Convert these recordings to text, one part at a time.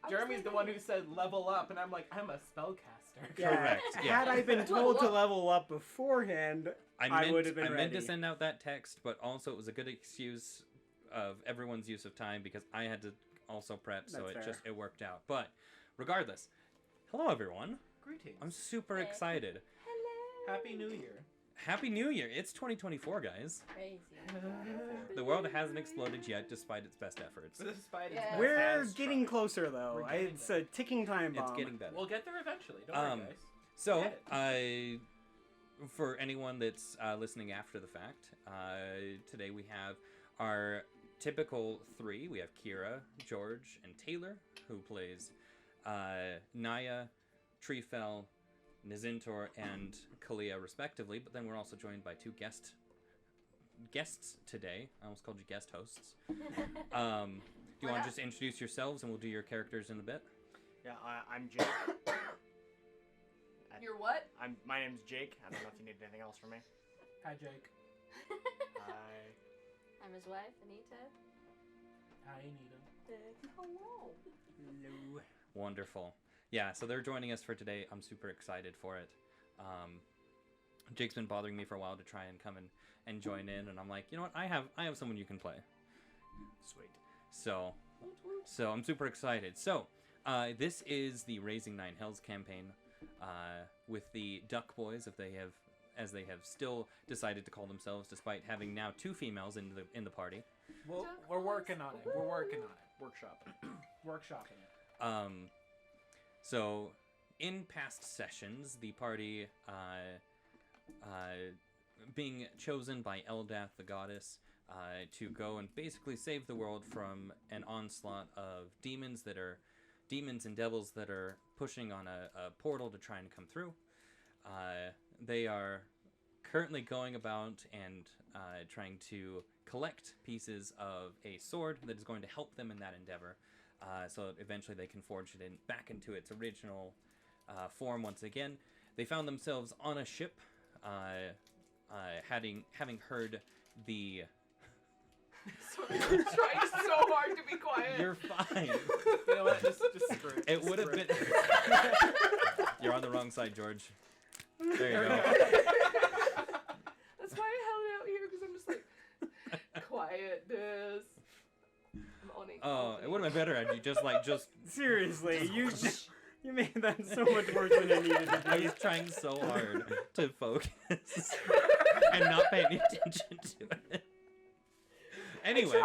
Jeremy's the one who said level up, and I'm like, I'm a spellcaster. Yeah. Correct. Yeah. Had I been told to level up beforehand, I would have been ready. I meant to send out that text, but also it was a good excuse of everyone's use of time because I had to also prep, so it worked out. But regardless, hello everyone. Greetings. I'm super excited. Hello. Happy New Year. Happy New Year! It's 2024, guys. Crazy. The world hasn't exploded yet, despite its best efforts. Despite Yeah. We're getting closer, though. We're getting It's there. a ticking time bomb. It's getting better. We'll get there eventually. Don't worry, guys. So, Get for anyone that's listening after the fact, today we have our typical three. We have Kira, George, and Taylor, who plays Naya, Treefell, Nizintor, and Kalia, respectively. But then we're also joined by two guests today. I almost called you guest hosts. Do you want to just introduce yourselves, and we'll do your characters in a bit? Yeah, I'm Jake. You're what? My name's Jake. I don't know if you need anything else from me. Hi, Jake. Hi. I'm his wife, Anita. Hi, Anita. Hello. Hello. Wonderful. Yeah, so they're joining us for today. I'm super excited for it. Jake's been bothering me for a while to try and come and join in, and I'm like, you know what? I have someone you can play. Sweet. So I'm super excited. So, this is the Raising Nine Hells campaign with the Duck Boys, as they have still decided to call themselves, despite having now two females in the party. Well, we're working on it. We're working on it. Workshopping. Workshopping it. So, in past sessions, the party, being chosen by Eldath, the goddess, to go and basically save the world from an onslaught of demons and devils that are pushing on a portal to try and come through. They are currently going about and trying to collect pieces of a sword that is going to help them in that endeavor. So eventually they can forge it back into its original form once again. They found themselves on a ship, having heard the... Sorry, I'm trying so hard to be quiet. You're fine. You know what? Just screw it. It would have been... You're on the wrong side, George. There you go. That's why I held it out here, because I'm just like, quietness. I'm owning. Oh, it would have been better had you just... Seriously, you made that so much worse than it needed to I be. was trying so hard to focus and not pay any attention to it. Anyway,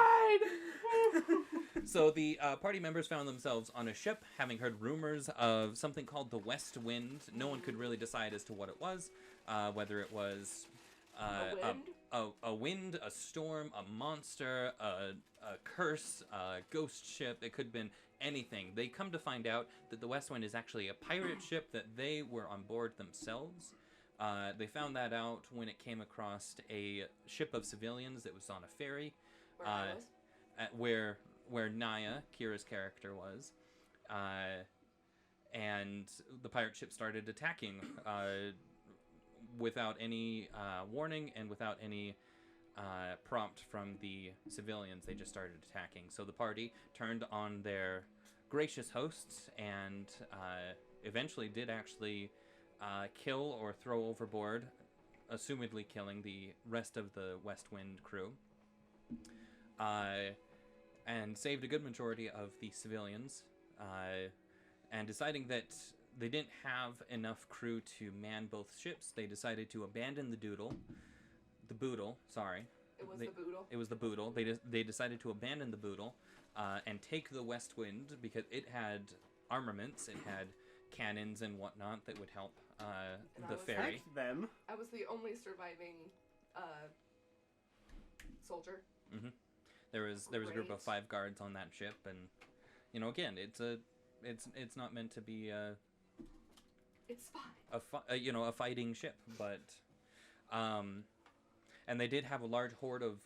so the party members found themselves on a ship, having heard rumors of something called the West Wind. No one could really decide as to what it was, whether it was a wind, a storm, a monster, a curse, a ghost ship. It could have been anything. They come to find out that the West Wind is actually a pirate ship that they were on board themselves. They found that out when it came across a ship of civilians that was on a ferry. Where Naya, Kira's character, was, and the pirate ship started attacking without any warning and without any prompt from the civilians. They just started attacking. So the party turned on their gracious hosts and eventually did actually kill or throw overboard, assumedly killing the rest of the West Wind crew. And saved a good majority of the civilians, and deciding that they didn't have enough crew to man both ships, they decided to abandon the boodle. Sorry. It was the boodle. It was the boodle. They decided to abandon the boodle and take the West Wind because it had armaments, it had cannons and whatnot that would help the ferry. Heck them. I was the only surviving soldier. Mm-hmm. There was a group of 5 guards on that ship, and again, it's not meant to be It's fine. a fighting ship, but and they did have a large hoard of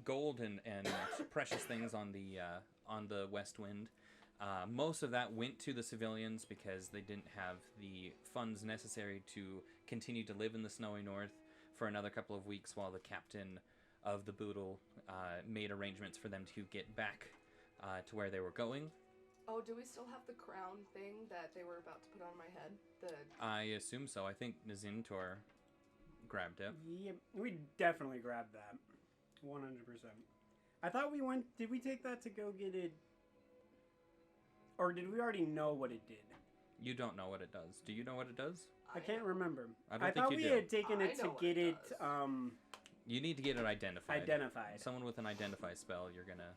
gold and precious things on the West Wind. Most of that went to the civilians because they didn't have the funds necessary to continue to live in the snowy north for another couple of weeks while the captain of the boodle made arrangements for them to get back to where they were going. Oh, do we still have the crown thing that they were about to put on my head? I assume so. I think Nazintor grabbed it. Yep, we definitely grabbed that. 100%. I thought we went... Did we take that to go get it? Or did we already know what it did? You don't know what it does. Do you know what it does? I can't remember. I don't think thought you we do. had taken I it to know what get it it, does. You need to get it identified. identified. Someone with an identify spell, you're gonna...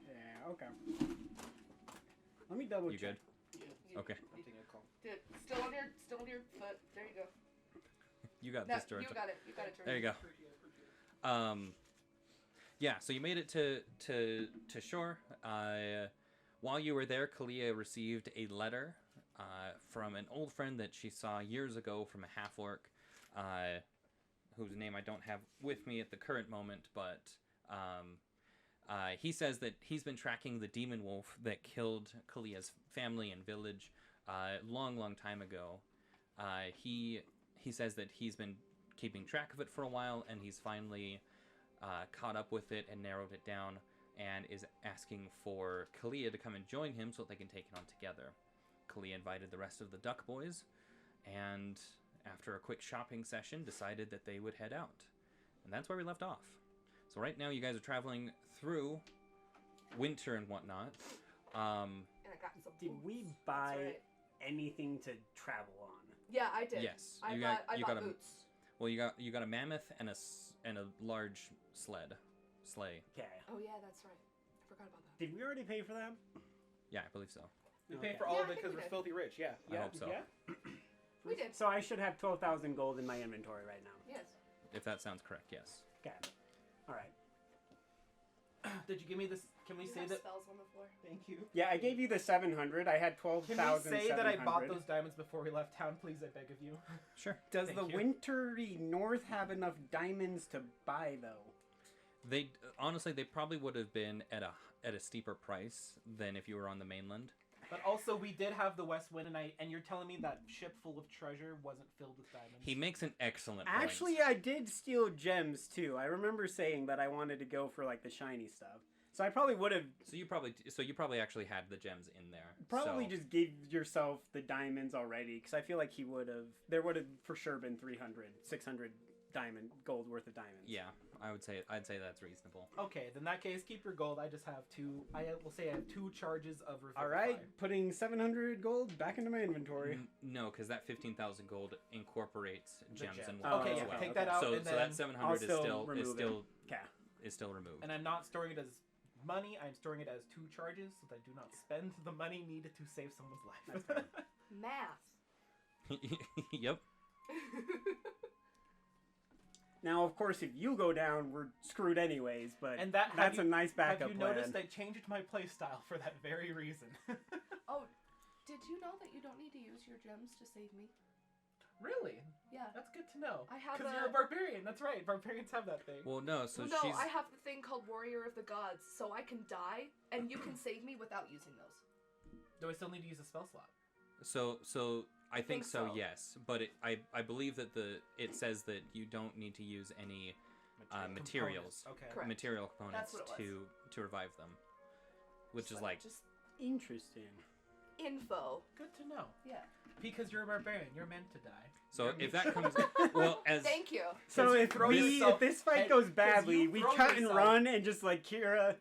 Yeah, okay. Let me double You check. good? You- Okay. Still on your foot. There you go. You got No, this, George. you got it. You got it, George. There you go. Yeah, so you made it to shore. While you were there, Kalia received a letter from an old friend that she saw years ago from a half-orc, whose name I don't have with me at the current moment, but he says that he's been tracking the demon wolf that killed Kalia's family and village long time ago. He says that he's been keeping track of it for a while, and he's finally caught up with it and narrowed it down, and is asking for Kalia to come and join him so that they can take it on together. Kalia invited the rest of the Duck Boys, and after a quick shopping session, decided that they would head out. And that's where we left off. So right now you guys are traveling through winter and whatnot. And I got some Did boots. we That's buy right. anything to travel on? Yeah, I did. Yes, I you bought got a boots. well, you got a mammoth and a large sleigh. Okay. Oh yeah, that's right. I forgot about that. Did we already pay for that? Yeah, I believe so. We Okay. pay for all Yeah, of I it think because we we're did. filthy rich. Yeah. I hope so. Yeah. We did. So I should have 12,000 gold in my inventory right now. Yes. If that sounds correct, yes. Okay. All right. Did you give me this? Can we You say have that? spells on the floor. Thank you. Yeah, I gave you the 700. I had Can 12,700. we say that I bought those diamonds before we left town, please? I beg of you. Sure. Does Thank the you. wintry north have enough diamonds to buy though? They honestly, they probably would have been at a steeper price than if you were on the mainland. But also, we did have the West Wind, and you're telling me that ship full of treasure wasn't filled with diamonds. He makes an excellent point. Actually, I did steal gems too. I remember saying that I wanted to go for like the shiny stuff. So I probably would have So you probably actually had the gems in there. probably So- just gave yourself the diamonds already because I feel like he would have. There would have for sure been 300, 600 gold worth of diamonds. Yeah, I'd say that's reasonable. Okay, then in that case, keep your gold. I just have two. I will say I have 2 charges of Revivify. All right, putting 700 gold back into my inventory. No, because that 15,000 gold incorporates gems gems. and Oh, whatnot Okay, as yeah, well. take that out, So, and so then that 700 I'll is still still remove it. Okay. is still removed. And I'm not storing it as money. I'm storing it as 2 charges, so that I do not spend the money needed to save someone's life. That's Math. Yep. Now, of course, if you go down, we're screwed anyways. But And that- have that's a you- nice backup Have you plan. noticed I changed my playstyle for that very reason? Oh, did you know that you don't need to use your gems to save me? Really? Yeah. That's good to know. I have Because a- you're a barbarian. That's right. Barbarians have that thing. Well, no. So Well, no, she's I have the thing called Warrior of the Gods, so I can die, and you can save me without using those. Do I still need to use a spell slot? so I think so. so. Yes, but I believe that it says that you don't need to use any materials. Components. Okay. Correct. Material components That's what it was. to revive them, which Just is like just Interesting. info. Good to know. Yeah. Because you're a barbarian. You're meant to die. so. You're If meant- that comes well as Thank you. So you if throw we yourself if this fight head- goes 'cause badly, you we throw cut and yourself- run and just like Kira,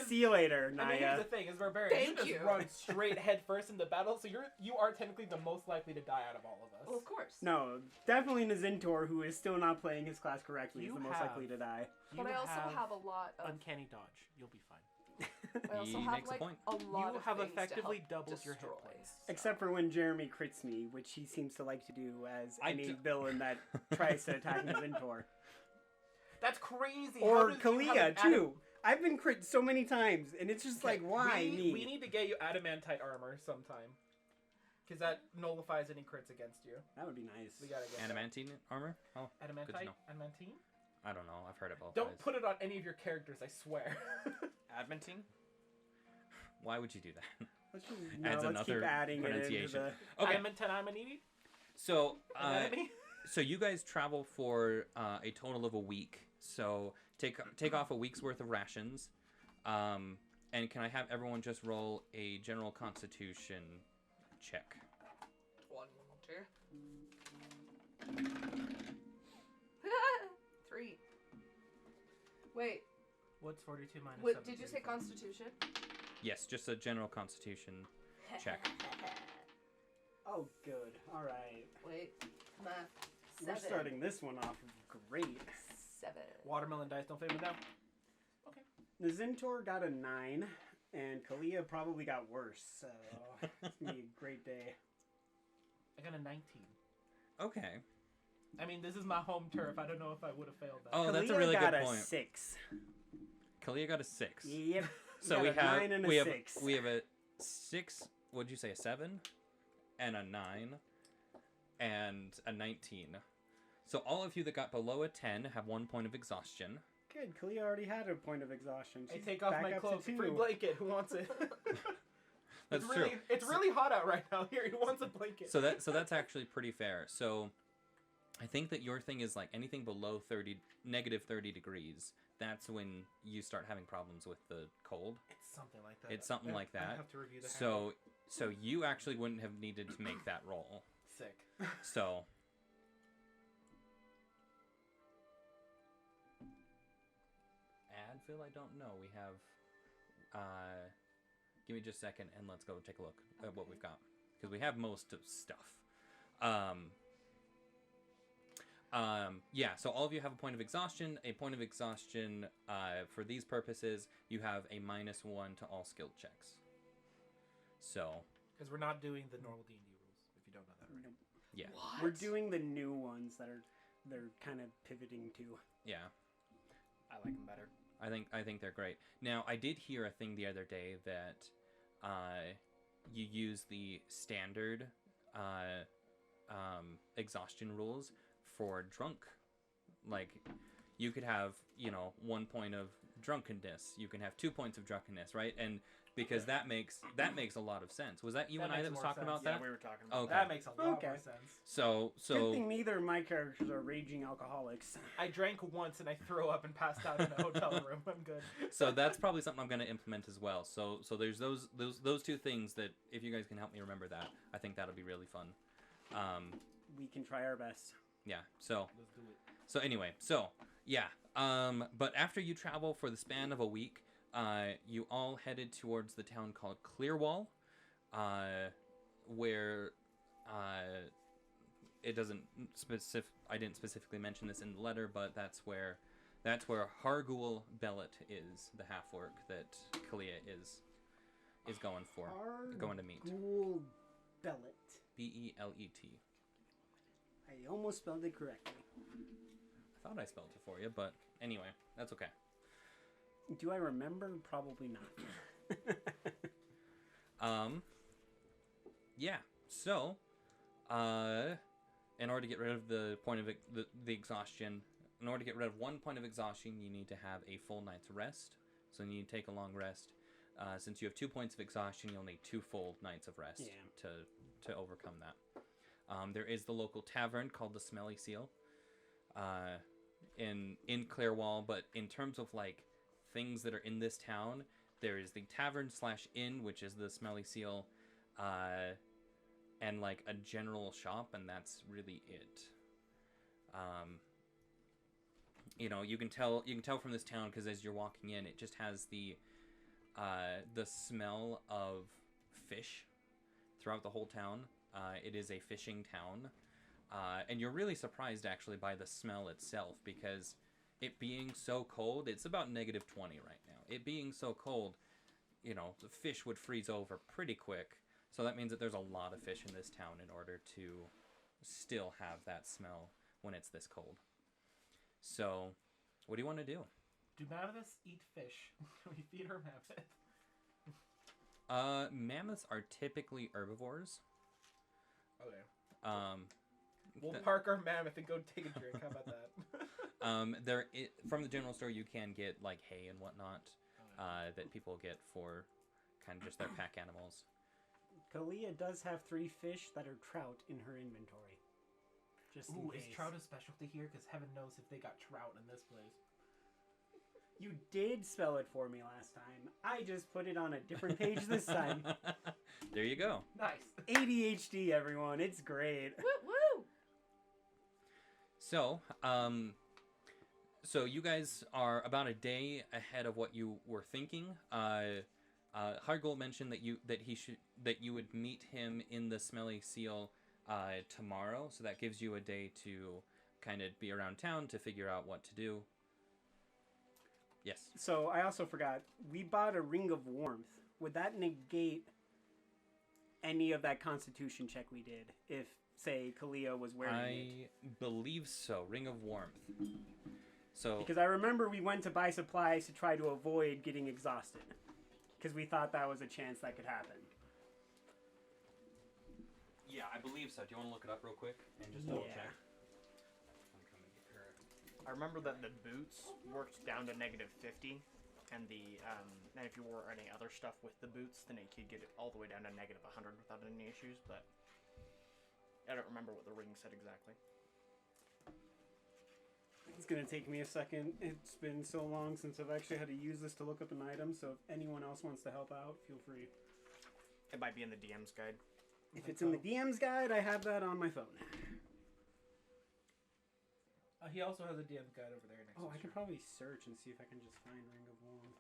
see you later, I mean, here's Naya. the thing: as barbarians, Thank you just you. run straight head first into battle, so you are technically the most likely to die out of all of us. Well, of course. No, definitely Nazintor, who is still not playing his class correctly, is You the most have- likely to die. But I also have a lot of. uncanny dodge. You'll be fine. I also He have makes a like point. a lot You of have things to effectively help doubled your hit destroy. points. Except for when Jeremy crits me, which he seems to like to do as I any d- villain that tries to attack Nazintor. That's crazy. How Or does you have Kalia, an too. I've been crit so many times, and it's just like, why me? We need to get you adamantite armor sometime. Because that nullifies any crits against you. That would be nice. We gotta get that. adamantine armor. Oh, Adamantite? know. Adamantine? I don't know. I've heard it both Don't ways. put it on any of your characters, I swear. Adamantine? Why would you do that? Let's just Adds let's another keep adding it into pronunciation. the... Okay, Adamantine Amaniti? so Anatomy? so you guys travel for a total of a week. So take off a week's worth of rations, and And can I have everyone just roll a general constitution check? 20. 3. Wait, What's 42 minus what 7? did you say? Constitution? Yes, just a general constitution check. Oh, good. All right. Wait, math. We're 7. starting this one off great. 7. Watermelon dice don't favor now. Nazintor got a 9, and Kalia probably got worse, so it's going to be a great day. I got a 19. Okay. I mean, this is my home turf. I don't know if I would have failed that. Oh, that's a Kalia really got good a point. 6. Kalia got a 6. Yep. So got we a have 9 and a we have 6. we have a 6. What'd you say? A 7, and a 9, and a 19. So all of you that got below a 10 have 1 point of exhaustion. Good. Kalia already had a point of exhaustion. I She's take off back my up to clothes. 2. Free blanket. Who wants it? That's it's really, true. It's really hot out right now. Here, who wants a blanket? So that's actually pretty fair. So I think that your thing is like anything below negative 30 degrees. That's when you start having problems with the cold. It's something like that. It's something like I that. have to review the So you actually wouldn't have needed to make that roll. Sick. So Advil, I don't know. We have give me just a second and let's go take a look at what we've got, because we have most of stuff. Yeah, so all of you have a point of exhaustion. A point of exhaustion, for these purposes, you have a -1 to all skilled checks. So, Because we're not doing the normal D&D rules, if you don't know that already. Nope. yeah. What? We're doing the new ones that they're kind of pivoting to. Yeah. I like them better. I think they're great. Now, I did hear a thing the other day that you use the standard exhaustion rules for drunk. Like, you could have, 1 point of drunkenness. You can have 2 points of drunkenness, right? And because that makes a lot of sense. Was that you That and I makes that was more talking sense. about Yeah, that? we were talking about Okay. That makes a lot Okay. more sense. So Good thing neither of my characters are raging alcoholics. I drank once and I threw up and passed out in a hotel room. I'm good. so that's probably something I'm going to implement as well. So there's those two things that if you guys can help me remember that, I think that'll be really fun. We can try our best. Yeah. So Let's do it. So anyway, yeah. But after you travel for the span of a week, you all headed towards the town called Clearwall, where it doesn't I didn't specifically mention this in the letter, but that's where Hargul Bellet is, the half orc that Kalia is going for, going to meet. Hargul Bellet. Bellet. I almost spelled it correctly. I thought I spelled it for you, but anyway, that's okay. Do I remember? Probably not. Yeah. So, in order to get rid of the point of the exhaustion, in order to get rid of 1 point of exhaustion, you need to have a full night's rest. So you need to take a long rest. Since you have 2 points of exhaustion, you'll need 2 full nights of rest to overcome that. There is the local tavern called the Smelly Seal in Clearwall, but in terms of like things that are in this town, there is the tavern/inn, which is the Smelly Seal, and like a general shop, and that's really it. You can tell from this town because as you're walking in, it just has the smell of fish throughout the whole town. It is a fishing town, and you're really surprised actually by the smell itself, because it being so cold, it's about -20 right now. It being so cold, the fish would freeze over pretty quick. So that means that there's a lot of fish in this town in order to still have that smell when it's this cold. So, what do you want to do? Do mammoths eat fish? Can we feed our mammoth? Mammoths are typically herbivores. Okay. Th- We'll park our mammoth and go take a drink. How about that? From the general store, you can get like hay and whatnot that people get for kind of just their pack animals. Kalia does have 3 fish that are trout in her inventory. Just in Ooh, is case. trout a specialty here? Because heaven knows if they got trout in this place. You did spell it for me last time. I just put it on a different page this time. There you go. Nice. ADHD, everyone. It's great. Woo woo! So, so you guys are about a day ahead of what you were thinking. Hargold mentioned that you would meet him in the Smelly Seal tomorrow, so that gives you a day to kind of be around town to figure out what to do. Yes. So I also forgot, we bought a Ring of Warmth. Would that negate any of that Constitution check we did if, say, Kalia was wearing it? I believe so. Ring of Warmth. So Because I remember we went to buy supplies to try to avoid getting exhausted. Because we thought that was a chance that could happen. yeah, I believe so. Do you want to look it up real quick and just double double check? check? I remember that the boots worked down to -50, and and if you wore any other stuff with the boots, then it could get it all the way down to -100 without any issues. But I don't remember what the ring said exactly. It's going to take me a second. It's been so long since I've actually had to use this to look up an item, so if anyone else wants to help out, feel free. It might be in the DM's guide. If it's in the DM's guide, I have that on my phone. He also has a DM guide over there next to Oh, I his can shirt. probably search and see if I can just find Ring of Warmth.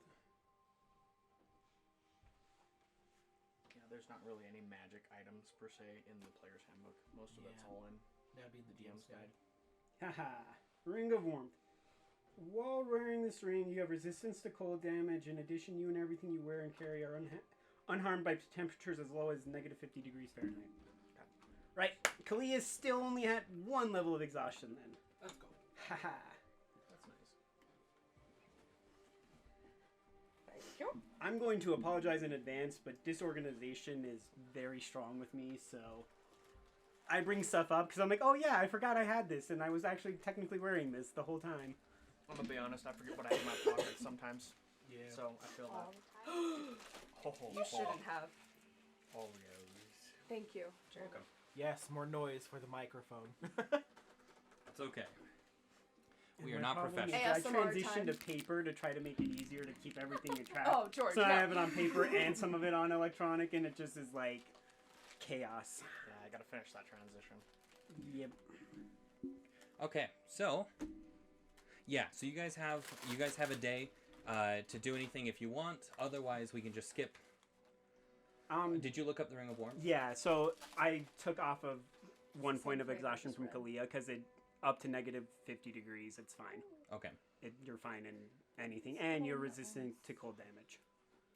Yeah, there's not really any magic items per se in the player's handbook. Most of it's Yeah. all in That'd be the DM's guide. Haha. Ring of Warmth. While wearing this ring, you have resistance to cold damage. In addition, you and everything you wear and carry are unharmed by temperatures as low as -50 degrees Fahrenheit. Okay. Right. Kalia still only at 1 level of exhaustion then. Let's go. Haha. That's nice. Thank you. I'm going to apologize in advance, but disorganization is very strong with me, so I bring stuff up because I'm like, oh yeah, I forgot I had this, and I was actually technically wearing this the whole time. I'm gonna be honest, I forget what I have in my pocket sometimes. Yeah. So I feel All that. the time. You shouldn't have. Oreos. Thank you, Jared. Welcome. Yes, more noise for the microphone. It's okay. We And are my not problem is professional. I ASMR transitioned time. to paper to try to make it easier to keep everything in track. Oh, George, so no. I have it on paper and some of it on electronic, and it just is like chaos. Yeah, I gotta finish that transition. Yep. Okay, so yeah, so you guys have a day to do anything if you want. Otherwise, we can just skip. Did you look up the Ring of Warmth? Yeah, so I took off of 1 point of flavor exhaustion as from well. Kalia because it up to -50 degrees. It's fine. Okay. You're fine in anything, and you're resistant to cold damage.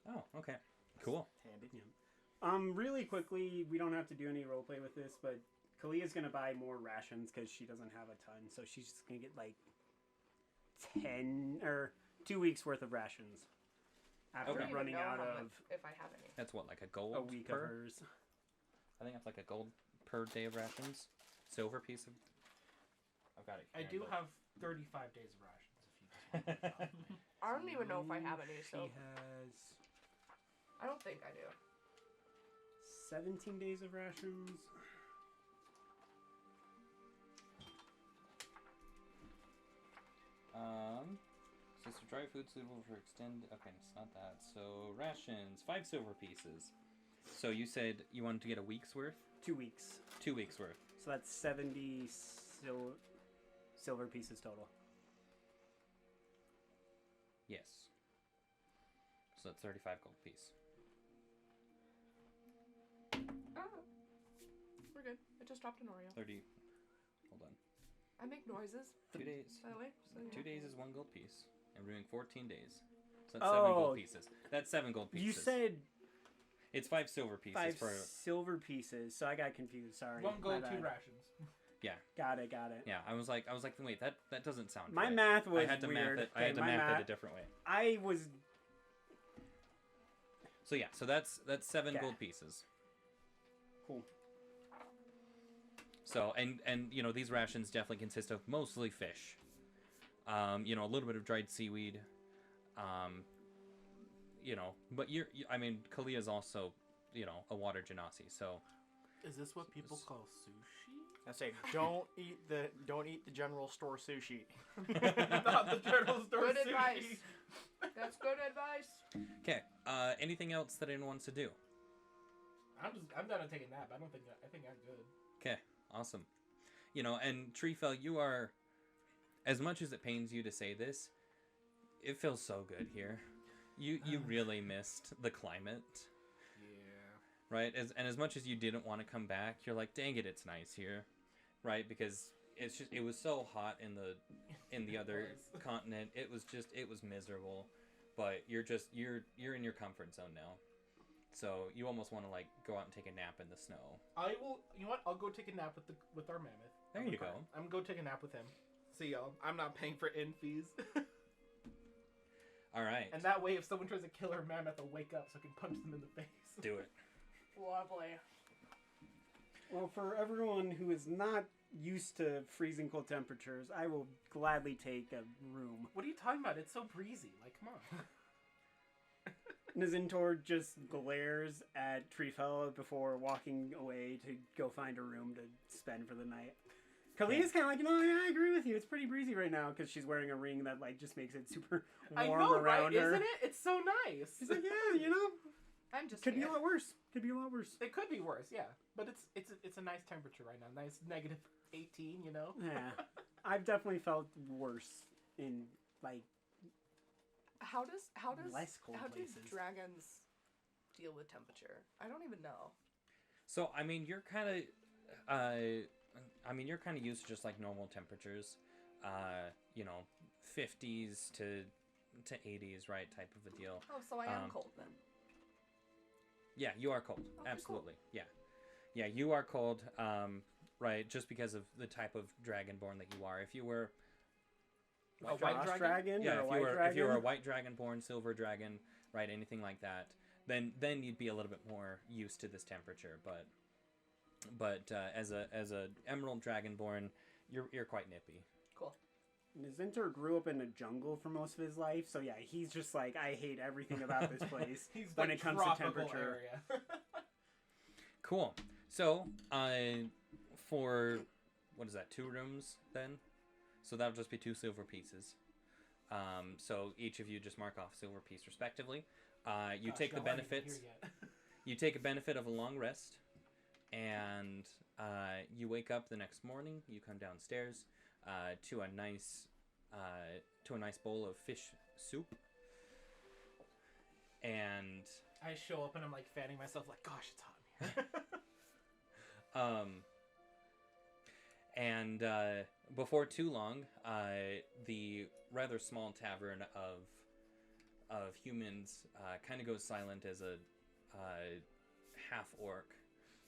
Oh, okay. Cool. Handy. Really quickly, we don't have to do any roleplay with this, but Kalia's gonna buy more rations because she doesn't have a ton, so she's just gonna get like 10 or 2 weeks worth of rations after I don't even running know out how of much, if I have any. That's what, like a gold a week per? of hers. I think that's like a gold per day of rations. Silver piece of. I've got it. I here, do but- have 35 days of rations if you just want to. I don't even know if I have any, so She has I don't think I do. 17 days of rations. Says dry food suitable for extend. Okay, it's not that. So rations, 5 silver pieces. So you said you wanted to get a week's worth? 2 weeks. 2 weeks worth. So that's 70 silver pieces total. Yes. So that's 35 gold piece. Oh, we're good. I just dropped an Oreo. 30. Hold on. I make noises, 2 days. by the way. So you 2 know. days is 1 gold piece. And we're doing 14 days. So that's 7 Oh. gold pieces. That's 7 gold pieces. You said It's 5 silver pieces 5 for. silver pieces, so I got confused. Sorry. 1 My gold, 2 bad. rations. Got it. Yeah, I was like, wait, that doesn't sound My right. math was I had to weird. math it. I had to Okay, my math it a different way. I was So yeah, so that's 7 Okay. gold pieces. cool. So and you know these rations definitely consist of mostly fish. You know, a little bit of dried seaweed. You know, but I mean, Kalia is also, you know, a water genasi, so Is this what people call sushi? I say don't eat the general store sushi. Not the general store Good sushi. advice. That's good advice. Okay. Anything else that anyone wants to do? I'm done with taking a nap. I think I'm good. Okay. Awesome. You know, and Treefell, you are, as much as it pains you to say this, it feels so good here. You really missed the climate. Yeah. Right? As much as you didn't want to come back, you're like, dang it, it's nice here. Right? Because it was so hot in the other continent. It was miserable. But you're in your comfort zone now. So you almost want to like go out and take a nap in the snow. I will. You know what? I'll go take a nap with our mammoth. There you go. I'm gonna go take a nap with him. See y'all. I'm not paying for inn fees. All right. And that way, if someone tries to kill our mammoth, I'll wake up so I can punch them in the face. Do it. Lovely. Well, for everyone who is not used to freezing cold temperatures, I will gladly take a room. What are you talking about? It's so breezy. Like, come on. Nazintor just glares at Treefella before walking away to go find a room to spend for the night. Kalia's kind of like, yeah, I agree with you. It's pretty breezy right now because she's wearing a ring that like just makes it super warm I know, around right? her. Isn't it? It's so nice. She's like, yeah, you know, I'm just could be a here. lot worse. Could be a lot worse. It could be worse, yeah. But it's a nice temperature right now. Nice negative 18, you know? Yeah, I've definitely felt worse in like How does less cold how do places. dragons deal with temperature? I don't even know. So I mean, you're kind of used to just like normal temperatures, you know, 50s to 80s, right, type of a deal. Oh, so I am cold then. Yeah, you are cold. Okay, Absolutely. Cool. Yeah, you are cold. Right, just because of the type of dragonborn that you are. If you were A white dragon? yeah, or a white if you were a dragon? white dragonborn, silver dragon, right, anything like that, then you'd be a little bit more used to this temperature. But as a emerald dragonborn, you're quite nippy. Cool. Nazintor grew up in a jungle for most of his life, so yeah, he's just like, I hate everything about this place He's when like it comes to tropical temperature. area. Cool. So, for what is that? 2 rooms then? So that'll just be 2 silver pieces. So each of you just mark off silver piece respectively. You Gosh, take the y'all aren't even benefits. here yet. You take a benefit of a long rest, and you wake up the next morning. You come downstairs to a nice bowl of fish soup, and I show up and I'm like fanning myself like, gosh, it's hot in here. And before too long, the rather small tavern of humans kind of goes silent as a half orc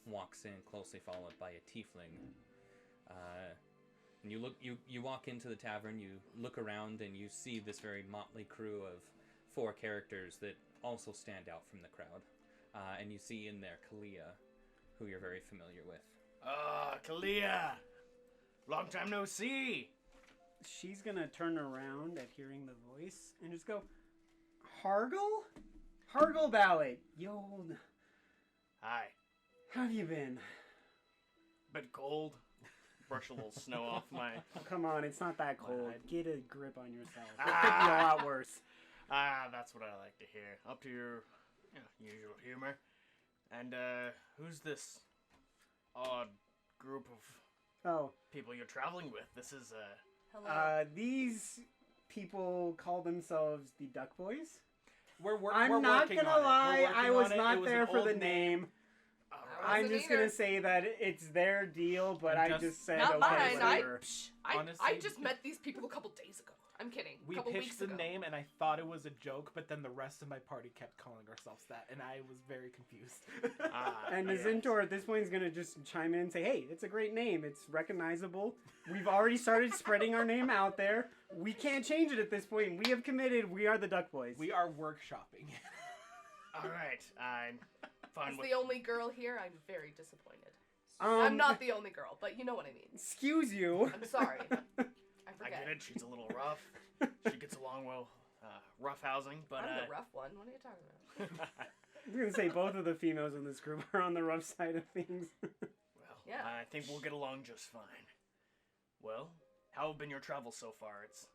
walks in, closely followed by a tiefling. And you walk into the tavern, you look around, and you see this very motley crew of 4 characters that also stand out from the crowd. And you see in there Kalia, who you're very familiar with. Ah, Kalia! Long time no see! She's gonna turn around at hearing the voice and just go, Hargle? Hargle Ballad, yo, Hi. how have you been? Bit cold. Brush a little snow off my... Oh, come on, it's not that cold. Well, Get a grip on yourself. It could be a lot worse. That's what I like to hear. Up to your usual humor. And, who's this odd group of Oh, people you're traveling with? This is, Hello. these people call themselves the Duck Boys. We're I'm not working gonna on it. We're lie, working I was on it. not It was there an for the old name. I'm wasn't just gonna either. say that it's their deal, but I Just- just said Not okay, mine. whatever. I Honestly, just met these people a couple days ago. I'm kidding. We a couple pitched weeks the ago. name and I thought it was a joke, but then the rest of my party kept calling ourselves that, and I was very confused. And yes. Nazintor at this point is gonna just chime in and say, "Hey, it's a great name. It's recognizable. We've already started spreading our name out there. We can't change it at this point. We have committed. We are the Duck Boys." We are workshopping. Alright, I'm fine As with... the only girl here, I'm very disappointed. Um, I'm not the only girl, but you know what I mean. Excuse you. I'm sorry. I I forget. get it, she's a little rough. She gets along well, rough housing, but, I'm the rough one. What are you talking about? I was gonna say both of the females in this group are on the rough side of things. well, Yeah. I think we'll get along just fine. Well, how have been your travels so far? It's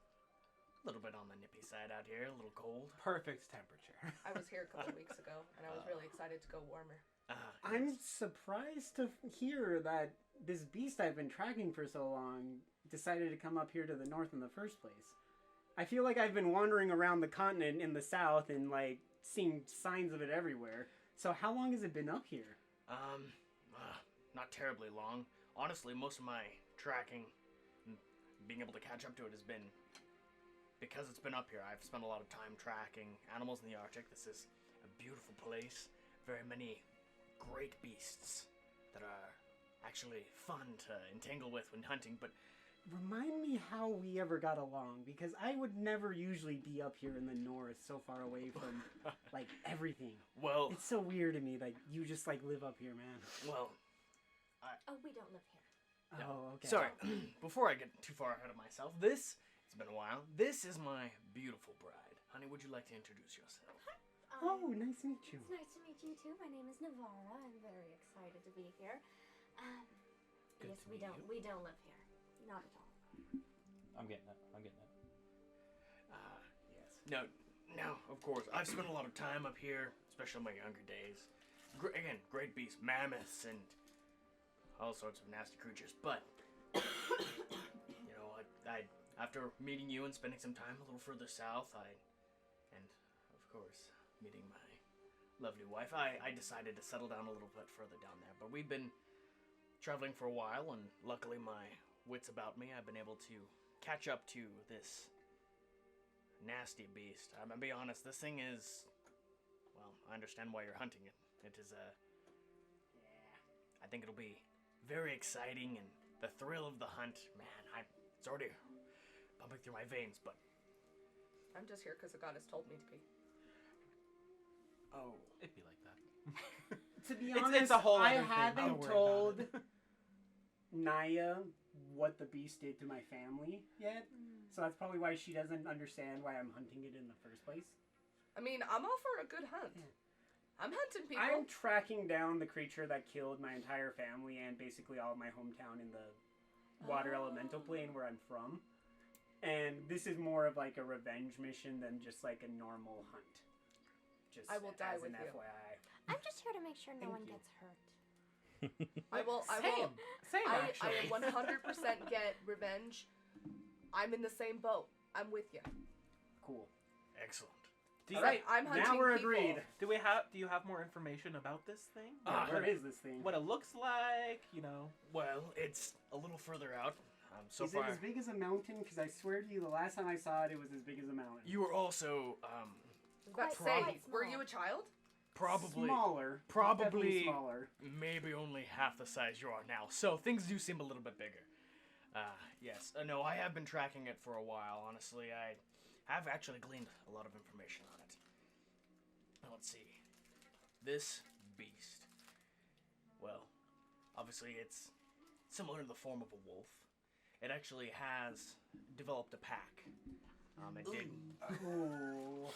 little bit on the nippy side out here, a little cold. Perfect temperature. I was here a couple weeks ago, and I was really excited to go warmer. I'm surprised to hear that this beast I've been tracking for so long decided to come up here to the north in the first place. I feel like I've been wandering around the continent in the south and, like, seeing signs of it everywhere. So how long has it been up here? Not terribly long. Honestly, most of my tracking, and being able to catch up to it has been because it's been up here. I've spent a lot of time tracking animals in the Arctic. This is a beautiful place. Very many great beasts that are actually fun to entangle with when hunting, but Remind me how we ever got along, because I would never usually be up here in the north so far away from, like, everything. well, It's so weird to me that you just, like, live up here, man. well, Oh, we don't live here. No. Oh, okay. sorry. Before I get too far ahead of myself, it's been a while. This is my beautiful bride. Honey, would you like to introduce yourself? Oh, nice to meet you. It's nice to meet you too. My name is Navarra. I'm very excited to be here. Good Yes, to we meet don't. you. We don't live here. Not at all. I'm getting it. Yes. No, of course. I've spent a lot of time up here, especially in my younger days. Again, great beasts, mammoths, and all sorts of nasty creatures. But, you know, I after meeting you and spending some time a little further south, and of course, meeting my lovely wife, I decided to settle down a little bit further down there. But we've been traveling for a while, and luckily my wits about me, I've been able to catch up to this nasty beast. I'm gonna be honest, this thing is, well, I understand why you're hunting it. It is I think it'll be very exciting, and the thrill of the hunt, man, it's already pumping through my veins, but I'm just here because the goddess told me to be. oh, It'd be like that. To be It's- honest, it's a whole I other thing. Don't haven't worry told about it. Naya what the beast did to my family yet. So that's probably why she doesn't understand why I'm hunting it in the first place. I mean, I'm all for a good hunt. Yeah. I'm hunting people. I'm tracking down the creature that killed my entire family and basically all of my hometown in the water elemental plane where I'm from. And this is more of like a revenge mission than just like a normal hunt. Just I will die as with an you. FYI. I'm just here to make sure no Thank one you. gets hurt. I will. Same I actually. 100% get revenge. I'm in the same boat. I'm with you. Cool. excellent. Do you, Alright, I'm hunting now we're people. agreed. do you have more information about this thing? Where is this thing? What it looks like, you know? Well, it's a little further out. So is far, it as big as a mountain? Because I swear to you, the last time I saw it, it was as big as a mountain. you were also I was about to Quite say, were you a child? probably smaller. probably- Definitely smaller. maybe only half the size you are now, so things do seem a little bit bigger. Yes. No, I have been tracking it for a while, honestly. I have actually gleaned a lot of information on it. Let's see. This beast. Well, obviously it's similar in the form of a wolf. It actually has developed a pack. It did. Ooh.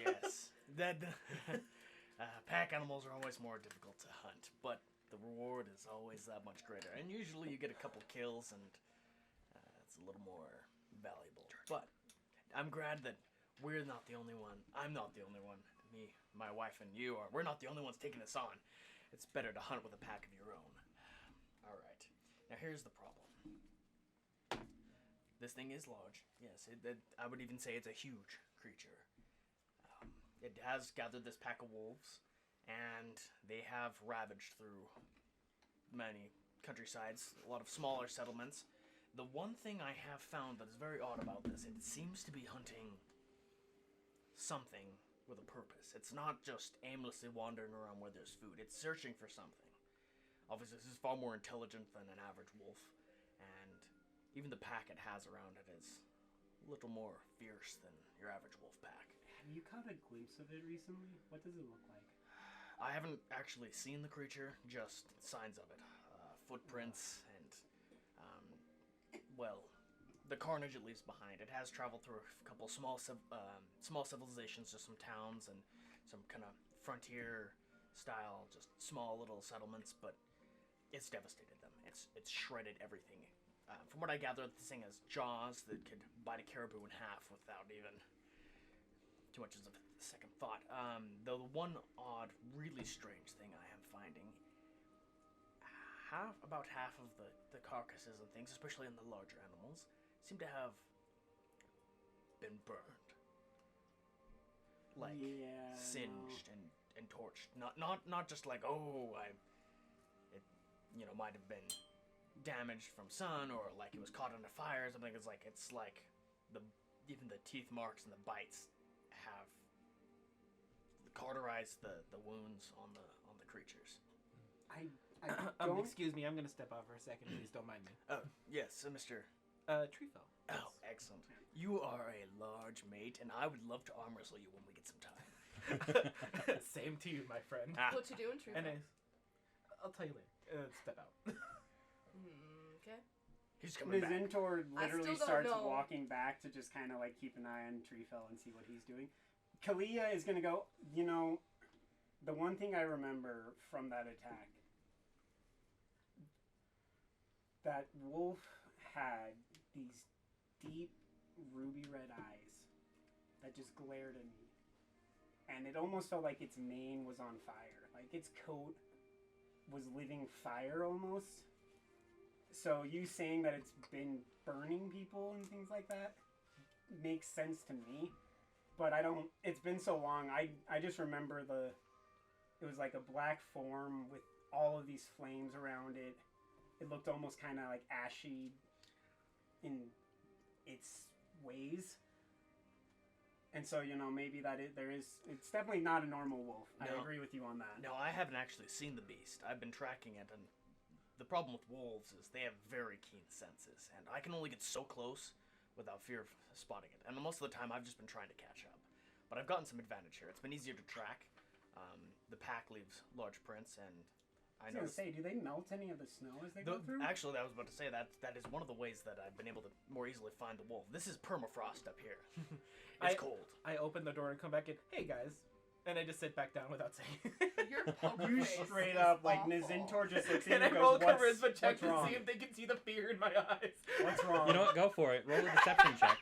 Yes. That pack animals are always more difficult to hunt, but the reward is always that much greater. And usually you get a couple kills, and it's a little more valuable. But I'm glad that we're not the only one. I'm not the only one. Me, my wife, and you are. We're not the only ones taking this on. It's better to hunt with a pack of your own. All right. Now here's the problem. This thing is large. Yes, I would even say it's a huge creature. It has gathered this pack of wolves, and they have ravaged through many countrysides, a lot of smaller settlements. The one thing I have found that is very odd about this, it seems to be hunting something with a purpose. It's not just aimlessly wandering around where there's food. It's searching for something. Obviously, this is far more intelligent than an average wolf, and even the pack it has around it is a little more fierce than your average wolf pack. Have you caught a glimpse of it recently? What does it look like? I haven't actually seen the creature, just signs of it. Footprints and, well, the carnage it leaves behind. It has traveled through a couple small civilizations, just some towns and some kind of frontier style, just small little settlements, but it's devastated them. It's shredded everything from what I gather, this thing has jaws that could bite a caribou in half without even too much of a second thought. Though the one odd, really strange thing I am finding, about half of the carcasses and things, especially in the larger animals, seem to have been burned. Like, singed and torched. Not just like, it might have been damaged from sun, or like it was caught under fire or something. It's like even the teeth marks and the bites have cauterized the wounds on the creatures. I don't... Excuse me, I'm gonna step out for a second. Please don't mind me. Oh, yes, Mr. Treefell. Oh, excellent. You are a large mate, and I would love to arm wrestle you when we get some time. Same to you, my friend. What you doing, True? And I'll tell you later. Step out. Okay. He's coming back. Nizintor literally still don't starts know. walking back to just kind of like keep an eye on Treefell and see what he's doing. Kalia is going to go, the one thing I remember from that attack, that wolf had these deep ruby red eyes that just glared at me. And it almost felt like its mane was on fire. Like its coat was living fire almost. So you saying that it's been burning people and things like that makes sense to me. But it's been so long, I just remember it was like a black form with all of these flames around it. It looked almost kind of like ashy in its ways. And so, maybe it's definitely not a normal wolf. No. I agree with you on that. No, I haven't actually seen the beast. I've been tracking it, and the problem with wolves is they have very keen senses, and I can only get so close without fear of spotting it. And most of the time, I've just been trying to catch up. But I've gotten some advantage here. It's been easier to track. The pack leaves large prints, and I was going to say, do they melt any of the snow as they go through? Actually, I was about to say that is one of the ways that I've been able to more easily find the wolf. This is permafrost up here. It's cold. I open the door and come back in. Hey guys, and I just sit back down without saying. Your poker You face straight is up like awful. Nizintor just looks in And and I goes, roll what's charisma check to wrong? see if they can see the fear in my eyes. What's wrong? You know what? Go for it. Roll a deception check.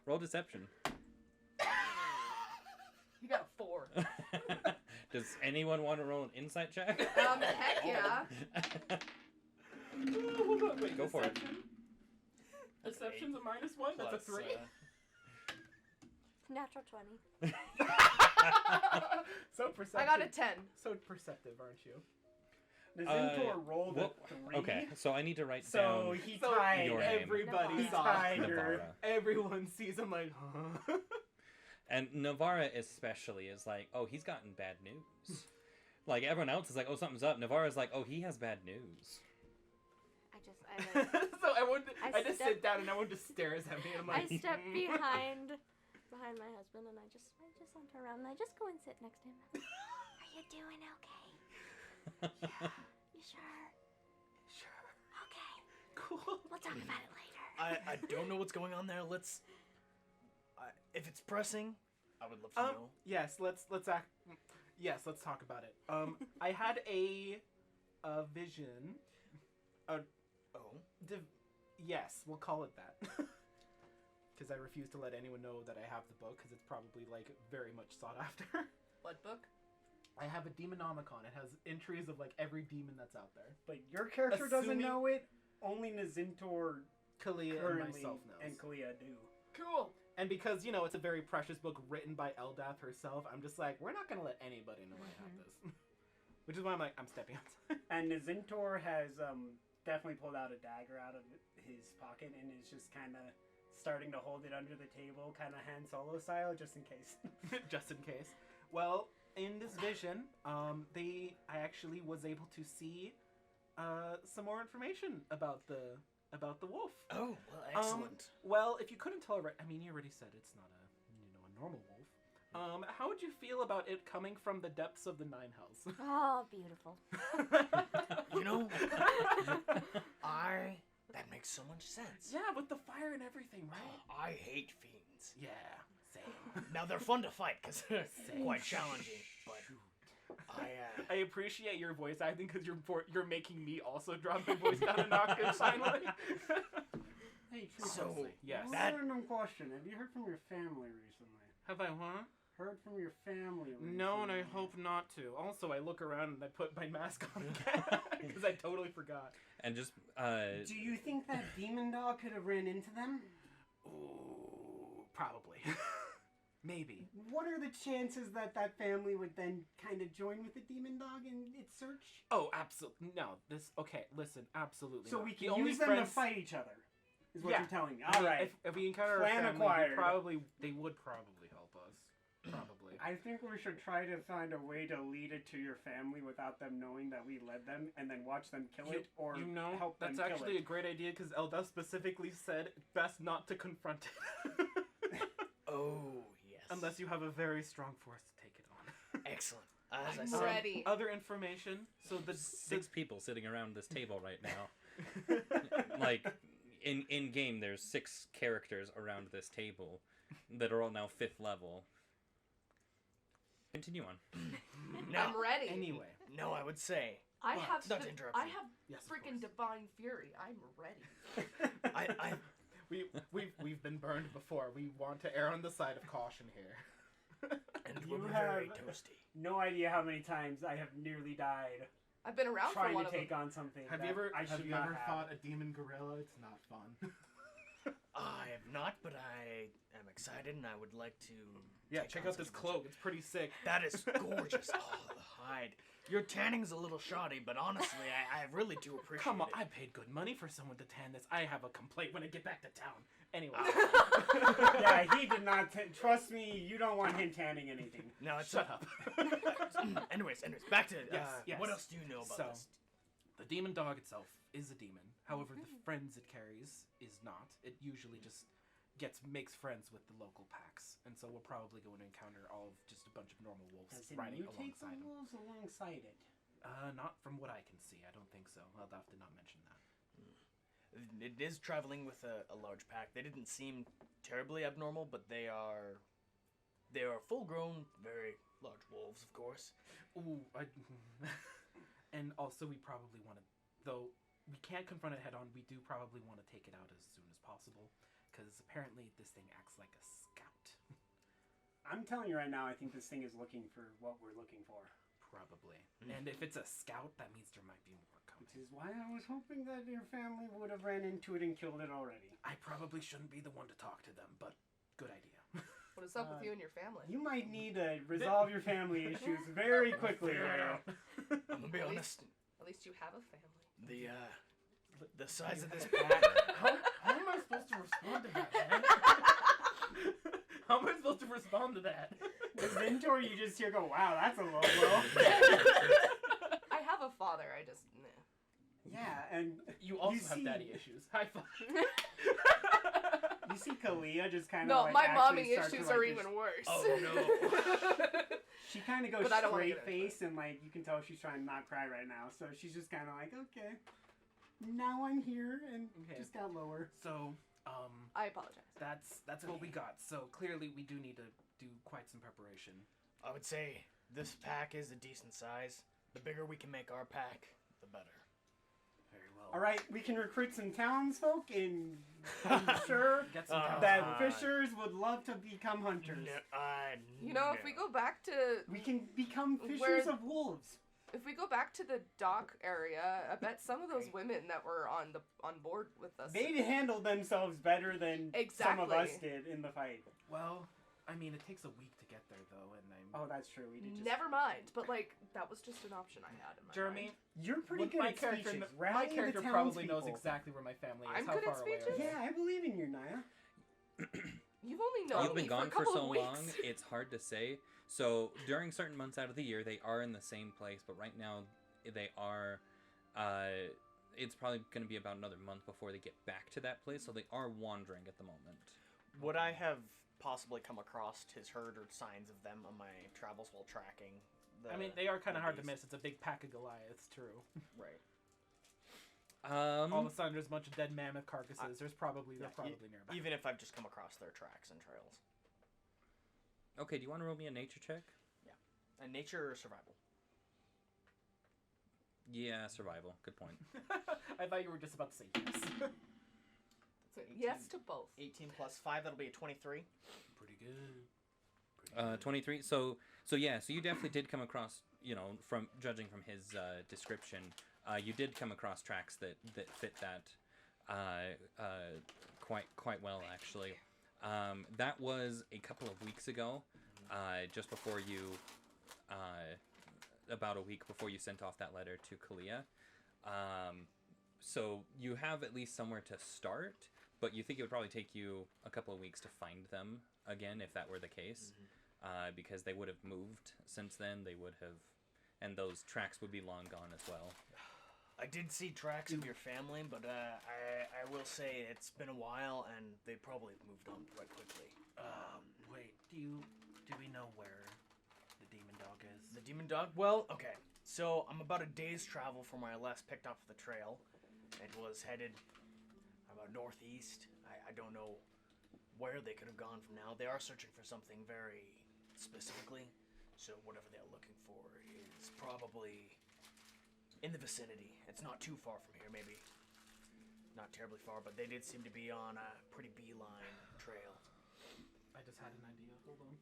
Roll deception. You got a 4. Does anyone want to roll an insight check? Heck yeah. Hold on, wait, Go for it. deception? Deception's a -1. That's a 3. Natural 20. So perceptive. I got a 10. So perceptive, aren't you? Nizintor rolled well, a 3. Okay, so I need to write So down. he So tied your name. everybody He saw. tied her. Navarra. Everyone sees him like, huh? And Navarra especially is like, oh, he's gotten bad news. Like, everyone else is like, oh, something's up. Navarra's like, oh, he has bad news. So I just step- sit down and everyone just stares at me and I'm I like, step behind my husband and I just saunter around and I just go and sit next to him. Are you doing okay? Yeah. You sure? Sure. Okay. Cool. We'll talk about it later. I don't know what's going on there. If it's pressing, I would love to know. Yes, let's talk about it. I had a vision. Yes, we'll call it that. Because I refuse to let anyone know that I have the book, because it's probably, like, very much sought after. What book? I have a Demonomicon. It has entries of, like, every demon that's out there. But your character doesn't Assuming- know it. Only Nizintor Kalia and currently myself knows. and Kalia do. Cool. And because, it's a very precious book written by Eldath herself, I'm just like, we're not going to let anybody know I have this. Which is why I'm like, I'm stepping outside. And Nizintor has definitely pulled out a dagger out of his pocket and is just kind of starting to hold it under the table, kind of Han Solo style, just in case. Just in case. Well, in this vision, I actually was able to see some more information about the wolf. Oh, well, excellent. Well, if you couldn't tell, right? I mean, you already said it's not a normal wolf. How would you feel about it coming from the depths of the Nine Hells? Oh, beautiful. That makes so much sense. Yeah, with the fire and everything, right? I hate fiends. Yeah, same. Now they're fun to fight because they're quite challenging, but I appreciate your voice acting because you're making me also drop my voice down a notch finally. Hey, Tree. So, yes. Random question. Have you heard from your family recently? Have I what? Heard from your family recently? No, and I hope not to. Also, I look around and I put my mask on again because I totally forgot. And just Do you think that demon dog could have ran into them? Ooh, probably. Maybe. What are the chances that that family would then kind of join with the demon dog in its search? Oh, absolutely. No, okay, listen, absolutely So not. we The can only use them to friends- fight each other, is what Yeah. you're telling me. I All mean, right. If we encounter Plan a family, acquired. they would probably help us. Probably. I think we should try to find a way to lead it to your family without them knowing that we led them, and then watch them kill it, or help them that's kill actually it. a great idea because Elda specifically said best not to confront it. Oh, yes. Unless you have a very strong force to take it on. Excellent. As I I'm said, ready. Other information. So the 6 people sitting around this table right now. Like in game, there's 6 characters around this table that are all now 5th level. Continue on. now, I'm ready. Anyway, no, I would say, I Well, have not to interrupt I you. have yes, of freaking course. divine fury. I'm ready. I we've been burned before. We want to err on the side of caution here. and You we're have- very toasty. No idea how many times I have nearly died I've been around for trying one to of them. take on something. Have that you ever I should have you not ever have. fought a demon gorilla? It's not fun. I have not, but I am excited, and I would like to. Yeah, take check on out this such a cloak. It's pretty sick. That is gorgeous. Oh, the hide. Your tanning's a little shoddy, but honestly, I really do appreciate Come on, it. I paid good money for someone to tan this. I have a complaint when I get back to town. Anyway, Yeah, he did not. Trust me, you don't want him tanning anything. No, it's shut up. anyways, back to Yes. what else do you know about So, this? the demon dog itself is a demon. However, the friends it carries is not. It usually just makes friends with the local packs, and so we're probably going to encounter all of just a bunch of normal wolves Does it riding mutate the alongside them. wolves alongside it? Not from what I can see. I don't think so. I'll have to not mention that. It is traveling with a large pack. They didn't seem terribly abnormal, but they are full-grown, very large wolves, of course. Ooh, and also we probably want to, though we can't confront it head on. We do probably want to take it out as soon as possible, because apparently this thing acts like a scout. I'm telling you right now, I think this thing is looking for what we're looking for. Probably. And if it's a scout, that means there might be more coming. Which is why I was hoping that your family would have ran into it and killed it already. I probably shouldn't be the one to talk to them, but good idea. What is up with you and your family? You might need to resolve your family issues very quickly. Fair. I'm gonna be honest. At least you have a family. The size of this pack. How am I supposed to respond to that, man? How am I supposed to respond to that? The Zentor, you just hear go, wow, that's a low blow. I have a father. I just nah. Yeah, and You also You have see- daddy issues. High five. you see Kalia just kind of No, like my actually mommy start to, issues like, are just- even worse. Oh, no. She kind of goes But I don't wanna straight get into face and like you can tell she's trying to not cry right now. So she's just kind of like, okay, now I'm here and Okay. just got lower. So, I apologize. that's what we got. So clearly we do need to do quite some preparation. I would say this pack is a decent size. The bigger we can make our pack, the better. Very well. All right, we can recruit some townsfolk, and I'm sure Get some that townsfolk. fishers would love to become hunters. You know, if we go back to We can become fishers Where- of wolves. if we go back to the dock area, I bet some of those women that were on board with us. They handled themselves better than some of us Exactly. did in the fight. Well, I mean, it takes a week to get there though, and I'm. Oh, that's true. We did just. Never mind, but like that was just an option I had in my Jeremy, mind. You're pretty What good my at character, speeches. my Rally the character probably knows townspeople. exactly where my family is. I'm How good at far away are speeches? they? Yeah, I believe in you, Naya. You've only known You've me been gone for a for couple so of weeks. long, it's hard to say. So during certain months out of the year, they are in the same place, but right now they are. It's probably going to be about another month before they get back to that place, so they are wandering at the moment. Would I have possibly come across his herd or signs of them on my travels while tracking? I mean, they are kind the of hard to beast? miss. It's a big pack of Goliaths, true. Right. All of a sudden, there's a bunch of dead mammoth carcasses. They're probably nearby. Even if I've just come across their tracks and trails. Okay, do you want to roll me a nature check? And nature or survival? Yeah, survival. Good point. I thought you were just about to say yes. So yes to both. 18 plus 5, that'll be a 23. Pretty good. 23. So yeah. So you definitely did come across. From judging from his description, you did come across tracks that fit that quite well actually. That was a couple of weeks ago, just before you, about a week before you sent off that letter to Kalia. So you have at least somewhere to start, but you think it would probably take you a couple of weeks to find them again if that were the case, because they would have moved since then. They would have, and those tracks would be long gone as well. I did see tracks of your family, but I will say it's been a while, and they probably moved on quite quickly. Wait, do we know where the demon dog is? The demon dog? Well, okay. So I'm about a day's travel from where I last picked up the trail. It was headed about northeast. I don't know where they could have gone from now. They are searching for something very specifically, so whatever they're looking for is probably in the vicinity. It's not too far from here, maybe not terribly far, but they did seem to be on a pretty beeline trail. I just had an idea. Hold on.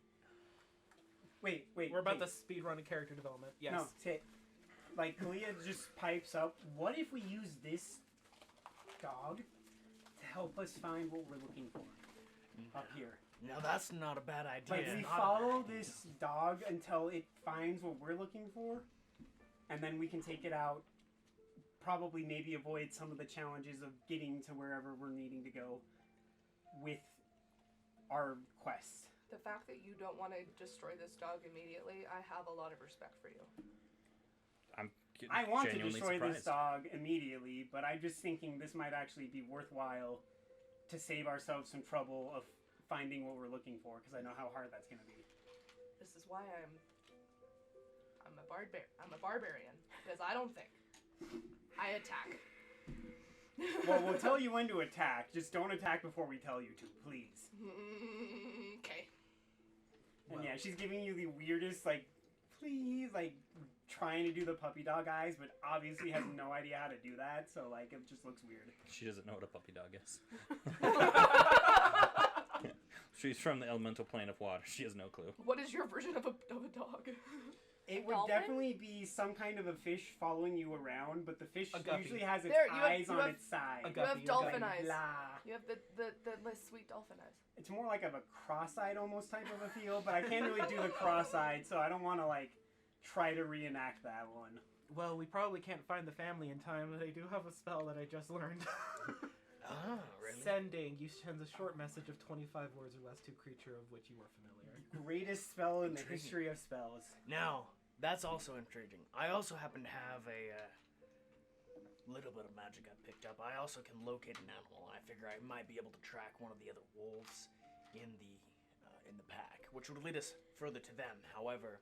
Wait. We're about wait. the speed run and character development. Yes. No, say, like Kalia just pipes up. What if we use this dog to help us find what we're looking for up here? Now that's not a bad idea. Like we follow this dog until it finds what we're looking for, and then we can take it out. Probably maybe avoid some of the challenges of getting to wherever we're needing to go with our quest. The fact that you don't want to destroy this dog immediately, I have a lot of respect for you. I want to genuinely destroy surprised. this dog immediately, but I'm just thinking this might actually be worthwhile to save ourselves some trouble of finding what we're looking for, because I know how hard that's going to be. This is why I'm a barbarian, because I don't think. I attack. Well, we'll tell you when to attack. Just don't attack before we tell you to, please. Okay. And yeah, she's giving you the weirdest, like, please, like, trying to do the puppy dog eyes, but obviously has no idea how to do that, so, like, it just looks weird. She doesn't know what a puppy dog is. She's from the elemental plane of water. She has no clue. What is your version of a dog? It would dolphin? definitely be some kind of a fish following you around, but the fish A guppy. usually has its There, you have- eyes you on have- its side. a You guppy, have a dolphin guppy. eyes. Blah. You have the less sweet dolphin eyes. It's more like of a cross-eyed almost type of a feel, but I can't really do the cross-eyed, so I don't want to, like, try to reenact that one. Well, we probably can't find the family in time, but I do have a spell that I just learned. Ah, really? Sending. You send a short message of 25 words or less to a creature of which you are familiar. Greatest spell in the Intriguing. history of spells. Now, that's also intriguing. I also happen to have a little bit of magic I picked up. I also can locate an animal, and I figure I might be able to track one of the other wolves in the pack, which would lead us further to them. However,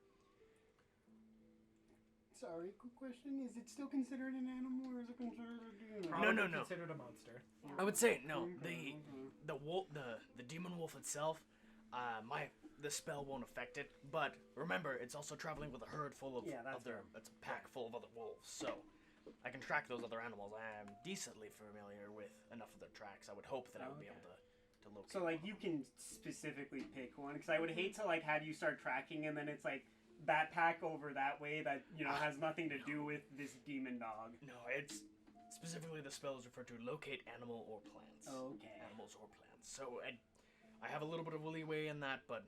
Sorry, quick question. Is it still considered an animal, or is it considered a demon? Probably no. considered a monster. I would say no. The wolf, the demon wolf itself, the spell won't affect it. But remember, it's also traveling with a herd full of Yeah, that's other. fair. It's a pack full of other wolves, so I can track those other animals. I am decently familiar with enough of their tracks. I would hope that I would be able to locate. So, like, you can specifically pick one, because I would hate to, like, have you start tracking, and then it's, like, that pack over that way that, you know, has nothing to do with this demon dog. No, it's specifically the spell is referred to locate animal or plants. Okay. Animals or plants. So I have a little bit of leeway in that, but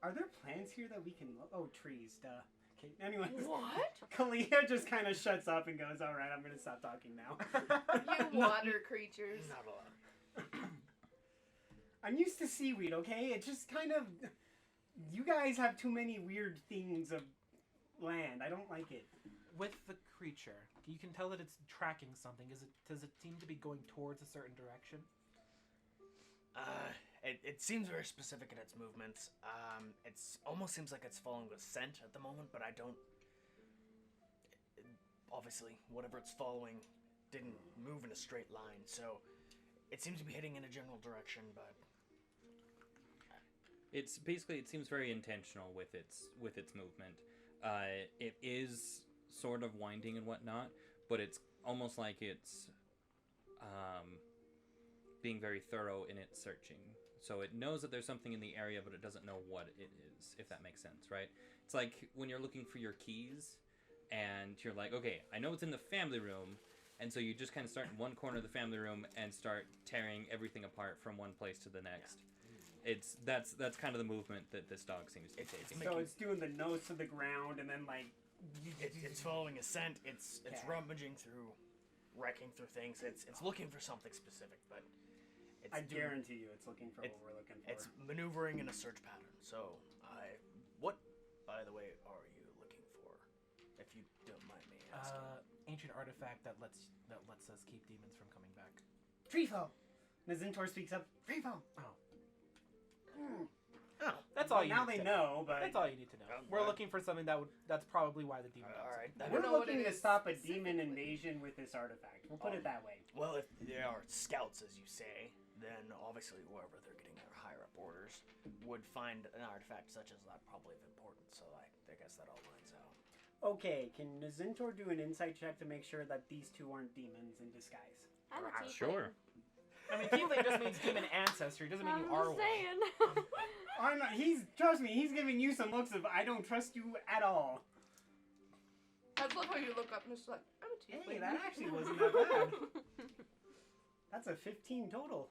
Are there plants here that we can Oh, trees, duh. Okay, anyways. What? Kalia just kind of shuts up and goes, alright, I'm gonna stop talking now. You water creatures. not a lot. I'm used to seaweed, okay? It just kind of... You guys have too many weird things of land. I don't like it. With the creature, you can tell that it's tracking something. Does it seem to be going towards a certain direction? It seems very specific in its movements. It's almost seems like it's following a scent at the moment, but I don't. Obviously, whatever it's following didn't move in a straight line, so it seems to be heading in a general direction. But It's basically, it seems very intentional with its movement. It is sort of winding and whatnot, but it's almost like it's being very thorough in its searching. So it knows that there's something in the area, but it doesn't know what it is, if that makes sense, right? It's like when you're looking for your keys, and you're like, okay, I know it's in the family room, and so you just kind of start in one corner of the family room and start tearing everything apart from one place to the next. That's kind of the movement that this dog seems to be taking. So it's doing the nose to the ground and then like It's following a scent. It's Yeah. rummaging through, wrecking through things. It's looking for something specific, but it's I guarantee you it's looking for what we're looking for. It's maneuvering in a search pattern. So what, by the way, are you looking for? If you don't mind me asking. Ancient artifact that lets us keep demons from coming back. Treefo! Nazintor speaks up. Treefo! Oh, That's all you now need they to know, but That's all you need to know. We're looking for something that's probably why the demon all right. I we're don't know what looking it to is stop a demon specifically. invasion with this artifact. We'll put it that way. Well, if they are scouts, as you say, then obviously whoever they're getting their higher up orders would find an artifact such as that probably of importance. So I guess that all lines out. Okay, can Nazintor do an insight check to make sure that these two aren't demons in disguise? I'm a tiefling. Sure. I mean, tiefling just means human ancestry. It doesn't mean I'm you are just one. saying. I'm not, trust me, he's giving you some looks of I don't trust you at all. I just love how you look up and it's like, I'm a tiefling. Hey, that actually wasn't that bad. That's a 15 total.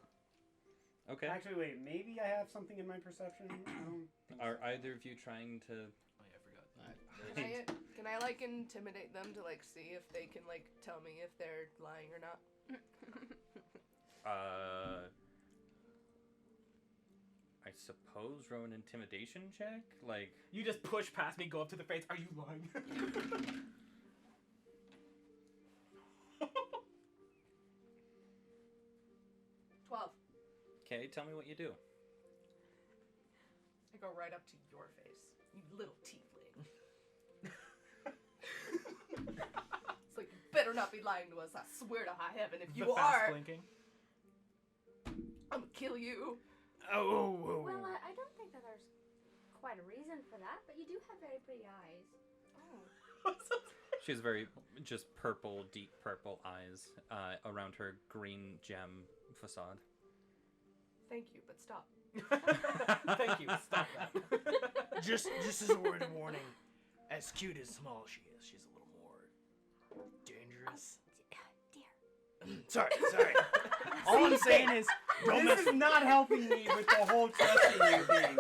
Okay. Actually, wait, maybe I have something in my perception. I don't think Are so. either of you trying to... Oh yeah, I forgot. Can I like intimidate them to like see if they can like tell me if they're lying or not? I suppose roll an intimidation check? Like... You just push past me, go up to the face. Are you lying? 12. Okay, tell me what you do. I go right up to your face, you little tiefling. It's like, you better not be lying to us. I swear to high heaven, if you the fast are, blinking. I'm gonna kill you. Oh. Well, I don't think that there's quite a reason for that, but you do have very pretty eyes. Oh. She has very just purple, deep purple eyes around her green gem facade. Thank you, but stop. Thank you. Stop that. just as a word of warning, as cute as small she is, she's a little more dangerous. Dear. Sorry. All I'm saying is, don't mess This is not helping me with the whole trusting you thing.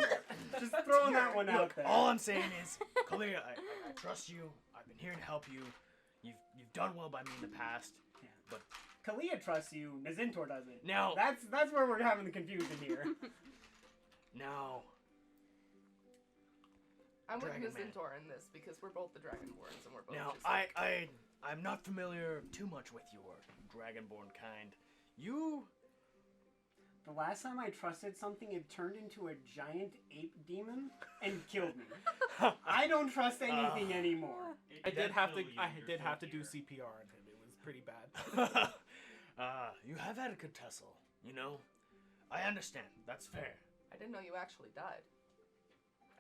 Just throwing that one out Look, there. all I'm saying is, Kalia, I trust you. I've been here to help you. You've done well by me in the past. Yeah. But Kalia trusts you, Nazintor doesn't. now, That's where we're having the confusion here. now, I'm with Dragon Miss Man. Intor in this because we're both the Dragonborns and we're both now, just like, I'm not familiar too much with your Dragonborn kind. You, The last time I trusted something, it turned into a giant ape demon and killed me. I don't trust anything anymore. I did have to do CPR. CPR on him. It was pretty bad. you have had a good tussle, you know? I understand. That's fair. I didn't know you actually died.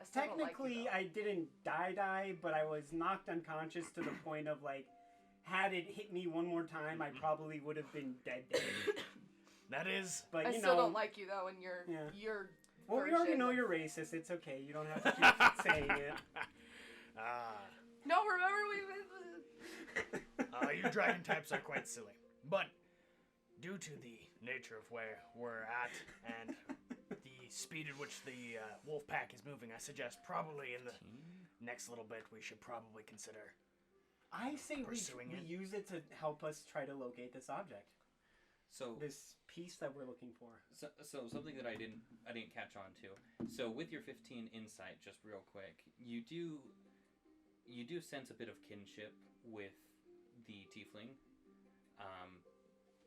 I still don't like you, Technically, though. I didn't die, but I was knocked unconscious to the point of, like, had it hit me one more time, I probably would have been dead. That is... But, I you still know, don't like you though, and you're Yeah. well, we already version know of- you're racist. It's okay. You don't have to keep saying it. No, remember we. You dragon types are quite silly. But due to the nature of where we're at and the speed at which the wolf pack is moving, I suggest probably in the next little bit we should probably consider. I say we Pursuing it. use it to help us try to locate this object, So, this piece that we're looking for. so something that I didn't catch on to. So with your 15 insight, just real quick, you do sense a bit of kinship with the tiefling,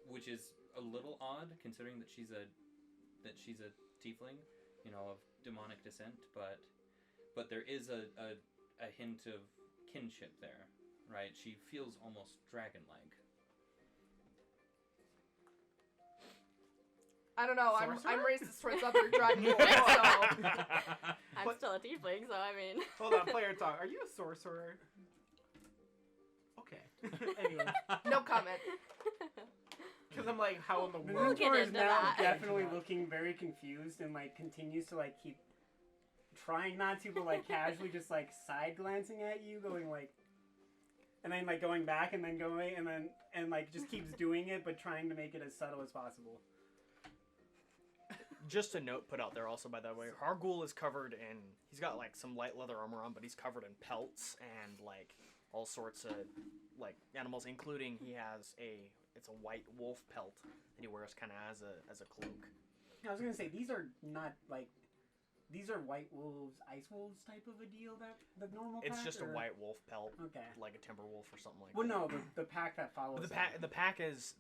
which is a little odd considering that she's a tiefling, you know, of demonic descent. But there is a hint of kinship there, right? She feels almost dragon-like. I don't know. I'm Sorcerer? racist towards other Dragonborns, so I'm But- still a tiefling, so I mean. Hold on, player talk. Are you a sorcerer? Okay. Anyway. no comment. Because I'm like, how in the The We'll world? get Minotaur is into now that. definitely looking very confused and like continues to like keep trying not to, but like casually just like side glancing at you, going like, and then like going back and then going and like just keeps doing it, but trying to make it as subtle as possible. Just a note put out there also, by the way, Hargul is covered in, he's got like some light leather armor on, but he's covered in pelts and like all sorts of like animals, including he has it's a white wolf pelt that he wears kind of as a cloak. I was gonna say these are not like these are white wolves, ice wolves type of a deal that the normal. It's pack, just a or? white wolf pelt, Okay. like a timber wolf or something like Well, that. no, the pack that follows. But them. the pack is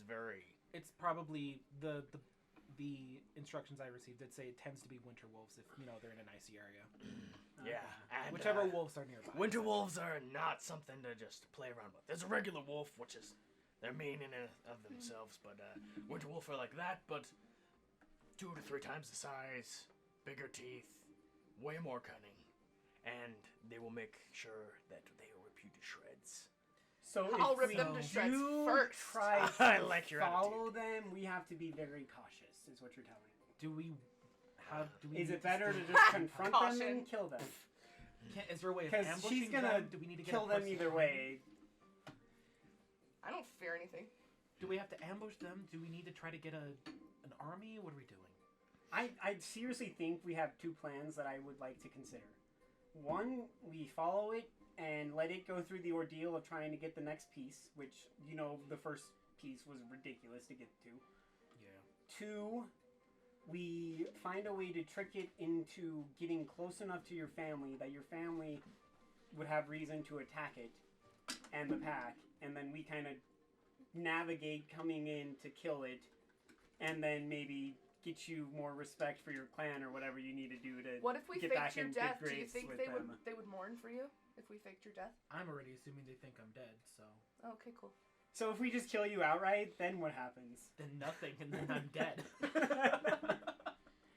very. It's probably the instructions I received did say it tends to be winter wolves if they're in an icy area. Yeah, and Whichever wolves are nearby. winter wolves are not something to just play around with. There's a regular wolf, which is they're mean in and of themselves, but winter wolf are like that, but 2 to 3 times the size, bigger teeth, way more cunning, and they will make sure that they will rip you to shreds. So I'll if rip we them to shreds do first. try to I like your follow them, we have to be very cautious. Is what you're telling me. Do we? How do we? Is need it better to still- just confront them Caution. and kill them? Is there a way of Because ambushing she's gonna them? Do we need to get kill a them person either on? way. I don't fear anything. Do we have to ambush them? Do we need to try to get an army? What are we doing? I seriously think we have 2 plans that I would like to consider. One, we follow it and let it go through the ordeal of trying to get the next piece, which, the first piece was ridiculous to get to. Yeah. 2, we find a way to trick it into getting close enough to your family that your family would have reason to attack it and the pack, and then we kind of navigate coming in to kill it, and then maybe get you more respect for your clan or whatever you need to do to What if we get faked back your in good death? Do you grace think with they them. would mourn for you if we faked your death? I'm already assuming they think I'm dead, so Oh, okay, cool. So if we just kill you outright, then what happens? then nothing, and then I'm dead.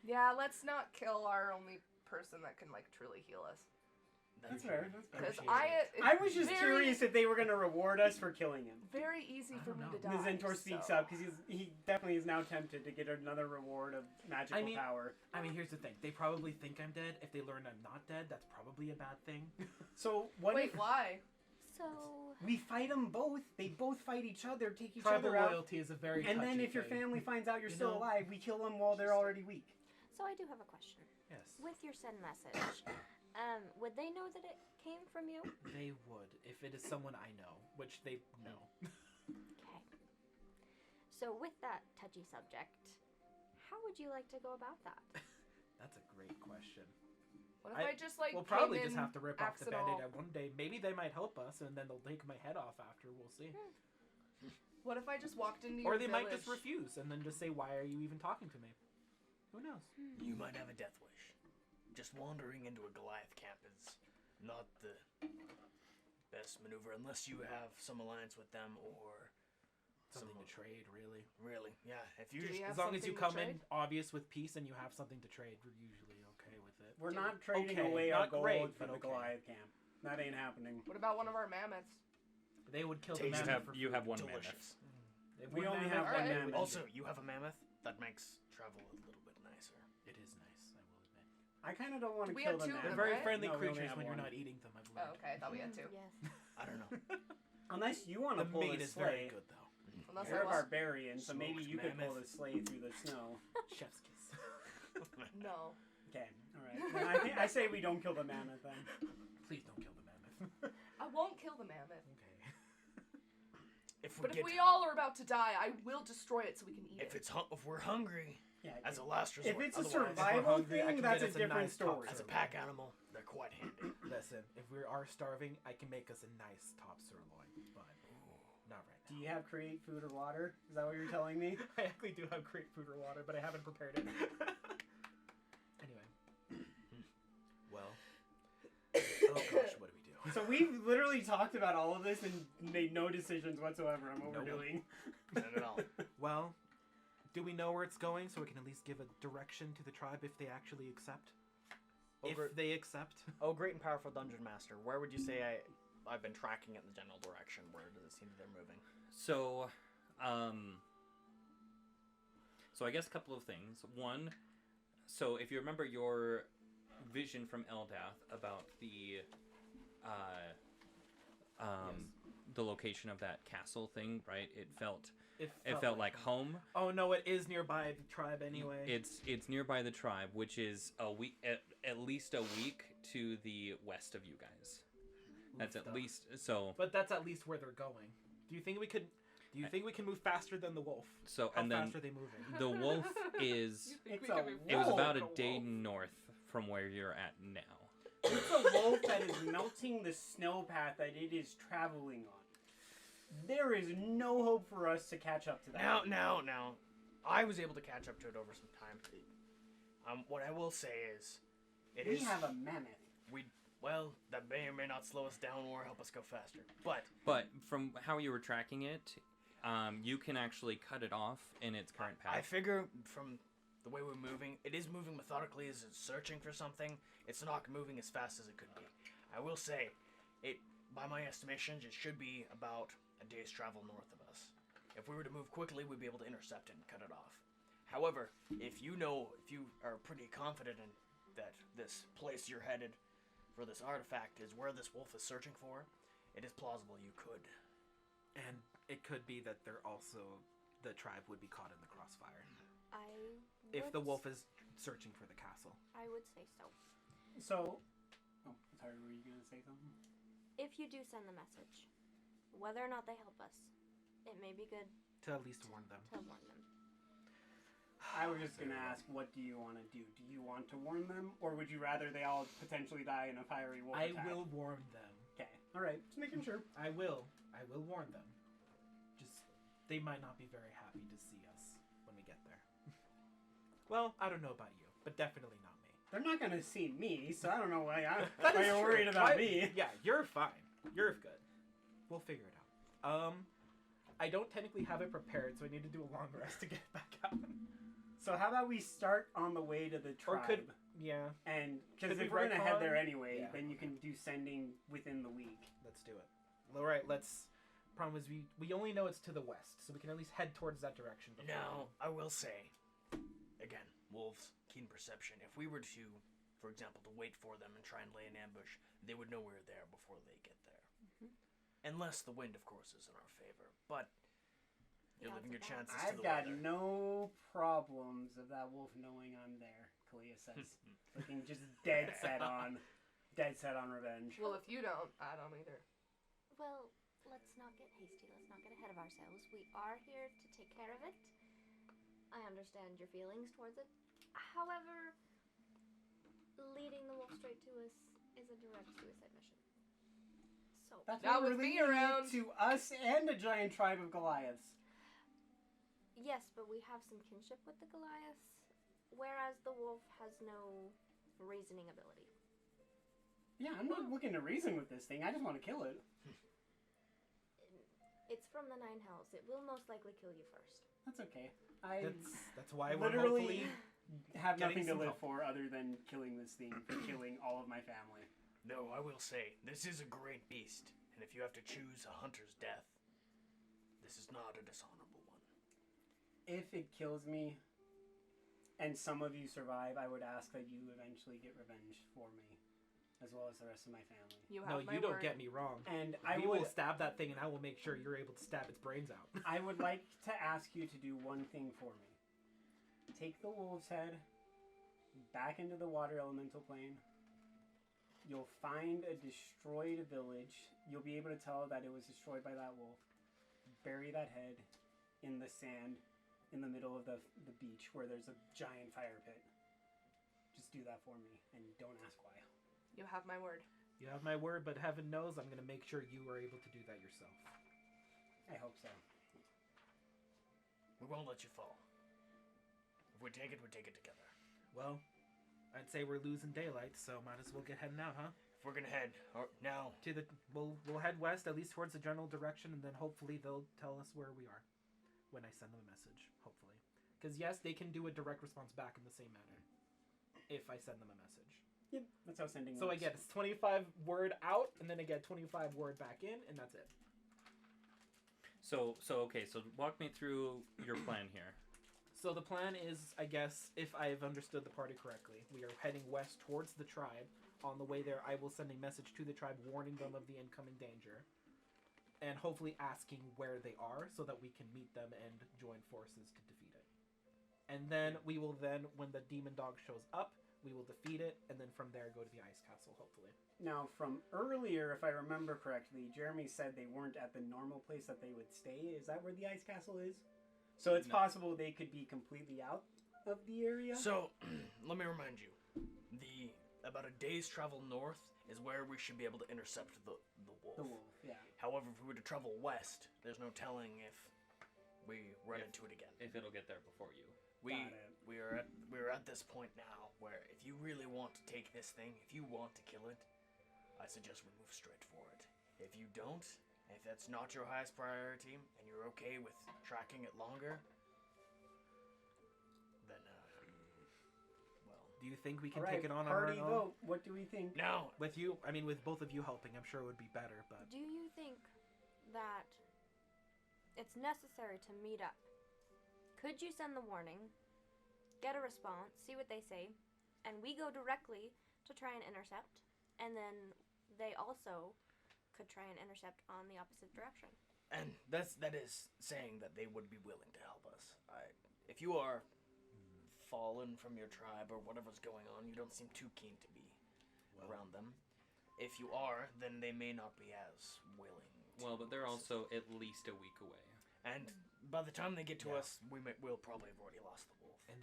Yeah, let's not kill our only person that can truly heal us. That's fair. That's fair. Because Appreciate I was just very- curious if they were going to reward us for killing him. Very easy I for don't me to know. die. The Zentor speaks so- up because he definitely is now tempted to get another reward of magical mean- power. I mean, here's the thing. They probably think I'm dead. If they learn I'm not dead, that's probably a bad thing. So what Wait, if why? So, we fight them both? They both fight each other, take each Tribal other out. loyalty is a very And then touchy if your thing. family finds out you're You still know, alive, we kill them while they're already weak. so I do have a question. Yes, With your send message, would they know that it came from you? they would if it is someone I know, which they know. Okay. So with that touchy subject, how would you like to go about that? That's a great question. What if I just We'll probably came just in, have to rip off the axe it all? band-aid at one day. Maybe they might help us, and then they'll take my head off after. We'll see. What if I just walked into Or your they village? might just refuse and then just say, "Why are you even talking to me?" Who knows? You might have a death wish. Just wandering into a Goliath camp is not the best maneuver unless you have some alliance with them or Something to trade, really. Really, yeah. If you Do we just have As long as you something to come in trade? obvious with peace and you have something to trade, we're usually okay with it. We're Dude, not trading okay, away our not gold great, for but the okay. Goliath camp. That ain't happening. What about one of our mammoths? They would kill Taste the You mammoth have for you food. have one delicious. They We would only mammoth. have one Alright. mammoth. Also, you have a mammoth. That makes travel a little bit nicer. It is nice, I will admit. I kind of don't want to We kill had them. two of now. They're them, very right? friendly No, we only creatures have when you're one. not eating them, I've Oh, learned. okay. I thought we had two. Yes. I don't know. Unless you want to The pull meat this is very sleigh. good, though. Unless You're a I was. barbarian, so maybe Smoked you could pull mammoth. the sleigh through the snow. Chef's kiss. No. Okay, all right. Then I say we don't kill the mammoth then. Please don't kill the mammoth. I won't kill the mammoth. Okay. If we But get, if we all are about to die, I will destroy it so we can eat if it. it's if we're hungry, Yeah. as a last resort. If it's a Otherwise, survival hungry, I thing, can that's get a us a different nice top story. as a pack animal, they're quite handy. Listen, if we are starving, I can make us a nice top sirloin, but not right Do now. you have create food or water? Is that what you're telling me? I actually do have great food or water, but I haven't prepared it. Anyway. Well. Oh gosh, what do we do? So we've literally talked about all of this and made no decisions whatsoever on what we're doing. Not at all. Well, do we know where it's going so we can at least give a direction to the tribe if they actually accept? Over- If they accept? Oh, great and powerful dungeon master. Where would you say I've been tracking it in the general direction? Where does it seem they're moving? So, So I guess a couple of things. One, so if you remember your vision from Eldath about the the location of that castle thing, right? It felt like home. Oh no, it is nearby the tribe anyway. It's nearby the tribe, which is a week at least a week to the west of you guys. That's at least so. But that's at least where they're going. Do you think we can move faster than the wolf? So How and fast then are they moving? the wolf is It's We a could move it was wolf. about a faster day than a wolf. north from where you're at now. It's a wolf that is melting the snowpath that it is traveling on. There is no hope for us to catch up to that. Now. I was able to catch up to it over some time. What I will say is, We have a mammoth. Well, that may or may not slow us down or help us go faster. But But from how you were tracking it, you can actually cut it off in its current path. I figure from the way we're moving, it is moving methodically as it's searching for something. It's not moving as fast as it could be. I will say, by my estimations, it should be about a day's travel north of us. If we were to move quickly, we'd be able to intercept it and cut it off. However, if you are pretty confident in that this place you're headed for this artifact is where this wolf is searching for, it is plausible you could. And it could be that the tribe would be caught in the crossfire if the wolf is searching for the castle. I would say so. So, sorry, were you gonna say something? If you do send the message, whether or not they help us, it may be good To at least warn them. to warn them. I was just gonna ask, what do you want to do? Do you want to warn them, or would you rather they all potentially die in a fiery wolf I attack? will warn them. Okay, all right, just making sure. I will warn them. Just, they might not be very happy to see us when we get there. Well, I don't know about you, but definitely not me. They're not gonna see me, so I don't know why That why is you're true. worried about me. Yeah, you're fine. You're good. We'll figure it out. I don't technically have it prepared, so I need to do a long rest to get back out. So how about we start on the way to the tribe? Yeah, And because Could if we we're gonna head retcon? there anyway, Yeah. then you can do sending within the week. let's do it. All right, let's. Problem is, we only know it's to the west, so we can at least head towards that direction. before Now, I will say, again, wolves, keen perception. If we were to, for example, to wait for them and try and lay an ambush, they would know we're there before they get there. Unless the wind, of course, is in our favor. But you're Yeah, living your it's a chances to I've the got weather. no problems of that wolf knowing I'm there. Kalia says, looking just dead set on revenge. Well, if you don't, I don't either. Well, let's not get hasty. Let's not get ahead of ourselves. We are here to take care of it. I understand your feelings towards it. However, leading the wolf straight to us is a direct suicide mission. So, That's Not what with we're me leading it around. to us and a giant tribe of Goliaths. yes, but we have some kinship with the Goliaths, whereas the wolf has no reasoning ability. Yeah, I'm not looking to reason with this thing. I just want to kill it. It's from the Nine Hells. It will most likely kill you first. That's okay. I That's why we're literally hopefully. have getting nothing to some live help. for other than killing this thing, killing all of my family. No, I will say, this is a great beast. And if you have to choose a hunter's death, this is not a dishonorable one. If it kills me, and some of you survive, I would ask that you eventually get revenge for me, as well as the rest of my family. You No, have my you don't word. get me wrong. And We will stab that thing, and I will make sure you're able to stab its brains out. I would like to ask you to do one thing for me. Take the wolf's head back into the water elemental plane. You'll find a destroyed village. You'll be able to tell that it was destroyed by that wolf. Bury that head in the sand in the middle of the beach where there's a giant fire pit. Just do that for me, and don't ask why. You have my word. You have my word, but heaven knows I'm going to make sure you are able to do that yourself. I hope so. We won't let you fall. If we take it together. Well, I'd say we're losing daylight, so might as well get heading out, huh? If we're gonna head now, We'll head west, at least towards the general direction, and then hopefully they'll tell us where we are when I send them a message. Hopefully, because yes, they can do a direct response back in the same manner if I send them a message. Yep, that's how sending So I works. get 25 word out, and then I get 25 word back in, and that's it. So okay. So walk me through your plan here. So the plan is, I guess, if I've understood the party correctly, we are heading west towards the tribe. On the way there, I will send a message to the tribe warning them of the incoming danger. And hopefully asking where they are so that we can meet them and join forces to defeat it. And then we will when the demon dog shows up, we will defeat it, and then from there go to the ice castle, hopefully. Now, from earlier, if I remember correctly, Jeremy said they weren't at the normal place that they would stay. Is that where the ice castle is? So it's possible they could be completely out of the area? So, let me remind you. About a day's travel north is where we should be able to intercept the wolf. The wolf, yeah. However, if we were to travel west, there's no telling if we run into it again. If it'll get there before you. We are at this point now where if you really want to take this thing, if you want to kill it, I suggest we move straight for it. If you don't, if that's not your highest priority, and you're okay with tracking it longer, then do you think we can All right, take it on our party own? vote. What do we think? now With you, I mean, with both of you helping, I'm sure it would be better, but... Do you think that it's necessary to meet up? Could you send the warning, get a response, see what they say, and we go directly to try and intercept, and then they also could try and intercept on the opposite direction? and that is saying that they would be willing to help us. If you are fallen from your tribe or whatever's going on, you don't seem too keen to be around them. If you are, then they may not be as willing. Well, but they're also at least a week away. And by the time they get to us, we'll probably have already lost the wolf. In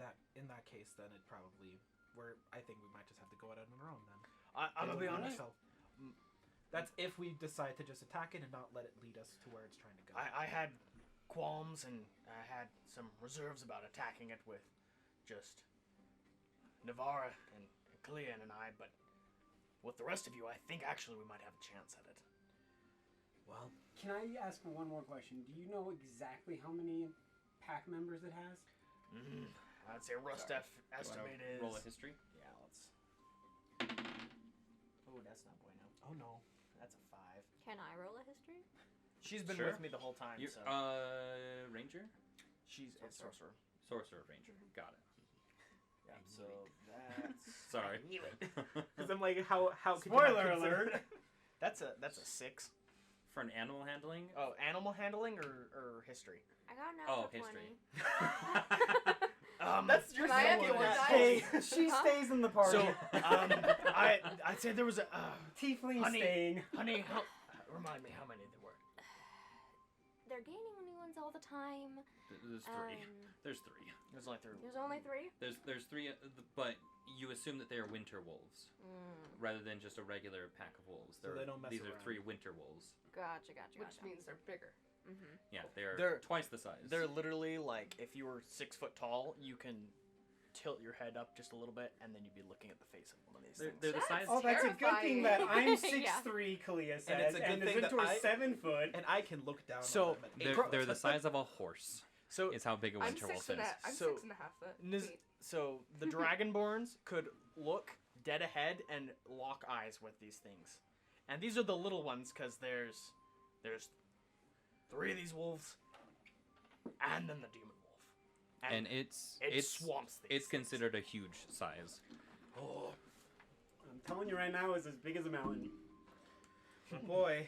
that case, then it probably... I think we might just have to go at it on our own, then. I'm gonna be honest. That's if we decide to just attack it and not let it lead us to where it's trying to go. I had qualms and I had some reserves about attacking it with just Navarra and Kalia and I, but with the rest of you, I think actually we might have a chance at it. Well, Can I ask one more question? Do you know exactly how many pack members it has? I'd say rough estimate is... Roll a history. Yeah, let's... Oh, that's not bueno. oh no. That's a 5. Can I roll a history? She's been Sure. with me the whole time, You so... Ranger? She's a sorcerer. Sorcerer Ranger. Got it. Yeah, so that's... Sorry. I knew it. Because I'm like, how could Spoiler you not consider- alert! That's a 6. For an animal handling? Oh, animal handling or history? I got an Oh, natural history. 20. That's your Can I have second your one. dice? Hey, she Huh? stays in the party. So, I'd say there was a... Tiefling honey. staying. honey, remind me how many there were. They're gaining new ones all the time. There's 3. There's 3. There's only 3. There's only 3? There's 3, but you assume that they are winter wolves rather than just a regular pack of wolves. So they don't mess These are around. 3 winter wolves. Gotcha. Which means they're bigger. Mm-hmm. Yeah, they're They're- twice the size. They're literally like, if you were 6 foot tall, you can tilt your head up just a little bit, and then you'd be looking at the face of one of these things. They're the size. Oh, that's a good thing that terrifying. I'm 6'3", Kalia says, it's a good thing that Zintor's I- 7 foot. And I can look down So, on them at They're the size of a horse. So, Is how big a I'm winter wolf is. I'm So, 6.5 Niz- feet. so the Dragonborns could look dead ahead and lock eyes with these things. And these are the little ones, because there's 3 of these wolves, and then the demon wolf. And it's it swamps these It's things. considered a huge size. Oh, I'm telling you right now, it's as big as a mountain. Oh boy.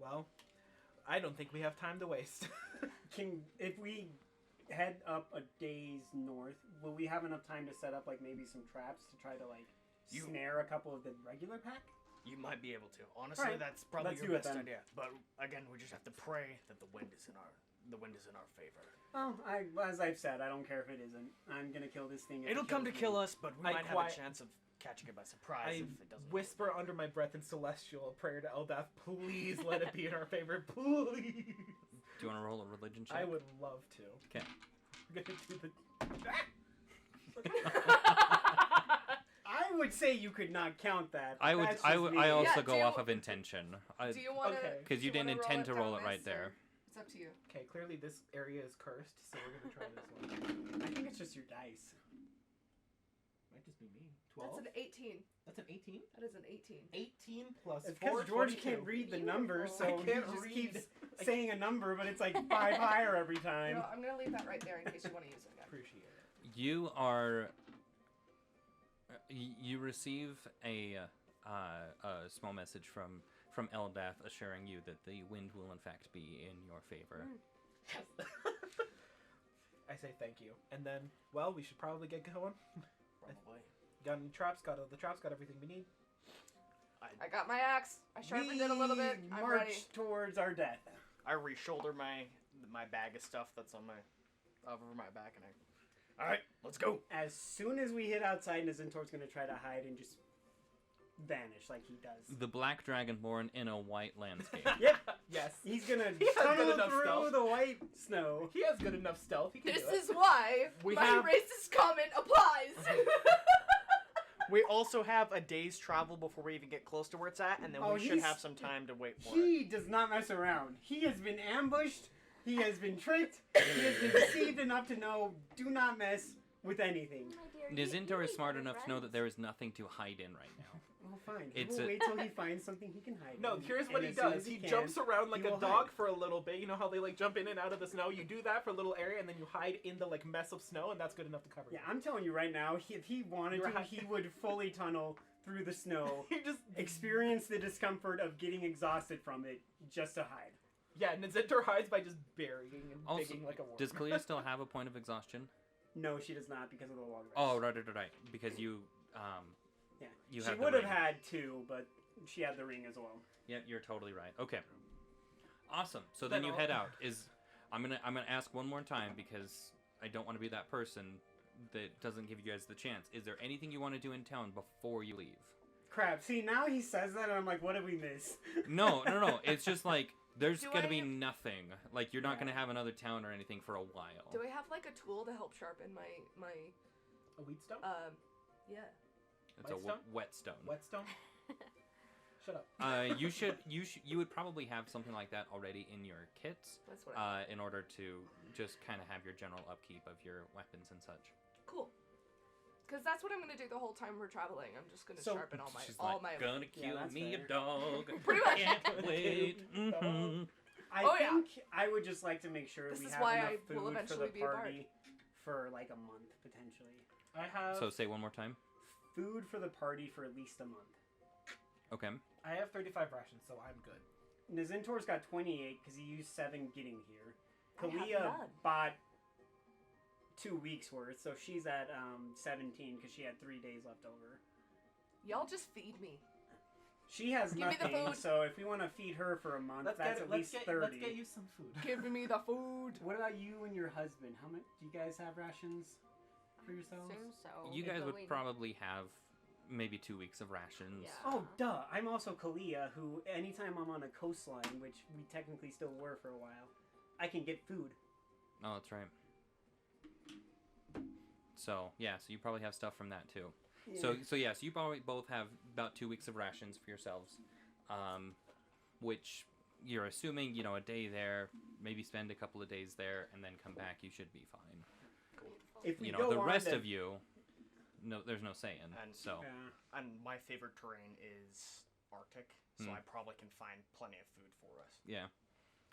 Well, I don't think we have time to waste. If we head up a day's north, will we have enough time to set up like maybe some traps to try to like snare a couple of the regular pack? you might be able to. Honestly, Alright, that's probably let's your do it best then. idea. But again, we just have to pray that the wind is in our favor. Oh, as I've said, I don't care if it isn't. I'm gonna kill this thing. if It'll it come to kills kill me. us, but we I might have a chance of catching it by surprise I if it doesn't. whisper under my breath in celestial a prayer to Eldath, please let it be in our favor, please. Do you want to roll a religion check? I would love to. Okay. We're gonna do the... I would say you could not count that. I would. That's I just would. me. I also Yeah, go do you- off of intention. Do you want to? Okay. Because you didn't intend to roll it right there. It's up to you. Okay, clearly this area is cursed, so we're gonna try this one. I think it's just your dice. Might just be me. 12? That's an 18. That's an 18? That is an 18. 18 plus It's 4, because George 22. can't read the Beautiful. numbers, so I he can't just read keeps saying a number, but it's like 5 higher every time. No, I'm gonna leave that right there in case you want to use it again. Appreciate it. You are. You receive a small message from Eldath assuring you that the wind will in fact be in your favor. I say thank you, and then, well, we should probably get going. Probably. Got any traps? Got all the traps? Got everything we need? I got my axe. I sharpened it a little bit. I'm march ready. towards our death. I re-shoulder my bag of stuff that's on over my back, and I. All right, let's go. As soon as we hit outside, Nazintor's gonna try to hide and just vanish like he does. The black dragonborn in a white landscape. Yep. Yes. He's gonna He has good tunnel enough through stealth. the white snow. He has good enough stealth. He can This do it. is why We my have- racist comment applies. We also have a day's travel before we even get close to where it's at, and then Oh, we should he's- have some time to wait for it. He does not mess around. He has been ambushed. He has been tricked. He has been deceived enough to know do not mess with anything. My dear, you Nizintor is need smart more enough to know that friends. there is nothing to hide in right now. Well, fine. It's We'll a- wait till he finds something he can hide. No, in, here's what and he as soon does. as He can, jumps around like he a will dog hide. for a little bit. You know how they like jump in and out of the snow? You do that for a little area, and then you hide in the like mess of snow, and that's good enough to cover Yeah, you. I'm telling you right now, if he wanted You're to, right. he would fully tunnel through the snow, He just experience the discomfort of getting exhausted from it just to hide. yeah. Nizintor hides by just burying and Also, digging like a worm. Does Kalia still have a point of exhaustion? No, she does not because of the log rest. Oh, right. Because you, Yeah. you she have the would have ring. had 2, but she had the ring as well. Yeah, you're totally right. Okay. Awesome. So Then then you I'll- head out. I'm gonna ask one more time because I don't want to be that person that doesn't give you guys the chance. Is there anything you want to do in town before you leave? Crap. See, now he says that, and I'm like, what did we miss? No. It's just like there's Do gonna be I- nothing. Like you're not Yeah. gonna have another town or anything for a while. Do I have like a tool to help sharpen my A wheatstone? yeah. It's a Whetstone? whetstone. Whetstone? Shut up. You would probably have something like that already in your kits, That's what I in order to just kind of have your general upkeep of your weapons and such. Cool. Because that's what I'm gonna do the whole time we're traveling. I'm just gonna So- sharpen all my She's all like, my. gonna Yeah, kill that's me fair. a dog. Pretty much. Can't wait. Mhm. I Oh, yeah. think I would just like to make sure This we is have why enough I food will for eventually the be a bard. party for like a month, potentially. I have So say one more time. Food for the party for at least a month. Okay. I have 35 rations, so I'm good. Nazintor's got 28 because he used 7 getting here. I have Kalia none. bought 2 weeks worth, so she's at 17 because she had 3 days left over. Y'all just feed me. She has Give me the nothing, food. so if we want to feed her for a month, Let's that's get at let's least get 30. let's get you some food. Give me the food. What about you and your husband? How much do you guys have rations for yourselves? Assume so. You If guys would only- probably have maybe 2 weeks of rations. Yeah. Oh, duh. I'm also Kalia, who anytime I'm on a coastline, which we technically still were for a while, I can get food. Oh, that's right. So yeah, so you probably have stuff from that too. So yeah, so you probably both have about 2 weeks of rations for yourselves, which you're assuming a day there, maybe spend a couple of days there, and then come back. You should be fine. if we You know, go the on rest to- of you, no, there's no saying. And- So Yeah. And my favorite terrain is Arctic, so Hmm. I probably can find plenty of food for us. yeah,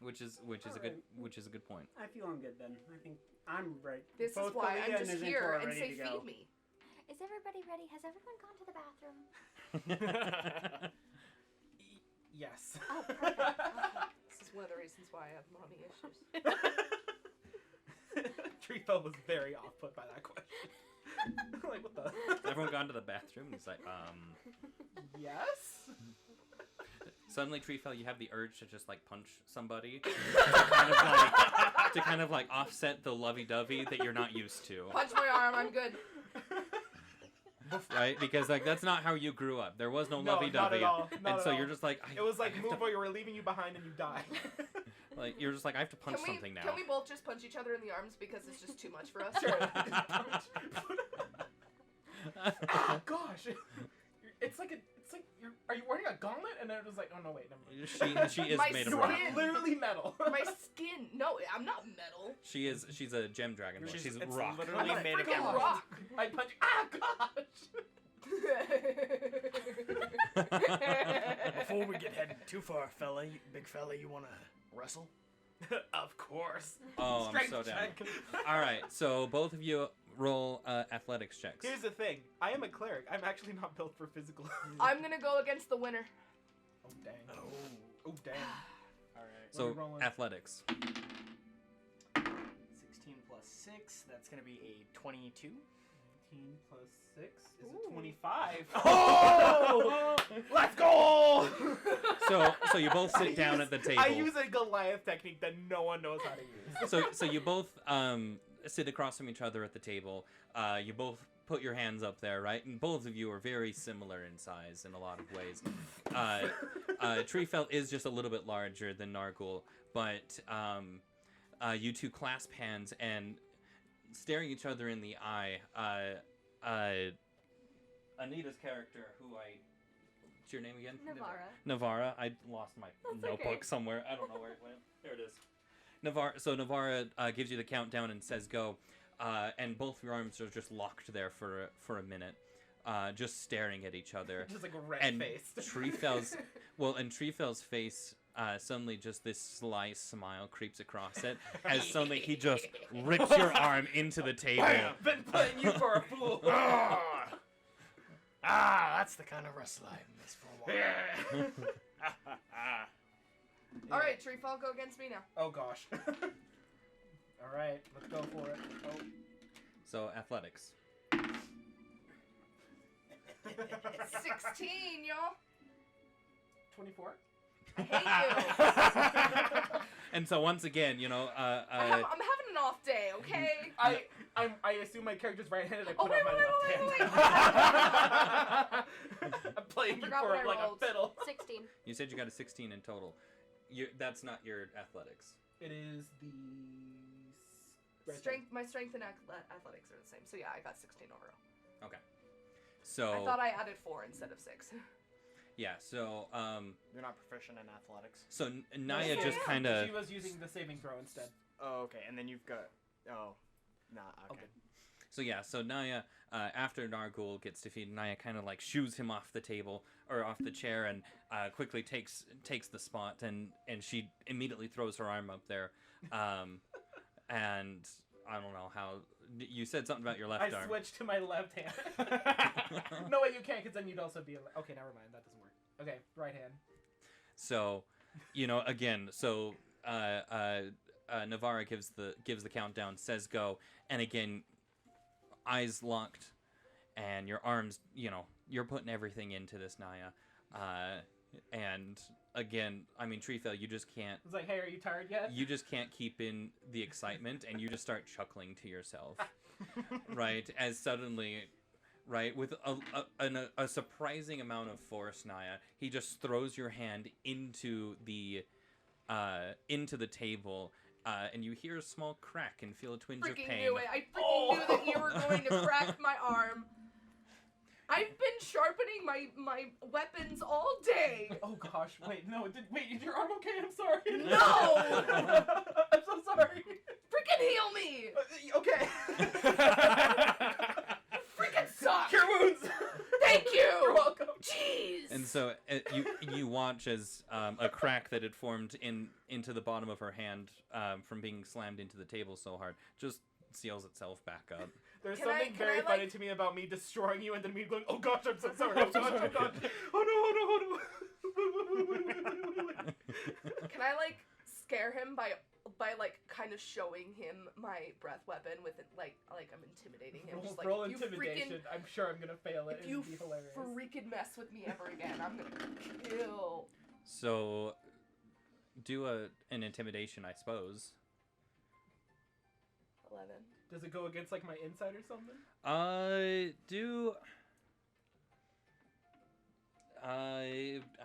which is a good point. I feel I'm good then. I think I'm right. This Both is why Kalia I'm and just Nazintor here are and ready say to go. feed me. Is everybody ready? Has everyone gone to the bathroom? Yes. Oh, perfect. Okay. This is one of the reasons why I have mommy issues. Treefel was very off put by that question. Like what the? Everyone gone to the bathroom. He's like, Yes. Suddenly, Treefell, you have the urge to just like punch somebody to kind of like offset the lovey-dovey that you're not used to, Punch my arm. I'm good. right? Because like that's not how you grew up. There was no No, not lovey-dovey, at all. Not and at so all. you're just like, It was like I have move to, or you were leaving you behind and you die. like you're just like I have to punch something now. Can we both just punch each other in the arms because it's just too much for us? Sure. Oh gosh. It's like you're. Are you wearing a gauntlet? And then it was like, oh no, wait, never mind. she is My made of You rock. are literally metal. My skin. No, I'm not metal. She's a gem dragon. She's it's rock. literally I'm a made of freaking emerald. rock. I punch. Ah gosh. Before we get headed too far, big fella, you wanna Wrestle? Of course. Oh, I'm Strength so down. check. All right, so both of you roll athletics checks. Here's the thing. I am a cleric. I'm actually not built for physical. I'm gonna go against the winner. Oh, dang. Oh. Oh, dang. Alright. What are So we rolling? athletics. 16 plus 6, that's going to be a 22. 19 plus 6 is Ooh. a 25. Oh! Let's go! So you both sit down at the table. I use a Goliath technique that no one knows how to use. So you both sit across from each other at the table. You both put your hands up there, right? And both of you are very similar in size in a lot of ways. Treefell is just a little bit larger than Nargul, but you two clasp hands and staring each other in the eye. Anita's character, what's your name again? Navara. Navara. I lost my That's notebook okay. somewhere. I don't know where it went. There it is. Navara gives you the countdown and says go, and both your arms are just locked there for a minute, just staring at each other. Just like a red And face. Treefell's face, suddenly just this sly smile creeps across it, as suddenly he just rips your arm into the table. Been playing you for a fool. That's the kind of wrestle I missed for a while. All right, Treefall, go against me now. Oh gosh. All right, let's go for it. Oh. So athletics. 16, y'all. 24. I hate you. And so once again, I'm I'm having an off day, okay? I assume my character's right-handed. I Oh, put wait, out my wait, left hand. I'm playing you forgot for what I like rolled. a fiddle. 16. you said you got a 16 in total. That's not your athletics. It is the My strength and athletics are the same. So yeah, I got 16 overall. So I thought I added 4 instead of 6. yeah, so You're not proficient in athletics. so Naya Yeah, just yeah. kind of She was using the saving throw instead. Oh, okay. And then you've got... Oh. Nah, okay. So yeah, so Naya, after Nargul gets defeated, Naya kind of like shoos him off the table or off the chair and quickly takes the spot and she immediately throws her arm up there, and I don't know how you said something about your left I arm. switched to my left hand. No way you can't, because then you'd also be okay. Never mind, that doesn't work. Okay, right hand. So, again, so Navarra gives the countdown, says go, and again, eyes locked, and your arms, you're putting everything into this, Naya, and again, I mean, Treefell, you just can't. It's like, hey, are you tired yet? You just can't keep in the excitement, and you just start chuckling to yourself, right? As suddenly, right, with a surprising amount of force, Naya, he just throws your hand into the table, and you hear a small crack and feel a twinge of Freaking pain. knew it. I freaking knew that you were going to crack my arm. I've been sharpening my weapons all day. Oh gosh, wait, no, wait, is your arm okay? I'm sorry. No! I'm so sorry. Freaking heal me! Okay. Freaking suck! Cure wounds. Thank you! You're welcome. Jeez! And so you watch as a crack that had formed into the bottom of her hand from being slammed into the table so hard just seals itself back up. There's Can I- something can very I, funny like- to me about me destroying you and then me going, oh gosh, I'm so sorry, oh gosh, oh gosh. Oh no. Can I like scare him by like kind of showing him my breath weapon with it, like I'm intimidating him? Just like, Roll if you intimidation. I'm sure I'm gonna fail it. If you It'd be hilarious. freaking mess with me ever again, I'm gonna kill. So do an intimidation, I suppose. 11. Does it go against like my insight or something? I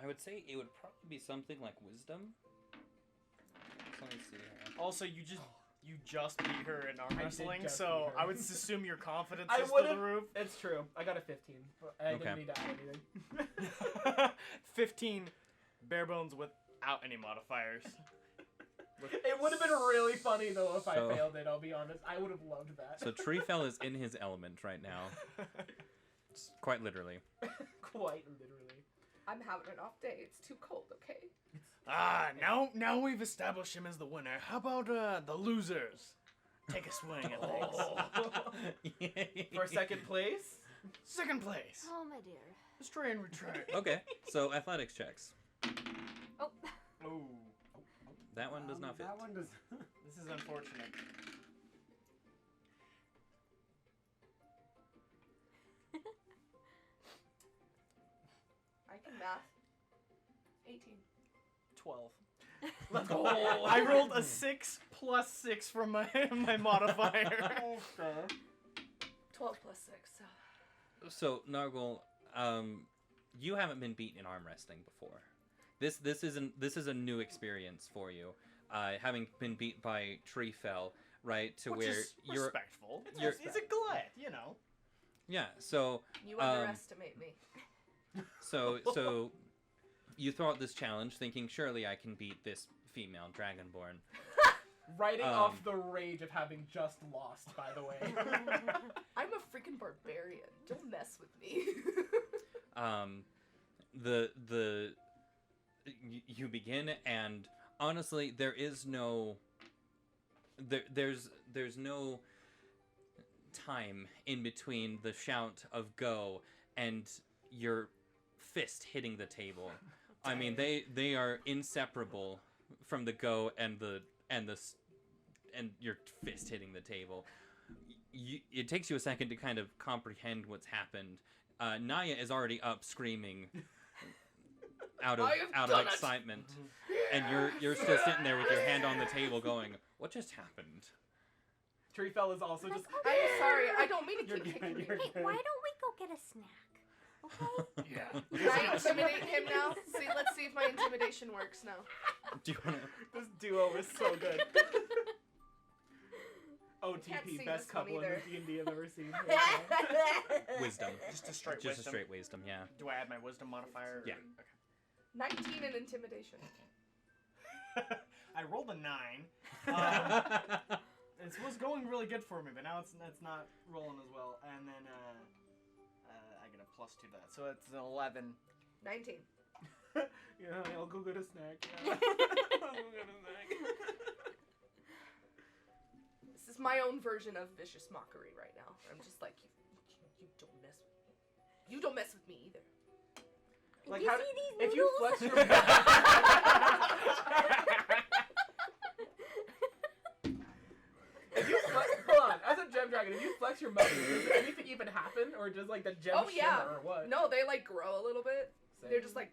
would say it would probably be something like wisdom. So let me see here. Also, you just beat her in arm I did wrestling, just so beat her. I would assume your confidence I is to the would've- roof. It's true. I got a 15, but I Okay. didn't need to add anything. 15 bare bones without any modifiers. It would have been really funny though if So- I failed it. I'll be honest. I would have loved that. So Treefell is in his element right now, quite literally. Quite literally. I'm having an off day. It's too cold, okay? Now we've established him as the winner. How about the losers? Take a swing at things. For second place? Second place. Oh, my dear. Destroy and retreat. Okay, so athletics checks. Oh. Oh. That one does not fit. That one does. This is unfortunate. I can math. 18. 12. Let's go. I rolled a 6 plus 6 from my modifier. 12 plus 6. So. So Nargle, you haven't been beaten in arm wrestling before. This is a new experience for you, having been beat by Treefell, right? To Which where is you're respectful. you're- He's a glad, you know. yeah. So You underestimate me. so you throw out this challenge, thinking surely I can beat this female dragonborn. Writing off the rage of having just lost, by the way. I'm a freaking barbarian. Don't mess with me. You begin, and honestly, there's no time in between the shout of go and your fist hitting the table. I mean, they are inseparable from the go and your fist hitting the table. It takes you a second to kind of comprehend what's happened. Naya is already up screaming out of excitement, and you're still sitting there with your hand on the table, going, "What just happened?" Treefell is also just. I'm sorry. I don't mean to keep You're kicking good, you. you're Hey, why don't we go get a snack? Okay? Yeah. Can I intimidate him now? Let's see if my intimidation works now. Do you want to? This duo is so good. Can't OTP, sing best this one couple in either. the D&D I've ever seen. Wisdom. Just a straight Just wisdom. a straight wisdom, yeah. Do I add my wisdom modifier? Yeah. Okay. 19 in intimidation. I rolled a 9. It was going really good for me, but now it's not rolling as well. And then I get a +2 to that, so it's an 11. 19. Yeah, I'll go get a snack. Yeah. I'll go get a snack. This is my own version of vicious mockery right now. I'm just like, you don't mess with me. You don't mess with me either. Like you how see these if you noodles? flex your if you flex, hold on, as a gem dragon, if you flex your muscles, does anything even happen, or does like the gem Oh, yeah. shimmer, or what? No, they like grow a little bit. Same. They're just like,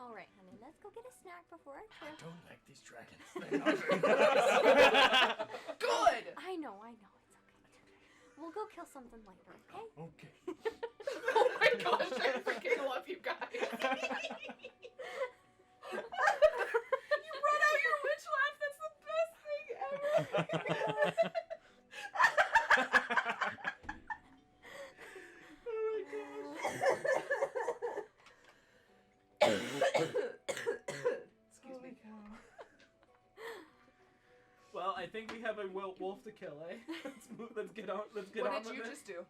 All right, honey, let's go get a snack before our I trip. don't like these dragons. They're not very nice. good. I know, it's okay. We'll go kill something later, okay? Okay. Oh my gosh, I freaking love you guys. You brought out your witch laugh. That's the best thing ever. Excuse me. Well, I think we have a wolf to kill, eh? Let's get on. Let's get on What did with you it. just do?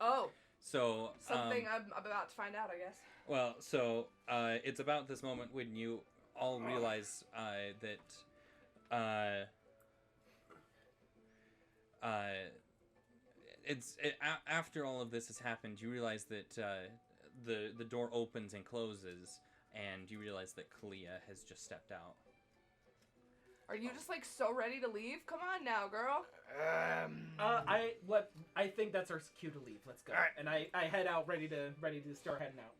Oh, So something I'm about to find out, I guess. well, so it's about this moment when you all realize that after all of this has happened, you realize that the door opens and closes, and you realize that Kalia has just stepped out. Are you just like so ready to leave? Come on now, girl. I think that's our cue to leave. Let's go. All right. And I head out ready to start heading out.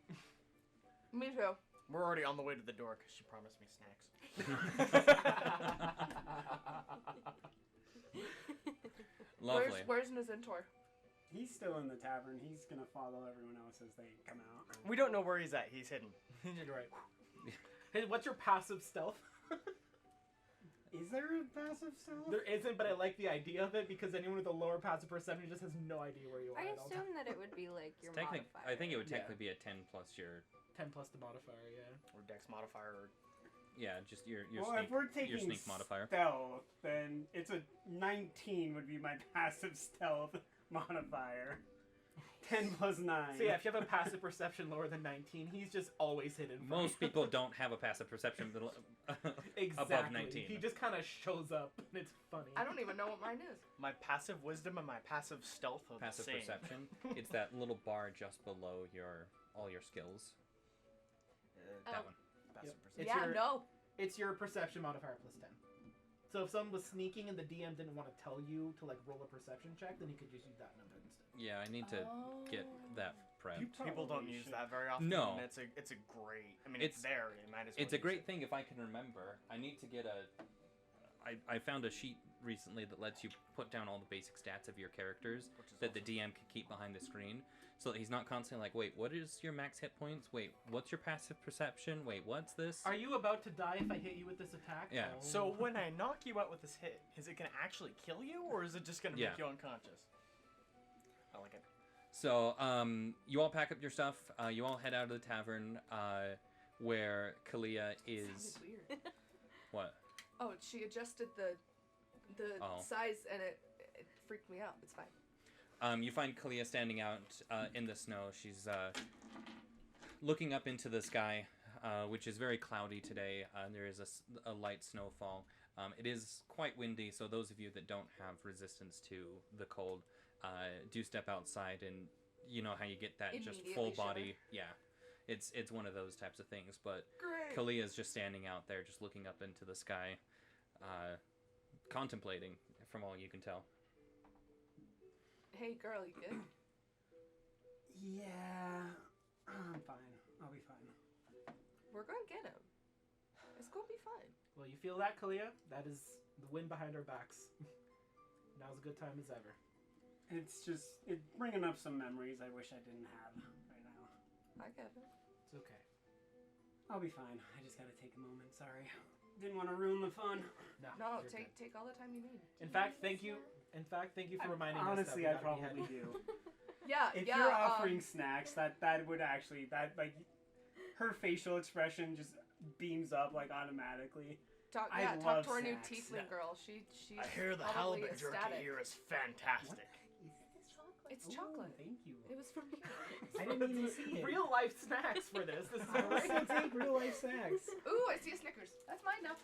Me too. We're already on the way to the door because she promised me snacks. Lovely. Where's Nazintor? He's still in the tavern. He's gonna follow everyone else as they come out. We don't know where he's at. He's hidden. You're right. Hey, what's your passive stealth? Is there a passive stealth? There isn't, but I like the idea of it because anyone with a lower passive perception just has no idea where you are I at all times. assume that it would be like your Technic- modifier. I think it would Yeah. technically be a 10 plus your 10 plus the modifier, yeah. Or dex modifier. Or... yeah, just your Well, sneak, if we're your taking sneak modifier. stealth, then it's a 19 would be my passive stealth modifier. 10 plus 9. So yeah, if you have a passive perception lower than 19, he's just always hidden. From Most you. people don't have a passive perception Exactly. above 19. He just kind of shows up, and it's funny. I don't even know what mine is. My passive wisdom and my passive stealth are Passive the same. perception. It's that little bar just below all your skills. That one. Passive It's perception. your- No. It's your perception modifier plus 10. So if someone was sneaking and the DM didn't want to tell you to like roll a perception check, then he could just use that number instead. Yeah, I need to get that prepped. People don't use that very often. No. And it's a great. I mean, it's there. You might as well. It's a use great it. thing if I can remember. I need to get I found a sheet recently that lets you put down all the basic stats of your characters Which is that the awesome. DM can keep behind the screen, so that he's not constantly like, wait, what is your max hit points? Wait, what's your passive perception? Wait, what's this? Are you about to die if I hit you with this attack? Yeah. Oh. So when I knock you out with this hit, is it gonna actually kill you, or is it just gonna Yeah. make you unconscious? I like it. So, you all pack up your stuff. You all head out of the tavern, where Kalia is. Sounded weird. What? Oh, she adjusted the Oh. size and it freaked me out. It's fine. You find Kalia standing out in the snow. She's looking up into the sky, which is very cloudy today. There is a light snowfall. It is quite windy, so those of you that don't have resistance to the cold, do step outside, and you know how you get that just full Immediately body. Yeah, it's one of those types of things. But Great. Kalia's just standing out there, just looking up into the sky, contemplating, from all you can tell. Hey, girl, you good? Yeah, I'm fine. I'll be fine. We're gonna get him. It's gonna be fine. Well, you feel that, Kalia? That is the wind behind our backs. Now's a good time as ever. It's bringing up some memories I wish I didn't have right now. I get it. It's okay. I'll be fine. I just gotta take a moment. Sorry. Didn't want to ruin the fun. No, you're take all the time you need. good. In fact, thank you for reminding Honestly, us I that we gotta be probably heading. do. Yeah, If yeah. you're offering snacks, that would actually like her facial expression just beams up like automatically. talk I to love our new snacks. tiefling girl. She's I hear the probably halibut jerky ecstatic. here is fantastic. It's Ooh, chocolate. Thank you. It was from I didn't even see it. Real life snacks for this. This is I great. also take real life snacks. Ooh, I see a Snickers. That's mine now.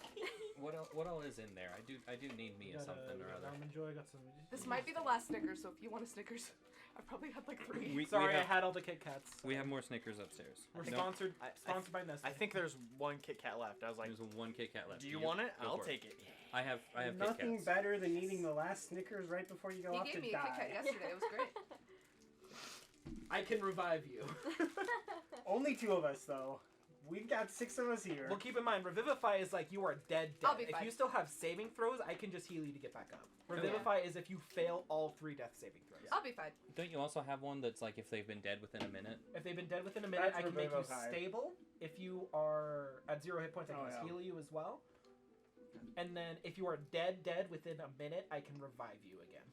What all is in there? I do need me a something or other. Almond Joy, got some. This might be the last Snickers, so if you want a Snickers, I've probably had like 3. Sorry, we I have, had all the Kit Kats. we have more Snickers upstairs. We're No, sponsored I by Nestle. I think there's one Kit Kat left. I was like, there's one Kit Kat left. do you want it? Go I'll for take it. I have Kit Nothing Kats. better than eating the last Snickers right before you go He off gave to me a die. Kit Kat yesterday. It was great. I can revive you. Only 2 of us though. We've got 6 of us here. Well, keep in mind, Revivify is like you are dead. I'll be If fine. you still have saving throws, I can just heal you to get back up. Revivify is if you fail all 3 death saving throws. I'll be fine. Don't you also have one that's like if they've been dead within a minute? If they've been dead within a minute, That's I can make you Revivify. stable. If you are at 0 hit points, I can Oh, just yeah. heal you as well. And then if you are dead within a minute, I can revive you again.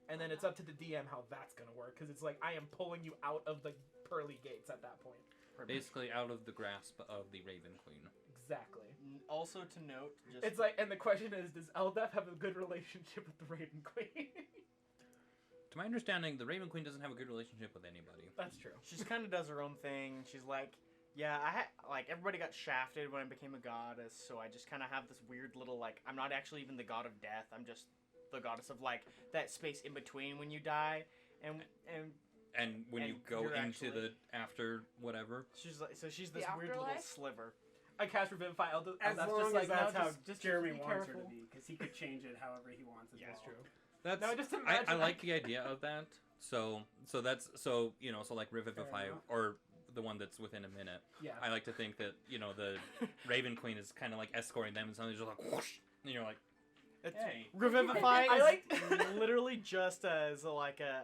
And then it's up to the DM how that's gonna work, because it's like I am pulling you out of the pearly gates at that point. Basically out of the grasp of the Raven Queen. Exactly. Also to note, just It's like, and the question is, does Eldef have a good relationship with the Raven Queen? To my understanding, the Raven Queen doesn't have a good relationship with anybody. That's true. she just kind of does her own thing. She's like, yeah, like everybody got shafted when I became a goddess, so I just kind of have this weird little like I'm not actually even the god of death. I'm just the goddess of like that space in between when you die, and And when you And go you're into actually- the after whatever, she's like so she's The this weird little afterlife? sliver. I cast Revivify. As that's long just as like, that's no, how just Jeremy be wants her careful. to be, because he could change it however he wants it. Yeah. to That's go. true. that's No, just I imagine. like the idea of that. So that's so you know so like Revivify enough. or the one that's within a minute. Yeah. I like to think that you know the Raven Queen is kind of like escorting them, and suddenly just like whoosh, and you're like, It's Hey. Revivify I is like- literally just as like a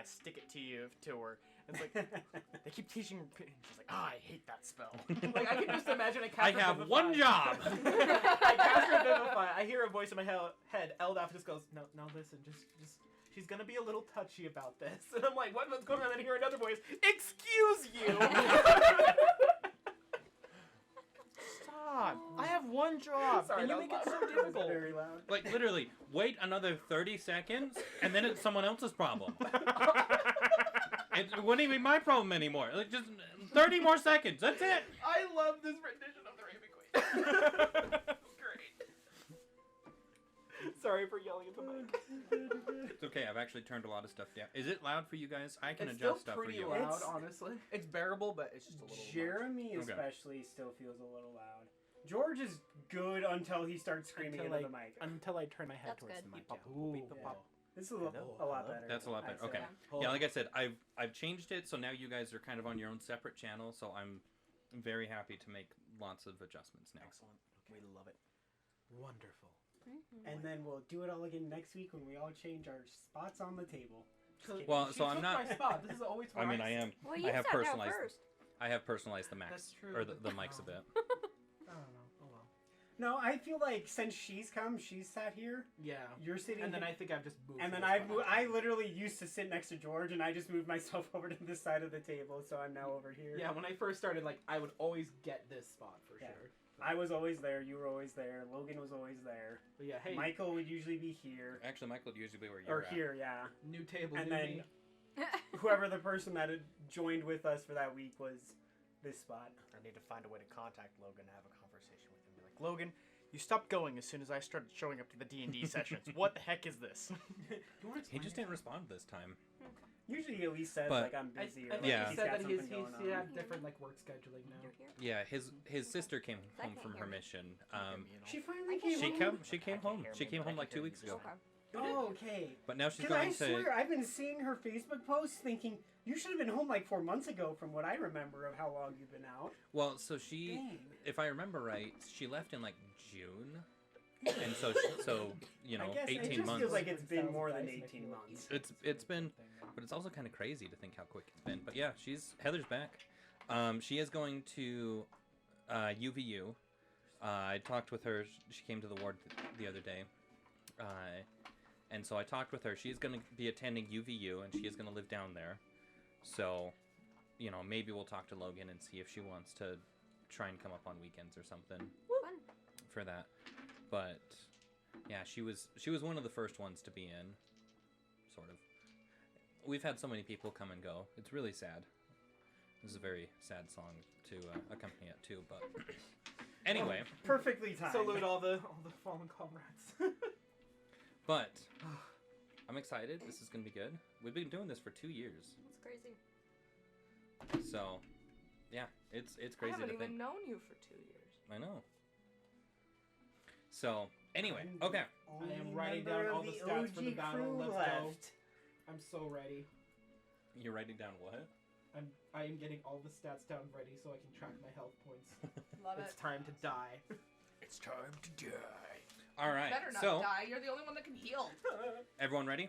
stick it to you to her. It's like they keep teaching her. She's like, I hate that spell. Like I can just imagine a cast. I have one job. I cast Revivify. I hear a voice in my head. Eldaf just goes, no, listen, just. She's gonna be a little touchy about this, and I'm like, what's going on? And I hear another voice. Excuse you. Stop! I have one job, Sorry, and you that make was it so loud. difficult. Very loud. Like literally, wait another 30 seconds, and then it's someone else's problem. It wouldn't even be my problem anymore. Like just 30 more seconds. That's it. I love this rendition of the Raven Queen. Great. Sorry for yelling at the mic. It's okay. I've actually turned a lot of stuff down. Is it loud for you guys? I can It's still adjust stuff for pretty you. loud, It's- honestly. It's bearable, but it's just a little much. Jeremy Okay. especially still feels a little loud. George is good until he starts screaming Until into the mic. Until I turn my head That's towards good. the mic. Yeah. Ooh, Yeah. yeah. This is a lot Hello. better. That's a lot I'd better. say. Okay. Yeah, like I said, I've changed it, so now you guys are kind of on your own separate channel. So I'm very happy to make lots of adjustments now. Excellent. We love it. Wonderful. And then we'll do it all again next week when we all change our spots on the table. Just kidding. Well, She so I'm took not. my spot. This is always I where mean, I am. Well, you I have sat down personalized. first. I have personalized the max That's true, or but- the mics a bit. I don't know. Oh well. No, I feel like since she's come, she's sat here. Yeah. You're sitting. And then here- I think I've just moved. And to then this spot. I literally used to sit next to George, and I just moved myself over to this side of the table, so I'm now over here. Yeah, when I first started, like, I would always get this spot for Yeah. sure. I was always there. You were always there. Logan was always there. But yeah, hey, Michael would usually be here Actually, Michael would usually be where you're or at. here. Yeah. new table, And new then me. whoever the person that had joined with us for that week was this spot. I need to find a way to contact Logan and have a conversation with him. Be like, Logan, you stopped going as soon as I started showing up to the D&D sessions. What the heck is this? He just didn't respond this time. Usually he at least says But- like I'm I busy or think like, Yeah. he he's said got that he's something going on. had different like work scheduling now. You're here? Yeah, his sister came I home can't from hear her me. mission. She finally I came She home. came home. She came home like 2 weeks ago. Okay. Oh, okay. But now she's Because I going to. swear I've been seeing her Facebook posts thinking you should have been home like 4 months ago from what I remember of how long you've been out. Well, so she, Dang. if I remember right, she left in like June, and so you know, I guess it 18 just months. feels like it's been more than 18 months. It's been, but it's also kind of crazy to think how quick it's been. But yeah, Heather's back. She is going to UVU. I talked with her. She came to the ward the other day, and so I talked with her. She's going to be attending UVU, and she is going to live down there. So, you know, maybe we'll talk to Logan and see if she wants to try and come up on weekends or something Fun. for that. But yeah, she was one of the first ones to be in, sort of. We've had so many people come and go. It's really sad. This is a very sad song to accompany it too. But anyway, Perfectly timed. Salute all the fallen comrades. but I'm excited. This is gonna be good. We've been doing this for 2 years, It's crazy. so yeah, it's I crazy haven't to even think. known you for 2 years. I know. So anyway, okay. I am writing down all the stats for the battle. Let's go. I'm so ready. You're writing down what? I am getting all the stats down ready so I can track my health points. Love It's it. time to die. It's time to die. All right. Better not So die. You're the only one that can heal. everyone ready?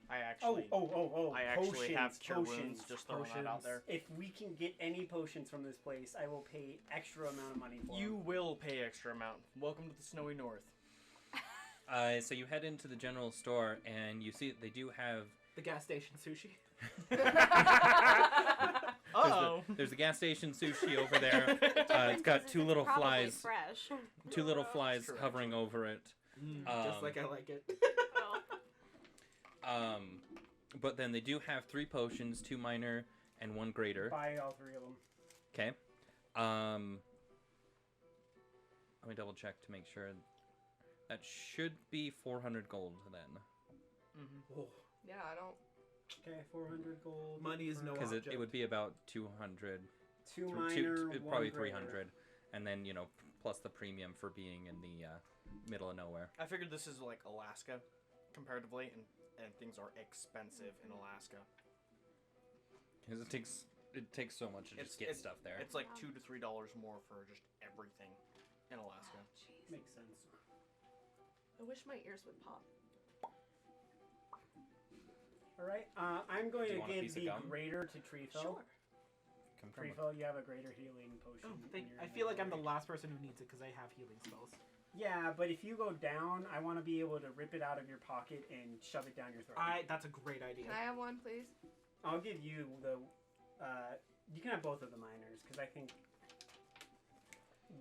I actually, I actually potions, have cure potions. wounds. Just throwing that out there. If we can get any potions from this place, I will pay extra amount of money for You them. will pay extra amount. Welcome to the snowy north. So you head into the general store and you see that they do have. The gas station sushi. Uh-oh. There's a gas station sushi over there. It's got two little Probably flies. fresh. Two little flies True. hovering over it. Just like I like it. But then they do have 3 potions, 2 minor and 1 greater. Buy all 3 of them. Okay. Let me double check to make sure. That should be 400 gold then. Oh, Yeah, I don't. Okay, 400 gold. money is no Because object. it would be about 200. 2 Two- minor, it'd 1 probably greater. 300. And then, you know, plus the premium for being in the middle of nowhere. I figured this is like Alaska, comparatively, and things are expensive in Alaska. Because it takes so much to just get stuff there. It's like $2 to $3 more for just everything in Alaska. Jeez. Makes sense. I wish my ears would pop. Alright, I'm going Do you to want a give piece of the gum? greater to Trifo. Sure. Come from Trifo, you have a greater healing potion. Oh, in your I feel like I'm the inventory. last person who needs it because I have healing spells. Yeah, but if you go down, I want to be able to rip it out of your pocket and shove it down your throat. That's a great idea. Can I have one, please? I'll give you the. You can have both of the minors because I think.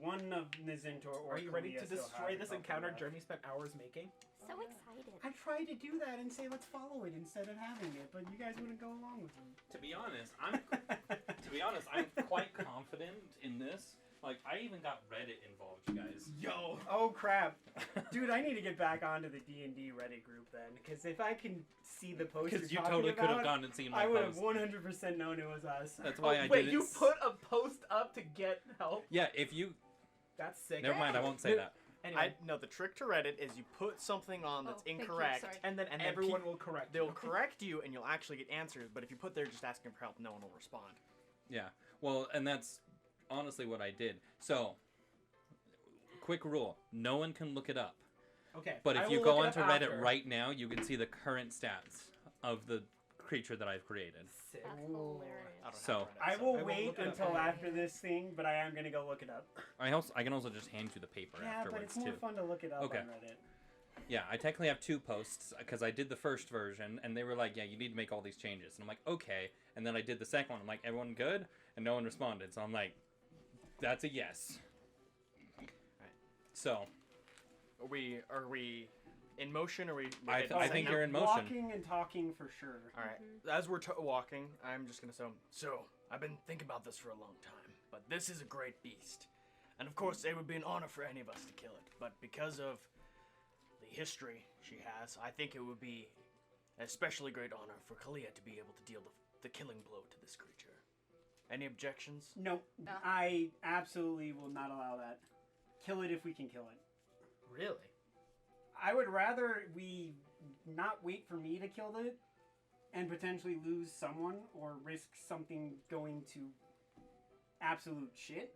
one of Nizintor or Are you ready Kalia to still destroy have this it encounter left. Jeremy spent hours making? So excited. I tried to do that and say let's follow it instead of having it, but you guys wouldn't go along with me. To be honest, I'm quite confident in this. Like, I even got Reddit involved, you guys. Yo! Oh crap, dude! I need to get back onto the D&D Reddit group then, because if I can see the post Because you're you talking totally could have about, gone and seen my I would have post. 100% known it was us. That's why I Wait, did you it. put a post up to get help? Yeah, if you... That's sick. Never mind, I won't say that. Anyway, No, the trick to Reddit is you put something on that's thank you, incorrect, sorry. and then and then everyone will correct they'll you. correct you, and you'll actually get answers. But if you put there just asking for help, no one will respond. Yeah. Well, and that's honestly what I did. So, quick rule. No one can look it up. Okay. But I if you will go look it onto up Reddit after. right now, you can see the current stats of the creature that I've created. Sick. That's Ooh. hilarious. I don't have So- Reddit, I will I will wait look it up. until after this thing, but I am gonna go look it up. I can also just hand you the paper Yeah, but afterwards it's more too. fun to look it up Okay. on Reddit. Yeah, I technically have 2 posts because I did the first version and they were like, "Yeah, you need to make all these changes." And I'm like, "Okay." And then I did the second one. I'm like, "Everyone good?" And no one responded. So I'm like, "That's a yes." So, Are we in motion? Or are we? I think you're in motion. Walking and talking for sure. All right. As we're walking, I'm just gonna say, so I've been thinking about this for a long time, but this is a great beast, and of course it would be an honor for any of us to kill it. But because of the history she has, I think it would be an especially great honor for Kalia to be able to deal the killing blow to this creature. Any objections? No, No. I absolutely will not allow that. Kill it if we can kill it. Really? I would rather we not wait for me to kill it and potentially lose someone or risk something going to absolute shit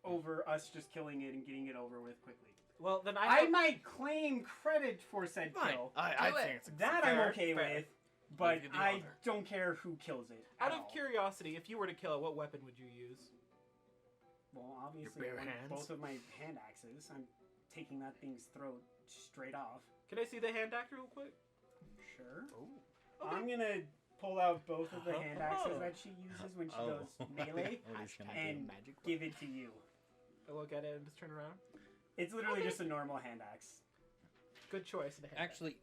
over us just killing it and getting it over with quickly. Well, then I might claim credit for said Fine. kill. I Do it. think it's That Fair, I'm okay fair. with, but Give you the I honor. don't care who kills it. Out at of all. curiosity, if you were to kill it, what weapon would you use? Well, obviously, bare I want hands? both of my hand axes. I'm taking that thing's throat straight off. Can I see the hand act real quick? Sure. Okay. I'm gonna pull out both of the hand axes Oh. that she uses when she Oh. goes melee What is gonna and magic give it to you. I look at it and just turn around. It's literally Okay. just a normal hand axe. Good choice. The hand act. Actually,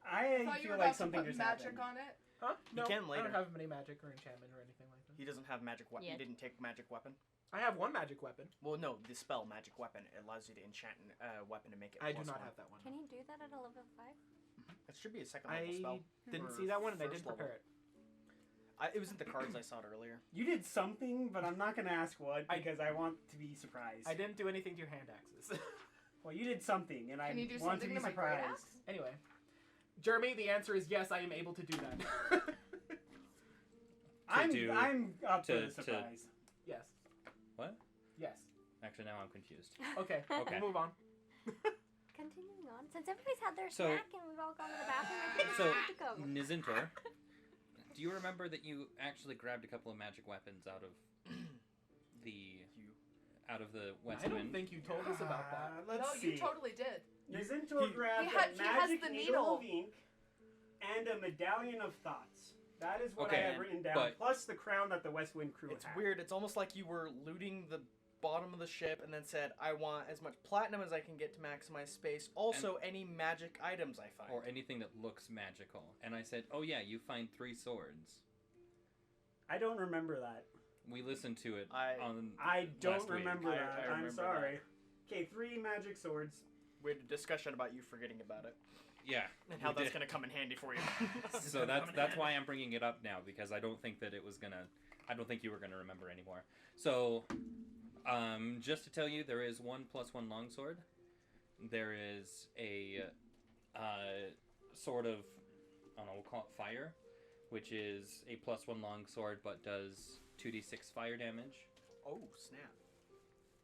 I I thought you feel were like about to something put just magic happened. on it. Huh? No, can I later. don't have any magic or enchantment or anything like that. He doesn't have magic weapon. Yeah. He didn't take magic weapon. I have one magic weapon. Well, no, the spell magic weapon it allows you to enchant a weapon to make it. I do +1. not have that one. Can you do that at a level 5? It should be a second level I spell. didn't Or see that one and I first didn't prepare level. it. It was in the cards I saw it earlier. You did something, but I'm not gonna ask what I- because I want to be surprised. I didn't do anything to your hand axes. Well, you did something, and I Can you do want to something be to my great surprised. axe? Anyway, Jeremy, the answer is yes. I am able to do that. I'm up for to- the to- surprise. yes. what? Yes. Actually, now I'm confused. Okay. Okay. We'll move on. Continuing on, since everybody's had their So- snack and we've all gone to the bathroom, I think it's So, good to go. Nizintor, do you remember that you actually grabbed a couple of magic weapons out of the West I don't Wind? think you told us about that. Let's No, see. you totally did. Nizintor he- grabbed he has a magic the needle of needle. ink and a medallion of thoughts. That is what Okay, I have written down, but- plus the crown that the West Wind crew It's had. weird. It's almost like you were looting the bottom of the ship and then said, "I want as much platinum as I can get to maximize space. Also, any magic items I find." Or anything that looks magical. And I said, "Oh yeah, you find 3 swords." I don't remember that. We listened to it I- on. I don't Last week. remember I that. I'm remember sorry. Okay, 3 magic swords. We had a discussion about you forgetting about it Yeah. and how we that's did. gonna come in handy for you. So that's why I'm bringing it up now, because I don't think that it was gonna. I don't think you were gonna remember anymore. So, just to tell you, there is 1 + 1 longsword. There is a sort of, I don't know, we'll call it fire, which is a +1 longsword but does 2d6 fire damage. Oh snap!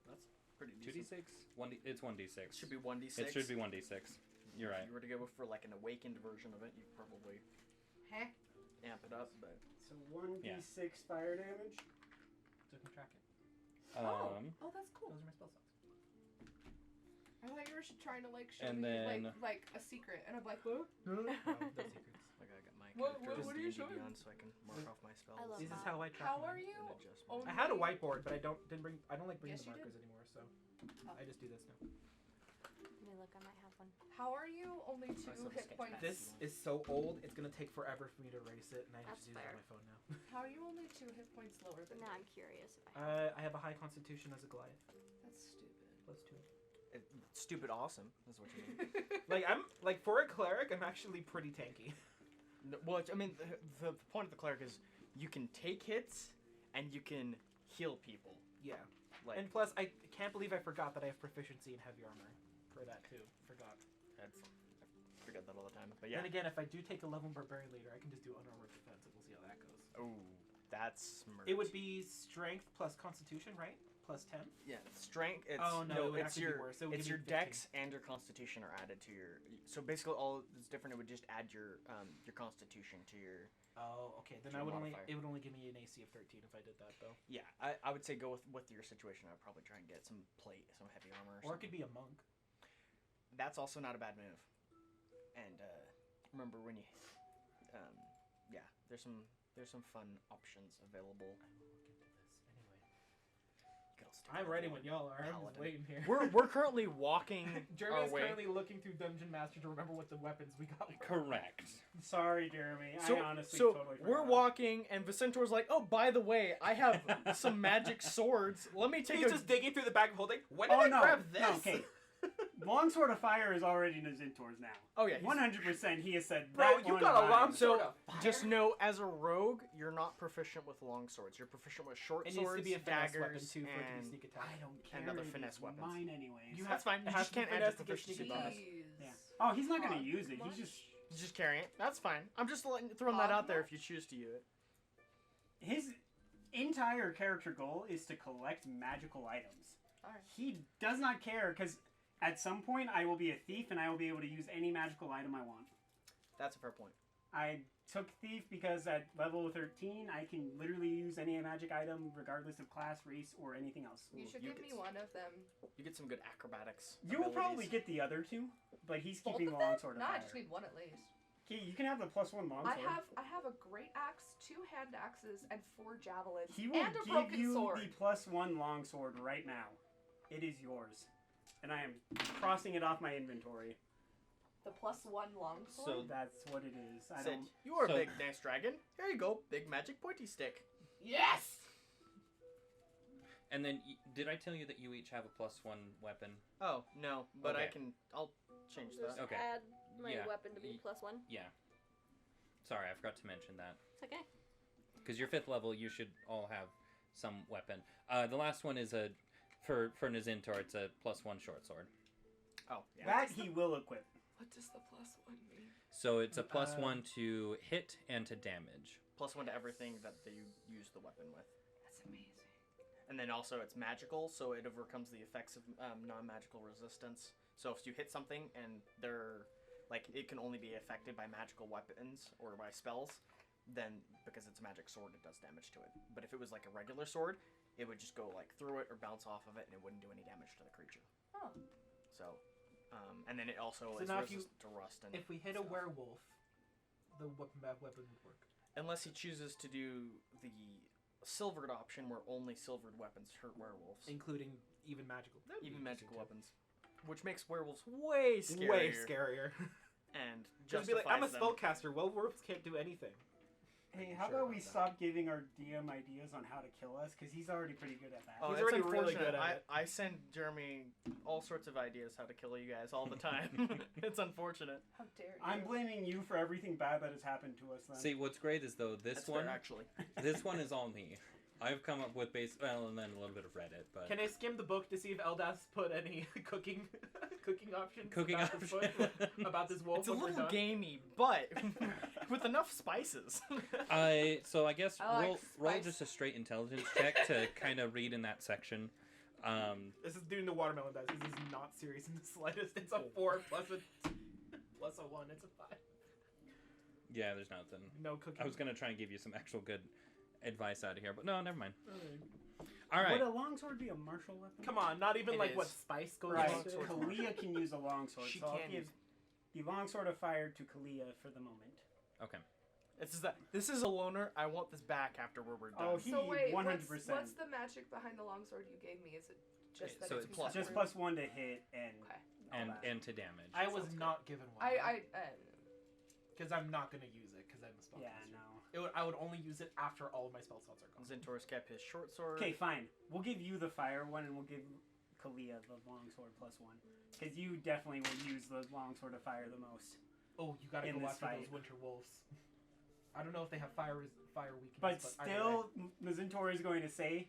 That's pretty decent. 2d6? It's 1d6. It should be 1d6. It should be 1d6. You're right. If you were to go for like an awakened version of it, you'd probably Heck. amp it up. But So 1d6 fire damage. So I can track it. Oh, that's cool. Those are my spell slots. I thought you were trying to like show And me then- like a secret, and I'm like, what? No secrets. like I got my What character are you D&D showing? Beyond so I can mark off my spells. I love This is map. how I track How mine. are you? and adjustments. only- I had a whiteboard, but I don't like bringing Yes, the you markers did. anymore, so Oh. I just do this now. Let me look. I might have one. How are you? Only 2 still hit sketch points. map. This is so old; it's gonna take forever for me to erase it, and I That's just use it fair. on my phone now. How are you only 2 hit points lower than Now me? I'm curious if I have. I have a high constitution as a Goliath, That's stupid. +2. Stupid awesome is what you mean. Like I'm like for a cleric, I'm actually pretty tanky. Well, I mean, the point of the cleric is you can take hits and you can heal people. Yeah, Like, and plus I can't believe I forgot that I have proficiency in heavy armor for that too. Forgot. I forget that all the time. But yeah. Then again, if I do take a level barbarian later, I can just do unarmored defense, and we'll see how that goes. Oh, that's smart. It would be strength plus constitution, right? +10. Yeah, strength. It's, Oh, no, it would it's actually be your worse. It would it's give your me 15. dex and your constitution are added to your. So basically, all that's different. It would just add your constitution to your. Oh, okay. Then Your I would modifier. it would only give me an AC of 13 if I did that though. Yeah, I would say go with your situation. I'd probably try and get some plate, some heavy armor. Or it something. could be a monk. That's also not a bad move. And remember when you, yeah, there's some fun options available. I will look into this anyway. You could also do I'm it ready with when y'all are. I'm just Paladin. waiting here. We're currently walking Jeremy our is way. currently looking through Dungeon Master to remember what the weapons we got were. Correct. Sorry, Jeremy. So, I honestly so totally we're forgot. walking, and Vicentor's like, "Oh, by the way, I have some magic swords. Let me take He's a." just digging through the bag of holding. When did Oh I no! grab this? No, okay. Longsword of Fire is already Nazintor's now. Oh yeah, 100%. He has said, Bro, that you one got a time. long So sword of fire. just know, as a rogue, you're not proficient with long swords. You're proficient with short It swords, needs to be a finesse weapon daggers, too for it to be and sneak attack. I don't care. other it finesse is weapons. Mine anyways. You that's fine. it You has just to be can't add your finesse to get proficiency sneak bonus. attack. Yeah. Oh, he's not gonna Not use it. much. He's just You're just carrying it. That's fine. I'm just throwing that out there if you choose to use it. his entire character goal is to collect magical items. Alright. He does not care because at some point I will be a thief and I will be able to use any magical item I want. That's a fair point. I took thief because at level 13 I can literally use any magic item regardless of class, race, or anything else. You should you give get me s- one of them. You get some good acrobatics. You will probably abilities. get the other two, but he's Both keeping of them? longsword of No, fire. I just need one at least. Okay, you can have the +1 longsword. I have a great axe, 2 hand axes, and 4 javelins, He will and a give broken you sword. the +1 longsword right now. It is yours. And I am crossing it off my inventory. The +1 longsword. So That's what it is. I Said, don't. you are So- a big nice dragon. Here you go, big magic pointy stick. Yes. And then, did I tell you that you each have a +1 weapon? Oh no, but Okay. I'll change Just that. Okay. add my Yeah. weapon to be +1. Yeah. Sorry, I forgot to mention that. It's okay. Because you're 5th level, you should all have some weapon. The last one is for Nazintor, it's a +1 short sword. Oh yeah. That he will equip. What does the +1 mean? So it's a +1 to hit and to damage. +1 to everything that you use the weapon with. That's amazing. And then also it's magical, so it overcomes the effects of non-magical resistance. So if you hit something and they're like it can only be affected by magical weapons or by spells, then because it's a magic sword, it does damage to it. But if it was like a regular sword, it would just go like through it or bounce off of it, and it wouldn't do any damage to the creature. Oh. So, and then it also So is now if you- resistant to rust and If we hit a stuff. werewolf, the weapon would work. Unless he chooses to do the silvered option, where only silvered weapons hurt werewolves. Including even magical. That would be Even interesting, magical too. weapons, which makes werewolves way scarier. Way scarier. And Just be like, I'm a justifies them. spellcaster. Werewolves can't do anything. Hey, I'm how sure about we about that. stop giving our DM ideas on how to kill us? Because he's already pretty good at that. Oh, He's it's already really unfortunate. good at it. I send Jeremy all sorts of ideas how to kill you guys all the time. It's unfortunate. How dare you? I'm blaming you for everything bad that has happened to us then. See, what's great is though this That's one, fair, actually. this one is all me. I've come up with and then a little bit of Reddit, but Can I skim the book to see if Eldas put any cooking options Cooking about this option. book, about this wolf? It's a when we're little done? gamey, but with enough spices. So I guess I like roll spice. just a straight intelligence check to kind of read in that section. This is doing the watermelon dice. This is not serious in the slightest. It's a 4 plus a 1. It's a 5. Yeah, there's nothing. No cooking. I was gonna try and give you some actual good advice out of here, but no, never mind. Alright. All right. Would a longsword be a martial weapon? Come on, not even It like is. what spice goes Right, into it. Kalia can use a longsword, She so I'll can give use- the longsword of fire to Kalia for the moment. Okay. It's just that this is a loner. I want this back after we're done. Oh, he So wait, 100%. what's the magic behind the longsword you gave me? Is it just that So it's it's plus Just plus? +1 to hit and Okay. all and that. and to damage. I was Sounds good. not given one. I Because I'm not going to use it because I'm a spellcaster. Yeah, no. I would only use it after all of my spell slots are gone. Zintor's kept his short sword. Okay, fine. We'll give you the fire one, and we'll give Kalia the longsword +1. Because you definitely will use the longsword of fire the most. Oh, you got to In go this after fight. those winter wolves. I don't know if they have fire weakness, But either still, Zintor is going to say,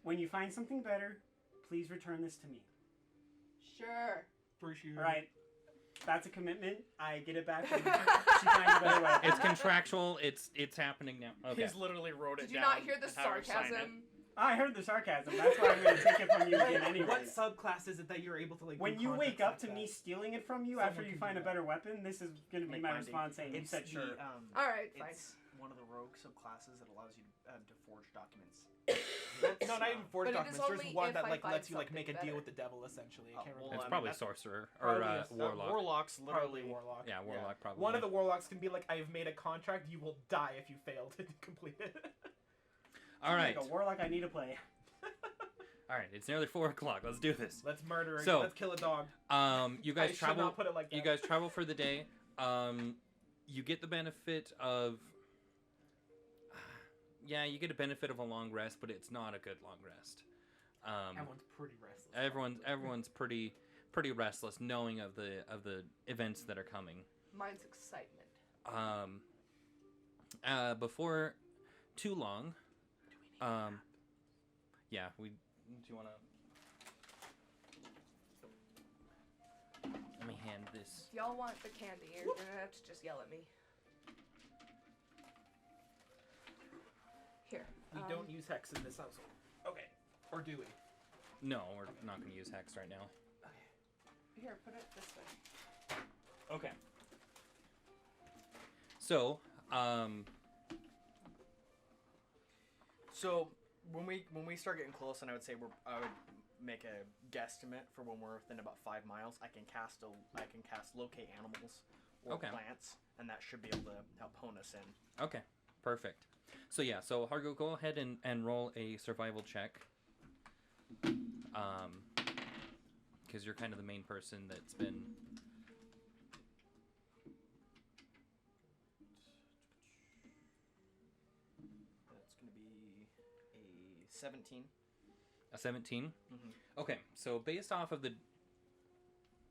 when you find something better, please return this to me. sure. for sure. All right. That's a commitment. I get it back when she finds a better weapon. It's contractual. It's happening now. Okay. He's literally wrote it Did you down. not hear the and had her sign it. sarcasm? I heard the sarcasm. That's why I'm going to take it from you again anyway. What subclass is it that you're able to like? When do you wake context up like to that? me stealing it from you Someone after you can find do a that. better weapon, this is going to be Make my mine response saying, you It's said the, sure. All right, fine. It's one of the rogue subclasses that allows you to forge documents. No, not even forged But it is documents. There's only one if that I like find lets you like something make a deal better. with the devil essentially. I can't well, remember. It's I mean, probably that's- sorcerer probably or a- warlock. Warlocks Probably literally. warlock. Yeah, warlock probably. One of the warlocks can be like, I have made a contract. You will die if you fail to complete it. All right, Like a warlock I need to play. all right. It's nearly 4 o'clock. Let's do this. Let's murder. So- let's kill a dog. You I guys should travel. not put it like that. You guys travel for the day. You get the benefit of. Yeah, you get a benefit of a long rest, but it's not a good long rest. Everyone's pretty restless. Everyone's pretty restless, knowing of the events that are coming. Mine's excitement. Before too long. Yeah, we. Do you wanna? Let me hand this. If y'all want the candy, you're gonna have to just yell at me. Here. We don't use hex in this household. Okay. Or do we? No, we're not going to use hex right now. Here, put it this way. Okay. So, So when we start getting close, and I would say I would make a guesstimate for when we're within about 5 miles. I can cast locate animals or Okay. plants, and that should be able to help hone us in. okay, perfect. So yeah, so Hargo, go ahead and roll a survival check. Because you're kind of the main person that's been. That's gonna be a 17. A 17? Mm-hmm. Okay, so based off of the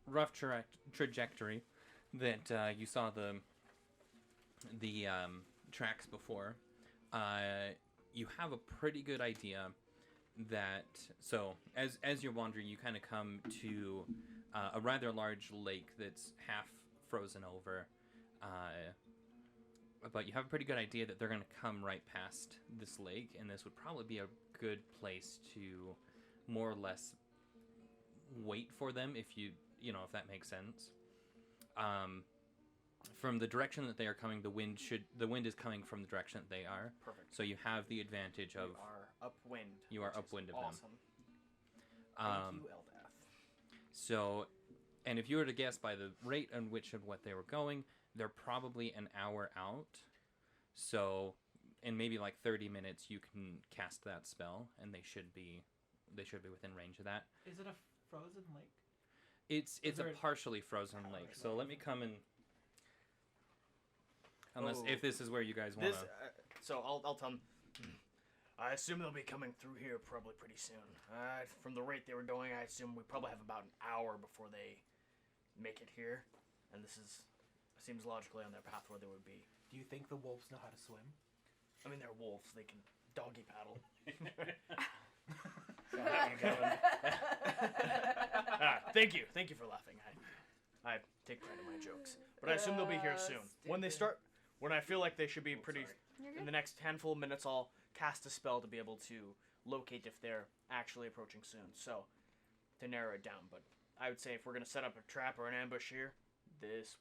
rough trajectory that you saw the tracks before, you have a pretty good idea that, so as you're wandering, you kind of come to a rather large lake that's half frozen over, but you have a pretty good idea that they're going to come right past this lake, and this would probably be a good place to more or less wait for them, if if that makes sense. From the direction that they are coming, the wind is coming from the direction that they are. Perfect. So you have the advantage of You are upwind. You are which is upwind of them. awesome. um, Thank you, Eldath. so, and if you were to guess by the rate in which of what they were going, they're probably an hour out. So, in maybe like 30 minutes, you can cast that spell, and they should be within range of that. Is it a frozen lake? It's a there- partially frozen lake. So let me come and. Unless if this is where you guys want This, to. so I'll tell them. I assume they'll be coming through here probably pretty soon. From the rate they were going, I assume we probably have about an hour before they make it here, and this seems logically on their path where they would be. Do you think the wolves know how to swim? I mean, they're wolves; they can doggy paddle. So how you going? Thank you for laughing. I take pride in my jokes, but I assume they'll be here soon. When I feel like they should be pretty. In the next handful of minutes, I'll cast a spell to be able to locate if they're actually approaching soon. So, to narrow it down, but I would say if we're gonna set up a trap or an ambush here, this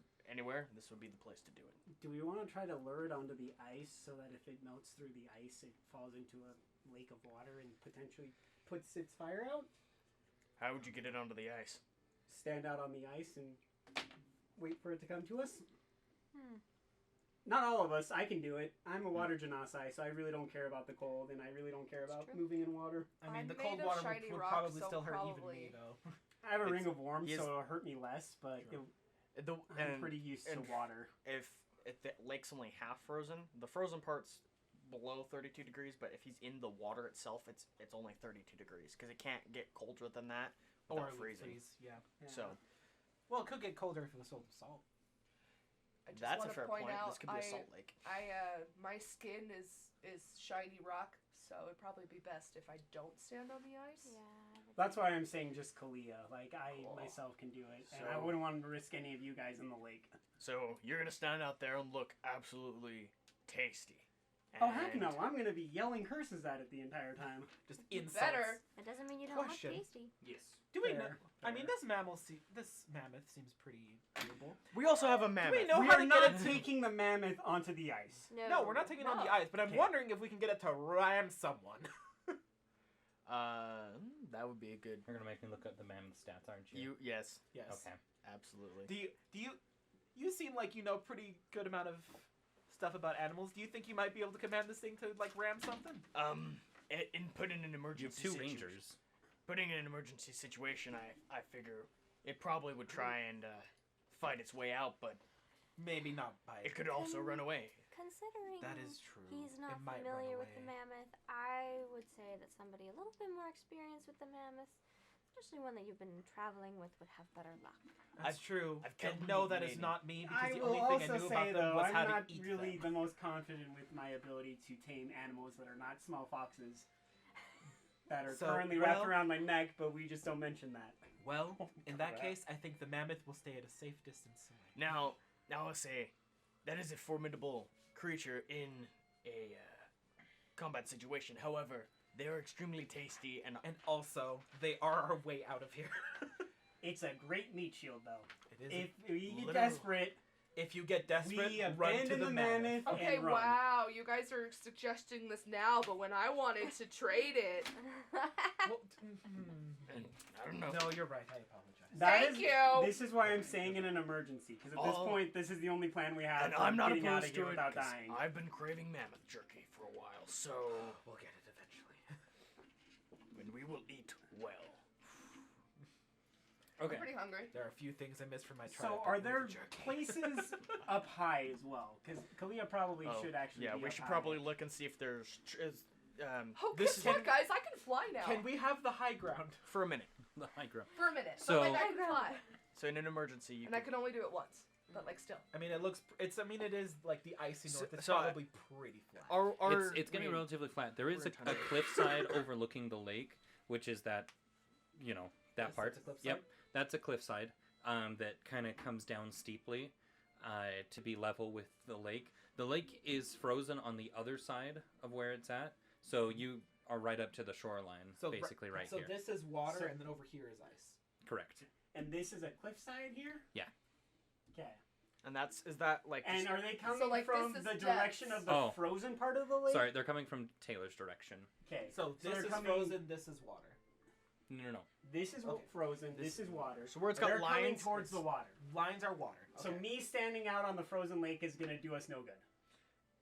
would be the place to do it. Do we want to try to lure it onto the ice so that if it melts through the ice, it falls into a lake of water and potentially puts its fire out? How would you get it onto the ice? Stand out on the ice and wait for it to come to us? Not all of us. I can do it. I'm a water genasi, so I really don't care about the cold, and I really don't care about moving in water. I mean, I'm the made cold of water shiny would rock, probably so still hurt even probably- me, though. I have a It's- ring of warmth, he is- so it'll hurt me less, but Sure. I'm pretty used to and water. If the lake's only half frozen, the frozen part's below 32 degrees, but if he's in the water itself, it's only 32 degrees because it can't get colder than that Or without it would freezing. freeze, yeah. So Well, it could get colder if it was filled with salt. I just that's a want to fair point point. out, This could be a salt lake. my skin is shiny rock, so it'd probably be best if I don't stand on the ice. Yeah. That's why I'm saying just Kalia. Like, I Cool. myself can do it, and I So- wouldn't want to risk any of you guys in the lake. So you're gonna stand out there and look absolutely tasty. Oh, heck And no. I'm going to be yelling curses at it the entire time. Just You insults. better. That doesn't mean you don't Question. look tasty. Yes. Do we know? Fair, I mean, fair. this mammoth seems pretty doable. We also have a mammoth. know We how are to get not it to- taking the mammoth onto the ice. No, we're not taking it on the No. ice, but I'm Okay. wondering if we can get it to ram someone. That would be a good. You're gonna make me look up the mammoth stats, aren't you? Yes, Yes. Okay. absolutely. Do you seem like you know pretty good amount of stuff about animals. Do you think you might be able to command this thing to like ram something? In put in an You emergency. have two situation- rangers. Putting in an emergency situation, I figure it probably would try and fight its way out, but Maybe not by. it could also run away. Considering That is true. he's not It might run familiar with the away. mammoth, I would say that somebody a little bit more experienced with the mammoth, especially one that you've been traveling with, would have better luck. That's true. I've killed and no, many that is lady. not me because I the will only thing I also knew say, about them though, was I'm how not to eat really them. the most confident with my ability to tame animals that are not small foxes that are So, currently wrapped well- around my neck, but we just don't mention that. Well, in that crap. case, I think the mammoth will stay at a safe distance away. Now I'll say, that is a formidable creature in a combat situation. However, they are extremely tasty, and And also, they are our way out of here. It's a great meat shield, though. It is. If we get literal- desperate, If you get desperate, we run to abandon the the mammoth. mammoth Okay, and run. wow, you guys are suggesting this now, but when I wanted to trade it, Well, and I don't know. no, you're right. I apologize. That Thank is- you. This is why I'm saying in an emergency, because at this Oh. point, this is the only plan we have And for I'm not getting out opposed of here to it without 'cause dying. I've been craving mammoth jerky for a while, so We'll get it eventually. and we will eat well. I'm Okay. pretty hungry. There are a few things I missed from my So, trial. are there places up high as well? Because Kalia probably Oh, should actually. yeah, be we up should high. probably look and see if there's Oh, this guess is what, guys? I can fly now. Can we have the high ground? for a minute. The high ground. For a minute. So- but, like, I can fly. So in an emergency, you And I can only do it once. But, like, still. I mean, it looks. It's. I mean, it is like the icy So- north. It's so I- probably pretty flat. It's gonna be relatively flat. There is we're a trying to- cliffside overlooking the lake, which is that, that Yes, part. that's a cliffside? Yep, that's a cliffside that kind of comes down steeply to be level with the lake. The lake is frozen on the other side of where it's at, so you are right up to the shoreline, So basically right so here. this is water, So- and then over here is ice. Correct. And this is a cliffside here. Yeah. Okay. and is that like And are they coming like, from this is the direction depths. of the Oh. frozen part of the lake? Sorry, they're coming from Taylor's direction. Okay. So this they're is coming- frozen. This is water. No. This is Okay. frozen. This This is water. So where it's They're got coming lines towards the it's- water. Lines are water. So Okay. me standing out on the frozen lake is gonna do us no good.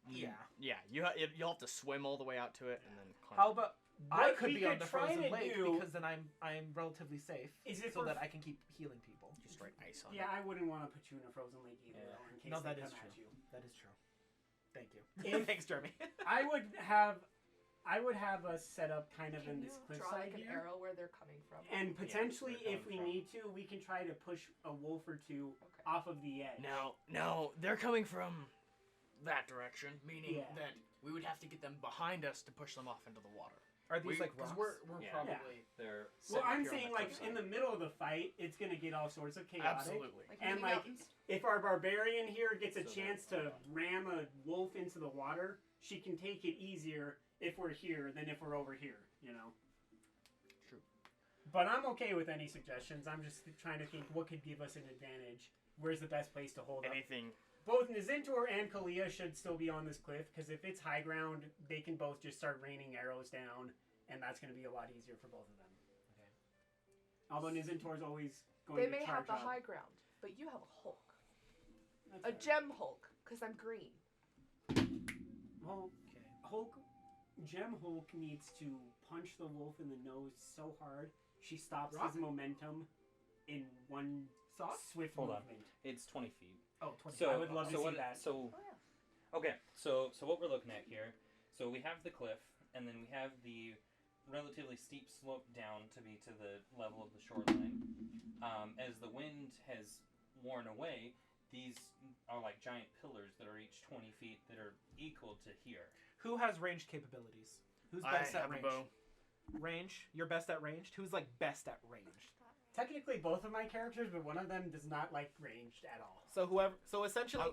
Yeah. Yeah, you'll have to swim all the way out to it and then climb. How about I What could we be on could the try frozen to lake do because then I'm relatively safe, is if so we're- that I can keep healing people. just write ice on Yeah, I wouldn't want to put you in a frozen lake either, Yeah. though, in case No, they that come is at true. you. That is true. Thank you. If- Thanks, Jeremy. I would have us set up kind of Can in you this draw, cliffside like, an here. arrow where they're coming from? And potentially, where they're if we coming from. need to, we can try to push a wolf or two Okay. off of the edge. Now they're coming from that direction, meaning Yeah. that we would have to get them behind us to push them off into the water. Are these like because rocks? we're Yeah. probably They're Well, set up I'm here on saying, the like, cliffside. in the middle of the fight, it's going to get all sorts of chaotic. Absolutely. Like And, mini like, mountains? If our barbarian here gets a So chance they're- to ram a wolf into the water, she can take it easier if we're here than if we're over here, True. But I'm okay with any suggestions. I'm just trying to think what could give us an advantage. Where's the best place to hold up? Anything. Both Nazintor and Kalia should still be on this cliff, because if it's high ground, they can both just start raining arrows down, and that's going to be a lot easier for both of them. Okay. Although Nazintor's always going They to may charge have the up. high ground, but you have a Hulk. That's A fair. gem Hulk, because I'm green. Gem Hulk needs to punch the wolf in the nose so hard she stops Rock? his momentum in one Sauce? swift Hold on. movement. It's 20 feet. Oh, 20. So I would love to so see what, that. So Oh, yeah. okay, so what we're looking at here. So we have the cliff, and then we have the relatively steep slope down to be to the level of the shoreline. As the wind has worn away, these are like giant pillars that are each 20 feet that are equal to here. Who has ranged capabilities? Who's I best at have a range? bow. Range? You're best at ranged? Who's like best at ranged? Technically, both of my characters, but one of them does not like ranged at all. So essentially,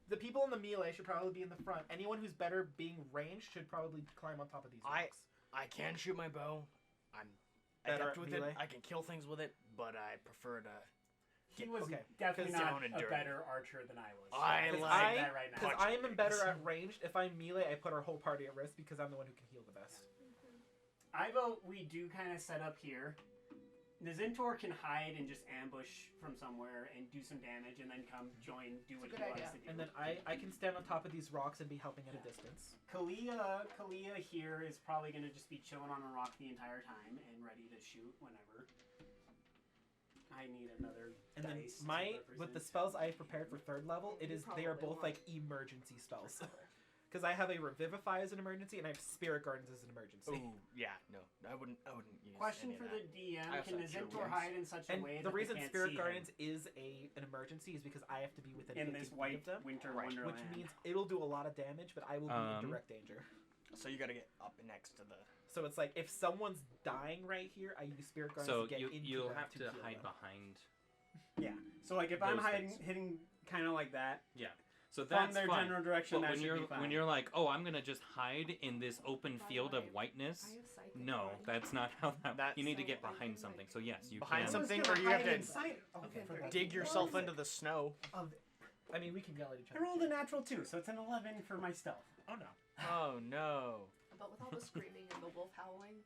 the people in the melee should probably be in the front. Anyone who's better being ranged should probably climb on top of these rocks. I can shoot my bow. I'm Better adept at with melee? it. I can kill things with it, but I prefer to. He was okay, definitely 'cause not down and a dirty. better archer than I was. I Because like say that right now. Because punch I am things. better at ranged. If I'm melee, I put our whole party at risk because I'm the one who can heal the best. I vote we do kind of set up here. The Zentor can hide and just ambush from somewhere and do some damage and then come join, do what It's he a good wants idea. to do. And then I can stand on top of these rocks and be helping at a distance. Kalia here is probably going to just be chilling on a rock the entire time and ready to shoot whenever. I need another And then dice to with the represent. spells I have prepared for third level, they are Probably both won't. like emergency spells. Because I have a Revivify as an emergency and I have Spirit Gardens as an emergency. Ooh, yeah, no, I wouldn't use Question any for of the that. DM: I also can the have cure Zentor wounds. hide in such a And way the that they reason can't Spirit see Gardens him? is an emergency is because I have to be within In 50 this feet white of them, winter Right. wonderland? which means it'll do a lot of damage, but I will be in direct danger. So you gotta get up next to the. So it's like if someone's dying right here, I use Spirit Gardens So to get into you'll them have to heal hide them. behind. Yeah. So like if I'm Those hiding, things. hitting kind of like that So from that's their fine. general direction, But that should be fine. when you're like, oh, I'm gonna just hide in this open By the field of way, whiteness. I have psychic No, knowledge. that's not how that. That's- You need to So get I behind can, something. like, So yes, you behind can. something, I was or gonna you have hide to inside. Oh, Okay, for that. dig yourself into the snow. I mean, we can yell at each I other. rolled a too. natural 2, so it's an 11 for my stealth. Oh no. Oh no! But with all the screaming and the wolf howling,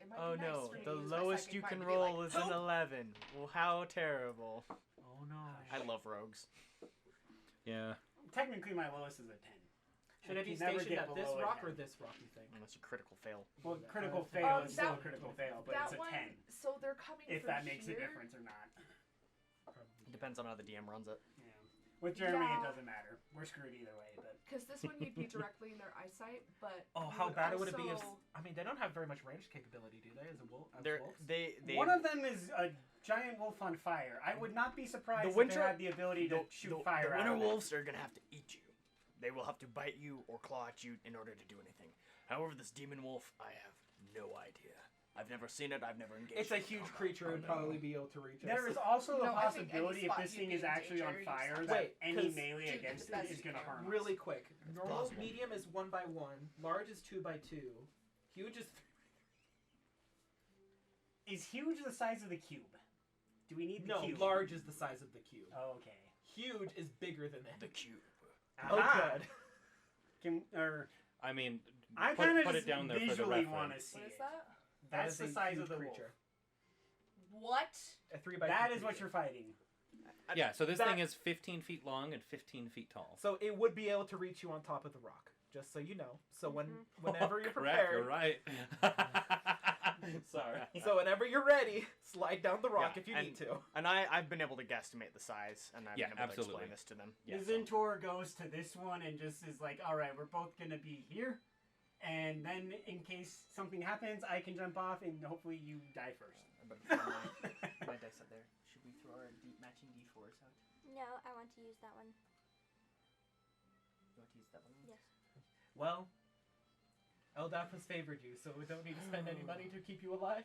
it might Oh be nice no! for me The to use my lowest psychic you mind can to be roll like, is an "Help!" 11. Well, how terrible! Oh no. I love rogues. Yeah. Technically, my lowest is a 10. Should I be can never stationed get at this below a rock 10. or this rock? You think? Unless you critical fail. Well, critical Um, fail is still a that- critical fail, but that it's a one, 10. So they're coming If from that makes a here. difference or not. It depends on how the DM runs it. Yeah. With Jeremy, Yeah. it doesn't matter. We're screwed either way. But Because this one you'd be directly in their eyesight, but Oh, you how would bad would it be if? also- I mean, they don't have very much range capability, do they? As a wolf, as They're, wolves? they one of them is a giant wolf on fire. I would not be surprised The if winter- they had the ability to shoot fire the out winter of it. wolves are gonna have to eat you. They will have to bite you or claw at you in order to do anything. However, this demon wolf, I have no idea. I've never seen it. I've never engaged. It's a in huge combat. creature. Oh, Would no. probably be able to reach us. There is also No, the I think any possibility if spot this you'd thing be is in actually on danger, you fire just that Wait, any 'cause- melee Dude, against that's it is going to fair. harm us. Really quick. Normal, plausible. medium is 1 by 1. Large is 2 by 2. Huge is 3. Is huge the size of the cube? Do we need the No, cube? large is the size of the cube. Oh, okay. Huge is bigger than that. The cube. Oh, Aha. good. Or I mean, I put, kind of put just it down there for the visually reference. want to see What is it. that? That's That the is a size huge of the creature. What? A 3 by 2 That is what creature. you're fighting. Yeah. So this That- thing is 15 feet long and 15 feet tall. So it would be able to reach you on top of the rock, just so you know. So whenever you're Crap, prepared, you're right. Sorry. so whenever you're ready, slide down the rock Yeah, if you and- need to. And I've been able to guesstimate the size, and I've Yeah, been able to absolutely. explain this to them. Yeah, the so- Zentor goes to this one and just is like, all right, we're both going to be here. And then in case something happens, I can jump off and hopefully you die first. I better throw my dice up there. Should we throw our matching d4s out? No, I want to use that one. You want to use that one? Yes. Well, Eldaf has favored you, so we don't need to spend any money to keep you alive.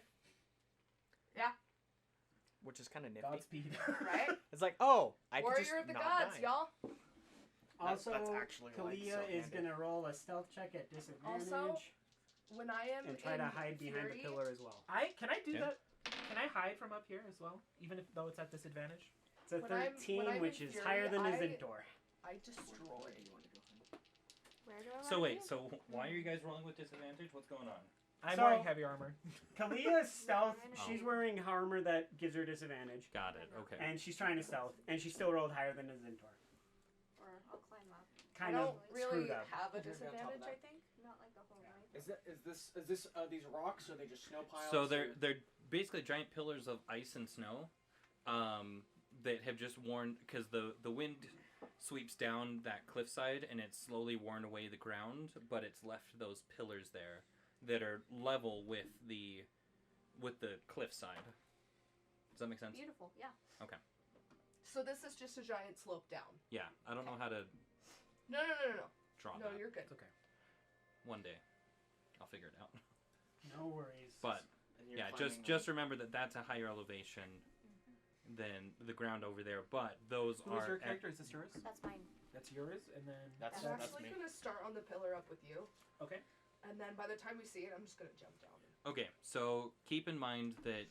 Which is kind of nifty. Godspeed. Right? It's like, oh, I could just Warrior of the not gods, die. y'all. Also, That's actually, like, Kalia so is handy. going to roll a stealth check at disadvantage Also, When I am and try in to hide behind the fury, pillar as well. Can I do Yeah. that? Can I hide from up here as well, even if though it's at disadvantage? It's a When I'm- 13, when I'm which in is fury, higher than a I- Zentor. I destroy. Where do I want So to wait. be? So why are you guys rolling with disadvantage? What's going on? I'm So- wearing heavy armor. Kalia's stealth, Oh. she's wearing armor that gives her disadvantage. Got it. Okay. And she's trying to stealth, and she still rolled higher than a Zentor. Or I'll climb up. I kind of don't really screwed up. have a You're gonna be on top of disadvantage, I that. think. Not like the whole night. Is this these rocks? Or are they just snow piles? So or- they're basically giant pillars of ice and snow, that have just worn because the wind sweeps down that cliffside and it's slowly worn away the ground, but it's left those pillars there that are level with the cliffside. Does that make sense? Beautiful, yeah. So this is just a giant slope down. Yeah, I don't know how to No. draw No, that. you're good. It's okay. One day, I'll figure it out. No worries. But And you're yeah, climbing just remember that that's a higher elevation than the ground over there. But those Who is are your character? Is this yours? That's mine. That's yours, and then That's I'm that's actually me. gonna start on the pillar up with you, okay. and then by the time we see it, I'm just gonna jump down. Okay, so keep in mind that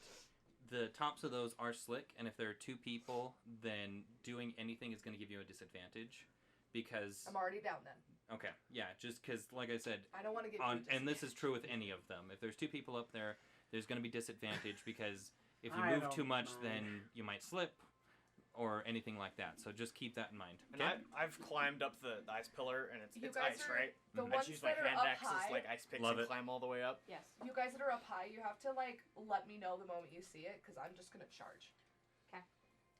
the tops of those are slick, and if there are two people, then doing anything is going to give you a disadvantage, because I'm already down then. okay, yeah, just because, like I said, I don't want to get on too and this is true with any of them. If there's two people up there, there's going to be disadvantage because if you I move too don't much, mind. then you might slip, or anything like that. So just keep that in mind. And I've climbed up the ice pillar, and You it's guys ice, are- right? the I ones just use my that are hand up axes high. like ice picks Love and it. climb all the way up. Yes. You guys that are up high, you have to like let me know the moment you see it, because I'm just gonna charge.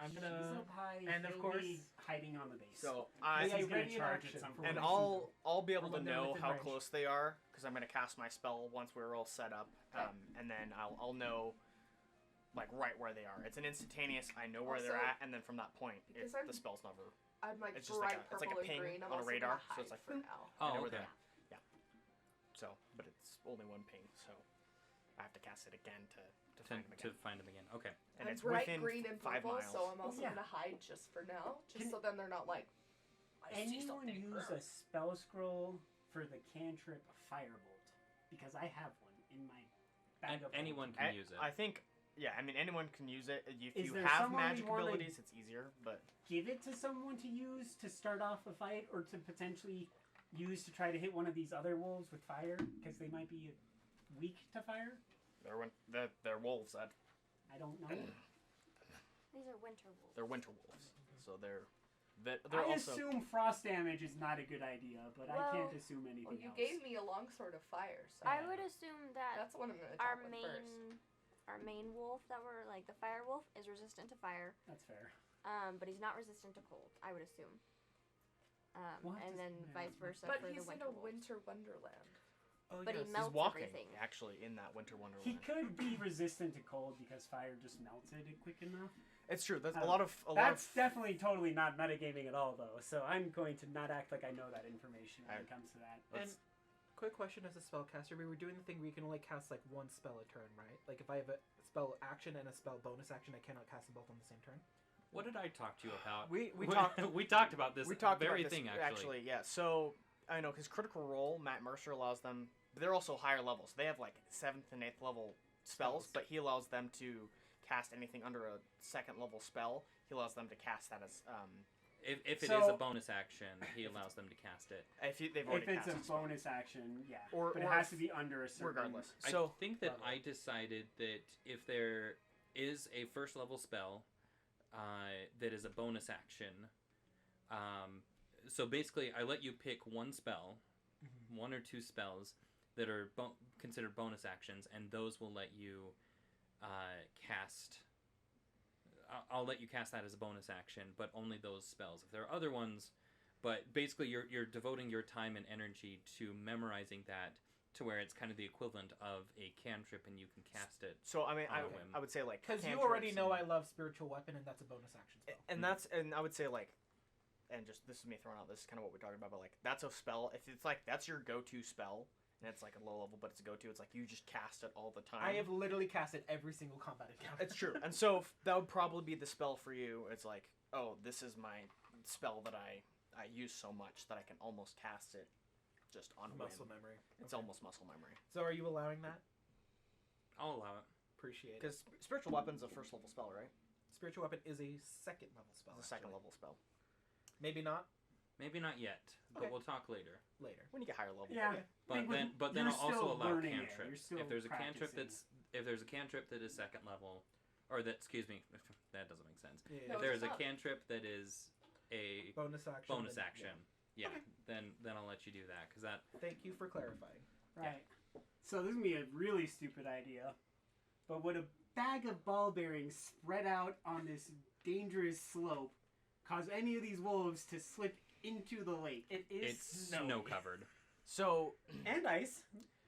I'm She's gonna. up high, and of he'll course- be hiding on the base. So I- he's Yeah, gonna ready in charge action. at some and point. I'll be able Or to when they're know within how range. close they are because I'm gonna cast my spell once we're all set up, Okay. and then I'll know like right where they are. It's an instantaneous. I know where they're Also, at, and then from that point, because I'm- the spell's never. I'm like It's just like bright a- it's like a purple ping and green. I'm on a also radar, gonna so hide it's like, for boop. now. I know Oh, where okay. they're at. Yeah. So, but it's only one ping, so I have to cast it again to find them To again. find them again. Okay. And I'm it's bright within green and 5 purple, miles. so I'm also Yeah. gonna hide just for now, just Can- so then they're not like. I see Anyone something. use a spell scroll for the cantrip Firebolt? Because I have one in my bag And of anyone holding. can use it. I think, yeah. I mean, anyone can use it. If Is you there have someone we magic wanna- abilities, it's easier. But Give it to someone to use to start off a fight, or to potentially use to try to hit one of these other wolves with fire, because they might be weak to fire. they're wolves. I don't know. These are winter wolves. They're winter wolves, so they're I also. assume frost damage is not a good idea, but I Well- can't assume anything Well, you else. gave me a longsword of fire, so I would assume that that's the one I'm gonna our attack with main first. our main wolf that we're like the fire wolf is resistant to fire. That's fair. But he's not resistant to cold, I would assume. We'll have And to- then yeah. vice versa But for he's the in winter a wolves. winter wonderland. Oh, But he yes. He's melts walking everything. actually in that winter He wonderland. could be resistant to cold because fire just melted it quick enough. It's true. That's I a don't lot know. of a lot That's of. definitely totally not metagaming at all, though. So I'm going to not act like I know that information when it comes to that. And quick question as a spellcaster, we were doing the thing where you can only cast like one spell a turn, right? Like if I have a spell action and a spell bonus action, I cannot cast them both on the same turn. What did I talk to you about? We talked. we talked about this We talked very about this, thing actually. Yeah. So I know because Critical Role, Matt Mercer allows them. But they're also higher levels. They have like 7th and 8th level spells, but he allows them to cast anything under a 2nd level spell. He allows them to cast that as If it is So- a bonus action, he allows them to cast it. they've already If it's cast a a spell. bonus action, yeah. Or- but it or has if- to be under a certain. Regardless. I So think that level. I decided that if there is a first level spell that is a bonus action, so basically I let you pick one spell, one or two spells that are considered bonus actions, and those will let you cast. I'll let you cast that as a bonus action, but only those spells. If there are other ones, but basically you're devoting your time and energy to memorizing that to where it's kind of the equivalent of a cantrip, and you can cast it. So I mean, On a whim. I would say like Because you cantrips already know and- I love spiritual weapon, and that's a bonus action spell. and I would say like, and just this is me throwing out. This is kind of what we're talking about, but like that's a spell. If it's like that's your go-to spell, and it's like a low level, but it's a go-to. It's like you just cast it all the time. I have literally casted every single combat encounter. It's true, and so that would probably be the spell for you. It's like, oh, this is my spell that I use so much that I can almost cast it just on muscle whim. memory. It's Okay. almost muscle memory. So are you allowing that? I'll allow it. Appreciate it. Because spiritual weapon's a first level spell, right? Spiritual weapon is a second level spell. It's a second actually. level spell. Maybe not Maybe not yet, but Okay. we'll talk later. later. When you get higher level. Yeah. Okay. But Like, then, but then you're I'll also still allow learning it. You're cantrips. still If there's a cantrip practicing. if there's a cantrip that is second level, or that excuse me, that doesn't make sense. Yeah. No, If there is it's a not. cantrip that is a bonus action. bonus then- action, yeah, then I'll let you do that because that. Thank you for clarifying. Right. So this is gonna be a really stupid idea, but would a bag of ball bearings spread out on this dangerous slope cause any of these wolves to slip into the lake? It's snow covered. So And ice,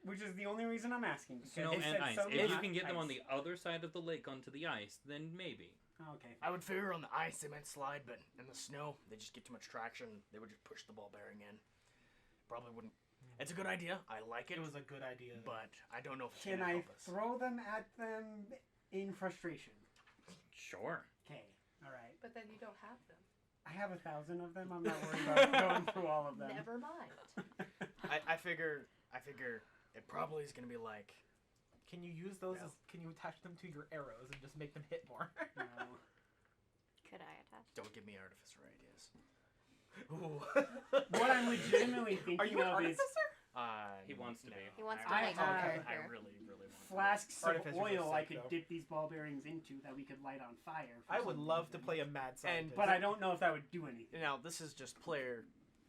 which is the only reason I'm asking. because Snow it and said ice. some If you hot can get them on ice. the other side of the lake onto the ice, then maybe. Okay. I would figure on the ice they might slide, but in the snow they just get too much traction. They would just push the ball bearing in. Probably wouldn't. It's a good idea. I like it. It was a good idea. But I don't know if it's Can gonna I help us. throw them at them in frustration? Sure. Okay. All right. But then you don't have them. I have 1,000 of them. I'm not worried about going through all of them. Never mind. I figure it probably is gonna be like. Can you use those? Yeah. Can you attach them to your arrows and just make them hit more? No. Could I attach? Don't give me artificer ideas. Ooh. What I'm legitimately thinking Are you an of is artificer? He wants to be. He wants to I make have- it I here. really want. to. flasks of Artificers are oil I sick, could though. dip these ball bearings into that we could light on fire. For I would some love to reason. play a mad scientist. But I don't know if that would do anything. Now this is just player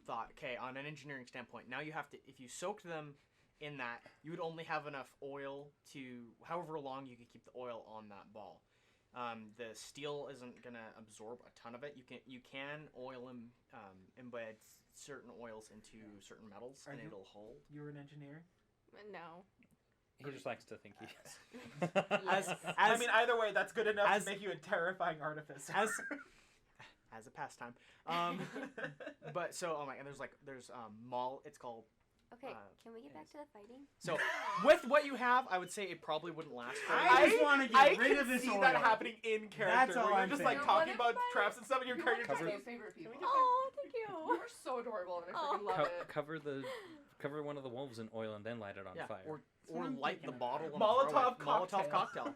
thought. Okay, on an engineering standpoint, now you have to. If you soaked them in that, you would only have enough oil to however long you could keep the oil on that ball. The steel isn't gonna absorb a ton of it. You can oil and embed certain oils into certain metals, Are and you- it'll hold. You're an engineer. No. He just likes to think he is. I mean, either way, that's good enough as- to make you a terrifying artificer. As a pastime. But so and there's mall. It's called. Okay, can we get back to the fighting? So with what you have, I would say it probably wouldn't last. I just want to get I rid can of this see oil. that happening in character. That's all where you're I'm just saying. like You're talking one of about traps and stuff, and your You're one of character my just favorite people. Oh, thank you. You're so adorable, and I freaking love it. Cover one of the wolves in oil and then light it on Yeah, fire. or what I'm light the thinking bottle. about. and throw Molotov it. Molotov cocktail. cocktail.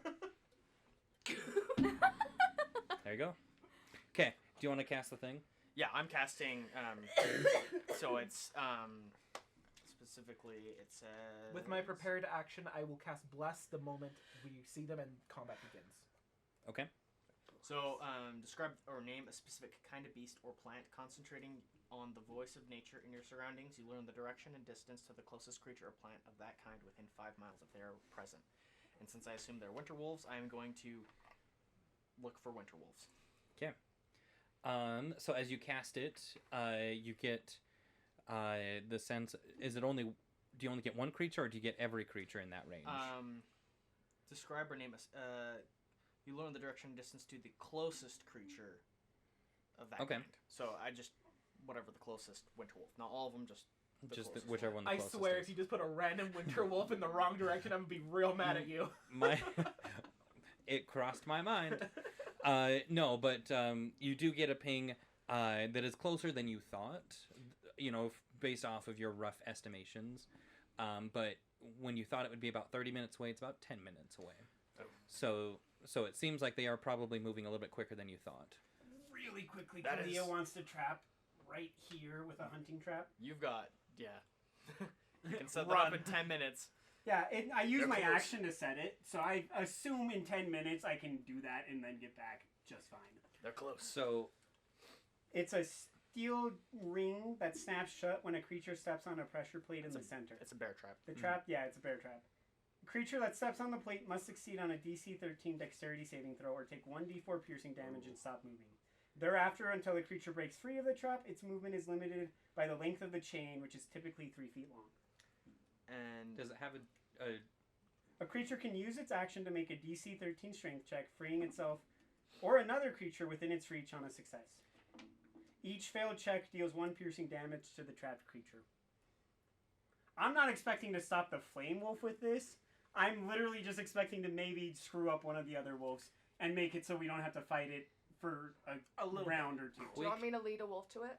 There you go. Okay. Do you want to cast the thing? Yeah, I'm casting. So it's specifically it says. With my prepared action, I will cast Bless the moment we see them and combat begins. Okay. So describe or name a specific kind of beast or plant, concentrating on the voice of nature in your surroundings. You learn the direction and distance to the closest creature or plant of that kind within 5 miles if they are present. And since I assume they're winter wolves, I am going to look for winter wolves. Okay. So as you cast it, you get the sense. Is it only? Do you only get one creature, or do you get every creature in that range? Describe or name a. You learn the direction and distance to the closest creature of that Okay. kind. So I just whatever the closest winter wolf. Not all of them, just the Just closest whichever one. The I closest swear, is. if you just put a random winter wolf in the wrong direction, I'm gonna be real mad at you. My it crossed my mind. No, but you do get a ping that is closer than you thought. You know, based off of your rough estimations. But when you thought it would be about 30 minutes away, it's about 10 minutes away. Oh. So it seems like they are probably moving a little bit quicker than you thought. Really quickly, That Kalia is- wants to trap right here with a hunting trap. You've got you can set that up Run. in 10 minutes. Yeah, I use They're my close. action to set it, so I assume in 10 minutes I can do that and then get back just fine. They're close. So It's a steel ring that snaps shut when a creature steps on a pressure plate in the center. It's a bear trap. The trap, yeah, it's a bear trap. A creature that steps on the plate must succeed on a DC 13 dexterity saving throw or take 1d4 piercing damage and stop moving. Thereafter, until the creature breaks free of the trap, its movement is limited by the length of the chain, which is typically 3 feet long. And does it have a A creature can use its action to make a DC 13 strength check, freeing itself or another creature within its reach on a success. Each failed check deals 1 piercing damage to the trapped creature. I'm not expecting to stop the flame wolf with this. I'm literally just expecting to maybe screw up one of the other wolves and make it so we don't have to fight it for a little round or two. Do you want me to lead a wolf to it?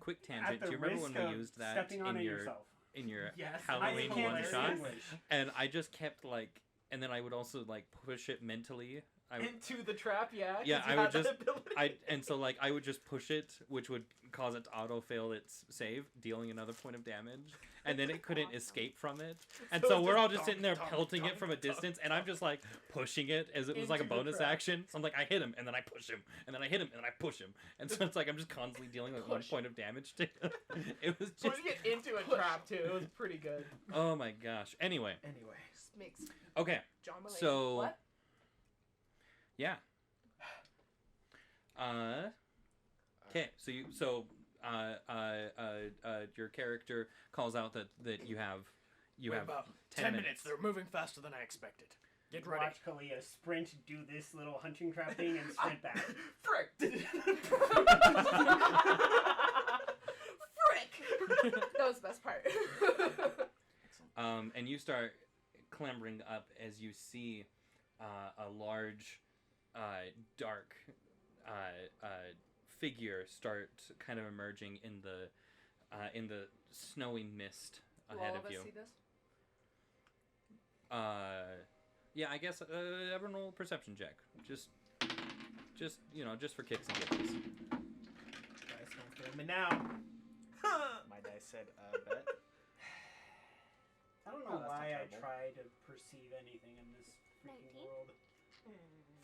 quick At tangent? the Do you remember risk when we of used that stepping on in it your yourself. Yes. Halloween I can't one shot? distinguish. And I just kept like, and then I would also like push it mentally Into the trap, yeah. 'cause Yeah, you I would had that just- ability. and so like I would just push it, which would cause it to auto fail its save, dealing another point of damage, and then it couldn't escape from it. And So so it's we're just all just dunk, sitting there dunk, pelting it dunk, from a dunk, distance, and I'm just like pushing it as it was like a Into the bonus trap. action. So I'm like I hit him, and then I push him, and then I hit him, and then I push him, and so it's like I'm just constantly dealing with 1 Push. point of damage to him. It was just Pushing it into a Push. trap too. It was pretty good. oh my gosh. Anyway, Anyway, Just makes okay, John Mulaney. So- What? yeah. Okay, your character calls out that you have Wait, about 10 minutes. They're moving faster than I expected. Get ready. Watch Kalia sprint, do this little hunting trap thing, and sprint back. frick. Frick! That was the best part. And you start clambering up as you see a large, dark figure start kind of emerging in the snowy mist Do ahead all of of us you. see this? Yeah, I guess everyone roll a perception check. Just just for kicks and giggles. Guys, don't fail me now. My dice said, bet. I don't Oh, know that's why not I terrible. try to perceive anything in this freaking 19? world.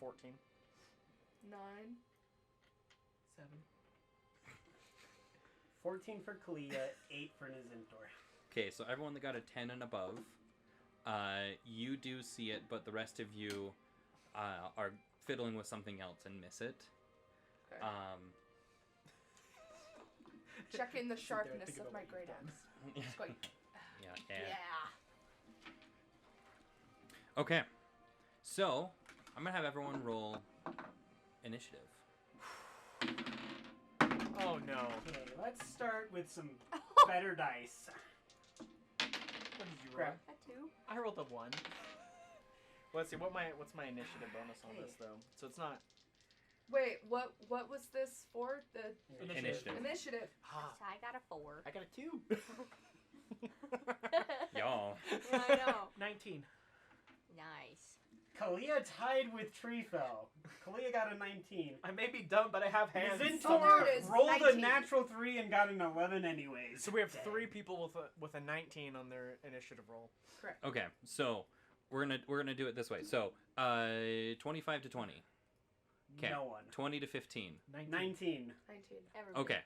14. 9. 7. 14 for Kalia, 8 for Nazintor. Okay, so everyone that got a 10 and above, you do see it, but the rest of you are fiddling with something else and miss it. Okay. Checking the Sit there and sharpness think of about my what great you've done. axe. Just going, yeah. yeah. Okay, so I'm gonna have everyone roll initiative. Oh no. Okay, let's start with some better dice. What did you roll? Crap. A 2. I rolled a 1. Well, let's see. What's my initiative bonus on this though? So it's not. Wait, what was this for? The Initiative. initiative. Ah, So I got a 4. I got a 2. Y'all. Yeah, I know. 19. Nice. Kalia tied with Treefell. Kalia got a 19. I may be dumb, but I have hands. Oh, there Nazintor it is, rolled a 19. natural 3 and got an 11 anyways. So we have Dang. 3 people with a 19 on their initiative roll. Correct. Okay, so we're gonna do it this way. So 25 to 20, okay. No one. 20 to 15. 19. 19. 19. Everybody. Okay,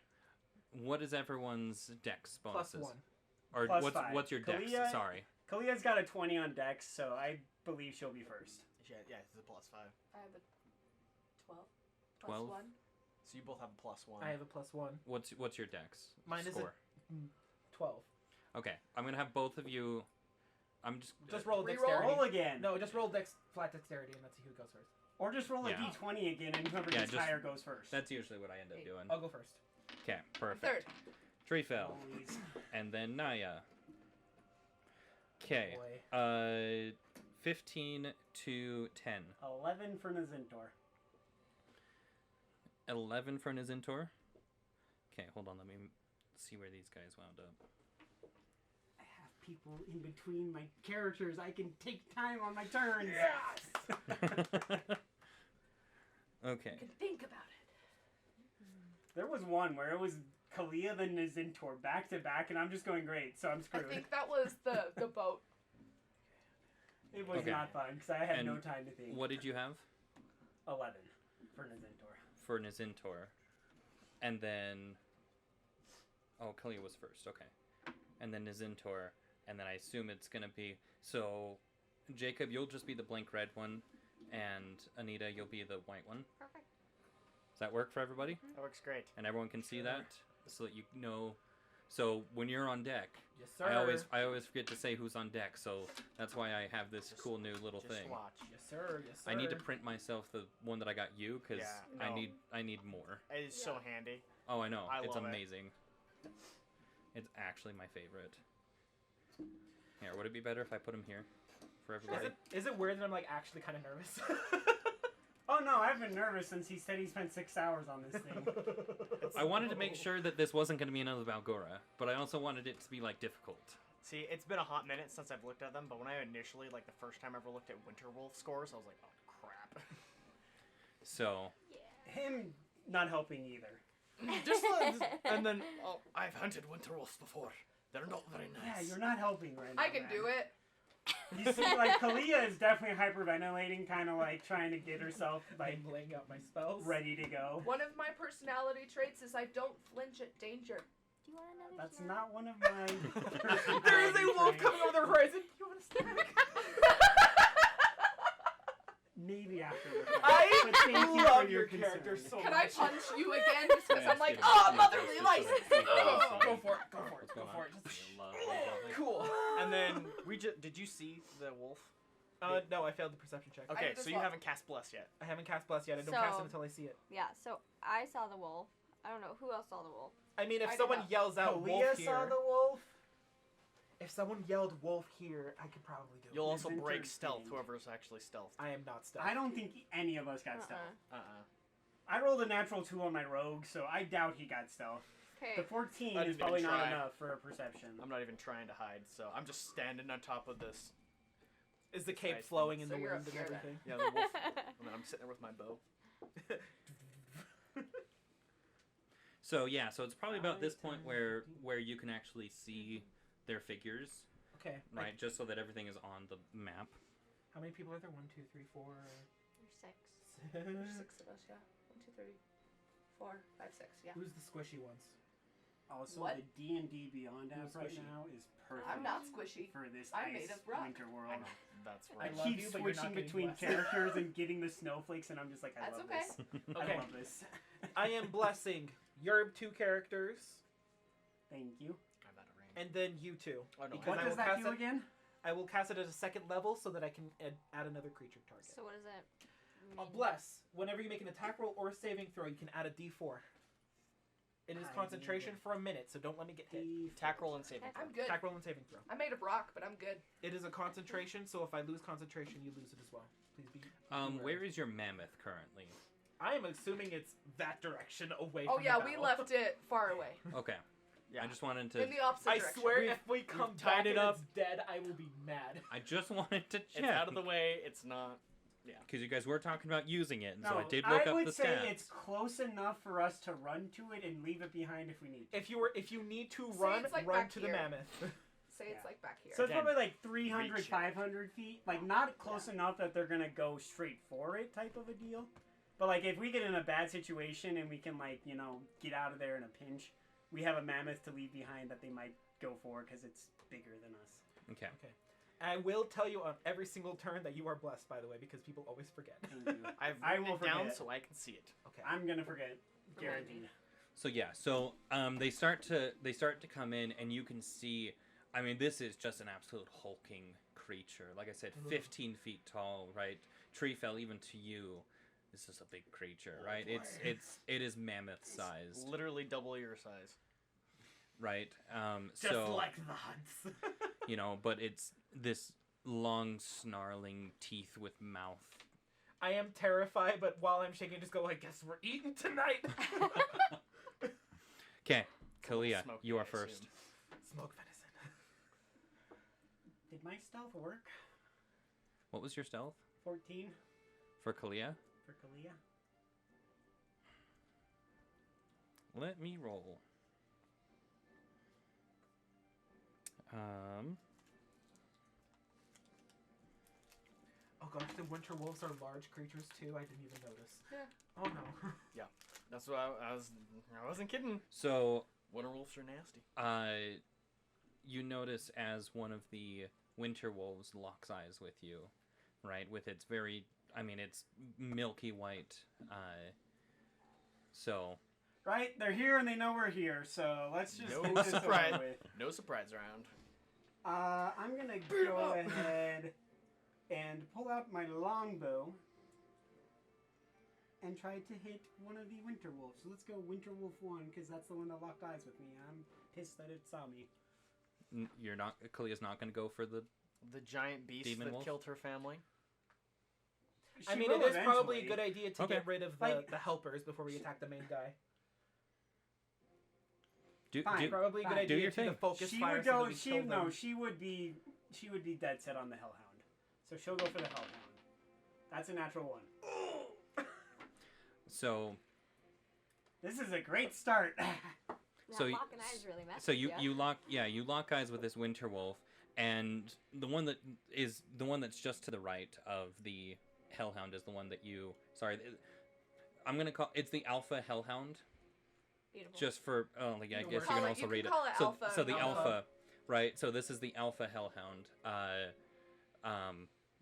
what is everyone's dex Plus bonuses? 1. Or Plus what's 5. what's your dex? Kalia- Sorry. Kalia's got a 20 on dex, so I believe she'll be first. Yeah, it's a +5. I have a 12. 12? Plus 1. So you both have a +1. I have a +1. What's your dex? Mine is a- score? 12. Okay, I'm gonna have both of you. I'm Just roll Reroll? dexterity. Roll again. No, just roll flat dexterity, and let's see who goes first. Or just roll a Yeah. d20 again, and whoever Yeah, gets just- higher goes first. That's usually what I end up Hey, doing. I'll go first. Okay, perfect. Third. Tree fell, Always. and then Naya. Okay, Boy. 15 to 10. 11 for Nazintor. 11 for Nazintor. Okay, hold on. Let me see where these guys wound up. I have people in between my characters. I can take time on my turns. Okay. You can think about it. There was one where it was Kalia then Nazintor back to back, and I'm just going great, so I'm I screwed. think that was the boat. It was Okay. not fun because I had And no time to think. What did you have 11 for Nazintor. for Nazintor? And then... Oh, Kalia was first. Okay. And then Nazintor. And then I assume it's going to be... So, Jacob, you'll just be the blank red one. And Anita, you'll be the white one. Perfect. Does that work for everybody? That works great. And everyone can see Sure. that? So that you know... So, when you're on deck... Yes, sir. I always forget to say who's on deck, so that's why I have this cool new little Just thing. watch. Yes, sir. Yes, sir. I need to print myself the one that I got you because Yeah, I no. need more. It's so handy. Oh, I know. I It's love it. amazing. It's actually my favorite. Here, would it be better if I put him here for everybody? Is it weird that I'm like actually kind of nervous? Oh no, I've been nervous since he said he spent 6 hours on this thing. I wanted to make sure that this wasn't going to be another Valgora, but I also wanted it to be like difficult. See, it's been a hot minute since I've looked at them, but when I initially, like the first time I ever looked at Winterwolf scores, I was like, oh crap. So Him not helping either. And then, oh, I've hunted winter wolves before. They're not very Yeah, nice. you're not helping right now. I can man. do it. You see, like, Kalia is definitely hyperventilating, kind of like trying to get herself, like, I'm laying out my spells. ready to go. One of my personality traits is I don't flinch at danger. Do you want another? That's snack? not one of my. There is a wolf traits. coming over the horizon. You want a snack? Maybe afterwards. I But thank you love for your concern. character so Can much. I punch you again just because Yeah, I'm like, it's oh, good. motherly It's license. just like- Oh, go for it. Go for it. What's Go going for on? it. Just Lovely. cool. And then did you see the wolf? No, I failed the perception check. Okay, did as so you well. haven't cast bless yet. I haven't cast bless yet. I don't cast it So- until I see it. Yeah. So I saw the wolf. I don't know who else saw the wolf. I mean, if I someone don't know. yells out Kalia wolf saw here, the wolf. if someone yelled wolf here, I could probably do it. You'll also It's break stealth, entertaining. whoever's actually stealth. I am not stealth. I don't think any of us got Uh-uh. stealth. Uh-uh. I rolled a natural 2 on my rogue, so I doubt he got stealth. Okay. The 14 I is didn't probably even not try. enough for a perception. I'm not even trying to hide, so I'm just standing on top of this. Is the cape Nice. flowing in So the you're wind up and here then. everything? Yeah, the wolf. And then I'm sitting there with my bow. So yeah, so it's probably about this 5, point 10, where 15. you can actually see their figures, Okay. right? Just so that everything is on the map. How many people are there? 1, 2, 3, 4. There's 6. There's 6 of us, yeah. 1, 2, 3, 4, 5, 6, yeah. Who's the squishy ones? Also, What? the D&D Beyond Who's app right squishy? now is perfect I'm not squishy. for this I'm ice made of rock. winter I world. know. That's I right. love keep you, but you're not switching getting between blessed. characters and getting the snowflakes, and I'm just like, I That's love okay. this. Okay. I love this. I am blessing your 2 characters, Thank you. I'm out of range. and then you 2. Oh, no, Because What I does will that cast do it- again? I will cast it at a 2nd level so that I can add another creature target. So what does it A mean? bless. Whenever you make an attack roll or a saving throw, you can add a D4. It is I concentration need for a minute, so don't let me get hit. Attack roll and saving throw. I'm good. Attack roll and saving throw. I'm made of rock, but I'm good. It is a concentration, so if I lose concentration, you lose it as well. Please be. Where is your mammoth currently? I am assuming it's that direction away Oh from yeah, the we battle. left it far away. Okay, Yeah. I just wanted to. In the opposite I direction. swear, if we come we've back tied it and up. it's dead, I will be mad. I just wanted to check It's out of the way. It's not. because you guys were talking about using it, and No, so I did look up would the say stats. it's close enough for us to run to it and leave it behind if we need to. If you need to Say run, it's like run back to the here. mammoth. Say it's Yeah. like back here. So it's Again, probably like 300, reach it. 500 feet. Like, not close enough that they're going to go straight for it type of a deal. But, like, if we get in a bad situation and we can, like, you know, get out of there in a pinch, we have a mammoth to leave behind that they might go for because it's bigger than us. Okay. I will tell you on every single turn that you are blessed, by the way, because people always forget. Thank you. I've I written will it down forget. so I can see it. Okay. I'm going to forget. Remind Guaranteed. me. So yeah, so they start to come in, and you can see. I mean, this is just an absolute hulking creature. Like I said, 15 feet tall, right? Tree fell even to you. This is a big creature, right? It is mammoth size, Literally double your size. right? Just so like the hunts. you know, but it's this long, snarling teeth with mouth. I am terrified, but while I'm shaking, just go, I guess we're eating tonight. Okay, Kalia, Smoky, you I are first. assume. Smoke venison. Did my stealth work? What was your stealth 14 for Kalia? for Kalia. Let me roll. Oh gosh, the winter wolves are large creatures too. I didn't even notice. Yeah. Oh no. That's what I wasn't kidding. So Winter wolves are nasty. you notice as one of the winter wolves locks eyes with you, right? With its very, I mean, it's milky white. So Right? They're here and they know we're here, so let's just No get this surprise. over with. No surprise round. I'm gonna go ahead and pull out my longbow and try to hit one of the winter wolves. So let's go winter wolf 1, because that's the one that locked eyes with me. I'm pissed that it saw me. you're not, Kalia's not going to go for the. The giant beast Demon that wolf? killed her family. I She mean, will it is probably a eventually. good idea to Okay. get rid of Like- the helpers before we attack the main guy. Fine. Probably a good Fine. Do idea your to thing. focus She fire would so go. that we She kill no. them. She would be dead set on the hellhound. So she'll go for the hellhound. That's a natural 1. So This is a great start. That So locking eyes really messed so with you lock eyes with this winter wolf, and the one that's just to the right of the hellhound is the one that you. Sorry, I'm gonna call it's the alpha hellhound. Beautiful. Just for I guess you Call can it- also you read can it. call it so alpha so the and alpha, right? So this is the alpha hellhound.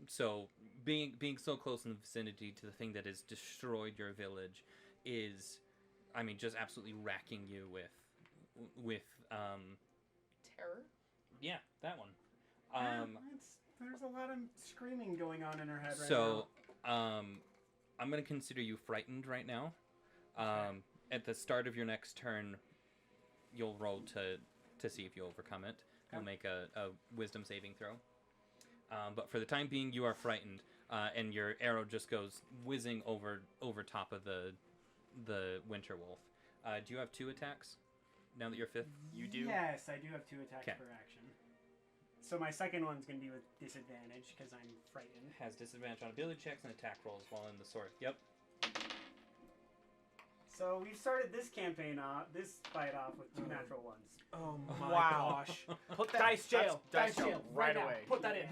So being so close in the vicinity to the thing that has destroyed your village is, I mean, just absolutely racking you with Terror. yeah, that one. There's a lot of screaming going on in her head right So I'm gonna consider you frightened right now. At the start of your next turn, you'll roll to see if you overcome it. You'll make a wisdom saving throw. But for the time being, you are frightened, and your arrow just goes whizzing over top of the winter wolf. Do you have 2 attacks now that you're 5th? You do. Yes, I do have 2 attacks 'Kay. per action. So my second one's going to be with disadvantage because I'm frightened. Has disadvantage on ability checks and attack rolls while in the sword. Yep. So we've started this campaign off, this fight off with 2 natural ones. Oh my Wow. gosh. Put that Dice jail. Dice Dice jail jail. right now. away. Put that in.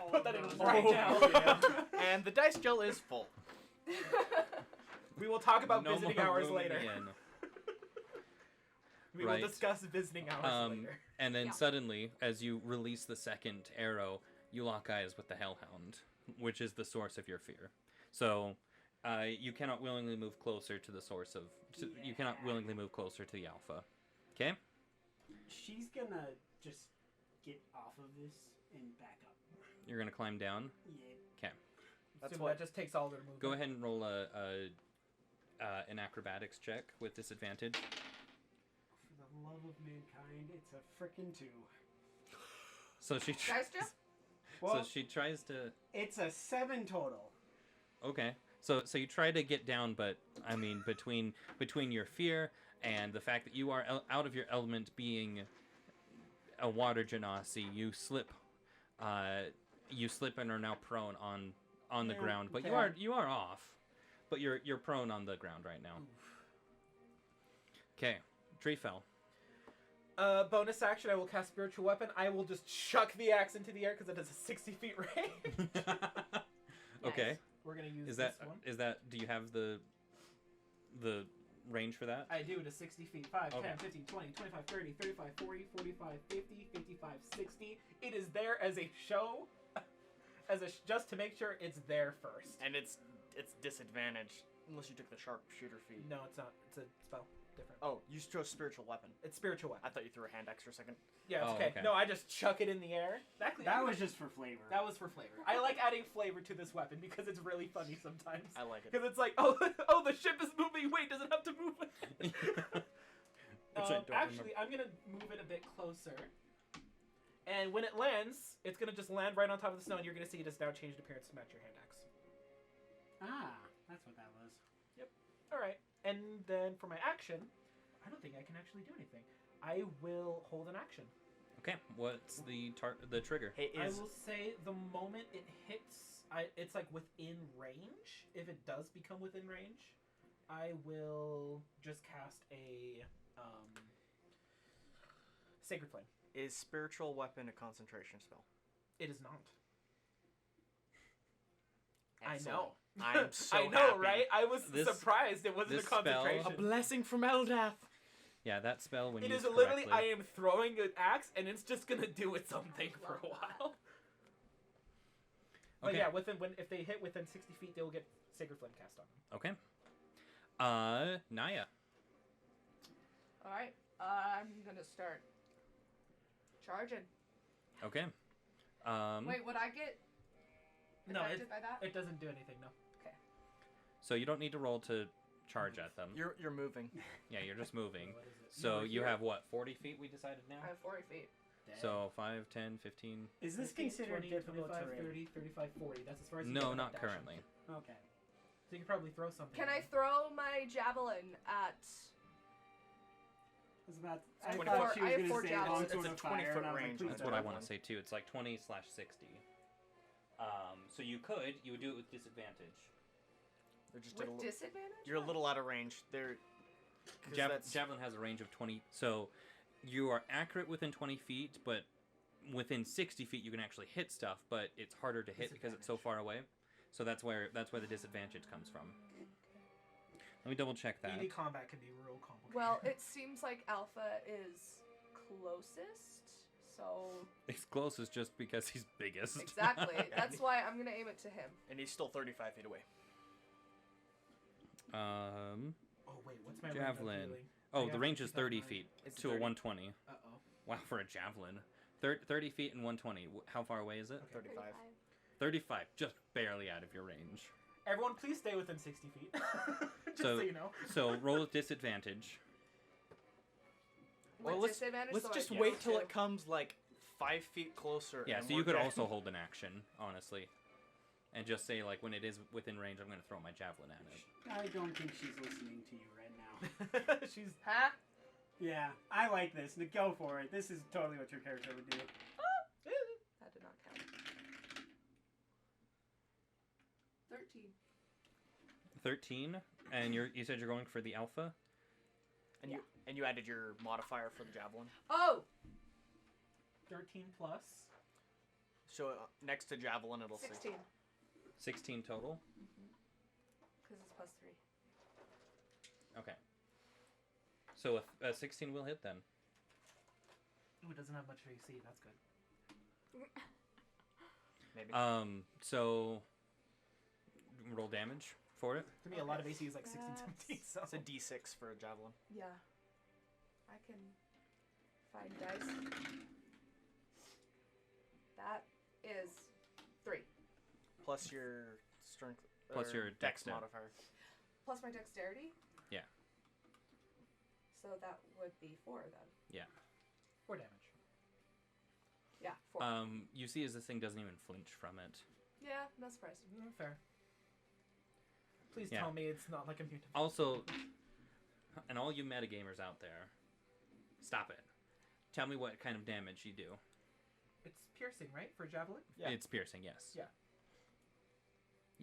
All Put of that in those. right Oh, now. yeah. And the dice jail is full. We will talk about No visiting more hours room in later. the inn. We Right. will discuss visiting hours later. And then Yeah. suddenly, as you release the second arrow, you lock eyes with the hellhound, which is the source of your fear. So you cannot willingly move closer to the source of. You cannot willingly move closer to the alpha. Okay. She's going to just get off of this and back up. You're gonna climb down. Yeah. That's So what- that just takes all their movement. Go ahead and roll an acrobatics check with disadvantage. For the love of mankind, it's a frickin' 2. So she. Dice jail? Well, So she tries to. it's a 7 total. Okay. So you try to get down, but I mean between your fear and the fact that you are out of your element, being a water genasi, you slip and are now prone on the Yeah, ground. But okay. you are off, but you're prone on the ground right now. Okay, tree fell. Bonus action, I will cast Spiritual Weapon. I will just chuck the axe into the air because it has a 60 feet range. Okay. We're going to use Is this that one. do you have the range for that? I do. It is 60 feet. 5, Okay. 10, 15, 20, 25, 30, 35, 40, 45, 50, 55, 60. It is there as a show, just to make sure it's there first. And it's disadvantaged unless you took the sharpshooter feat. No, it's not. It's a spell. Different. Oh, you chose spiritual weapon. It's Spiritual Weapon. I thought you threw a hand axe for a second. Yeah, it's Oh, okay. okay. No, I just chuck it in the air. That was just for flavor. That was for flavor. I like adding flavor to this weapon because it's really funny sometimes. I like it. Because it's like, oh, the ship is moving. Wait, does it have to move with it? Which I don't Actually, I'm gonna move it a bit closer. And when it lands, it's gonna just land right on top of the snow, and you're gonna see it has now changed appearance to match your hand axe. Ah, that's what that was. All right, and then for my action, I don't think I can actually do anything. I will hold an action. Okay. What's the trigger? Hey, I is will say the moment it hits, it's like within range. If it does become within range, I will just cast a Sacred Flame. is spiritual weapon a concentration spell? It is not. Excellent. I know. I'm so I know, happy. right? I was This- surprised it wasn't a this spell- concentration. A blessing from Eldath. Yeah, that spell when It used is literally, correctly. I am throwing an axe, and it's just gonna do its own thing for a while. But Okay. yeah, if they hit within 60 feet, they will get Sacred Flame cast on them. Okay. Naya. Alright, I'm gonna start charging. Okay. Wait, would I get No, affected by that? it doesn't do anything, no. So you don't need to roll to charge at them. You're moving. Yeah, you're just moving. What is it? So You're you here. have what, 40 feet we decided now? I have 40 feet. So 5, 10, 15. Is this 15, considered 20, difficult 25, terrain? 30, 35, 40. That's as far as you No, get not without currently. dashing. Okay. So you could probably throw something. Can I in. throw my javelin at... I was about. I I have thought four- she I was have going four to say javelins. longsword It's a of fire, 20-foot and I was like, range. please That's don't. what I want to say too. It's like 20/60. So you would do it with disadvantage. They're just With disadvantage? you're a little out of range. They're 'cause Javelin has a range of 20, so you are accurate within 20 feet, but within 60 feet you can actually hit stuff, but it's harder to hit because it's so far away. So that's where the disadvantage comes from. Let me double check that. AD combat can be real complicated. Well, it seems like Alpha is closest, so... He's closest just because he's biggest. Exactly. That's why I'm going to aim it to him. and he's still 35 feet away. Oh wait, what's my Javelin. Range Oh, the range is 30 feet It's to a 30. 120. Uh oh. Wow, for a javelin. 30 feet and 120. How far away is it? Okay. 35. 35. Just barely out of your range. Everyone, please stay within 60 feet. Just So- so you know. So roll with disadvantage. Well, With disadvantage, Let's so I just go wait till to- it comes like 5 feet closer. Yeah, and so we're you could dead. also hold an action, honestly. And just say, like, when it is within range, I'm going to throw my javelin at it. I don't think she's listening to you right now. She's Huh? Yeah, I like this. Go for it. This is totally what your character would do. That did not count. 13. 13, and you said you're going for the alpha? And you added your modifier for the javelin. Oh! 13 plus. So next to javelin, it'll say 16. 16 total? Because it's plus 3. Okay. So a 16 will hit then. Ooh, it doesn't have much AC. That's good. maybe. So roll damage for it. To me, a lot of AC is like 16, That's- 17. So. It's a D6 for a javelin. Yeah. I can find dice. That is 3. Plus your strength. Plus or your dex dexter. modifier. Plus my dexterity? Yeah. So that would be 4 then. 4 damage. Yeah, 4. You see as this thing doesn't even flinch from it. Yeah, not surprised. Fair. Please Yeah. tell me it's not like immune to. Also, and all you metagamers out there, stop it. Tell me what kind of damage you do. It's piercing, right? For javelin? Yeah. It's piercing, yes. Yeah.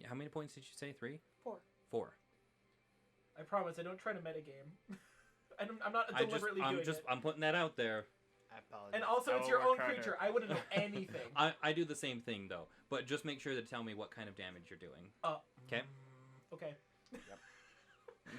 How many points did you say? 3? 4. 4. I promise I don't try to metagame. I'm not deliberately doing it. I'm putting that out there. I apologize. And also, I it's will your work own harder. creature. I wouldn't know anything. I do the same thing though, but just make sure to tell me what kind of damage you're doing. Okay. Okay.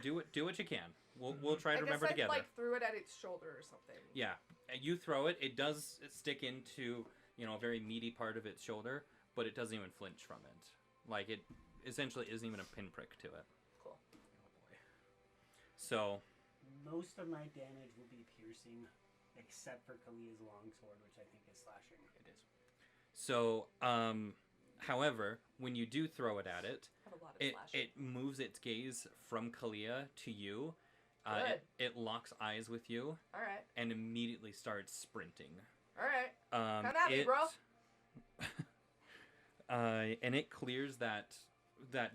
Do what you can. We'll try to I remember guess together. I threw it at its shoulder or something. Yeah, you throw it. It does stick into a very meaty part of its shoulder, but it doesn't even flinch from it. Like it essentially isn't even a pinprick to it. Cool. Oh boy. So Most of my damage will be piercing, except for Kalia's longsword, which I think is slashing. It is. So however, when you do throw it at it, Have a lot of it slashing. moves its gaze from Kalia to you. Good. It locks eyes with you Alright. and immediately starts sprinting. Alright. Come at me, bro. And it clears that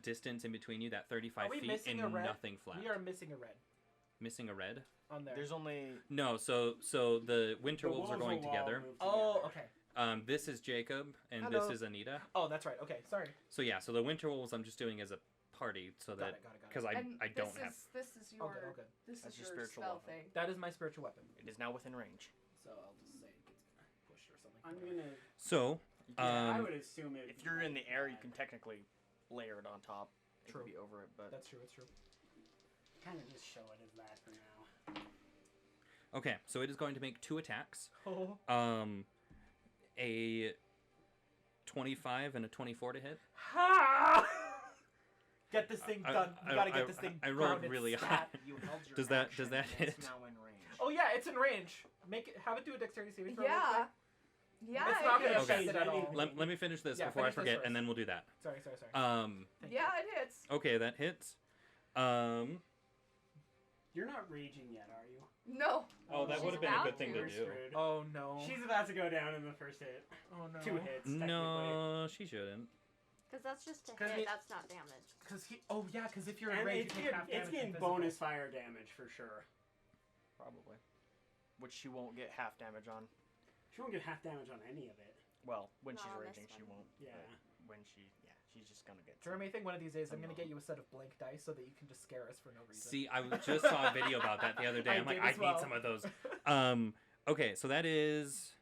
distance in between you, that 35 Are we feet, missing in a red? nothing flat. We are missing a red Missing a red? on there. There's only No, so the Winter Wolves are going together. Oh, okay. This is Jacob, and Hello. this is Anita. Oh, that's right. Okay, sorry. So yeah, so the Winter Wolves I'm just doing as a party, so Got that it. because And I don't have. This is All your good. All good. this That's is your your spiritual spell weapon. thing. That is my spiritual weapon. it is now within range. So I'll just say it gets pushed or something. I'm gonna. So Yeah, I would assume it. If you're in the air, you can technically layer it on top. It True. could be over it, but That's true. It's true. kind of just show it as that for now. okay, so it is going to make 2 attacks. Oh. A 25 and a 24 to hit. Ha! Get this thing I- done. We gotta I- get this thing. I rolled grounded really stat. high. you held your Does that action, hit? It's now in range. Oh yeah, it's in range. Have it do a dexterity saving throw. real Yeah. quick. Yeah. It's I not did. gonna Okay. affect it at all. Let me finish this Yeah, before I finish this forget, first. and then we'll do that. Sorry. Thank Yeah, it hits. Okay, that hits. You're not raging yet, are you? No. Oh, that She's would have been a about good thing to You're do. screwed. you. Oh no. She's about to go down in the first hit. Oh no. 2 hits. Technically. No, she shouldn't. Because that's just a 'Cause hit. he- That's not damage. Because he. Oh yeah. Because if you're in And range, it's you take getting, half it's damage. getting from physical. bonus fire damage for sure. Probably. Which she won't get half damage on. She won't get half damage on any of it. Well, when Not she's on this raging, she one. won't. Yeah. But when she she's just gonna get. Jeremy, I think one of these days I'm gonna Some get you a set of blank dice so that you can just scare us for no reason. See, I just saw a video about that the other day. I I'm like, did I as need well. some of those. Okay, so that is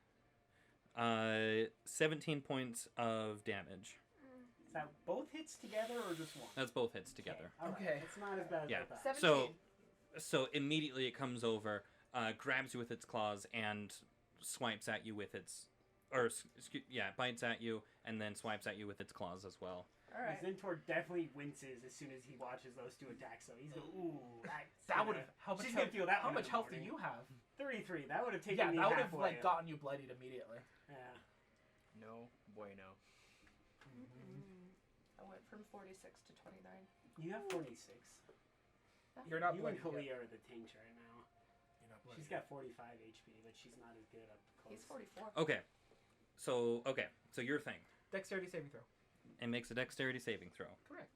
17 points of damage. Is that both hits together or just one? That's both hits together. All right. Okay. It's not as bad as Yeah. I thought. 17. So immediately it comes over, grabs you with its claws, and swipes at you with its, bites at you, and then swipes at you with its claws as well. All right. Zentor definitely winces as soon as he watches those two attacks. So he's going, ooh, That would have. How much? She's Health, gonna feel that how one in much the health do morning. you have? 33. That would have taken Yeah, me that would have halfway like up. gotten you bloodied immediately. Yeah. No bueno. I went from 46 to 29. You have 46. You're not You and bloodied yet. Kalia are the tanks right now. You're not She's bloodied got 45 HP, but she's not as good up close. He's 44. Okay, so your thing. yet. Dexterity saving throw. It makes a dexterity saving throw. Correct.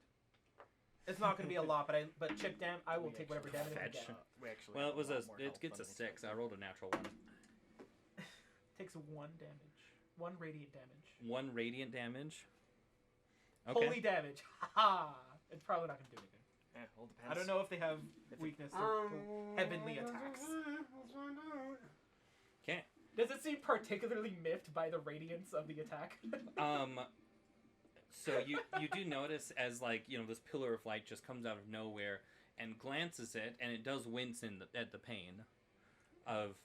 It's not going to be a lot, but chip dam. I will take whatever damage I Fetch. get. We actually. Well, have it was lot more it health gets a than 6. I expected. rolled a natural one. Takes 1 damage. 1 radiant damage. 1 radiant damage. Okay. Holy damage. Ha! It's probably not going to do anything. Yeah, well, depends. I don't know if they have weakness to heavenly attacks. Let's find out. Okay. Does it seem particularly miffed by the radiance of the attack? So you do notice as this pillar of light just comes out of nowhere and glances it, and it does wince at the pain of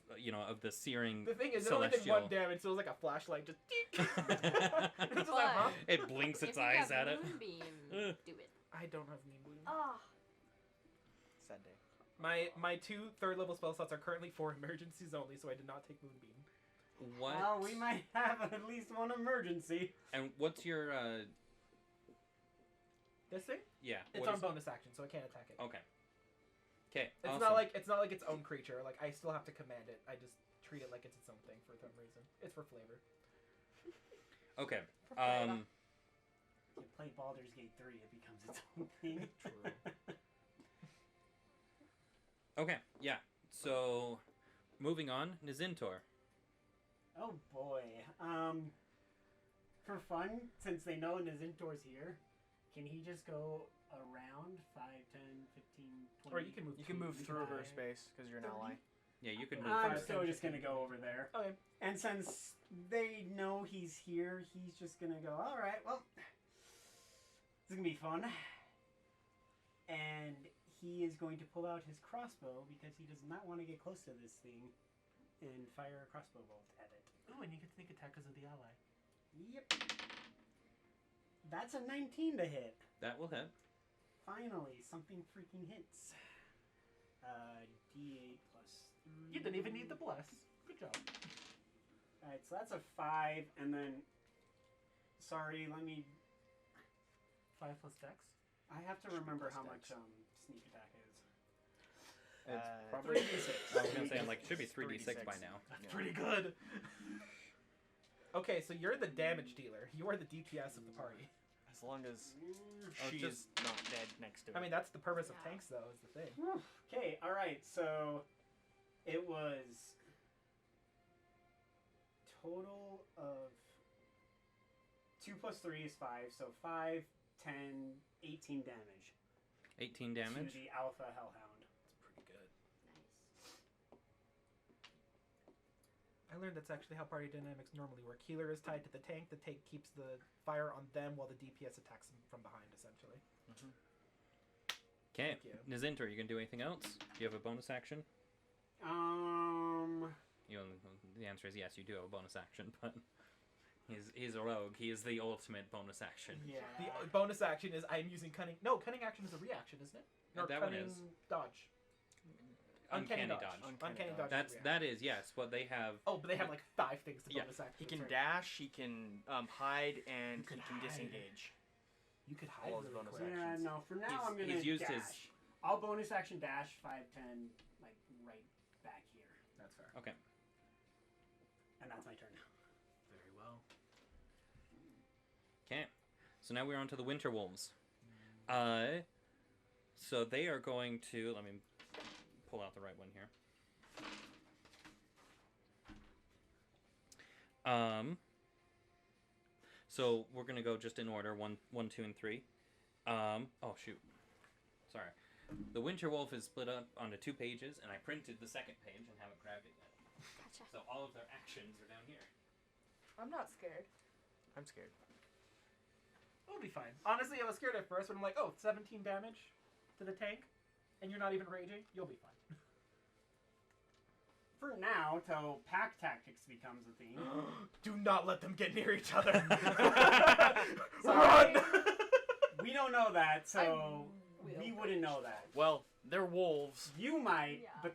of the searing The thing is, it only did celestial. 1 damage, so it was like a flashlight just. It's just But- like, huh? It blinks its If you eyes have at it. Moonbeam, Ugh. do it. I don't have mean bloom. Oh, Sad day. My 2 third-level spell slots are currently for emergencies only, so I did not take Moonbeam. What? Well, we might have at least one emergency. And what's your This thing? yeah? It's what on is- bonus action, so I can't attack it. Okay. Okay. It's awesome. not like its own creature. Like I still have to command it. I just treat it like it's its own thing for some reason. It's for flavor. Okay. For flavor. You play Baldur's Gate 3, it becomes its own thing. True. Okay. Yeah. So, moving on, Nizintor. Oh boy. For fun, since they know Nazintor's here, can he just go around 5, 10, 15, 20? Or you can move. You can move through her 25. space because you're an ally. Yeah, you could move. I'm 5, still 10, just gonna go over there. Okay. And since they know he's here, he's just gonna go, alright, well, this is gonna be fun. And he is going to pull out his crossbow because he does not want to get close to this thing and fire a crossbow bolt at it. Oh, and you can sneak attack because of the ally. Yep. That's a 19 to hit. That will hit. Finally, something freaking hits. D8 plus 3. You didn't even need the bless. Good job. Alright, so that's a 5, and then. Sorry, let me. 5 plus dex. I have to Should be remember plus how dex. much sneak attack is. It's probably. 3d6. I was gonna say, I'm like, it should be 3d6 by now. That's Yeah. pretty good. Okay, so you're the damage dealer. You are the DPS of the party. As long as Oh, she just- is not dead next to it. I mean, that's the purpose of Yeah. tanks, though, is the thing. Okay, alright, so. It was. Total of. 2 plus 3 is 5, so 5, 10, 18 damage. 18 damage. To the Alpha Hellhound. It's pretty good. nice. I learned that's actually how party dynamics normally work. Healer is tied to the tank keeps the fire on them while the DPS attacks them from behind, essentially. Okay. Thank you. Nizintor, you can do anything else? Do you have a bonus action? You know, the answer is yes. You do have a bonus action, but he's a rogue. He is the ultimate bonus action. Yeah. The bonus action is I'm using cunning. No, cunning action is a reaction, isn't it? Yeah, Or that one cunning is. Dodge. Uncanny dodge. Uncanny dodge. is a reaction. That is yes. What they have. Oh, but they have like 5 things to Yeah. bonus action. he can That's right. dash, he can hide, and You he could can hide. disengage. You could hide All his really bonus quick. Yeah, actions. no, for now He's- I'm gonna he's used dash. his- I'll bonus action dash 5, 10, like right back here. That's fair. Okay. And that's my turn. Very well. Okay. So now we're on to the Winter Wolves. So they are going to. Let me pull out the right one here. So we're gonna go just in order: 1, 2, and 3. Oh shoot, sorry. The Winter Wolf is split up onto 2 pages, and I printed the second page and haven't grabbed it yet. Gotcha. So all of their actions are down here. I'm not scared. I'm scared. We'll be fine. Honestly, I was scared at first, but I'm like, oh, 17 damage to the tank, and you're not even raging. You'll be fine. For now, till pack tactics becomes a thing. Do not let them get near each other. Sorry. Run! We don't know that, so we will wouldn't know that. Well, they're wolves. You might, Yeah. but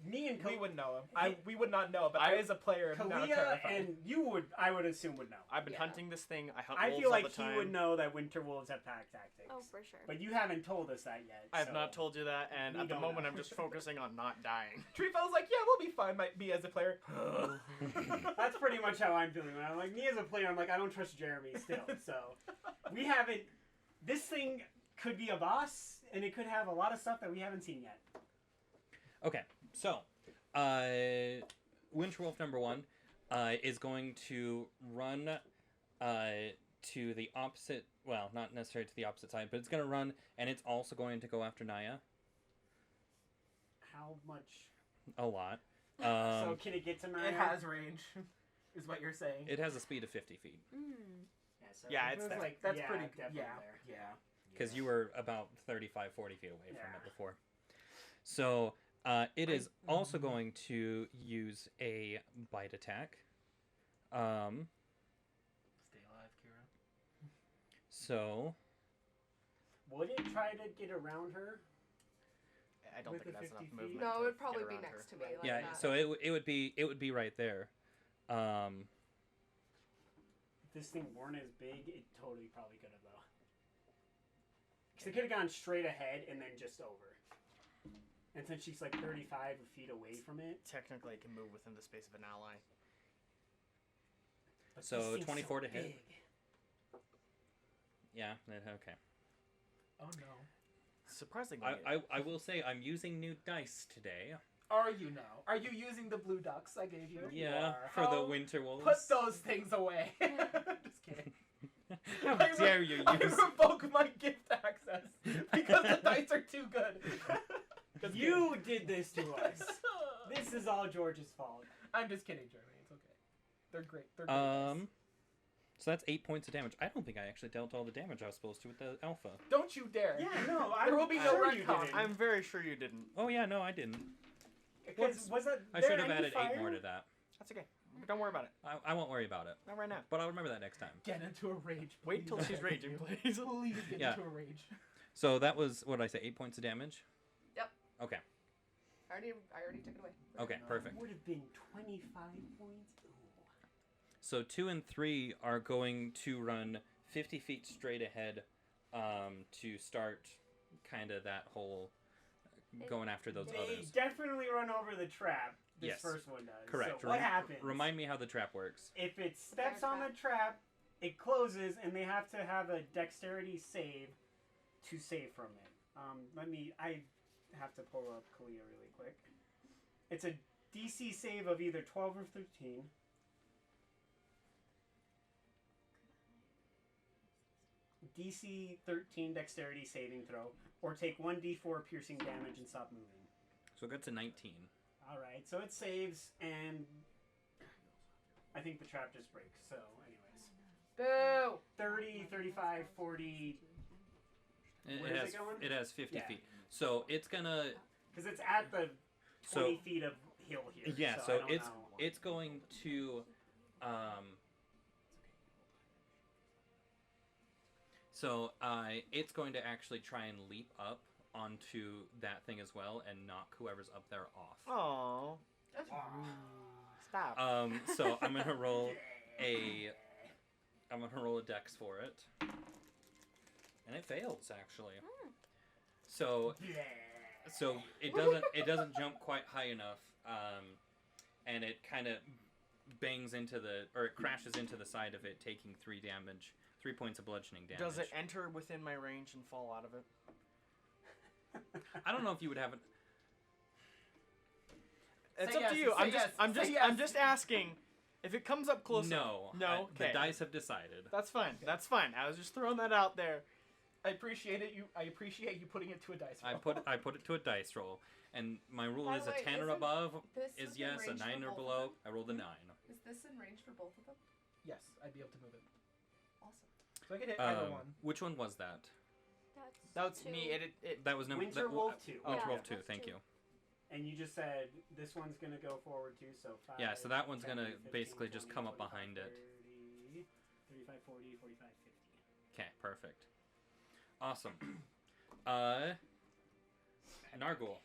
me and We wouldn't know him. We would not know, but I, as a player, am now Kalia terrified. and you would, I would assume, would know. I've been Yeah. hunting this thing. I hunt I wolves feel like all the he time. would know that winter wolves have pack tactics. Oh, for sure. But you haven't told us that yet. I have so not told you that, and we at the don't moment know. I'm just focusing on not dying. Treefell's like, yeah, we'll be fine, me as a player. That's pretty much how I'm feeling. When I'm like, me as a player, I'm like, I don't trust Jeremy still. So we haven't. This thing could be a boss, and it could have a lot of stuff that we haven't seen yet. Okay, so Winter Wolf number 1 is going to run to the opposite. Well, not necessarily to the opposite side, but it's going to run, and it's also going to go after Naya. How much? A lot. So can it get to Naya? It has range, is what you're saying. It has a speed of 50 feet. So Yeah, it it's was there. like, That's yeah, pretty definitely yeah, there. yeah. Because you were about 35, 40 feet away from Yeah. it before. So it is also going to use a bite attack. Stay alive, Kira. So Would it try to get around her? I don't With think the it has enough 50 feet? movement. No, to it would get probably be around next her. to me. Like yeah, that. so it would be right there. If this thing weren't as big, it totally probably could have though. Because it could have gone straight ahead and then just over. And since she's like 35 feet away from it, Technically, it can move within the space of an ally. but So this thing's 24 to hit. big. Yeah, okay. Oh no. Surprisingly, I will say I'm using new dice today. Are you now? Are you using the blue ducks I gave you? Yeah, are. for the How- Winter Wolves. Put those things away. Just kidding. How I re- dare you I use... revoke my gift access because the dice are too good. Just You did this to us. This is all George's fault. I'm just kidding, Jeremy. It's okay. They're great. They're great. dice. So that's 8 points of damage. I don't think I actually dealt all the damage I was supposed to with the alpha. Don't you dare. Yeah, no, There will be no sure you retcon. didn't. I'm very sure you didn't. Oh yeah, no, I didn't. Because was that I there should have any added 8 more fire? to that. That's okay. Don't worry about it. I won't worry about it. Not right now. But I'll remember that next time. Get into a rage. Wait till please. she's raging, please. Please get Yeah. into a rage. So that was, what did I say, 8 points of damage? Yep. Okay. I already took it away. Okay, perfect. Would have been 25 points. Ooh. So 2 and 3 are going to run 50 feet straight ahead to start kind of that whole going after those They others. definitely run over the trap. This Yes. first one does. Correct. So what happens? Remind me how the trap works. If it steps on the trap, it closes, and they have to have a dexterity save to save from it. I have to pull up Kalia really quick. It's a DC save of either 12 or 13. DC 13 dexterity saving throw, or take 1d4 piercing damage and stop moving. So it gets a 19. Alright, so it saves, and I think the trap just breaks. So, anyways. Boo! 30, 35, 40. Where is it going? It has 50 Yeah. feet. So it's gonna. Because it's at the 20 So feet of hill here. yeah. So, So I don't it's know. it's going to. So it's going to actually try and leap up onto that thing as well and knock whoever's up there off. Aww. That's Stop. So I'm gonna roll a dex for it, and it fails actually. So it doesn't jump quite high enough, and it kind of bangs into it crashes into the side of it, taking 3 damage, 3 points of bludgeoning damage. Does it enter within my range and fall out of it? I don't know if you would have it. It's Say up to yes, you. say I'm just yes, I'm say just yes. I'm just asking. If it comes up close No. No? The Okay. dice have decided. That's fine. That's fine. I was just throwing that out there. I appreciate it. I appreciate you putting it to a dice roll. I put it to a dice roll, and my rule By is the a way, 10 or isn't above This is within yes, a range 9 for or both of below. them? I rolled a 9. Is this in range for both of them? Yes, I'd be able to move it. Awesome. So I could hit either one. Which one was that? That's two. me. It That was number Winter Wolf 2. Winter Yeah, Wolf 2. that's Thank two. you. And you just said this one's going to go forward too, so 5. Yeah, so that one's 10, gonna 15, basically just 20, come up 25, behind it. 30, 35, 40, 45, 50. Okay, perfect. Awesome. Nargul.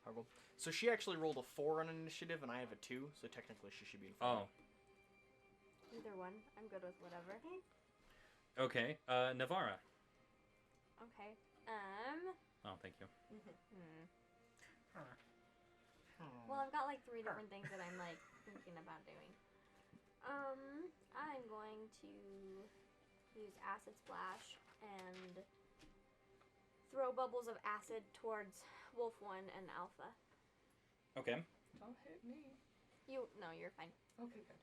Horrible. So she actually rolled a 4 on initiative, and I have a 2, so technically she should be in front. Oh, Either one. I'm good with whatever. okay. Navara. Okay. Oh, thank you. Well, I've got like 3 different things that I'm like thinking about doing. I'm going to use Acid Splash and throw bubbles of acid towards Wolf 1 and Alpha. Okay. Don't hit me. No, you're fine. Okay, good.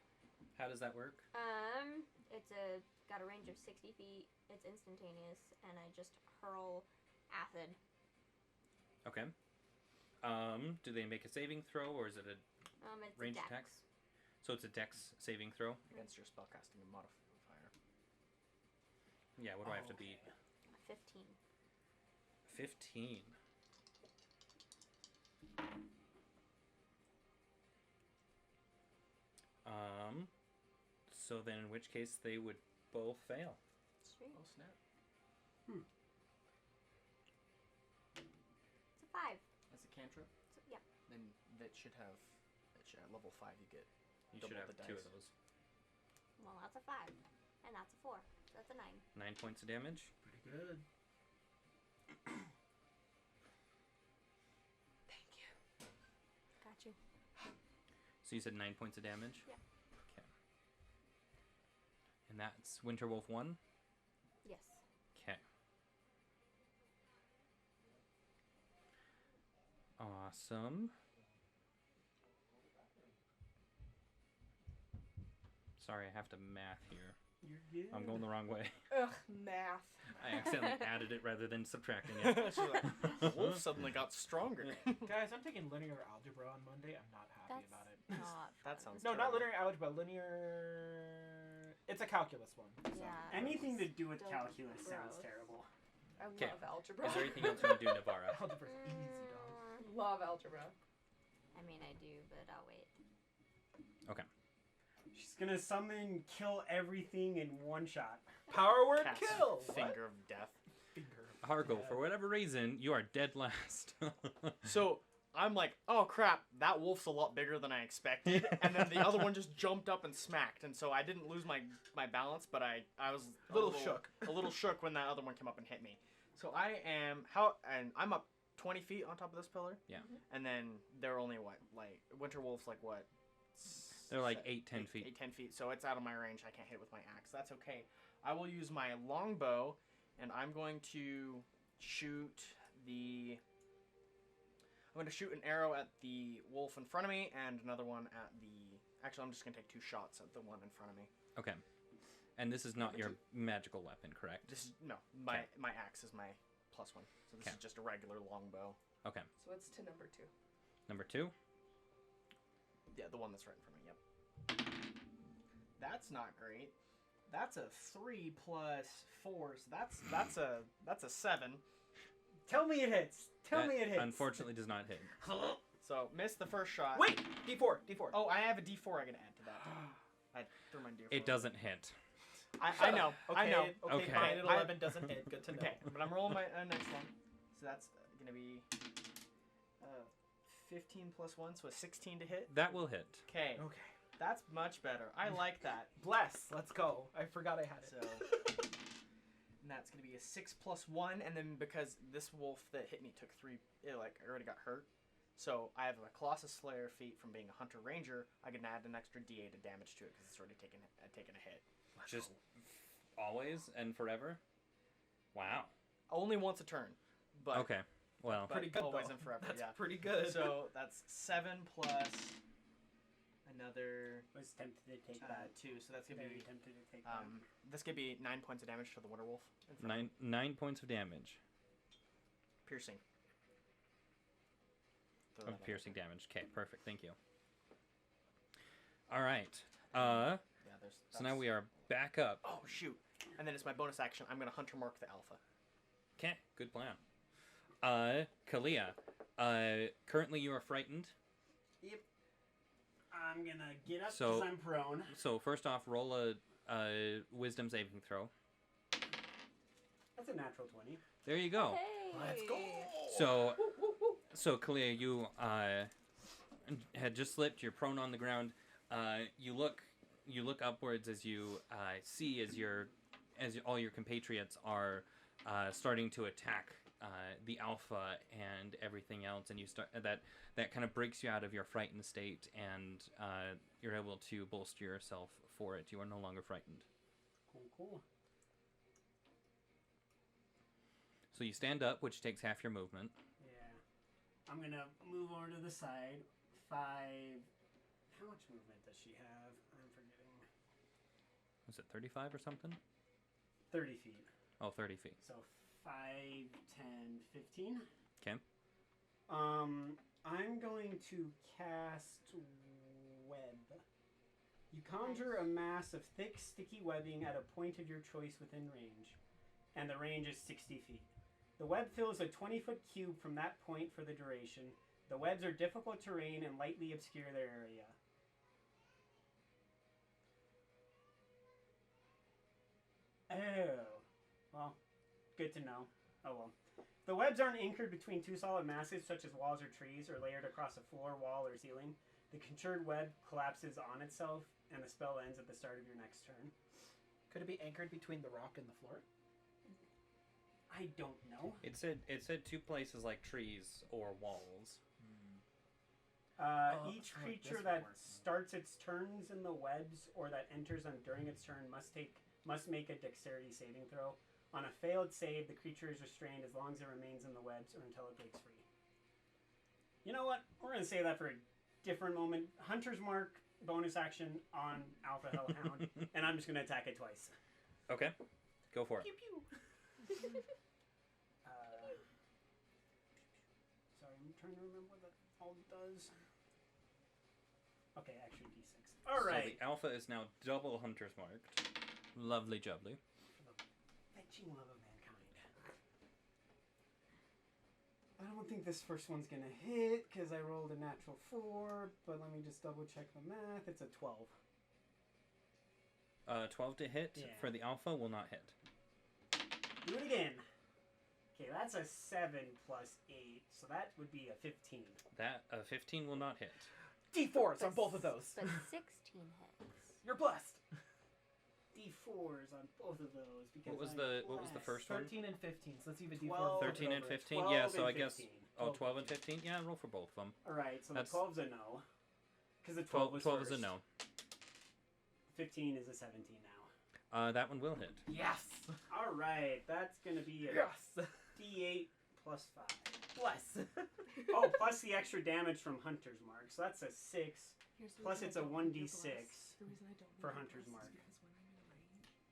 How does that work? It's got a range of 60 feet. It's instantaneous, and I just hurl acid. Okay. Do they make a saving throw, or is it a It's range a dex. attack? So it's a dex saving throw? Against your spellcasting modifier. Yeah, what do I have to beat? 15. 15. So then in which case they would both fail. Sweet. Oh snap! It's a 5. That's a cantrip. So, yeah. Then that should have. At level 5, you get. You Double should have the 2 of dice. those. Well, that's a 5. And that's a 4. So that's a 9. 9 points of damage. Pretty good. Thank you. Got you. So you said 9 points of damage? Yeah. Okay. And that's Winter Wolf 1? Yes. Okay. Awesome. Sorry, I have to math here. You're good. I'm going the wrong way. Ugh, math. I accidentally added it rather than subtracting it. She's like, Wolf suddenly got stronger. Guys, I'm taking linear algebra on Monday. I'm not happy That's about it. not. That fun. sounds No, not terrible. linear algebra. Linear. It's a calculus one. So. Yeah. Anything to do with Don't calculus sounds gross. terrible. I Okay. love algebra. Is there anything else you want to do, Navarra? Algebra's easy, dog. Love algebra. I mean, I do, but I'll wait. She's gonna summon, kill everything in one shot. Power word Cast kill. Finger of death. Finger. Hargo, for whatever reason, you are dead last. So I'm like, oh crap, that wolf's a lot bigger than I expected, and then the other one just jumped up and smacked, and so I didn't lose my balance, but I was A little shook. a little shook when that other one came up and hit me. So I'm up 20 feet on top of this pillar. Yeah. And then they're only what, like Winter Wolf's like what? They're like 8, 10 feet. 8, 10 feet. So it's out of my range. I can't hit with my axe. That's okay. I will use my longbow, and I'm going to shoot the. I'm going to shoot an arrow at the wolf in front of me, and another one at the. Actually, I'm just going to take 2 shots at the one in front of me. Okay. And this is not your magical weapon, correct? This is no, my Okay. my axe is my +1. So this Okay. is just a regular longbow. Okay. So it's to number 2. Number 2? Yeah, the one that's right in front of me. Yep. That's not great. That's a 3 plus 4. So that's a 7. Tell me it hits. Tell That me it hits. unfortunately does not hit. So missed the first shot. Wait, D4. Oh, I have a D4 I gotta add to that. I threw my D4. It doesn't hit. I know. Okay, I know. Okay, Okay. mine at 11 doesn't hit. Good to know. Okay, but I'm rolling my next one. So that's gonna be 15 plus 1, so a 16 to hit. That will hit. Okay, Okay. that's much better. I like that. Bless. Let's go. I forgot I had it. So, and that's gonna be a 6 plus 1, and then because this wolf that hit me took 3, it like already got hurt. So I have a Colossus Slayer feat from being a Hunter Ranger. I can add an extra D8 of damage to it because it's already taken a hit. Just always and forever? Wow. Only once a turn, but Okay. Well, but Pretty good, always though. and forever. That's yeah. pretty good. So that's 7 plus a another Was tempted to take that. 2, so that's gonna Very be tempted to take that. this could be 9 points of damage to the werewolf. In front of him. 9 points of damage. Piercing. Throw Of that out piercing there. damage. Okay, perfect. Thank you. All right. Yeah, there's. So now we are back up. Oh shoot! And then it's my bonus action. I'm gonna hunter mark the alpha. Okay, good plan. Kalia, currently you are frightened. Yep. I'm gonna get up because So- I'm prone. So first off, roll a wisdom saving throw. That's a natural 20. There you go. Hey. Let's go. So Woo, woo, woo. So Kalia, you had just slipped. You're prone on the ground. You look upwards as you see as all your compatriots are starting to attack the alpha and everything else, and you start that kind of breaks you out of your frightened state, and you're able to bolster yourself for it. You are no longer frightened. Cool. So you stand up, which takes half your movement. Yeah. I'm gonna move over to the side. 5. How much movement does she have? I'm forgetting. Was it 35 or something? 30 feet. Oh, 30 feet. So 5, 10, 15. Okay. I'm going to cast web. You conjure a mass of thick, sticky webbing at a point of your choice within range, and the range is 60 feet. The web fills a 20-foot cube from that point for the duration. The webs are difficult terrain and lightly obscure their area. Oh. Well, good to know. Oh well. The webs aren't anchored between two solid masses such as walls or trees, or layered across a floor, wall, or ceiling. The conjured web collapses on itself, and the spell ends at the start of your next turn. Could it be anchored between the rock and the floor? I don't know. It said two places like trees or walls. Oh, Each I like creature this that one. starts its turns in the webs or that enters them during its turn must make a dexterity saving throw. On a failed save, the creature is restrained as long as it remains in the webs or until it breaks free. You know what? We're going to save that for a different moment. Hunter's Mark, bonus action on Alpha Hellhound, and I'm just going to attack it twice. Okay, go for it. Pew pew. Sorry, I'm trying to remember what that all does. Okay, actually D6. All right. So the alpha is now double hunter's marked. Lovely jubbly. For the fetching love of mankind. I don't think this first one's gonna hit because I rolled a natural 4, but let me just double check the math. It's a 12. 12 to hit Yeah. for the alpha will not hit. Do it again. Okay, that's a 7 plus 8, so that would be a 15. That 15 will not hit. D4s on both of those. But 16 hits. You're blessed. D4s on both of those because What was I'm the blessed. first one? 13 and 15. So let's see if a D4. 12. 13 and over it. 15. 12 Yeah, so and I guess 15. 12 and 15. Yeah, roll for both of them. All right, so That's- the 12's a no. Because the 12 was 12 first. is a no. 15 is a 17 now. That one will hit. Yes. All right, that's gonna be a Yes. D8 plus 5. Bless. Oh, plus the extra damage from Hunter's Mark, so that's a 6. Here's the Plus reason it's I a don't need 1d6 your bless. The reason I don't need for your Hunter's bless Mark. is because when I'm in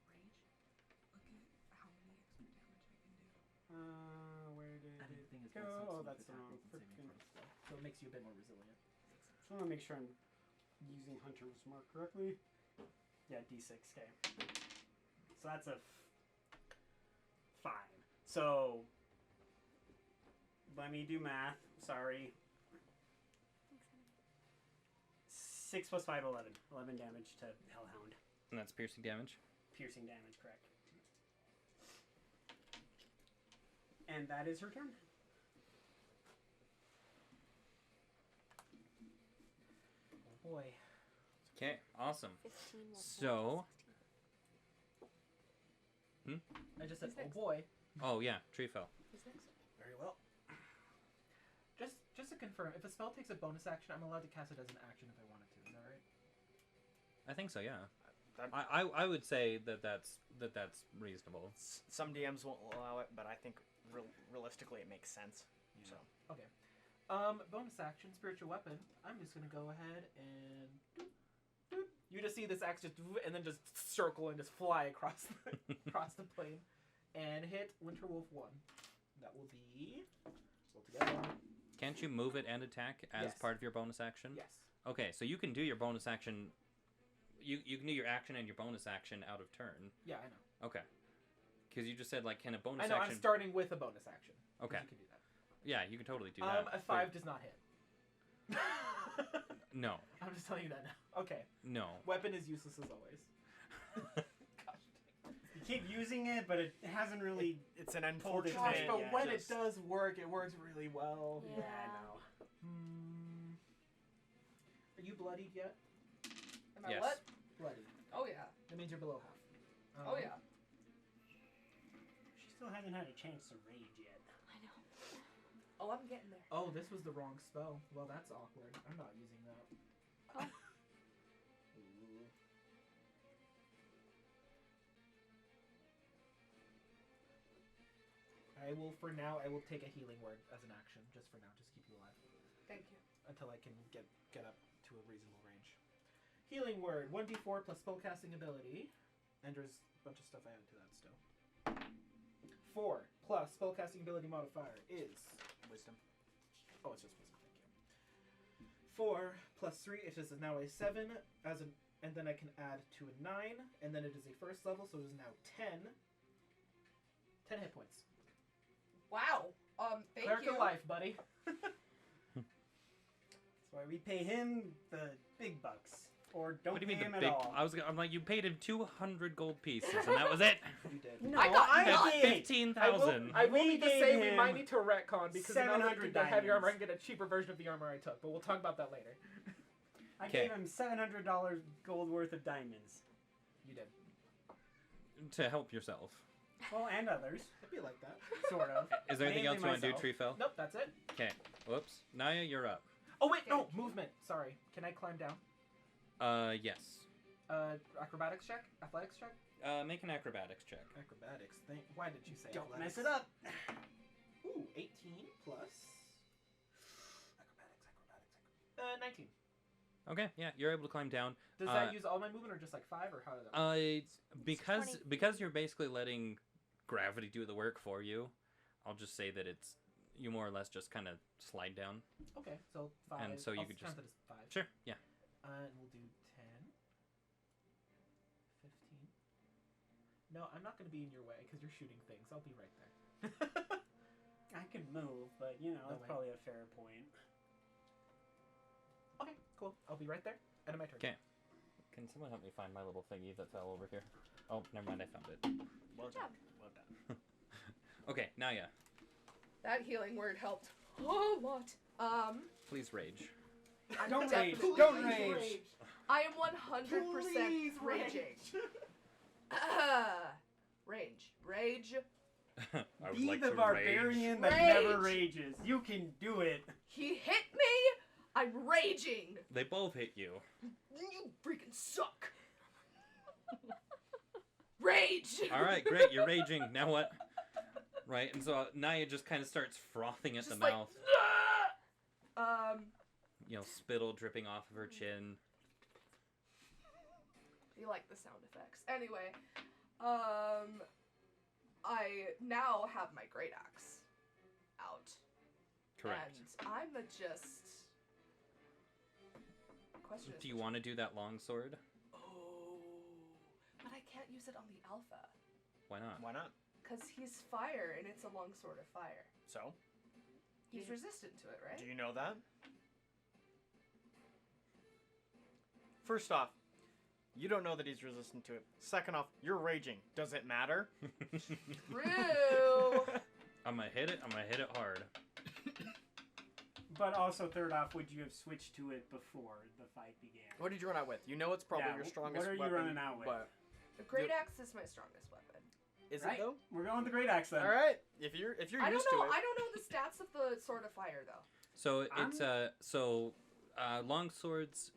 rage, look at how many extra damage I can do. Where did And the it thing is, go? bless helps Oh, with that's the attack wrong rolls and saving frickin'. throws, so it makes you a bit more resilient. Just want to make sure I'm using Hunter's Mark correctly. Yeah, D6. Okay. So that's a 5. So let me do math. Sorry. 6 plus 5, 11. 11 damage to Hellhound. And that's piercing damage. Piercing damage, correct. And that is her turn. Oh boy. Okay, awesome. 15 won't hit, So- 16. I just said, Who's oh next? boy. Oh yeah, tree fell. Who's next? Very well. Just to confirm, if a spell takes a bonus action, I'm allowed to cast it as an action if I wanted to. Is that right? I think so. Yeah. That- I would say that's reasonable. Some DMs won't allow it, but I think realistically it makes sense. Yeah. So Okay. Bonus action, spiritual weapon. I'm just gonna go ahead and doop, doop. You just see this axe just and then just circle and just fly across across the plane and hit Winterwolf 1. That will be roll together. Can't you move it and attack as Yes. part of your bonus action? Yes. Okay, so you can do your bonus action. You can do your action and your bonus action out of turn. Yeah, I know. Okay. Because you just said like, can a bonus I know. action? I'm starting with a bonus action. 'Cause Okay. You can do that. Yeah, you can totally do that. A 5 does not hit. No. I'm just telling you that now. Okay. No. Weapon is useless as always. Gosh. You keep using it, but it hasn't really. It's an Pulled it unfortunate. in. But Yeah, when just- it does work, it works really well. Yeah. I know. Are you bloodied yet? Am I Yes. what? Bloodied. Oh yeah. That means you're below half. Oh yeah. She still hasn't had a chance to rage yet. I know. Oh, I'm getting there. Oh, this was the wrong spell. Well, that's awkward. I'm not using that. Oh. Ooh. For now, I will take a healing word as an action, just for now, just keep you alive. Thank you. Until I can get up to a reasonable range. Healing word, 1d4 plus spellcasting ability. And there's a bunch of stuff I added to that still. 4 plus spellcasting ability modifier is... Wisdom. Oh, it's just wisdom, thank you. 4 plus 3, it is now a 7, and then I can add to a 9, and then it is a first level, so it is now 10. 10 hit points. Wow. Thank Cleric you. of life, buddy. That's why we pay him the big bucks. Or don't What do you pay mean him the at big? all. I'm like, you paid him 200 gold pieces, and that was it. You did. No, I got I none. did. 15,000. I will We need to gave say we him might need to retcon because now that 700 I have your armor, I diamonds. can get a cheaper version of the armor I took. But we'll talk about that later. I Okay. gave him $700 gold worth of diamonds. You did. To help yourself. Well, and others, It'd be like that. sort of. Is there anything Mainly else you want to do, myself. Treefell? Nope, that's it. Okay. Whoops. Naya, you're up. Oh wait, no, movement. Sorry. Can I climb down? Yes. Acrobatics check? Athletics check? Make an acrobatics check. Acrobatics. Why did you say Don't athletics? mess it up. Ooh, 18 plus... Acrobatics. 19. Okay, yeah, you're able to climb down. Does that use all my movement or just like 5 or how does that work? Because 20. because you're basically letting gravity do the work for you, I'll just say that it's you more or less just kind of slide down. Okay, so 5. And so you I'll could count just- that as 5. Sure, yeah. And we'll do 10. 15. No, I'm not going to be in your way because you're shooting things. I'll be right there. I could move, but you know, No that's way. probably a fair point. Okay, cool. I'll be right there. End of my turn. 'Kay. Can someone help me find my little thingy that fell over here? Oh, never mind, I found it. Well Good done. job. Well done. Okay, Naya, That healing word helped a lot. please rage. I'm Don't rage. definitely- Don't rage. I am 100% Please raging. Rage. I would Be like the to barbarian Rage. that never rages. You can do it. He hit me. I'm raging. Rage. They both hit you. You freaking suck. Rage. All right, great. You're raging. Now what? Right, and so Naya just kind of starts frothing at Just the like, mouth. You know, spittle dripping off of her chin. You like the sound effects. Anyway, I now have my great axe out. Correct. And I'm just. Question is, Do you want to do that longsword? Oh, but I can't use it on the alpha Why not? Why not? because he's fire and it's a longsword of fire. So, He's resistant to it, right? do you know that? First off, you don't know that he's resistant to it. Second off, you're raging. Does it matter? True. I'm gonna hit it hard. But also, third off, would you have switched to it before the fight began? What did you run out with? You know it's probably Yeah, your what strongest are you weapon. running out with? But The great axe is my strongest weapon. is Right. it though? We're going with the great axe then. All right. If you're I don't used know. to it. I don't know the stats of the sword of fire though. So it's long swords.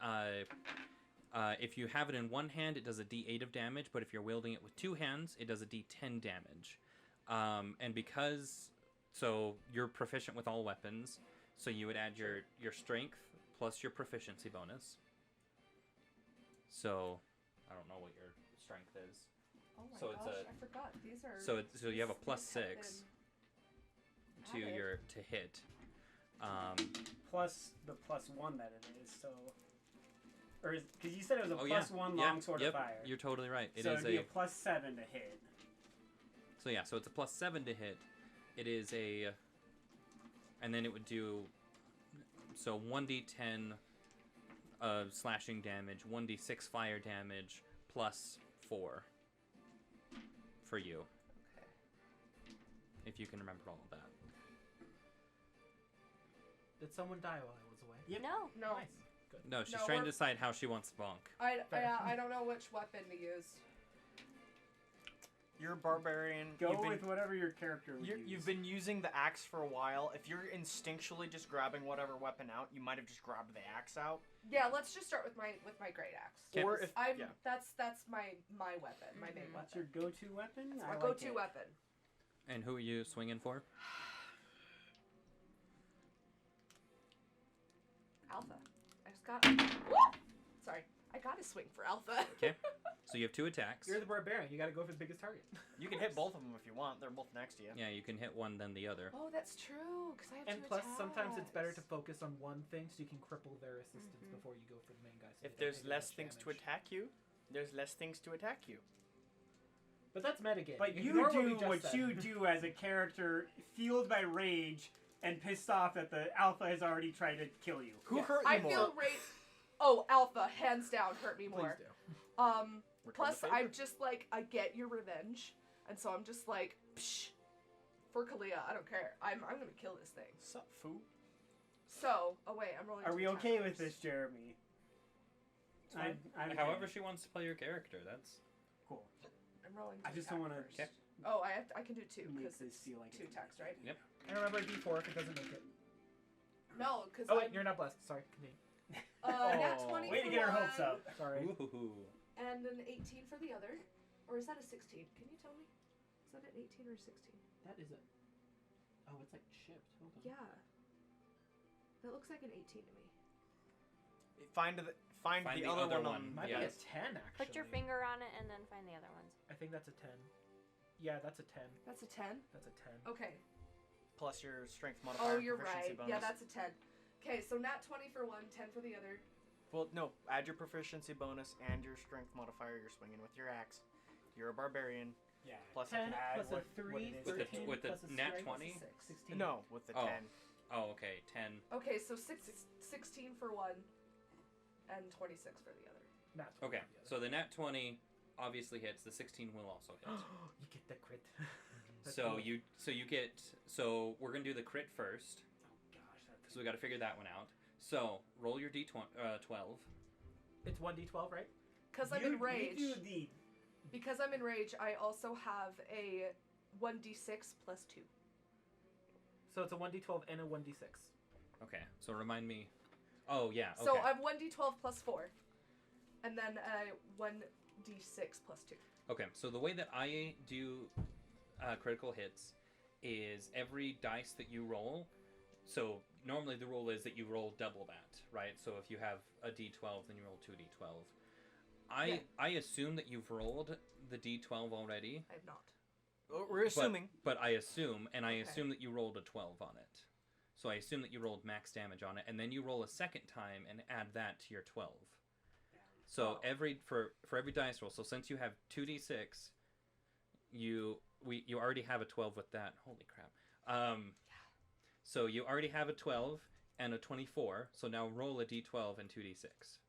If you have it in one hand, it does a D8 of damage. But if you're wielding it with two hands, it does a D10 damage. And because you're proficient with all weapons, So you would add your strength plus your proficiency bonus. So I don't know what your strength is. Oh my So it's gosh, a- I forgot. These are. So you have a these plus have 6 to added. your to hit. Plus the +1 that it is. So, or because you said it was a Oh yeah, +1 yeah, longsword yep, of fire. You're totally right. It so is it'd be a a +7 to hit. so yeah. So it's a +7 to hit. It is a, and then it would do. So 1d10 of slashing damage, 1d6 fire damage, plus 4 for you. Okay. If you can remember all of that. Did someone die while I was away? Yep. No. No. Nice. Good. No, she's No, trying to we're- decide how she wants to bonk. I don't know which weapon to use. You're a barbarian. Go with whatever your character would use. You've been using the axe for a while. If you're instinctually just grabbing whatever weapon out, you might have just grabbed the axe out. Yeah, let's just start with my great axe. Okay. Or if I'm yeah. that's my weapon, my main What's weapon. your go-to weapon? That's I my like go-to it. weapon. And who are you swinging for? Alpha. I just got. Woo! Sorry, I got to swing for Alpha. Okay. So you have 2 attacks. You're the barbarian. You got to go for the biggest target. You can hit both of them if you want. They're both next to you. Yeah, you can hit one then the other. Oh, that's true. Because I have And two plus, sometimes it's better to attacks. focus on one thing so you can cripple their assistance before you go for the main guy. So If they don't there's take as less much things to damage. attack you, there's less things to attack you. But that's metagaming. But you Ignore we do just what said. you do as a character, fueled by rage and pissed off that the alpha has already tried to kill you. Who Yes. hurt you I more? feel rage. Oh, Alpha, hands down, hurt me Please more. do. Return Plus, the favor. I'm just like, I get your revenge, and so I'm just like, psh, for Kalia, I don't care. I'm gonna kill this thing. Sup, foo? So, oh wait, I'm rolling. Are two we okay with attackers. this, Jeremy? fine. I'm However she wants to play your character, that's... cool. I'm rolling. I two just don't want to attackers. Okay. Oh, I can do two make because this it's feel like two it's attacks, right? Yep. And remember D4 if it doesn't make it. No, because Oh wait, you're not blessed. Sorry. Continue. nat Oh. 20 Way to for get her one, hopes up. Sorry. Ooh. and an 18 for the other, or is that a 16? Can you tell me? Is that an 18 or a 16? That is a. Oh, it's like chipped. Hold on. Yeah. That looks like an 18 to me. Find the other one. Might Yeah. be a 10 actually. Put your finger on it and then find the other ones. I think that's a 10. Yeah, that's a 10. That's a 10? That's a 10. Okay. Plus your strength modifier. Oh, and you're proficiency right. Bonus. Yeah, that's a 10. Okay, so nat 20 for one, 10 for the other. Well, no. Add your proficiency bonus and your strength modifier. You're swinging with your axe. You're a barbarian. Yeah. Plus 10 add plus a what 3, it is. With the- 13 with the plus a nat strength, 20? plus a 16. No, with the Oh. 10. Oh, okay. 10. Okay, so 16 for one, and 26 for the other. Nat 20 Okay, for the other. so the nat 20 obviously hits. The 16 will also hit. You get the crit. That's so cool. you get... So we're going to do the crit first. Oh gosh, that's So we got to figure that one out. So roll your d12. It's 1d12, right? Because I'm in rage. You do the Because I'm in rage, I also have a 1d6 plus 2. So it's a 1d12 and a 1d6. Okay, so remind me... Oh, yeah, okay. So I'm 1d12 plus 4. And then a 1d6 plus 2. Okay, so the way that I do critical hits is every dice that you roll. So normally the rule is that you roll double that, right? So if you have a d12, then you roll 2d12. I assume that you've rolled the d12 already. I have not. We're assuming. But I assume, and I Okay. assume that you rolled a 12 on it. So I assume that you rolled max damage on it, and then you roll a second time and add that to your 12. So Oh. for every dice roll, so since you have 2d6, you already have a 12 with that. Holy crap. So you already have a 12 and a 24, so now roll a d12 and 2d6.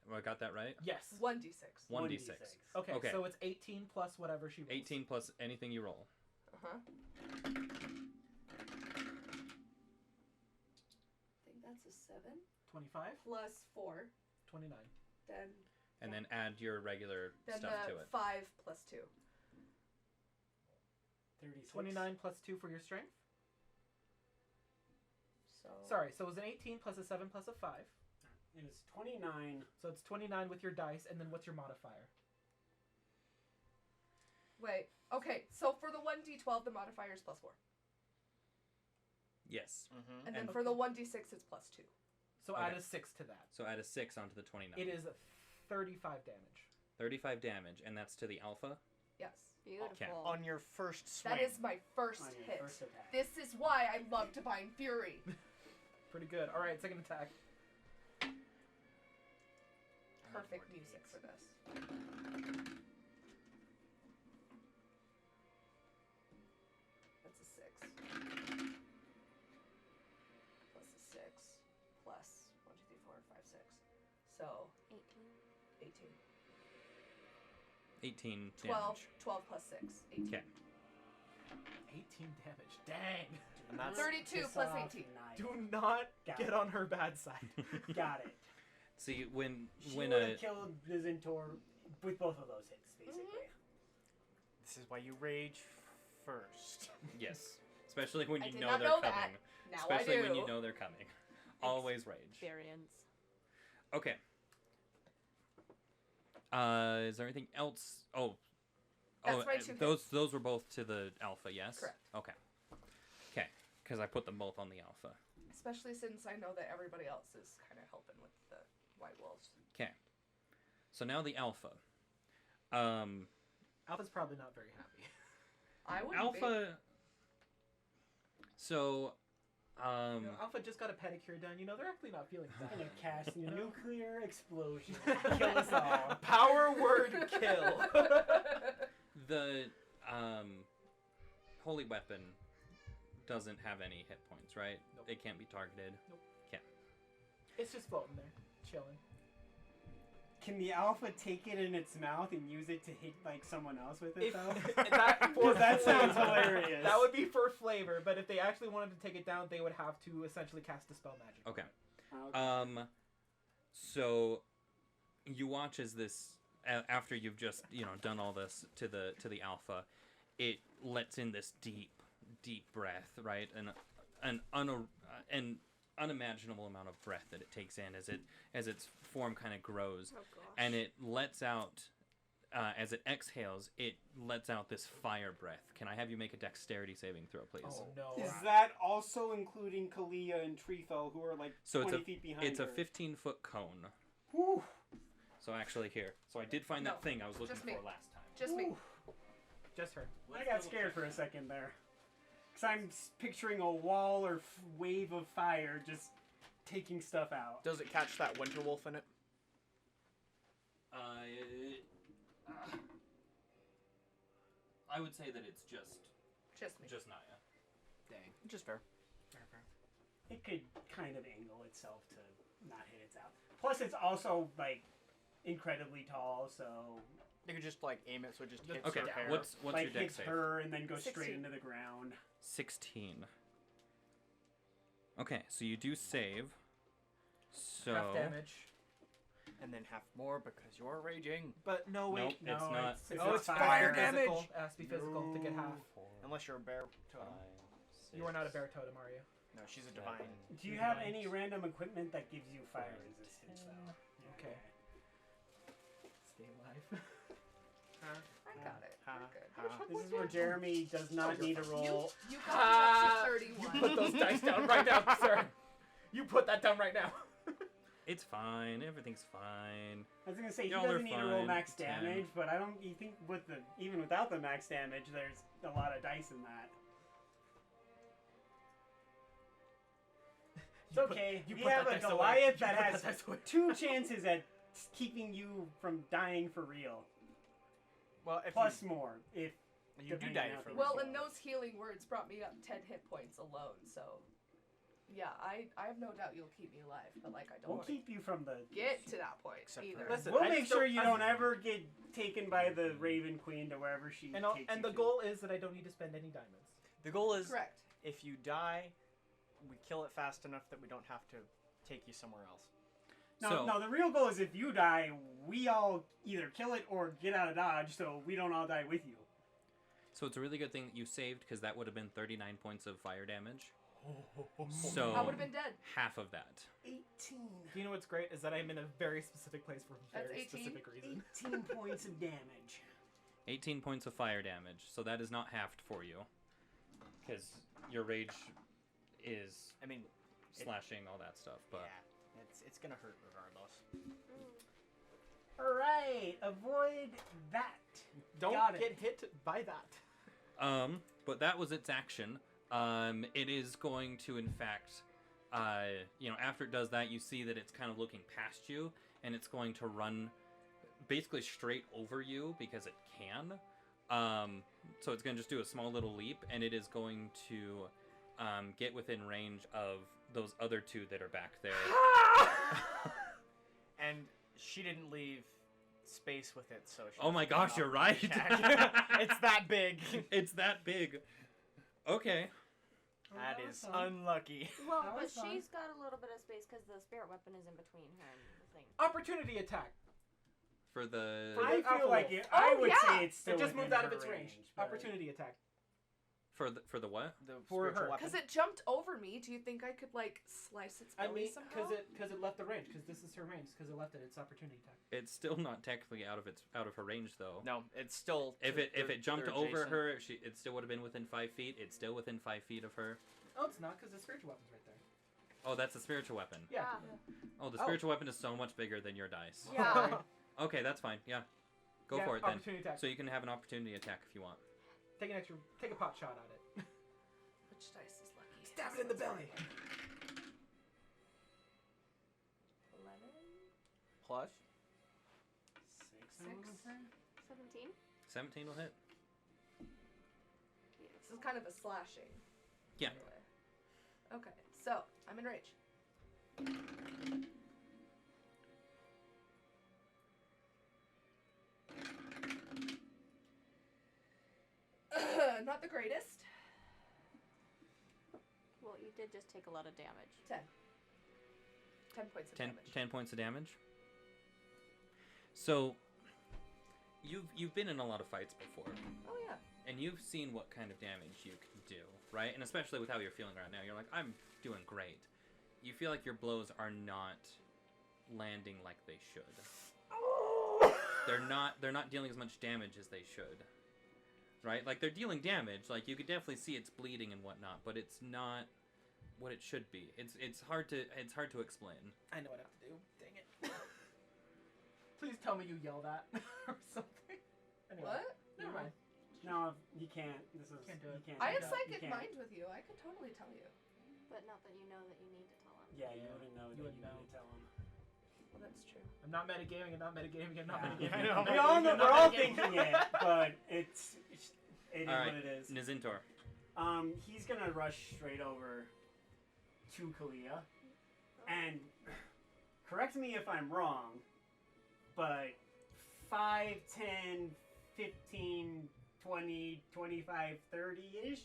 Have I got that right? Yes. 1d6. 1d6. Okay, Okay. so it's 18 plus whatever she rolls. 18 plus anything you roll. Uh-huh. I think that's a 7. 25, Plus 4. 29. Then And then add your regular then stuff the to it. 5 plus 2. 36. 29 plus 2 for your strength. So Sorry, so it was an 18 plus a 7 plus a 5. It was 29. So it's 29 with your dice, and then what's your modifier? Wait. Okay, so for the 1d12 the modifier is plus 4. Yes. Mm-hmm. And then for the 1d6, it's +2. So add Okay. a 6 to that. So add a 6 onto the 29. It is 35 damage. 35 damage, and that's to the alpha. Yes. Beautiful. On your first swing. That is my first On your hit. first attack. This is why I love Divine Fury. Pretty good. All right, second attack. Perfect music for this. That's a 6. Plus a 6. Plus 1, 2, 3, 4, 5, 6. So 18. 18. 18 12. damage. 12 plus 6. 18. Okay. 18 damage. Dang. And that's 32 Piss plus off, 18. knife. Do not Got get it. on her bad side. Got it. See, when She when would a have killed Vizintor with both of those hits, basically. This is why you rage first. yes, especially when I you did know not they're know coming. that. Now Especially I do. when you know they're coming. Always rage. Experience. Okay. Is there anything else? Oh. That's my 2 those were both to the alpha, yes? Correct. Okay. Okay, because I put them both on the alpha. Especially since I know that everybody else is kind of helping with the White Wolves. Okay. So now the alpha. Alpha's probably not very happy. I would be. Alpha. So, Alpha just got a pedicure done. You know, they're actually not feeling I'm bad. gonna cast You know? nuclear explosion. Kill us all. Power word kill. the holy weapon doesn't have any hit points, right? Nope. It can't be targeted. It's just floating there, chilling. Can the alpha take it in its mouth and use it to hit like someone else with it If though? that, for that sounds flavor, hilarious. That would be for flavor, but if they actually wanted to take it down, they would have to essentially cast Dispel Magic. Okay. Okay. So you watch as this after you've just done all this to the alpha, it lets in this deep breath, right, and an unimaginable amount of breath that it takes in as its form kind of grows, Oh gosh. and it lets out as it exhales, it lets out this fire breath. Can I have you make a dexterity saving throw, please? Oh no. Is that also including Kalia and Treefell, who are like So 20 feet behind it's a her? 15-foot cone. Whew. So actually here. So I did find No, that thing I was looking just me. for last time. Just me. Whew. Just her. I got scared for a second there. Because I'm picturing a wall or wave of fire just taking stuff out. Does it catch that winter wolf in it? I would say that it's just Just me. Naya. Dang. Which is fair. It could kind of angle itself to not hit its out. Plus, it's also like incredibly tall, so You could just like aim it so it just hits Okay, her hair. what's like your dex hits save? her and then goes 16. straight into the ground. 16. Okay, so you do save. So Half damage. And then half more because you're raging. But no, wait. Nope, it's not. Oh, it's fire physical. It has to be physical to get half. Unless you're a bear totem. You are not a bear totem, are you? No, she's a divine. Do you have any random equipment that gives you fire resistance, though? Okay. Stay alive. I got it. Ha, We're good. ha. This is where Jeremy does not need to roll. You got it up to 31. You put those dice down right now, sir. You put that down right now. It's fine. Everything's fine. I was gonna say he Y'all are doesn't need to roll fine. max 10. damage, but I don't. You think with the even without the max damage, there's a lot of dice in that. It's okay. You we put have that a dice away. Goliath You that put has that dice away. 2 chances at keeping you from dying for real. Well, if Plus more if you do depending die on for how Well, things and go. those healing words brought me up 10 hit points alone, so yeah, I have no doubt you'll keep me alive, but like I don't We'll want to keep you from the. get to that point Except either. for- Listen, We'll I make just sure don't- you I- don't ever get taken by the Raven Queen to wherever she And takes and you the to. goal is that I don't need to spend any diamonds. The goal is Correct. if you die, we kill it fast enough that we don't have to take you somewhere else. No, So- no, the real goal is if you die, we all either kill it or get out of Dodge so we don't all die with you. So it's a really good thing that you saved because that would have been 39 points of fire damage. So I would have been dead. half of that. 18. Do you know what's great is that I'm in a very specific place for a That's very 18. specific reason. 18 points of damage. 18 points of fire damage. So that is not halved for you. Because your rage is I mean, slashing all that stuff, but yeah, it's gonna hurt regardless. All right, avoid that. Don't Got it. get hit by that. but that was its action. It is going to, in fact, after it does that, you see that it's kind of looking past you, and it's going to run basically straight over you because it can. So it's going to just do a small little leap, and it is going to get within range of those other two that are back there. And she didn't leave space with it, so she Oh my doesn't gosh, get you're off right. the attack. It's that big. It's that big. Okay. That is unlucky. Well, That but was fun. she's got a little bit of space because the spirit weapon is in between her and the thing. Opportunity attack. For the... I Alpha feel like wolf. I Oh, would yeah. say it's still It just within moved out of her its range. but- Opportunity attack. For the what? The For spiritual her. weapon. Because it jumped over me. Do you think I could like slice its belly somehow? because it left the range. Because this is her range. Because it left it. It's opportunity attack. It's still not technically out of her range, though. No, it's still. If it jumped they're over adjacent. her, it still would have been within 5 feet. It's still within 5 feet of her. Oh, it's not because the spiritual weapon's right there. Oh, that's a spiritual weapon. Yeah. Oh, the Oh. spiritual weapon is so much bigger than your dice. Yeah. Okay, that's fine. Yeah. Go Yeah, for it then. Opportunity attack. So you can have an opportunity attack if you want. Take a pot shot at it. Which dice is lucky? Stab it in the belly. 11, Plus. 6. 17. 17 will hit. This is kind of a slashing. Yeah. Anyway. Okay, so I'm in rage. Not the greatest. Well, you did just take a lot of damage. 10. 10 points of 10, damage. 10 points of damage. So you've been in a lot of fights before, Oh yeah. and you've seen what kind of damage you can do, right? And especially with how you're feeling right now, you're like, I'm doing great. You feel like your blows are not landing like they should. They're not dealing as much damage as they should. Right? Like they're dealing damage, like you could definitely see it's bleeding and whatnot, but it's not what it should be. It's hard to explain. I know what I have to do. Dang it. Please tell me you yell that or something. Anyway, What? Never mind. No, you can't. This is Can't do it. You can't I do have that. You psychic can't. mind with you. I could totally tell you. But not that you know that you need to tell him. Yeah, you Yeah. wouldn't know You that wouldn't you know. need to tell him. Well, that's true. I'm not metagaming. I'm not metagaming. I'm not Yeah. metagaming. I know. We all know, I'm we're not all metagaming. thinking it, but it is Alright. what it is. Nizintor. He's gonna rush straight over to Kalia, and correct me if I'm wrong, but 5, 10, 15, 20, 25, 30-ish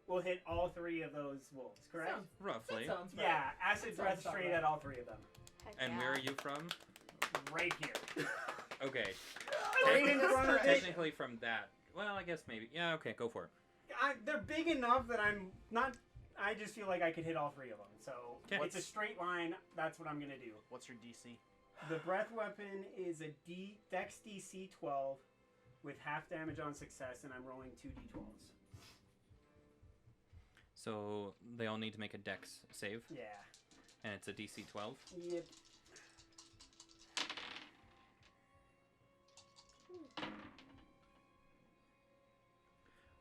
will hit all 3 of those wolves, correct? Sounds- Roughly. That sounds right. Yeah, acid That breath sounds about straight right. at all 3 of them. Heck And yeah. where are you from? Right here. Okay. Right in front of it. Technically from that. Well, I guess maybe. Yeah, okay, go for it. They're big enough that I'm not... I just feel like I could hit all 3 of them, so 'Kay. it's a straight line. That's what I'm gonna do. What's your DC? The breath weapon is a Dex DC 12 with half damage on success, and I'm rolling 2 D12s. So they all need to make a dex save, Yeah. and it's a DC 12. Yep.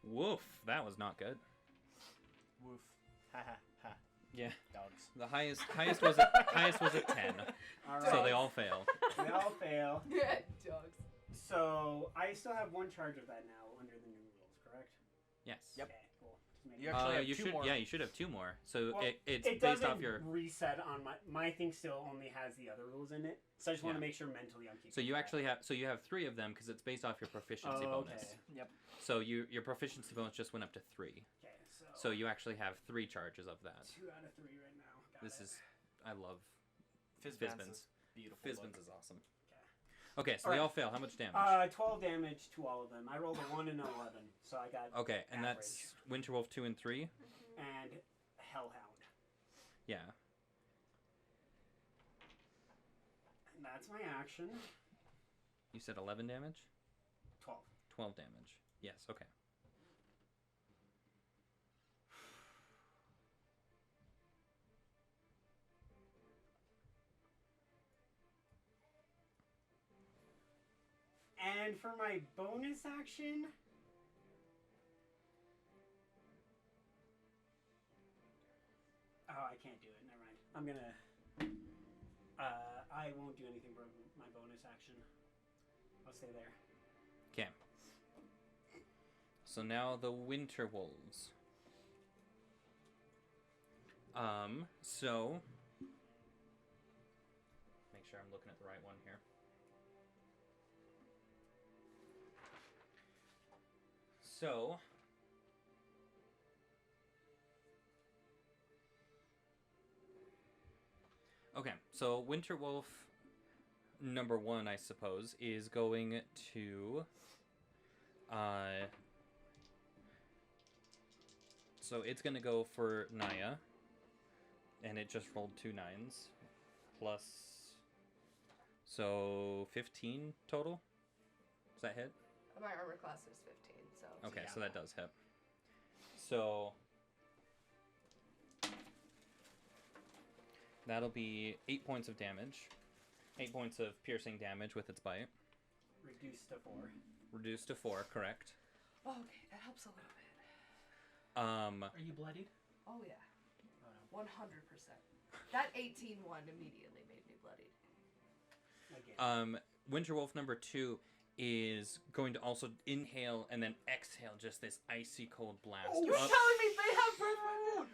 Woof, that was not good. Woof. Ha ha ha. Yeah. Dogs. The highest was a 10. All So right. they all fail. They all fail. Yeah, dogs. So I still have 1 charge of that now under the new rules, correct? Yes. Yep. Okay, cool. Just making You sure. actually have you 2 should. more. Yeah, you should have 2 more. So Well, it's it based doesn't off your. reset on my thing. Still only has the other rules in it, so I just want to Yeah. make sure mentally I'm keeping. So you track. actually have. So you have 3 of them because it's based off your proficiency Oh, bonus. okay. Yep. So your proficiency bonus just went up to 3. Okay, So you actually have 3 charges of that. 2 out of 3 right now. Got This it. is. I love Fizzbans Fizzbins. is beautiful. Fizzbins look. is awesome. Okay, so All they right. all fail. How much damage? 12 damage to all of them. I rolled a 1 and an 11, so I got Okay, and average. that's Winterwolf 2 and 3. and Hellhound. Yeah. And that's my action. You said 11 damage. 12. 12 damage. Yes. Okay. And for my bonus action... Oh, I can't do it. Never mind. I'm gonna... I won't do anything for my bonus action. I'll stay there. Okay. So now the Winter Wolves. So... Make sure I'm looking at the right one here. So... Okay, so Winter Wolf number 1, I suppose, is going to... So it's going to go for Naya. And it just rolled 2 9s. Plus... So 15 total? Does that hit? My armor class is 15, so. Okay, Yeah. so that does hit. So... That'll be 8 points of damage. 8 points of piercing damage with its bite. Reduced to 4. Reduced to 4, correct. Oh, okay, that helps a little bit. Are you bloodied? Oh yeah, Oh, no. 100%. That 18 one immediately made me bloodied. Winter Wolf number 2 is going to also inhale and then exhale just this icy cold blast. You're up- telling me they have breath weapon?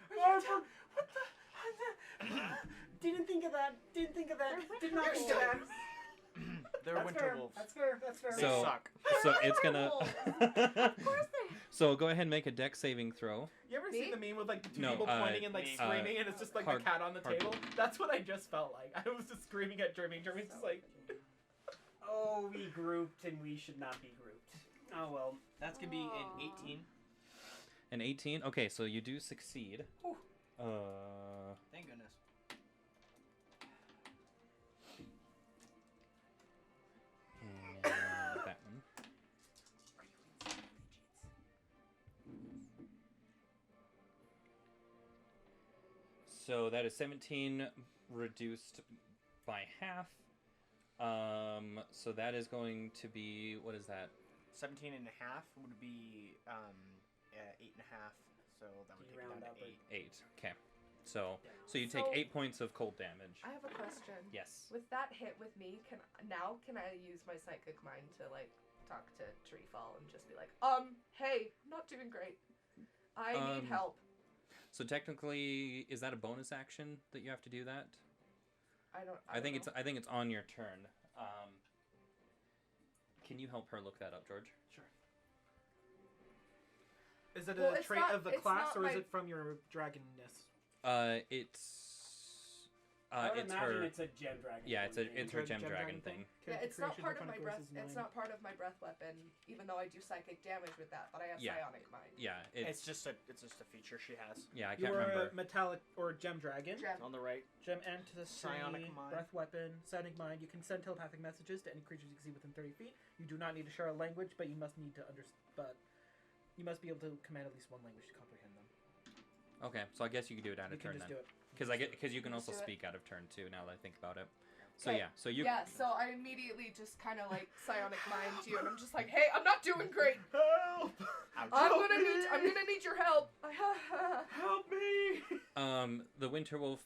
What the? Didn't think of that. Didn't think of that. Did not You're think of that. They're That's winter fair. wolves. That's fair. That's fair. They So- suck. So it's gonna... Of course they. So go ahead and make a dex saving throw. You ever Me? see the meme with like the two No, people pointing and like me. screaming, and it's just like hard- the cat on the hard. table? That's what I just felt like. I was just screaming at Jeremy. Jeremy's just like, Oh, we grouped and we should not be grouped. Oh well. That's gonna be an 18. An 18? Okay, so you do succeed. Whew. Thank goodness. And that one. So that is 17 reduced by half. So that is going to be, what is that? 17 and a half would be 8 and a half. So that would You take it round down up to or- 8. 8. Okay. So you take So- 8 points of cold damage. I have a question. Yes. With that hit with me, can I use my psychic mind to like talk to Treefall and just be like, hey, I'm not doing great. I need help. So technically, is that a bonus action that you have to do that? I think don't know. it's on your turn. Can you help her look that up, George? sure. Is it Well, a it's trait not- of the it's class, not or is my- it from your dragonness? I would It's imagine her. it's a gem dragon. Yeah, it's thing. her gem dragon thing. Yeah, it's not part of my breath. Versus It's nine. not part of my breath weapon, even though I do psychic damage with that. But I have Yeah. psionic mind. Yeah, It's just a feature she has. yeah. I You can't are remember. a metallic or gem dragon. Gem. On the right. Gem and to the Psionic mind. breath weapon, psionic mind. You can send telepathic messages to any creatures you can see within 30 feet. You do not need to share a language, but you must be able to command at least one language to comprehend them. Okay, so I guess you could do it out You of can turn just then, do it. because you can Just also do it. speak out of turn too. Now that I think about it. So Okay. yeah, so you. Yeah, so I immediately just kind of like psionic mind you, and I'm just like, hey, I'm not doing great. Help! Ouch. I'm gonna need your help. Help me! The Winter Wolf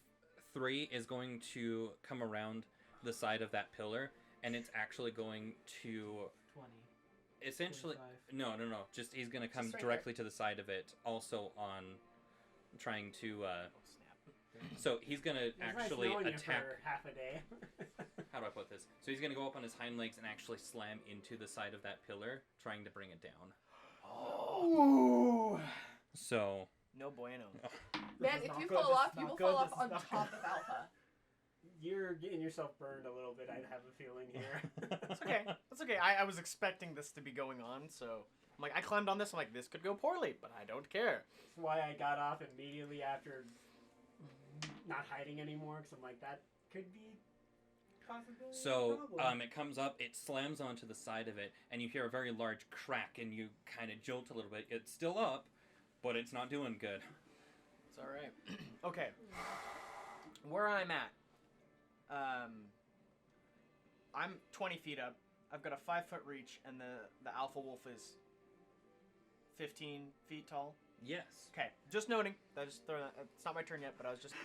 3 is going to come around the side of that pillar, and it's actually going to 20. essentially 25. no. Just he's gonna come Just right directly to the side of it, also on trying to. Oh, snap. So he's gonna It's nice actually knowing you attack. for half a day. How do I put this? So he's gonna go up on his hind legs and actually slam into the side of that pillar, trying to bring it down. Ooh. So No bueno. Man, is if not you good, fall this off, is you not will good, fall this off is on not top good. of Alpha. You're getting yourself burned a little bit. I have a feeling here. It's okay. That's okay. I was expecting this to be going on, so I'm like, I climbed on this. I'm like, this could go poorly, but I don't care. That's why I got off immediately after not hiding anymore, because I'm like, that could be possibly So a problem. it comes up, it slams onto the side of it, and you hear a very large crack, and you kind of jolt a little bit. It's still up, but it's not doing good. It's all right. Okay. Where I'm at, I'm 20 feet up. I've got a 5-foot reach, and the alpha wolf is 15 feet tall. Yes. Okay, just noting. I just throw that. It's not my turn yet, but I was just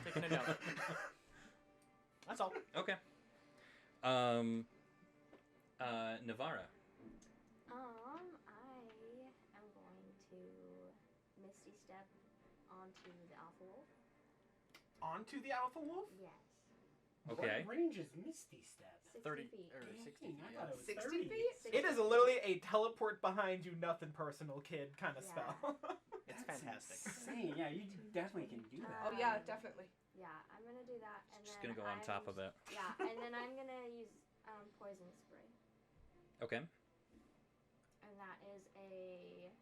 taking a note. That's all. Okay. Navara. I am going to Misty Step onto the Alpha Wolf. Onto the alpha wolf? Yes. Okay. What range is Misty Step? 60 30 feet. or 60 Dang, feet. I thought it was 60 30. feet? It is literally a teleport behind you, nothing personal, kid kind of Yeah. spell. It's That's fantastic. insane. Yeah, you definitely can do that. Oh yeah, definitely. Yeah, I'm gonna do that, and Just then gonna go on top of it. Yeah, and then I'm gonna use poison spray, Okay. and that is a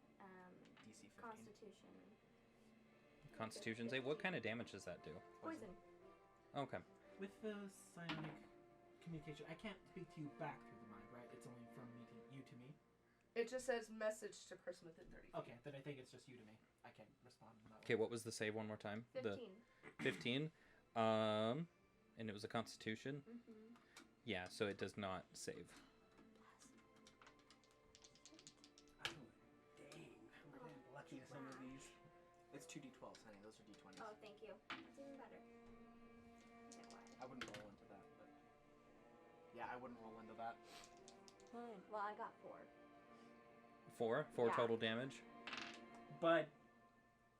DC 15. Constitution Constitution save. What kind of damage does that do? poison. Okay. With the psionic communication, I can't speak to you back through the mind, right? It's only from me to you to me. It just says message to person within 30 feet. Okay, then I think it's just you to me. I can't respond in that Okay, way. what was the save one more time? 15. The 15. And it was a constitution. Mm-hmm. Yeah, so it does not save. Oh, dang. I'm getting lucky with some of these. It's 2d12s, honey. Those are d20s. Oh, thank you. That's even better. Okay, why? I wouldn't roll into that, but yeah, I wouldn't roll into that. Well, I got 4. 4 Yeah. total damage. But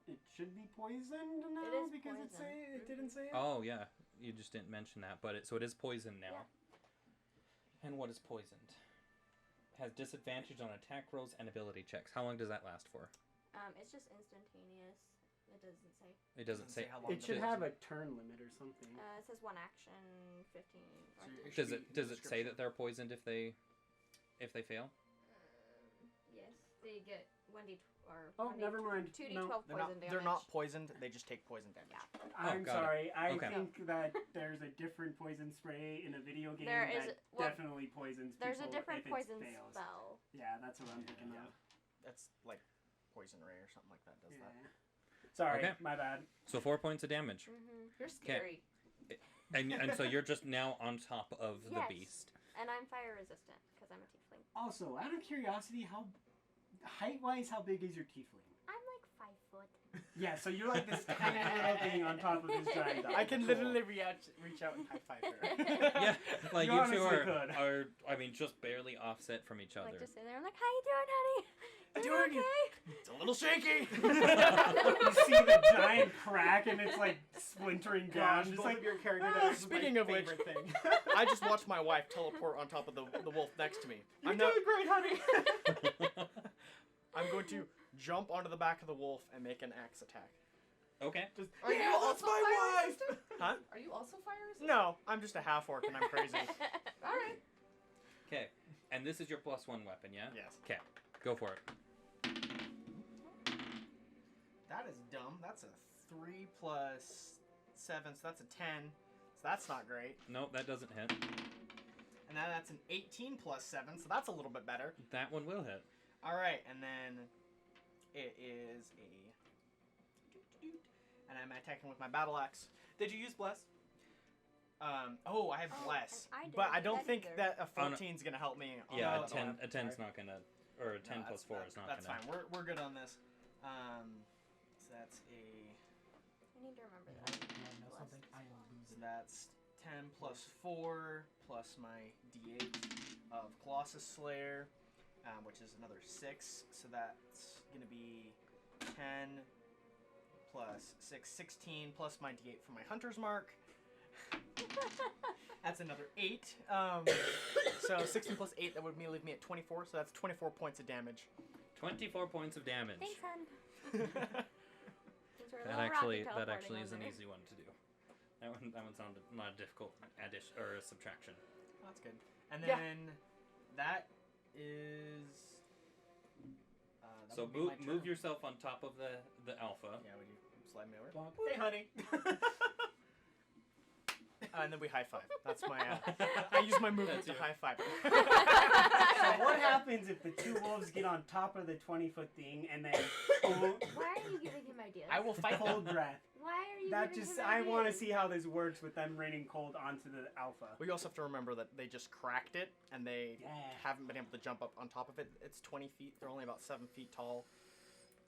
it should be poisoned now It is because poison. it didn't say it. Oh yeah, you just didn't mention that, but so it is poisoned now. And what is poisoned? Has disadvantage on attack rolls and ability checks. How long does that last for? It's just instantaneous. It doesn't say. It doesn't say. how long It should is. have a turn limit or something. It says 1 action, 15. So or it Does should it be does it say that they're poisoned if they fail? yes, they get 1d or Oh, never mind. 2d12 No, poison They're not, damage. they're not poisoned. They just take poison damage. Yeah. I'm got it. sorry. I Okay. think that there's a different poison spray in a video game There is- that well, definitely poisons people. There's a different if it poison fails. spell. Yeah, that's what I'm thinking Yeah. of. That's like poison ray or something like that does Yeah. that. Sorry, Okay. my bad. So 4 points of damage, Mm-hmm. You're scary. and so you're just now on top of the Yes. beast. And I'm fire resistant because I'm a tiefling. Also, out of curiosity, how height-wise, how big is your tiefling? I'm like 5 foot. Yeah, so you're like this tiny little thing on top of this giant dog. I can Cool. literally reach out and high five her. Yeah, like You you two honestly could. are, I mean, just barely offset from each other. Like just sitting there, I'm like, how you doing, honey? I'm You doing okay? It's a little shaky. You see the giant crack and it's like splintering down. Gosh, Just both like of your character "Ah, designs is speaking my of which." favorite thing. I just watched my wife teleport on top of the wolf next to me. You're I'm, not, doing great, honey. I'm going to jump onto the back of the wolf and make an axe attack. Okay. Just, Are you yeah, that's also my fire wife. resistant? Huh? Are you also fire resistant? No, I'm just a half orc and I'm crazy. All right. Okay. And this is your +1 weapon, yeah? Yes. Okay. Go for it. That is dumb. That's a 3 plus 7, so that's a 10. So that's not great. Nope, that doesn't hit. And then that's an 18 plus 7, so that's a little bit better. That one will hit. Alright, and then it is a... And I'm attacking with my battle axe. Did you use bless? Oh, I have Oh, bless. and I But didn't I do don't that think either. that a Oh, no. 14 is going to help me. On Yeah, the a 10. battle A 10's axe. not gonna, or a 10 No, plus 4 is not that's gonna. fine. We're good on this. So that's a... I need to remember You that. wanna know Bless something? is I am bless. So losing. that's 10 plus 4 plus my d8 of Colossus Slayer, which is another 6. So that's going to be 10 plus 6, 16 plus my d8 for my Hunter's Mark. That's another 8. So 16 plus 8, that would leave me at 24. So that's 24 points of damage. 24 points of damage. Thanks, hun. These are a That little actually, rocket that teleporting actually is over an there. easy one to do. That one sounded not a difficult addition or subtraction. That's good. And Yeah. then that is. That So would be my move turn. yourself on top of the alpha. Yeah, would you slide me over? Bonk. Hey, honey. And then we high five. That's my. I use my movement to That's high five. So what happens if the two wolves get on top of the 20-foot thing and then Why are you giving him ideas? I will fight cold them. breath? Why are you That giving just him I ideas? want to see how this works with them raining cold onto the alpha. We also have to remember that they just cracked it and they Yeah. haven't been able to jump up on top of it. It's 20 feet. They're only about 7 feet tall.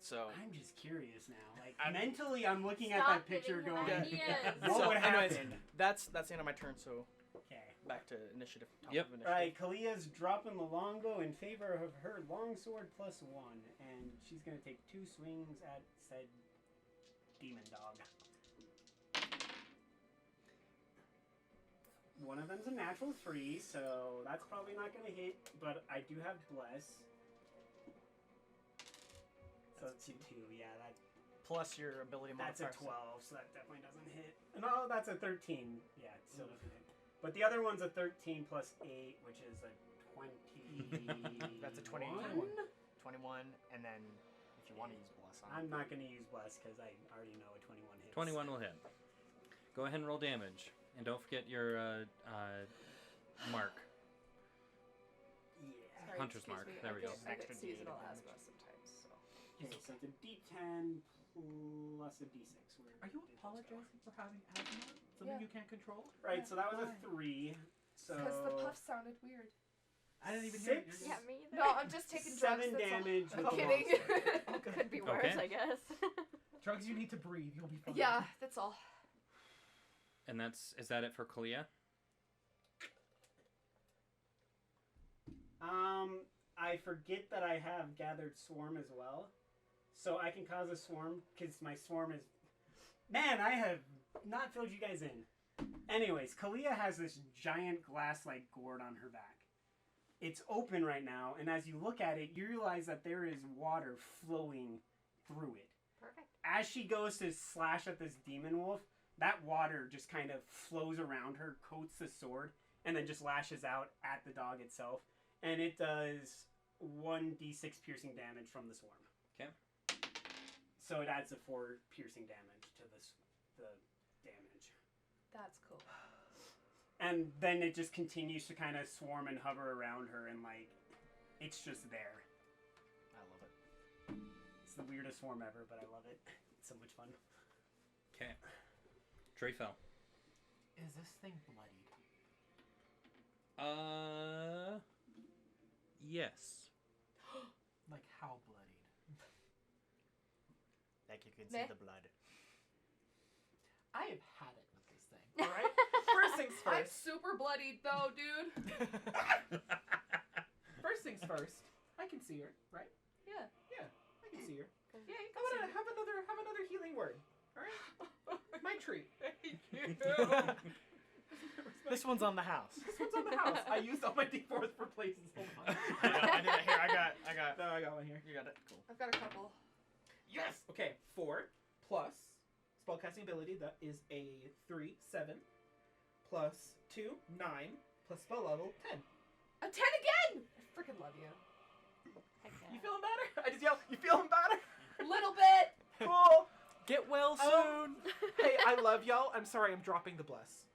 So. I'm just curious now. Like I'm- mentally, I'm looking at Stop that picture giving him going, ideas. what So, would anyways, happen? That's the end of my turn. So Okay. back to initiative. Top Yep. of initiative. Alright, Kalia's dropping the longbow in favor of her longsword +1, and she's gonna take 2 swings at said demon dog. One of them's a natural 3, so that's probably not gonna hit, but I do have bless. So it's a 2, yeah, Plus your ability that's modifier. a 12, so that definitely doesn't hit. No, that's a 13. Yeah, it still doesn't hit. But the other one's a 13 plus 8, which is a 20. That's a 21. 21, and then if you want to use bless on it. I'm not going to use bless because I already know a 21 hits. 21 will hit. Go ahead and roll damage. And don't forget your mark. Yeah. Sorry, Hunter's excuse mark. me, There we go. I get Extra seasonal D8 asthma sometimes, so. Okay, so it's a D10 plus a D6. Where Are you did those go? apologizing for having asthma? Something Yeah. you can't control? Right, so that was Why? a 3. So Because the puff sounded weird. I didn't even hear it. 6? Yeah, me either. No, I'm just taking drugs. 7 that's all. damage with I'm the kidding. longsword. Could be worse, Okay. I guess. Drugs you need to breathe. You'll be fine. Yeah, that's all. And is that it for Kalia? I forget that I have gathered swarm as well, so I can cause a swarm because my swarm is. Man, I have not filled you guys in. Anyways, Kalia has this giant glass-like gourd on her back. It's open right now, and as you look at it, you realize that there is water flowing through it. Perfect. As she goes to slash at this demon wolf, that water just kind of flows around her, coats the sword, and then just lashes out at the dog itself. And it does 1d6 piercing damage from the swarm. Okay. So it adds a 4 piercing damage to the damage. That's cool. And then it just continues to kind of swarm and hover around her, and like, it's just there. I love it. It's the weirdest swarm ever, but I love it. It's so much fun. Okay. Dreyfell. Is this thing bloodied? Yes. Like how bloodied? Like you can Meh. see the blood. I have had it with this thing. All right. First things I'm first. super bloodied though, dude. First things first. I can see her, right? Yeah. Yeah, I can see her. Yeah, you How can about have another healing word? All right. My treat. This one's on the house. This one's on the house. I used all my d4s for places. Hold on. I did it here. I got. No, I got one here. You got it. Cool. I've got a couple. Yes. Okay. 4 plus spellcasting ability. That is a 3, 7 plus 2, 9 plus spell level 10. A 10 again! I freaking love you. Heck yeah. You feeling better? I just yelled. You feeling better? Little bit. Cool. Get well Oh. soon. Hey, I love y'all. I'm sorry. I'm dropping the bless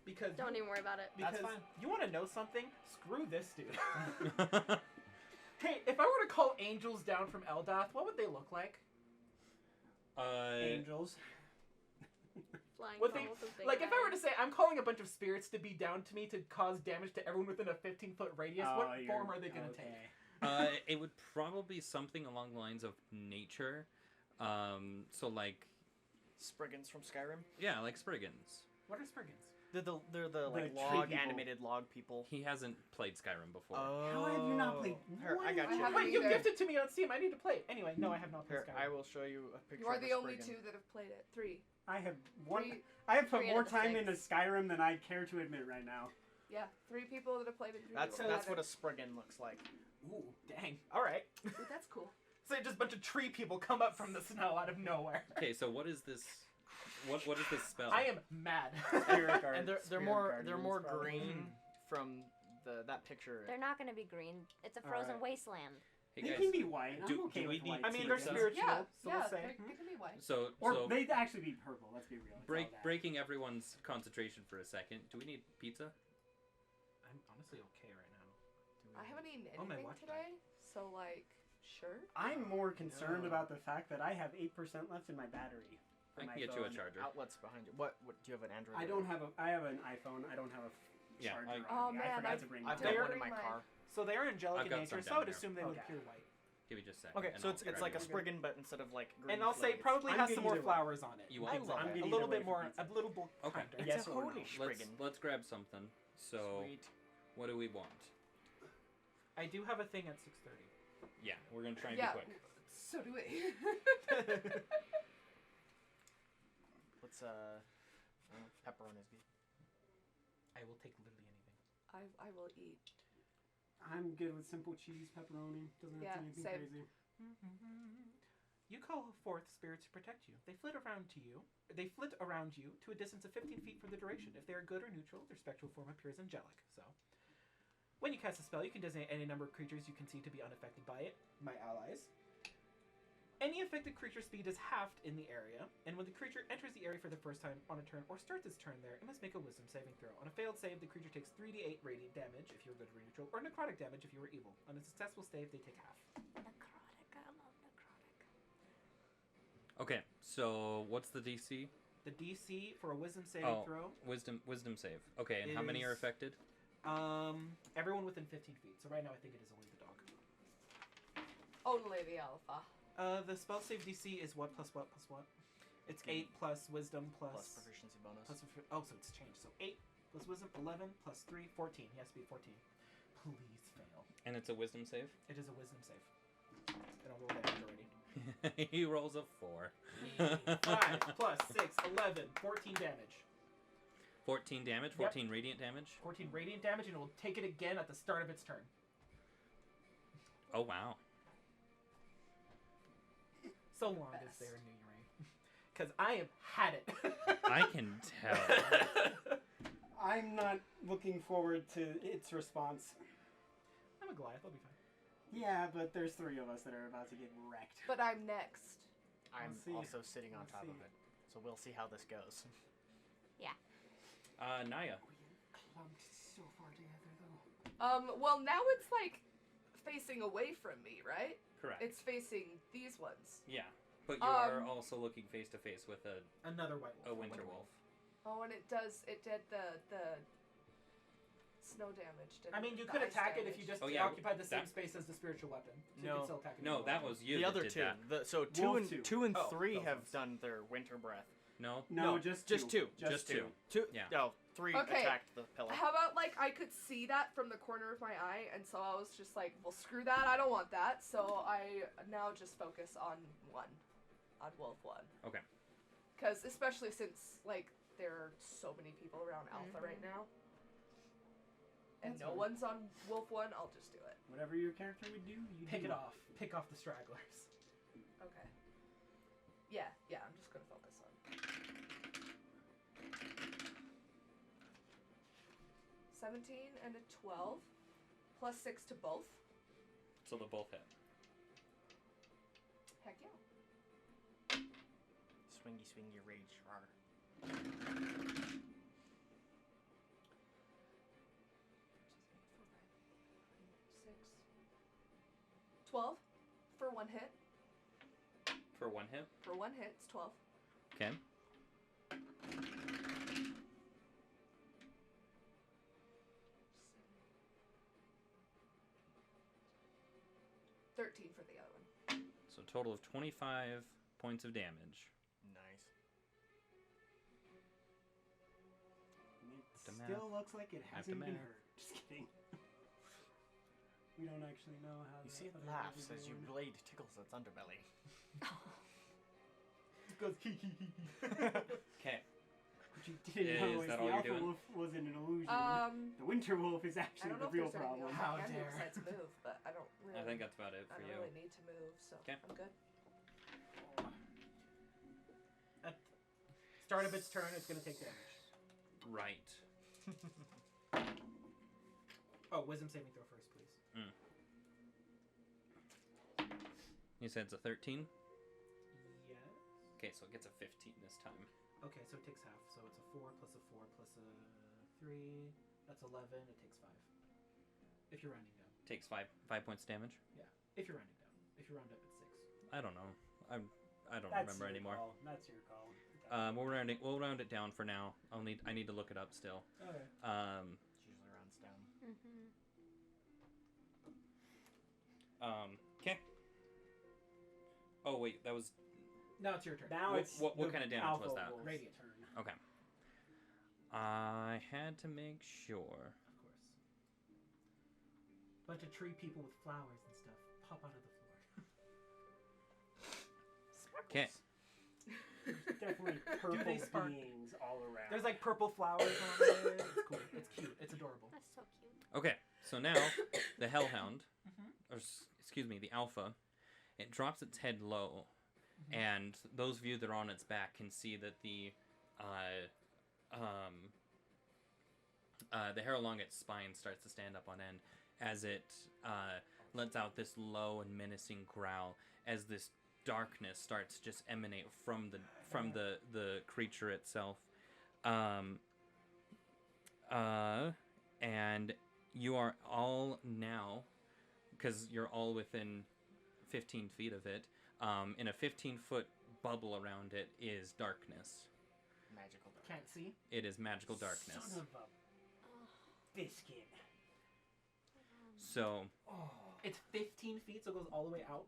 because Don't even worry about it. because That's fine. you want to know something? Screw this dude. Hey, if I were to call angels down from Eldath, what would they look like? Angels. Flying Would they, bubbles with big like, if I were to eyes. say I'm calling a bunch of spirits to be down to me to cause damage to everyone within a 15-foot radius, what form are they gonna take? It would probably be something along the lines of nature. So like, Spriggans from Skyrim. yeah, like Spriggans. What are Spriggans? They're the like The tree log people. animated log people. He hasn't played Skyrim before. How have you not played? Here, I got I you. haven't Wait, you either. gifted to me on Steam. I need to play it. Anyway, no, I have not played Here, Skyrim. I will show you a picture. You are of a the only Spriggan. 2 that have played it. 3. I have one. Three- I have put 3 more out of the time 6. into Skyrim than I care to admit right now. Yeah, 3 people that have played it. 3 That's people that what a haven't. Spriggan looks like. Ooh, dang. All right. Ooh, that's cool. So just a bunch of tree people come up from the snow out of nowhere. Okay, so what is this? What is this spell? I am mad. Spirit guard, And they're spirit more guardians, probably. green from that picture. They're not going to be green. It's a frozen Alright. wasteland. Hey They guys. can be white. do- I'm okay do we with need white. I mean, too, they're though. spiritual, Yeah, so yeah, we'll say. they can be white. So Or so they'd actually be purple. Let's be real. It's all that. breaking everyone's concentration for a second. Do we need pizza? I'm honestly okay right now. I haven't eaten Oh, my anything watch today, so like, sure. I'm more concerned No. about the fact that I have 8% left in my battery. for I my can get you a phone. charger. Outlets behind you. What do you have an Android? I don't have a. I have an iPhone. I don't have a Yeah, charger. I- on Oh, me. I man, forgot I've to bring. I've mine. got one in Bring my my- car. So they are angelic I've in got nature, some so I down would there. assume they would Okay. appear white. Give me just a second. Okay, and so I'll it's grab like a you one. Spriggan, but instead of like green And I'll say flags, probably I'm has good some more either way. flowers on it. You I want love I'm it. good A either little way bit for more, pizza. a little bit Okay. kinder. It's Yes a or holy no? Spriggan. Let's grab something. So Sweet. what do we want? I do have a thing at 6:30. Yeah, we're gonna try and Yeah, be quick. so do we. Let's pepperonis be. I will take literally anything. I will eat. I'm good with simple cheese, pepperoni. Doesn't Yeah, have to be anything same. crazy. You call forth spirits to protect you. They flit around you to a distance of 15 feet for the duration. If they are good or neutral, their spectral form appears angelic. So, when you cast a spell, you can designate any number of creatures you can see to be unaffected by it. My allies. Any affected creature's speed is halved in the area, and when the creature enters the area for the first time on a turn or starts its turn there, it must make a wisdom saving throw. On a failed save, the creature takes 3d8 radiant damage if you were good or neutral, or necrotic damage if you were evil. On a successful save, they take half. Necrotic. I love necrotic. Okay, so what's the DC? The DC for a wisdom saving Oh. throw, Wisdom save. Okay, and how many are Is- affected? everyone within 15 feet. So right now I think it is only the dog. Only the alpha. The spell save DC is what plus what plus what? It's 8 plus wisdom Plus plus proficiency bonus. oh, so it's changed. So 8 plus wisdom, 11 plus 3, 14. He has to be 14. Please fail. And it's a wisdom save. It is a wisdom save. And I'll roll that already. He rolls a 4. 5 plus 6, 11, 14 damage. 14 damage, 14 radiant damage. 14 radiant damage, and it will take it again at the start of its turn. Oh wow. So long as Best. they're new, right? Because I have had it. I can tell. I'm not looking forward to its response. I'm a Goliath. I'll be fine. Yeah, but there's 3 of us that are about to get wrecked. But I'm next. I'm We'll see. also sitting on We'll top see. of it, so we'll see how this goes. Naya. Clumped so far together, though. Well, now it's like facing away from me, right? Correct. It's facing these ones. Yeah, but you are Um, also looking face to face with Another white wolf. a winter wolf. Oh, and it did the snow damage. Didn't I mean, you The could ice attack it if damage. you just Oh, yeah, occupied the same that- space as the spiritual weapon. So you No. can still attack it. No, that was you. the that other did two. that. So two Wolf and two. 2 and Oh, 3 those have ones. done their winter breath. No. No, just just 2. two. Just 2. 2. Yeah. No, 3 Okay. attacked the pillar. How about like I could see that from the corner of my eye, and so I was just like, well, screw that. I don't want that. So I now just focus on Wolf 1. Okay. Because especially since like there are so many people around Alpha right now, and That's no fine. one's on Wolf 1, I'll just do it. Whatever your character would do, you Pick do. it off. Pick off the stragglers. Okay. Yeah, I'm just gonna focus on. 17 and a 12, plus 6 to both. So they'll both hit. Heck yeah. Swingy your rage. Rawr. 12 for one hit. For one hit. For one hit, it's 12. Okay. 13 for the other one. So total of 25 points of damage. Nice. It The still looks like it Have to hasn't been math. hurt. Just kidding. We don't actually know how. You the see it other laughs guys are as your doing. blade tickles its underbelly. It goes hee hee hee hee. Okay. What you didn't know Is is that the all you're alpha doing? wolf wasn't an illusion. I The winter wolf is actually don't the know if real there's anything problem. else How I can do dare. besides move, but I don't really. I think that's about it I for don't you. really need to move, so 'Kay. I'm good. At start of its turn, it's going to take damage. Right. Oh, wisdom saving throw first, please. You said it's a 13? Yes. Okay, so it gets a 15 this time. Okay, so it takes half. So it's a 4 plus a 4 plus a 3. That's 11. It takes 5. If you're rounding down. Takes 5 points damage? Yeah. If you're rounding down. If you round up, it's 6. I don't know. I don't That's remember your anymore. Call. That's your call. We'll round it down for now. I need to look it up still. Okay. It usually rounds down. Okay. Oh wait, that was Now it's your turn. Now What- it's what the kind of damage alpha was that? wolf's Radiant. turn. okay. I had to make sure. Of course. Bunch of tree people with flowers and stuff pop out of the floor. Okay. There's definitely purple they spark? beings all around. There's like purple flowers on it. It's cool. It's cute. It's adorable. That's so cute. Okay. So now the Hellhound, or excuse me, the Alpha, it drops its head low, and those of you that are on its back can see that the hair along its spine starts to stand up on end as it lets out this low and menacing growl as this darkness starts to just emanate from the creature itself. And you are all now, because you're all within 15 feet of it, in a 15-foot bubble around it is darkness. Magical dark. Can't see. It is magical darkness. Son of a biscuit. So, It's 15 feet, so it goes all the way out.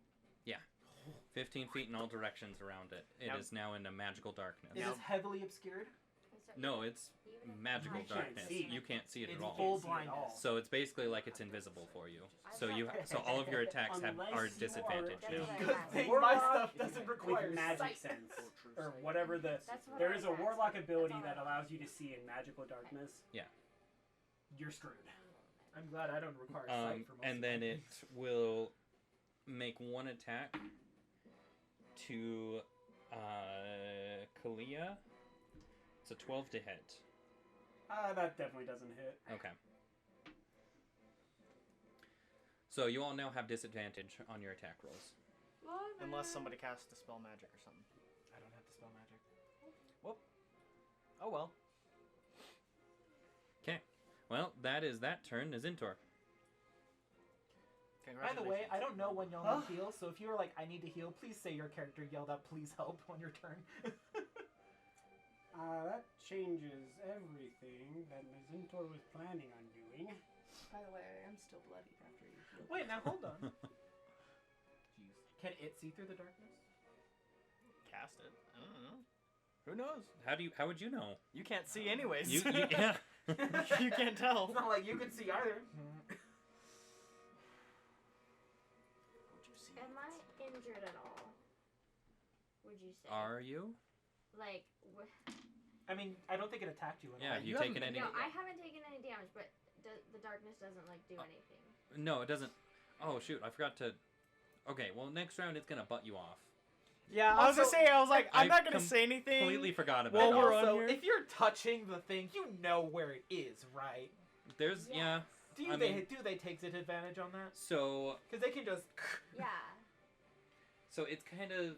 15 feet in all directions around it. It Now- is now in a magical darkness. Is this heavily obscured? Is there- No, it's even if magical I You can't darkness. see. You can't see it It's at all. full Can't see it at all. blindness. So it's basically like it's invisible for you. So all of your attacks Unless are you are disadvantaged That's now. what I Good have. thing my Warlock stuff doesn't require with magic sight. sense Or true or sight. whatever the. That's what There I is a had. warlock ability That's all that I allows you to see in magical darkness. Yeah. You're screwed. I'm glad I don't require sight for most And of then my it things. will make one attack to Kalia. It's a 12 to hit. That definitely doesn't hit. Okay. So you all now have disadvantage on your attack rolls. Unless somebody casts Dispel Magic or something. I don't have to spell magic. Oh well. Well, that is that turn. Zintor. By the way, I don't know when y'all need Huh? heal, so if you're like, I need to heal, please say your character yelled out, please help on your turn. That changes everything that Zintor was planning on doing. By the way, I am still bloodied after you healed. Wait, now hold on. Jeez. Can it see through the darkness? Cast it. I don't know. Who knows? How would you know? You can't see anyways. You yeah. You can't tell. It's not like you can see either. Would you see? Am I injured at all? Would you say? Are you? Like, I mean, I don't think it attacked you at Yeah. all. Have you you haven't taken any? been- no, I haven't taken any damage, but the darkness doesn't like do anything. No, it doesn't. Oh shoot! I forgot to. Okay. Well, next round it's gonna butt you off. Yeah, I was gonna Also, say. I was like, I'm I not gonna say anything. Completely forgot about Well, it. we're on Also, here. if you're touching the thing, you know where it is, right? There's yeah. Do I they mean- do they take disadvantage on that? So Because they can just. Yeah. So it's kind of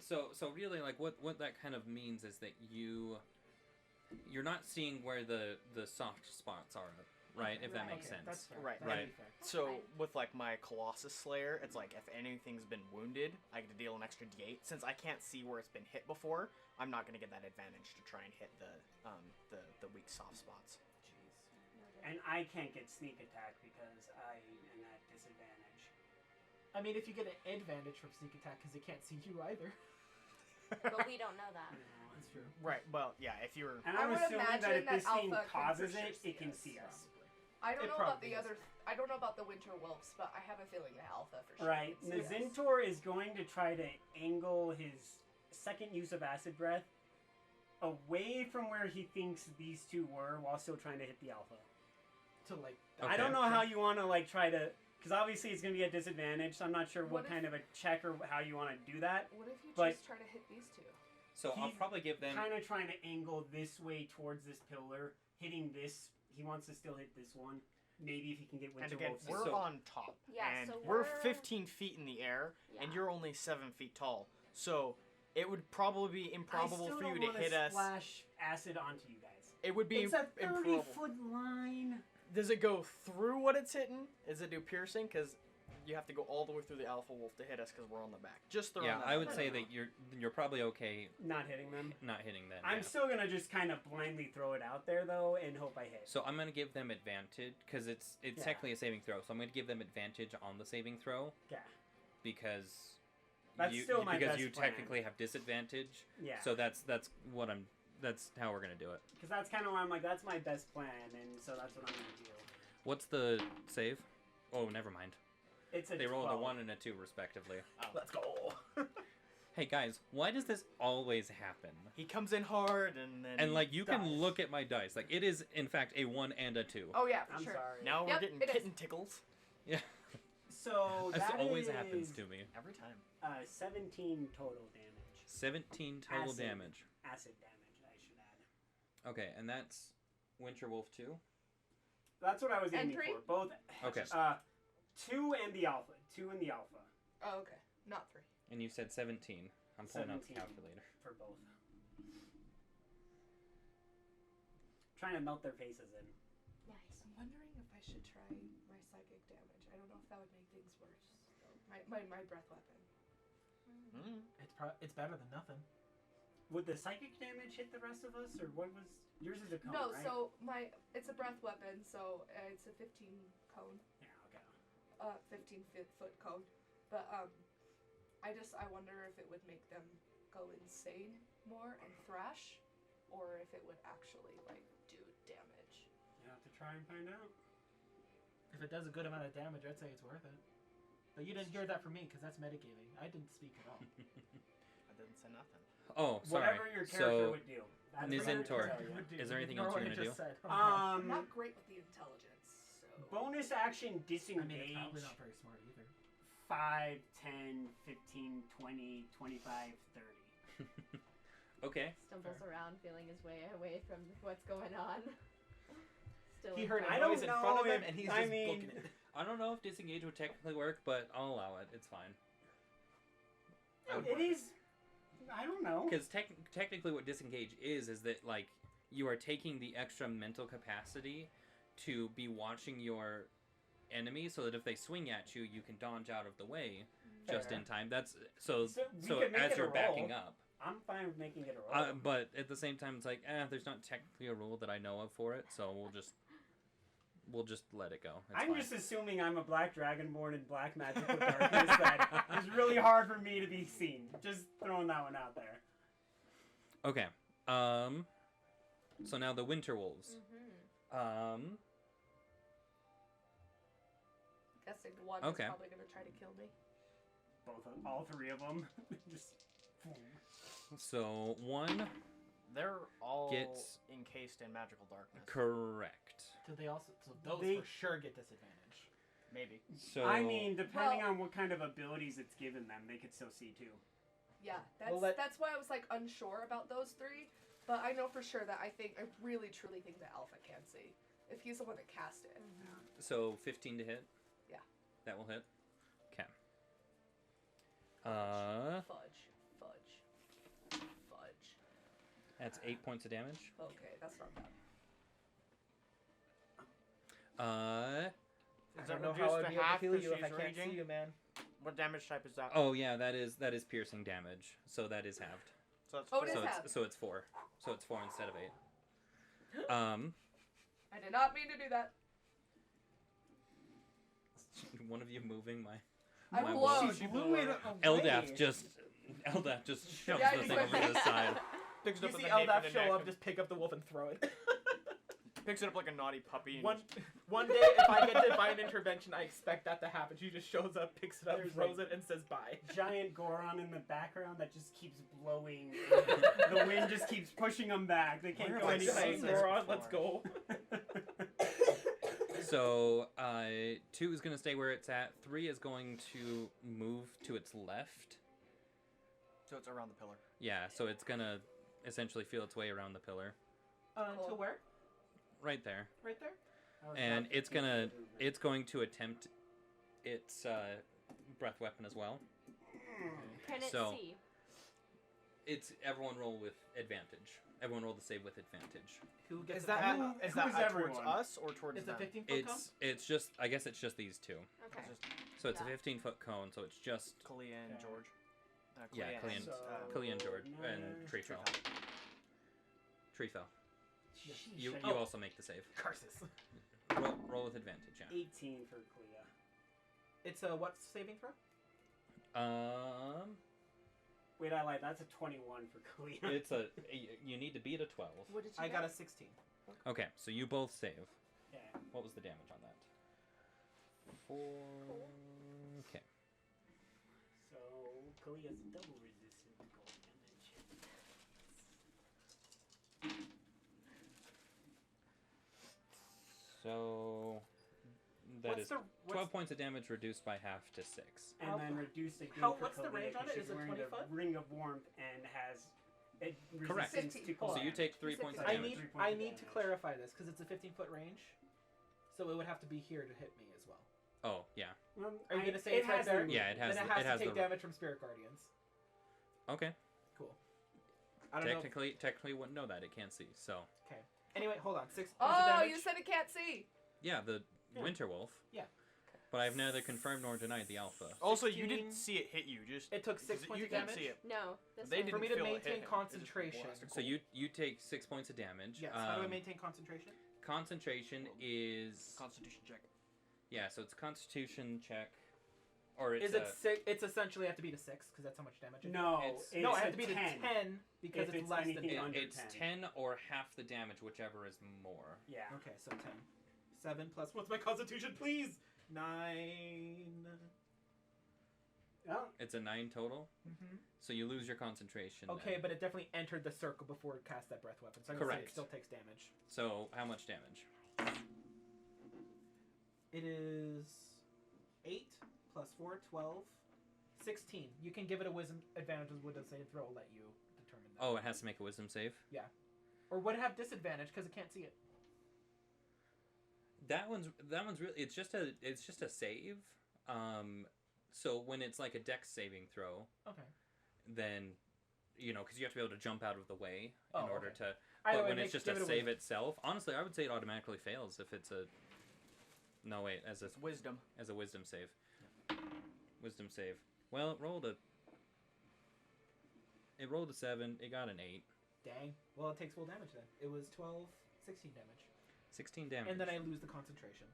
so really like what that kind of means is that you're not seeing where the soft spots are, right? If that Right. makes sense. That's fair. Right. That'd Right. be fair. So Fine. with like my Colossus Slayer, it's like if anything's been wounded, I get to deal an extra D8. Since I can't see where it's been hit before, I'm not gonna get that advantage to try and hit the weak soft spots. Jeez. And I can't get sneak attack because I am at disadvantage. I mean, if you get an advantage from sneak attack because it can't see you either. But we don't know that. That's true. Right. Well, yeah. If you're And I I'm would assuming that imagine if that this thing Alpha can causes for sure it, see it can us. see us. I don't It know about probably the is. other. I don't know about the Winter Wolves, but I have a feeling the Alpha for sure. Right. can see us. Nazintor is going to try to angle his second use of acid breath away from where he thinks these two were while still trying to hit the alpha. To like. Okay. I don't know how you want to like try to, because obviously it's going to be a disadvantage, so I'm not sure what What if- kind of a check or how you want to do that. What if you But- just try to hit these two? So I'll He's probably give them. Kind of trying to angle this way towards this pillar, hitting this. He wants to still hit this one. maybe if you can get And Winter again, Wolves. we're So- on top. Yeah, and so we're we're- 15 feet in the air, and Yeah. you're only 7 feet tall. So it would probably be improbable I still for you don't to wanna hit us. splash acid onto you guys. It would be It's a improbable. 30-foot line. Does it go through what it's hitting? Does it do piercing? Because you have to go all the way through the alpha wolf to hit us because we're on the back. Just throwing Yeah, that I out would there. say that you're probably okay Not hitting them. not hitting them. I'm yeah. still gonna just kind of blindly throw it out there though and hope I hit. So I'm gonna give them advantage because it's Yeah. technically a saving throw. So I'm gonna give them advantage on the saving throw Yeah. because That's still my because best you plan. technically have disadvantage. Yeah. So that's how we're gonna do it. Because that's kind of why I'm like, that's my best plan, and so that's what I'm gonna do. What's the save? Oh, never mind. It's a They rolled 12. a 1 and a 2 respectively. Let's go. Hey guys, why does this always happen? He comes in hard and then. And like you can Dice. look at my dice, like it is in fact a 1 and a 2. Oh yeah, for I'm sure. sorry. Now we're Yep, getting it is. kitten tickles. Yeah, So this that always is, happens to me. Every time. 17 total damage. 17 total Acid. damage. Acid damage, I should add. Okay, and that's Winter Wolf 2. That's what I was aiming Entry? for. Both. Okay. 2 and the alpha. 2 and the alpha Oh, okay. Not 3. And you said 17. I'm pulling out the 17. calculator. for both. Trying to melt their faces in. Nice. I'm wondering if I should try my psychic damage. I don't know if that would make things worse. My breath weapon. Mm. It's better than nothing. Would the psychic damage hit the rest of us, or what was yours? Is a cone, No, right? so it's a breath weapon, so it's a 15 cone, Yeah. Okay. 15 foot cone. But I wonder if it would make them go insane more and thrash, or if it would actually like do damage. You have to try and find out. If it does a good amount of damage, I'd say it's worth it. But you didn't hear that from me because that's metagaming. I didn't speak at all. I didn't say nothing. Oh, sorry. Whatever your character So would do. That's Nizintor. what I can tell you. Is there anything Ignore else you're what I gonna just said. I'm not great with the intelligence. So. Bonus action I mean, disengage. it's probably not very smart either. 5, 10, 15, 20, 25, 30. Okay. Stumbles around, feeling his way away from what's going on. Still. He heard in I a don't noise in front know of him, if- and he's I just mean- booking it. I don't know if disengage would technically work, but I'll allow it. It's fine. It is. I don't know. Because technically, what disengage is that like you are taking the extra mental capacity to be watching your enemy, so that if they swing at you, you can dodge out of the way just Fair. in time. That's so. So we So could make as it a you're backing roll. up, I'm fine with making it a roll. but at the same time, it's like there's not technically a rule that I know of for it, so we'll just let it go. It's I'm fine. just assuming I'm a black dragonborn in black magical darkness that is really hard for me to be seen. Just throwing that one out there. Okay. So now the Winter Wolves. Mm-hmm. Guessing one Okay. is probably gonna try to kill me. All three of them. Just. So one They're all Gets- encased in magical darkness. correct. Do they also? So those They- for sure get disadvantage. Maybe. So I mean, depending Well- on what kind of abilities it's given them, they could still see too. Yeah, that's Well, that's why I was like unsure about those three. But I know for sure that I really truly think that Alpha can see if he's the one that cast it. So 15 to hit. Yeah. That will hit. Okay. Fudge. That's 8 points of damage. Okay, that's not bad. Is I that don't know reduced how I'd to be able to half heal 'cause you if I she's can't see raging? you, man. What damage type is that? Oh yeah, that is piercing damage. So that is halved. So that's Oh, it is So halved. it's 4. So it's 4 instead of 8. I did not mean to do that. One of you moving my I my blew. wall. She blew it away. Eldaf just shoves Yeah, the he thing went- over to the side. Picks it You up see with a nape in Eldaf the show neck up, and just pick up the wolf and throw it. picks it up like a naughty puppy. And One day, if I get divine intervention, I expect that to happen. She just shows up, picks it up, There's throws like- it, and says bye. Giant Goron in the background that just keeps blowing. The wind just keeps pushing them back. They can't Where go have I any seen Giant this closer. Goron, before? let's go. So 2 is going to stay where it's at. 3 is going to move to its left. So it's around the pillar. Yeah, so it's going to essentially feel its way around the pillar. To where? Right there. Right there? and it's going to attempt its breath weapon as well. Can it So- see? It's everyone roll with advantage. Everyone roll the save with advantage. Who gets Is it? that Who's towards everyone? us or towards It's them? a 15-foot cone? It's just I guess it's just these two. Okay. It's just So it's Yeah. a 15-foot cone. So it's just Kalia and Okay. George. Yeah, Kalia and- Kalia and George and Tree fell. Tree fell. You Sheesh, you also make the save. Curses. Roll with advantage. Yeah. 18 for Kalia. It's a what saving throw? Wait, I lied. That's a 21 for Kalia. It's a you need to beat a 12. What did you I get? got a 16. Okay, so you both save. Yeah. What was the damage on that? 4. Okay. So Kalia's double resistant to cold damage. So that What's is the 12 points of damage reduced by half to 6. And How- then reduced again how- for what's the Kalia range on 'cause it? she's Is it wearing 20 the foot? Ring of Warmth and has a Correct. resistance to 15. cold So you damage. take 3 points of I damage. need 3 points I of need to damage. clarify this because it's a 15-foot range, so it would have to be here to hit me as well. Oh, yeah. Are you gonna say it's right has there? the- Yeah, it has Then it the- has it has to take the- damage from Spirit Guardians. Okay. Cool. I don't know. Technically wouldn't know that. It can't see. So, Okay. Anyway, hold on. 6 points of Oh, damage. you said it can't see. yeah, the Yeah. Winter Wolf. Yeah. But I've neither confirmed nor denied the alpha. Also, you 16. didn't see it hit you. Just It took 6 points you of can't damage. see it. No. This They one. For me didn't to feel it hit maintain him. It just concentration. blasted So you take 6 points of damage. Yes. How do I maintain concentration? Concentration is Constitution check. yeah. So it's Constitution check, or it's Is it six? It's essentially have to be to 6 because that's how much damage. No, It's- it's no, I have a to be 10. to 10 because If it's it's less than anything 10. under it's 10. 10 or half the damage, whichever is more. Yeah. Okay, so 10. 7 plus what's my constitution, please? 9. Oh, It's a 9 total. Mm-hmm. So you lose your concentration. Okay, then. but it definitely entered the circle before it cast that breath weapon. So I'm gonna say Correct. it still takes damage. So how much damage? It is 8 plus 4, 12, 16. You can give it a wisdom advantage with a save throw. I'll let you determine that. Oh, it has to make a wisdom save. Or would it have disadvantage because it can't see it? That one's really it's just a save. So when it's like a dex saving throw, Okay. then because you have to be able to jump out of the way Oh, in order okay. to. Either But way, when it's just give a it save wisdom. itself, honestly, I would say it automatically fails if it's a. No wait, as It's wisdom. a wisdom save. Wisdom save. Well, it rolled a 7. It got an 8. Dang. Well, it takes full damage then. It was 12, 16 damage. 16 damage. And then I lose the concentration.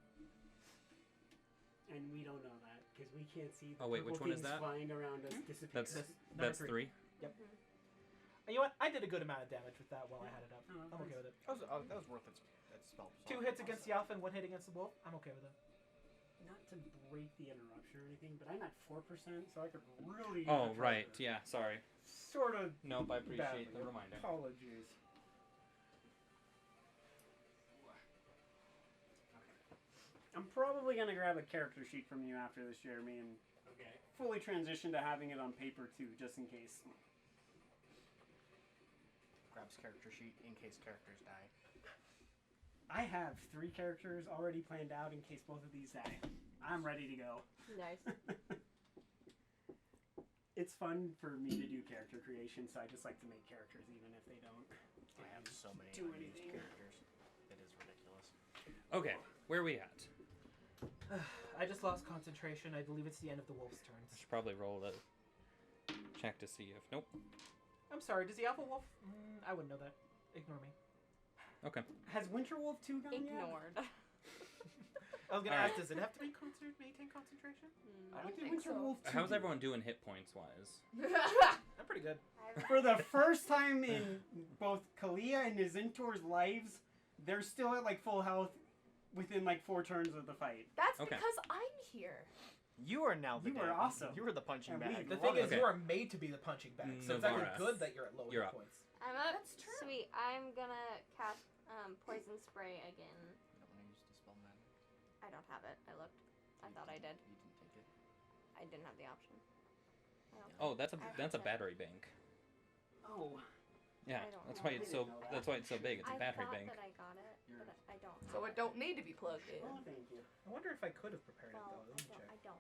and we don't know that because we can't see the Oh, wait, purple which one is things that? flying around us disappear. That's This, number that's 3. 3. And you know what? I did a good amount of damage with that while I had it up. Oh, I'm okay with it. That was worth its spell. 2 hits against the alpha and 1 hit against the wolf. I'm okay with it. Not to break the interruption or anything, but I'm at 4%, so I could really. use Oh a right, cover. yeah. Sorry. Sort of. Nope, I appreciate badly. the reminder. Apologies. I'm probably gonna grab a character sheet from you after this, Jeremy, and fully transition to having it on paper too, just in case. Grabs character sheet in case characters die. I have 3 characters already planned out in case both of these die. I'm ready to go. Nice. It's fun for me to do character creation, so I just like to make characters even if they don't. I have so many Do unused anything. characters. It is ridiculous. Okay, where are we at? I just lost concentration. I believe it's the end of the wolf's I turns. should probably roll a check to see if. Nope. I'm sorry. Does the alpha wolf? I wouldn't know that. Ignore me. Okay. Has Winterwolf 2 gone yet? Ignored. I was gonna Alright. ask, does it have to be maintain concentration? I What don't did think so. Winterwolf 2 How's do? everyone doing hit points wise? I'm pretty good. For the first time in both Kalia and Nizintor's lives, they're still at like full health within like 4 turns of the fight. That's Okay. because I'm here. You are now the You were dad. awesome. You were the punching And bag. The Love thing is, it. you are made to be the punching bag, so it's actually Navara. good that you're at low You're hit up. points. I'm up. That's true. Sweet. I'm gonna cast poison spray again. You don't want to use Dispel Magic. I don't have it. I looked. I thought I did. You didn't take it. I didn't have the option. I don't Oh, that's I have a it. battery bank. Oh. Yeah, I don't that's know. why I it's didn't so know that. that's why it's so big. It's a I battery thought bank. that I got it, You're but I I don't. So have it don't need to be plugged in. Oh, thank you. I wonder if I could have prepared Well, it though. Let me check. I don't.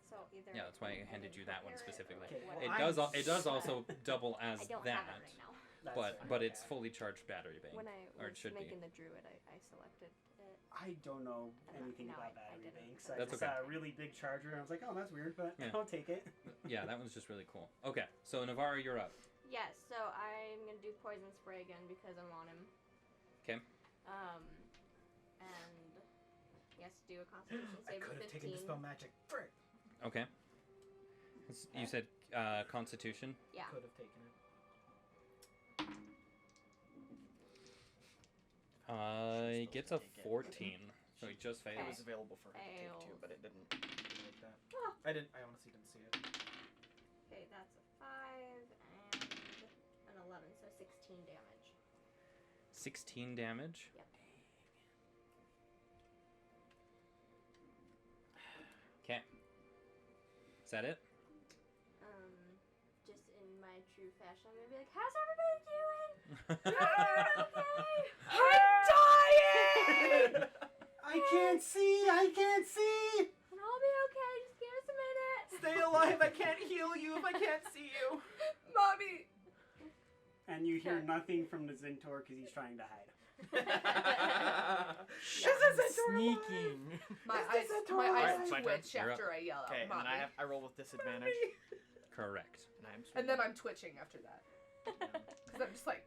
So either. Yeah, that's why I handed didn't you that one prepare it specifically. or Okay, well, whatever. It does also double as I don't that, have it right now. That's but fair. it's fully charged battery bank. When I Or it was should be. making the druid, I selected it. I don't know And anything no, about I battery didn't. banks. I That's just okay. saw a really big charger, and I was like, oh, that's weird, but Yeah. I'll take it. Yeah, that one's just really cool. Okay, so Navarro, you're up. Yes, so I'm gonna do poison spray again because I'm on him. 'Kay. And he has to do a Constitution I save of could have 15. taken Dispel Magic. Frick. Okay. You said Constitution. Yeah. Could have taken it. He Supposed gets to a take it. 14, so he just It fails. was available for her to take too, Fails. but it didn't. Like that. Ah. I honestly didn't see it. Okay, that's a 5 and an 11, so 16 damage. 16 damage. Yep. Okay. Is that it? Just in my true fashion, I'm gonna be like, how's everybody doing? Everyone okay? I'm dying! I can't see! I can't see! And I'll be okay, just give us a minute. Stay alive! I can't heal you if I can't see you! Mommy! And you hear Okay. nothing from the Zintor because he's trying to hide. Sneaking. My Is this eyes, a my toy? eyes Alright, my turn. twitch You're after I yell out, Okay, and Mommy. then I roll with disadvantage, Correct. and I'm. And then I'm twitching after that. Because I'm just like,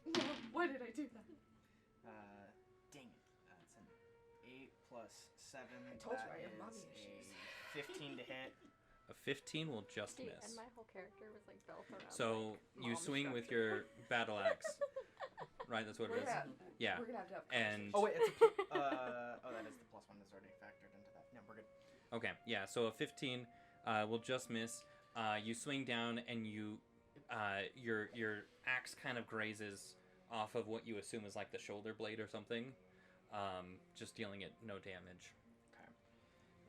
why did I do that? Dang it. That's an 8 plus 7. I told you that I have is mommy a issues. 15 to hit. A 15 will just See, miss. and my whole character was like built around. So like, you mom swing with structure. your battle axe. Right, that's what We're it is. gonna, Yeah. we're gonna have to have And- Oh wait, it's a. That is the plus 1 that's already factored into that. No, we're good. Okay, yeah, so a 15 will just miss. You swing down and you your axe kind of grazes off of what you assume is like the shoulder blade or something. Just dealing it no damage. Okay.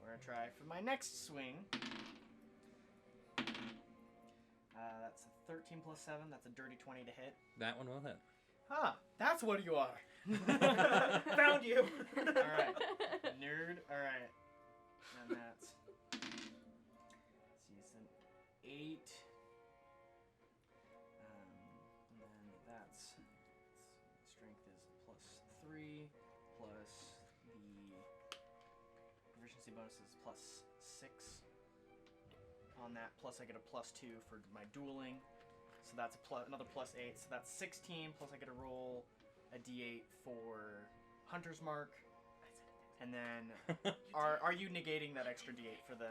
We're gonna try for my next swing. That's a 13 plus 7. That's a dirty 20 to hit. That one will hit. Huh, that's what you are. Found you! Alright. Nerd. Alright. And that's. Let's see, it's an 8. And then that's. Strength is plus 3, plus the proficiency bonus is plus 6 on that. Plus, I get a plus 2 for my dueling. So that's another plus 8. So that's 16. Plus, I get to roll a d8 for Hunter's Mark. And then, are you negating that extra d8 for the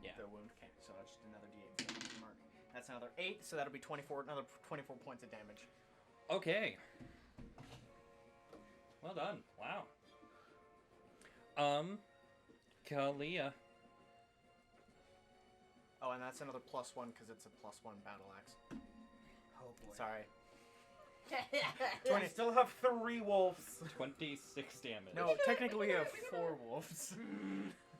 Yeah. the wound? Okay, so that's just another d8 for Hunter's Mark. That's another 8. So that'll be 24. Another 24 points of damage. Okay. Well done. Wow. Kalia. Oh, and that's another plus 1 because it's a plus 1 battle axe. Oh boy. Sorry. I still have 3 wolves. 26 damage. No, technically we have we can do 4 it. wolves.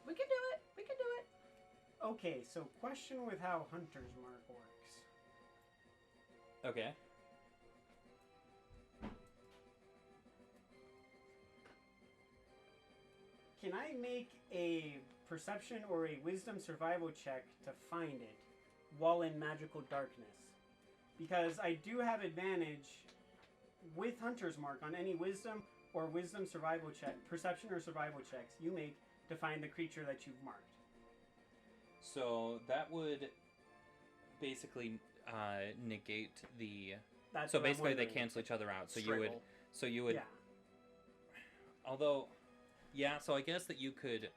We can do it. We can do it. Okay, so question with how Hunter's Mark works. Okay. Can I make a perception or a wisdom survival check to find it while in magical darkness? Because I do have advantage with Hunter's Mark on any wisdom or wisdom survival check, perception or survival checks you make to find the creature that you've marked. So that would basically negate the. That's So what I'm basically they wondering. cancel each other out. So Straight you would. roll. So you would. Yeah, Although, yeah. So I guess that you could.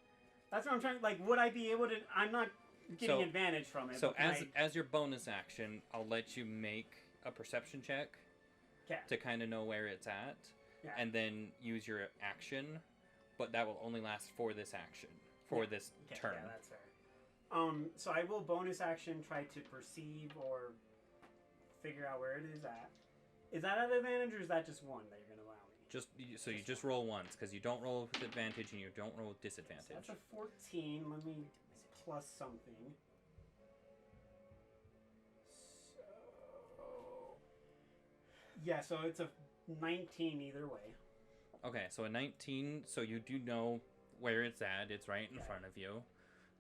that's what I'm trying. Like, would I be able to? I'm not getting So- advantage from it. So but can as your bonus action, I'll let you make a perception check Okay. to kind of know where it's at, Yeah. and then use your action, but that will only last for this action, for Yeah. this Okay, turn. Yeah, that's fair. So I will bonus action try to perceive or figure out where it is at. Is that at advantage or is that just one that you're gonna allow me? So you just roll once because you don't roll with advantage and you don't roll with So disadvantage. that's a 14. Let me plus something. So yeah, so it's a 19 either way. Okay, so a 19. So you do know where it's at. It's right in front of you,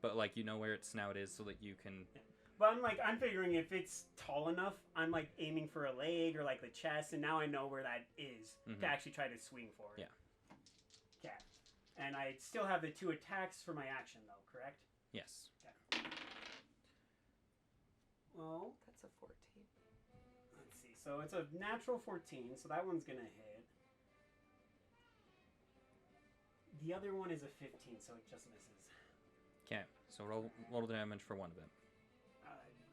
but like you know where its snout is, so that you can. But I'm figuring if it's tall enough, I'm like aiming for a leg or like the chest, and now I know where that is to actually try to swing for it. Yeah. Okay. And I still have the 2 attacks for my action, though, correct? Yes. Okay. Well, That's a 14. let's see. So it's a natural 14, so that one's gonna hit. The other one is a 15, so it just misses. Okay. So roll the damage for one of it.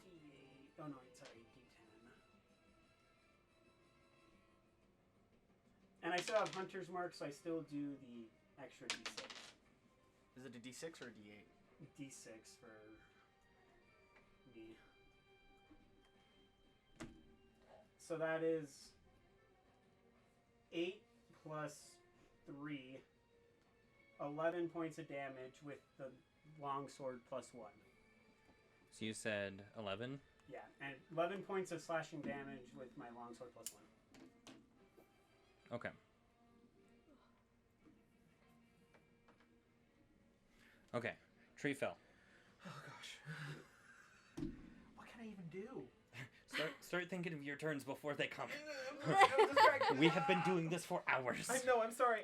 D8. Oh no, sorry, D10. And I still have Hunter's Mark, so I still do the extra D6. Is it a D6 or a D8? D6 for me. So that is 8 plus 3, 11 points of damage with the longsword plus 1. So you said 11. Yeah, and 11 points of slashing damage with my longsword plus 1. Okay. Okay. Tree fell. Oh gosh. What can I even do? Start thinking of your turns before they come. I'm distracted. We have been doing this for hours. I know. I'm sorry.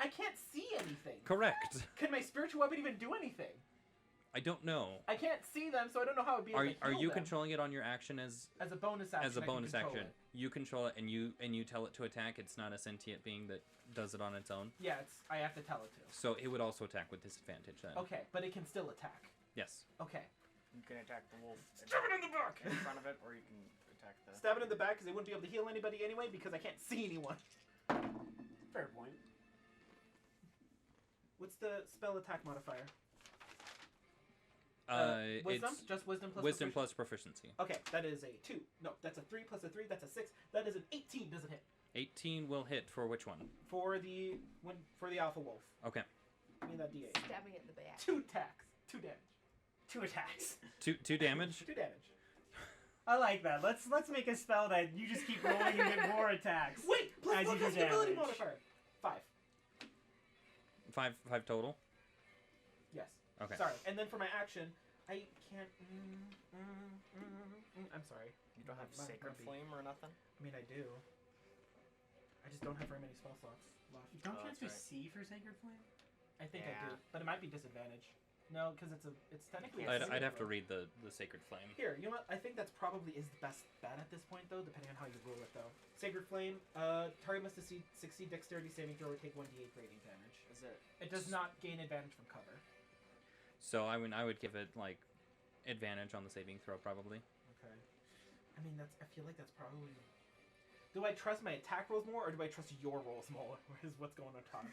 I can't see anything. Correct. Can my spiritual weapon even do anything? I don't know. I can't see them, so I don't know how it would be. Are able to are heal you them. controlling it on your action as As a bonus action? as a I can bonus control action? it. You control it and you tell it to attack. It's not a sentient being that does it on its own. Yeah, I have to tell it to. So it would also attack with disadvantage then. Okay, but it can still attack. Yes. Okay. You can attack the wolf Stab it in the back! in front of it, or you can attack the... Stab it in the back because it wouldn't be able to heal anybody anyway because I can't see anyone. Fair point. What's the spell attack modifier? Wisdom? It's Just wisdom plus wisdom proficiency? plus proficiency. Okay, that is a 2. No, that's a 3 plus a 3. That's a 6. That is an 18. Doesn't hit. 18 will hit for which one? For the alpha wolf. Okay. Give me that D8. Stabbing it in the back. 2 attacks. 2 damage. 2 attacks. Two damage. 2 damage. I like that. Let's make a spell that you just keep rolling and get more attacks. Wait! Plus As you 1 do plus the ability damage. modifier. 5. Five total. Yes. Okay. Sorry. And then for my action, I can't. I'm sorry. You don't have My Sacred grumpy. Flame or nothing? I mean, I do. I just don't have very many spell slots left. Don't Oh, you have that's to see for Sacred Flame? I think I Yeah. do, but it might be disadvantage. No, because it's technically. a I'd saving have to throw. read the Sacred Flame. Here, you know what? I think that's probably is the best bet at this point, though, depending on how you rule it, though. Sacred Flame. Target must succeed Dexterity saving throw or take 1d8 radiant damage. Is it... It does not gain advantage from cover. So I would give it like advantage on the saving throw probably. Okay. I mean, I feel like that's probably. Do I trust my attack rolls more, or do I trust your rolls more? Is what's going on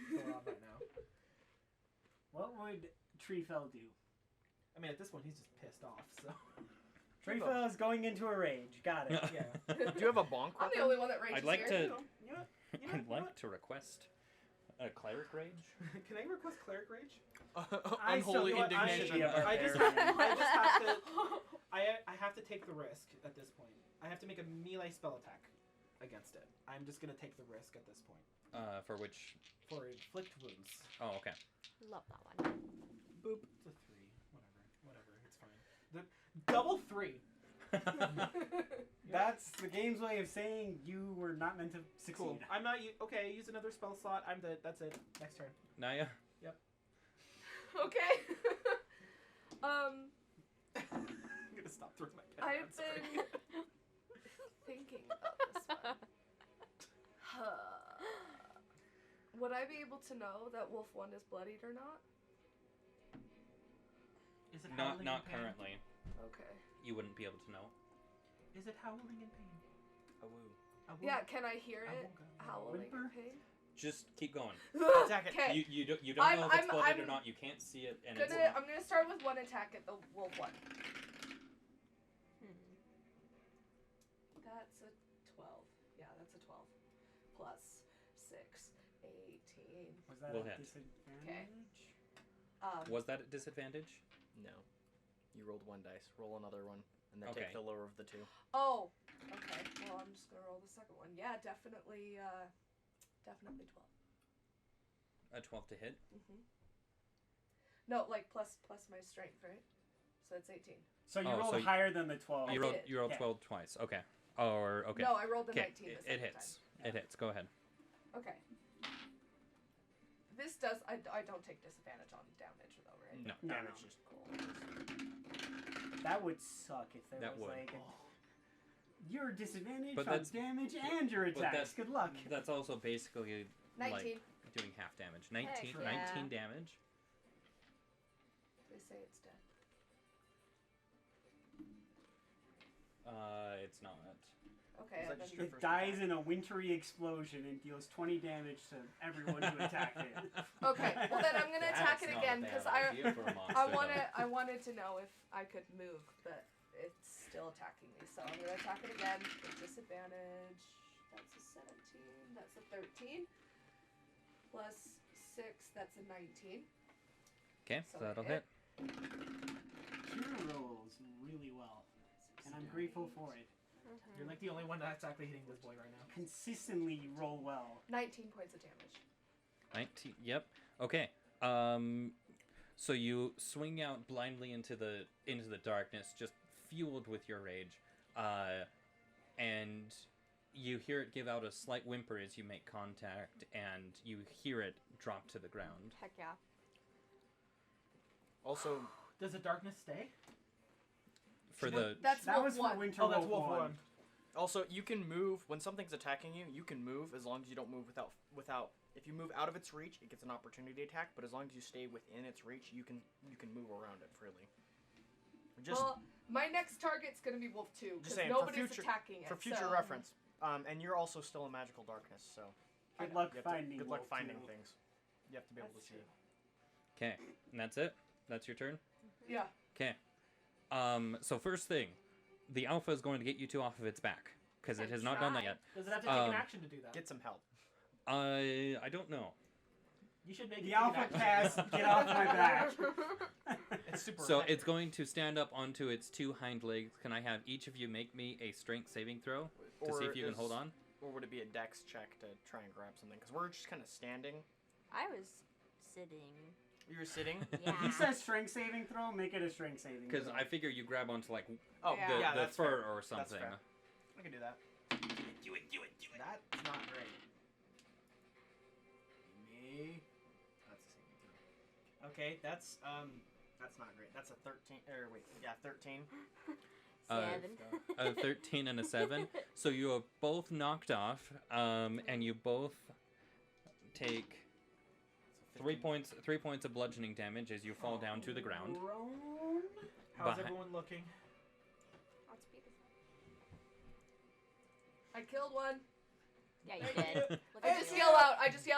right now? What would Treefell do? I mean, at this point, he's just pissed off. So. Treefell is going into a rage. Got it. Yeah. Do you have a bonk I'm weapon? the only one that rages I'd like here. to. You know what? I'd like to request a cleric rage. Can I request cleric rage? I still Unholy do it. indignation. I just have to. I have to take the risk at this point. I have to make a melee spell attack against it. I'm just gonna take the risk at this point For which? for inflict wounds. Oh, okay. Love that one. Boop. It's a 3. Whatever. It's fine. The double 3. That's the game's way of saying you were not meant to succeed. Cool. I'm not. Okay. Use another spell slot. I'm dead. That's it. Next turn. Naya. Okay. I'm gonna stop throwing my pen. I've I'm sorry. been thinking about this one. Would I be able to know that Wolf 1 is bloodied or not? Is it Not howling not in pain? currently. Okay. You wouldn't be able to know. Is it howling in pain? A woo. I won't- Yeah, can I hear I it won't go. howling in Whimper? pain? Just keep going. Attack it. Okay. You don't I'm- know if it's I'm- blooded or I'm not. You can't see it, and it's I'm gonna start with one attack at the Wolf 1. That's a 12. Yeah, that's a 12. Plus 6, 18. Was that Will a hit. disadvantage? Was that at disadvantage? No. You rolled 1 dice. Roll another one, and then Okay. take the lower of the 2. Oh, okay. Well, I'm just gonna roll the second one. Yeah, definitely 12. A 12 to hit. Mm-hmm. No, like plus my strength, right? So it's 18. So you Oh, rolled so higher than the 12. You I rolled did. you rolled Yeah. 12 twice. Okay. Or okay. No, I rolled a Okay. 19 the It second hits. It hits. Go ahead. time. Okay. This does. I don't take disadvantage on damage though, right? No. No, Damage no. is Cool. That would suck if there That was would. like your disadvantage But on that's- damage and your but attacks. that's- Good luck. That's also basically 19. like doing half damage. 19 Heck yeah. 19 damage. They say it's dead. It's not. Okay. Is that And just then your It first dies attack? in a wintry explosion and deals 20 damage to everyone who attacked it. Okay, well then I'm gonna attack it again because I wanted to know if I could move, but it's still attacking me. So I'm gonna attack it again with disadvantage. That's a 17. That's a 13. Plus 6. That's a 19. Okay, So so that'll hit. hit. Kira rolls really well, and I'm grateful for it. You're like the only one that's actually hitting this boy right now. Consistently, you roll well. 19 points of damage. 19. Yep. Okay. So you swing out blindly into the darkness, just fueled with your rage, and you hear it give out a slight whimper as you make contact, and you hear it drop to the ground. Heck yeah. Also, Does the darkness stay? For the That's That Wolf was for 1. Winter Oh, that's Wolf Wolf 1. Also, you can move when something's attacking you. You can move as long as you don't move without. If you move out of its reach, it gets an opportunity attack. But as long as you stay within its reach, you can move around it freely. Just Well, my next target's gonna be Wolf 2 Just because saying, for nobody's future- attacking it. for future so- reference. And you're also still in magical darkness, so Good luck you have finding. good luck Wolf finding too. things. You have to be able to That's see. true. Okay, and that's it. That's your turn. Yeah. Okay. So first thing, the alpha is going to get you two off of its back because it has not done that yet. Does it have to take an Um, action to do that? Get some help. I don't know. You should make it The take an alpha action. cast, get off my back. It's super. So effective. it's going to stand up onto its two hind legs. Can I have each of you make me a strength saving throw to see if you can hold on? Or would it be a dex check to try and grab something? Because we're just kind of standing. I was sitting. You were sitting. Yeah. He says strength saving throw, make it a strength saving Because throw. I figure you grab onto like Oh, Yeah. the, yeah, the that's fur fair. or something. fair. I can do that. Do it. That's not great. Me. That's the same thing. Okay, that's not great. That's a 13. Or wait, yeah, 13. 7. A 13 and a 7. So you are both knocked off, and you both take So 3 15. 3 points of bludgeoning damage as you fall down to the ground. How's Behi- everyone looking? I'll speed this up. I killed one. Yeah, you Thank did. you. Look I at just you. yell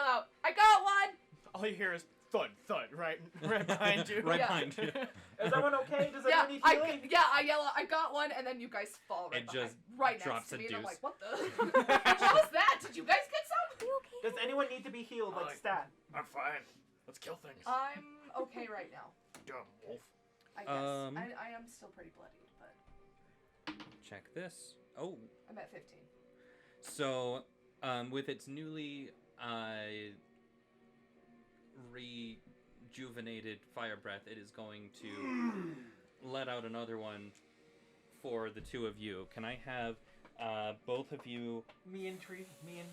out. I got one. All you hear is thud, thud, right behind you. Right Yeah. behind you. Is everyone okay? Does Yeah, everyone need healing? I yell out. I got one, and then you guys fall right It behind, just right drops next to a me, and I'm deuce. like, what the? What was that? Did you guys get some? You okay? Does anyone need to be healed like Like- stat? I'm fine. Let's kill things. I'm okay right now. Dumb wolf. I guess I am still pretty bloodied, but Check this. Oh, I'm at 15. so with its newly rejuvenated fire breath, it is going to let out another one for the two of you. Can I have both of you Me and Tree. Me and.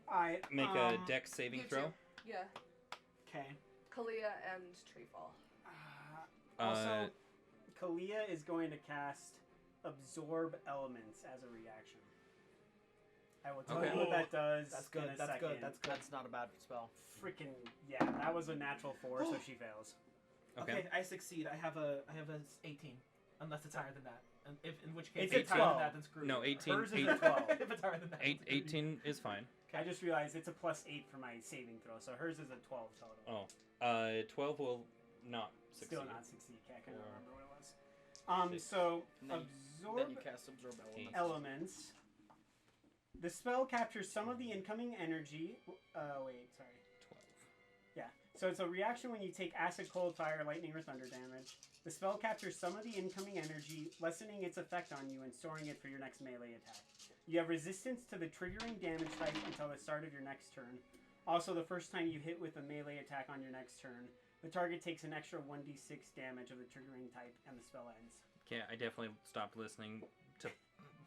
I make a dex saving you throw? too. Yeah, Okay. Kalia and Treefall. Also, Kalia is going to cast Absorb Elements as a reaction. I will tell Okay. you what that does. That's good. In a That's second. good. That's good. That's not a bad spell. Freaking yeah! That was a natural 4, so she fails. Okay. I succeed. I have a 18, unless it's higher than that. And in which case, It's if it's a higher 12. than that, then screw No, you. 18. Hers is a 12. If it's higher than that, then screw you. 18 is fine. I just realized it's a +8 for my saving throw, so hers is a 12 total. Oh. 12 will not succeed. Still not succeed. I can't Or- remember what it was. So And then absorb Then you cast absorb elements. elements. The spell captures some of the incoming energy. Wait, sorry. 12. Yeah. So it's a reaction when you take acid, cold, fire, lightning, or thunder damage. The spell captures some of the incoming energy, lessening its effect on you and storing it for your next melee attack. You have resistance to the triggering damage type until the start of your next turn. Also, the first time you hit with a melee attack on your next turn, the target takes an extra 1d6 damage of the triggering type, and the spell ends. Okay, I definitely stopped listening to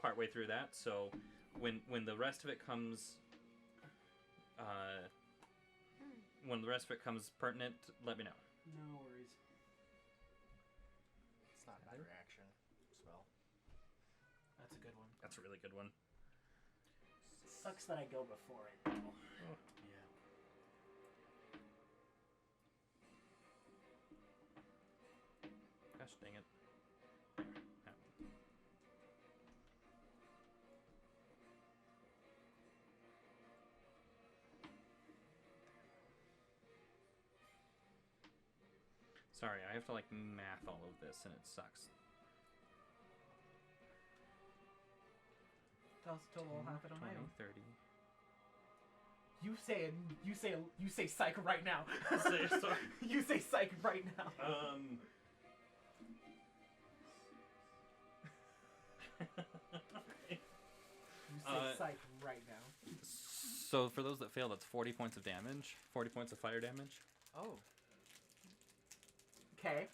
partway through that. So when the rest of it comes, when the rest of it comes pertinent, let me know. No worries. It's not a bad reaction spell. That's a good one. That's a really good one. Sucks that I go before it, though. Yeah. Gosh dang it. Yeah. Sorry, I have to like math all of this and it sucks. Still will happen on my 20, own. 30. You say psych right now. Sorry. You say psych right now. You say psych right now. So for those that fail, that's 40 points of damage. 40 points of fire damage. Oh. Okay.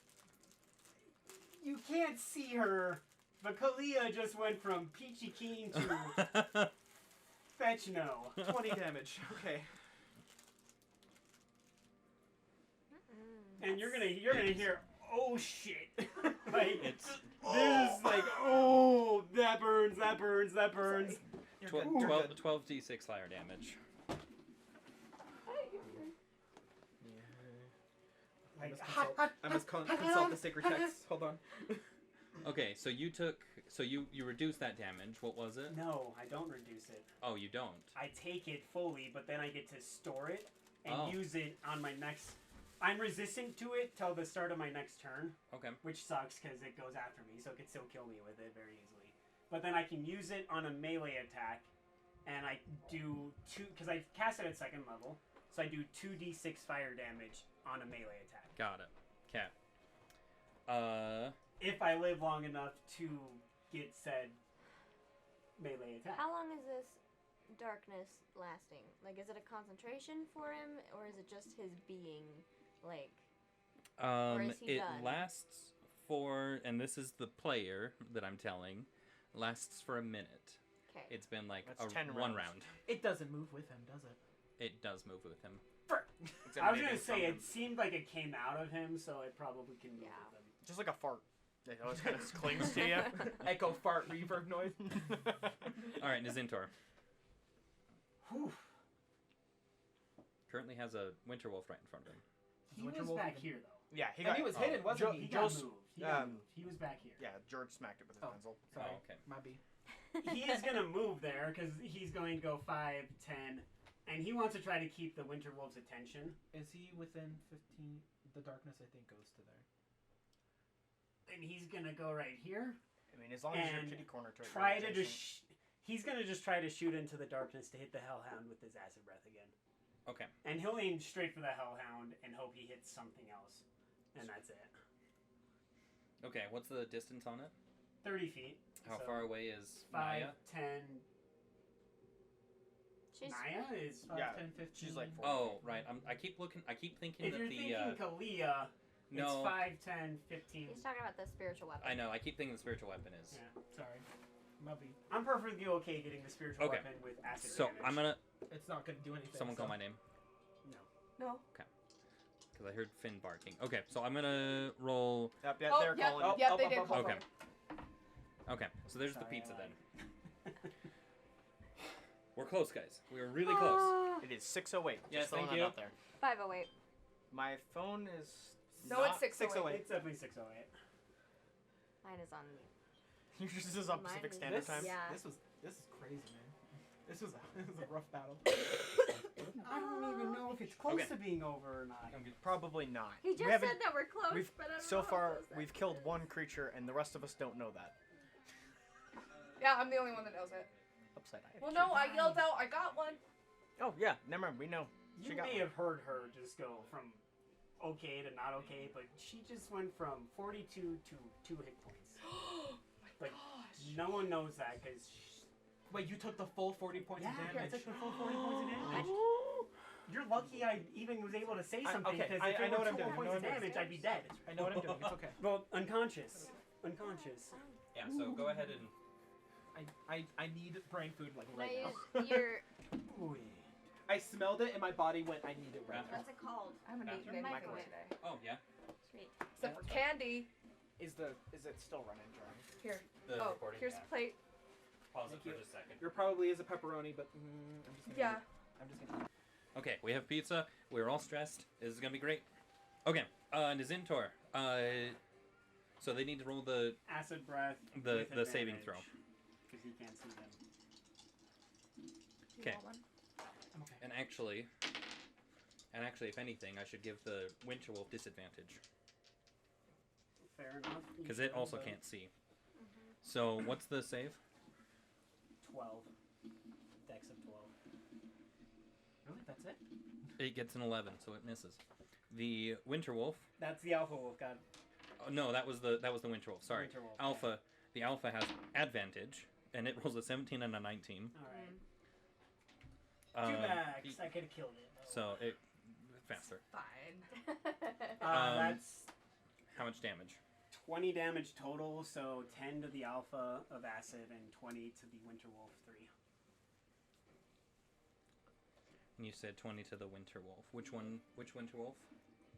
You can't see her, but Kalia just went from peachy keen to fetch no. 20 damage. Okay. And you're gonna hear, oh shit. Like, It's this is like, oh, that burns, that burns, that burns. You're 12, good. You're 12, good. 12d6 fire damage. Like, I must consult the sacred text. Hold on. Okay, so you reduce that damage. What was it? No, I don't reduce it. Oh, you don't. I take it fully, but then I get to store it and Oh. use it on my next. I'm resistant to it till the start of my next turn, Okay. which sucks because it goes after me, so it could still kill me with it very easily. But then I can use it on a melee attack, and I do because I cast it at second level, so I do 2d6 fire damage on a melee attack. Got it. Okay. If I live long enough to get said melee attack. How long is this darkness lasting? Like, is it a concentration for him, or is it just his being? Like, is he It done? lasts for, and this is the player that I'm telling, lasts for a minute. okay. It's been like That's 10 one rounds. round. It doesn't move with him, does it? It does move with him. It's I was emanating gonna say from him. it seemed like it came out of him, so it probably can move Yeah. with him. Just like a fart. It always kind of clings to you. Echo fart reverb noise. All right, Nazintor Whew. currently has a winter wolf right in front of him. He Winter was Wolf back even- here though. Yeah, he And got. he was oh. hidden, wasn't Jo- he? He got Joe's- moved. He got um, moved. He was back here. Yeah, George smacked it with his Oh. pencil. Sorry. Oh, okay. Might be. He is gonna move there because he's going to go 5, 10, and he wants to try to keep the Winter Wolf's attention. Is he within 15? The darkness, I think, goes to there. And he's gonna go right here. I mean, as long as your And kitty corner to Try to just. He's gonna just try to shoot into the darkness to hit the Hellhound with his acid breath again. Okay. And he'll aim straight for the Hellhound and hope he hits something else. And that's it. Okay, what's the distance on it? 30 feet. How So far away is 5, Maya? 10. She's Maya is. 5, Yeah, 10, 15. she's like 4. Oh, right. I keep thinking If that you're the thinking Kalia, no. it's 5, 10, 15. he's talking about the spiritual weapon. I know. I keep thinking the spiritual weapon is. Yeah. Sorry. Might be. I'm perfectly okay getting the spiritual Okay. weapon with acid So damage. I'm gonna. It's not gonna do anything. Someone so. call my name No. because I heard Finn barking. Okay, so I'm gonna roll. Yep, yeah, Oh, they're yep, calling. yep, they did call Okay. for me. Okay, so there's the Sorry, pizza I then. lied. We're close, guys. We are really close. It is 6:08. Yes, Just throwing thank that you. out there. 508. My phone is. No, not it's 6:08. It's definitely 6:08. Mine is on. Yours is on Mine Pacific is- Standard This, Time. Yeah. This is crazy, man. This was a rough battle. I don't even know if it's close Okay. to being over or not. Probably not. He We just haven't- said that we're close, we've- but I don't know So how far, close that we've killed is. one creature, and the rest of us don't know that. Yeah, I'm the only one that knows it. Upside down. Well, no, I yelled out, I got one. Oh yeah, never mind. We know. You She got may one. have heard her just go from okay to not okay, but she just went from 42 to 2 hit points. But no one knows that because Wait, you took the full 40 points of yeah, I damage. took the full 40 points of damage. You're lucky I even was able to say something, okay, because I if it know were what I'm 2 doing, more I know points of what I'm doing. damage, I'd be dead. I know what I'm doing. It's okay. Well, unconscious. Unconscious. Yeah. So go ahead and. I need brain food like Can right I now. use your... Ooh. I smelled it and my body went, I need it right now. What's it called? I haven't eaten Bathroom? anything Microwave. today. Oh yeah. Sweet. Except for candy. Is it still running dry? Here. The Oh, recording. here's Yeah. a plate. Pause Thank it for you. just a second. There probably is a pepperoni, but I'm just gonna Yeah. I'm just gonna Okay, we have pizza. We're all stressed. This is gonna be great. Okay, Nazintor. So they need to roll the Acid breath. the saving throw. Because he can't see them. Okay. I'm okay. And actually, if anything, I should give the Winter Wolf disadvantage Fair enough. You because it should, also but can't see. So what's the save? 12. Dex of 12. Really? That's it? It gets an 11, so it misses. The Winter Wolf. That's the alpha wolf. God. Oh, no, that was the Winter Wolf. Sorry, Winter wolf, Alpha. yeah. The Alpha has advantage, and it rolls a 17 and a 19. All right. Two Um, backs. I could have killed it. So it faster. Fine. That's How much damage? 20 damage total, so 10 to the alpha of acid and 20 to the winter wolf 3. And you said 20 to the Winter Wolf. Which one? Which Winter Wolf?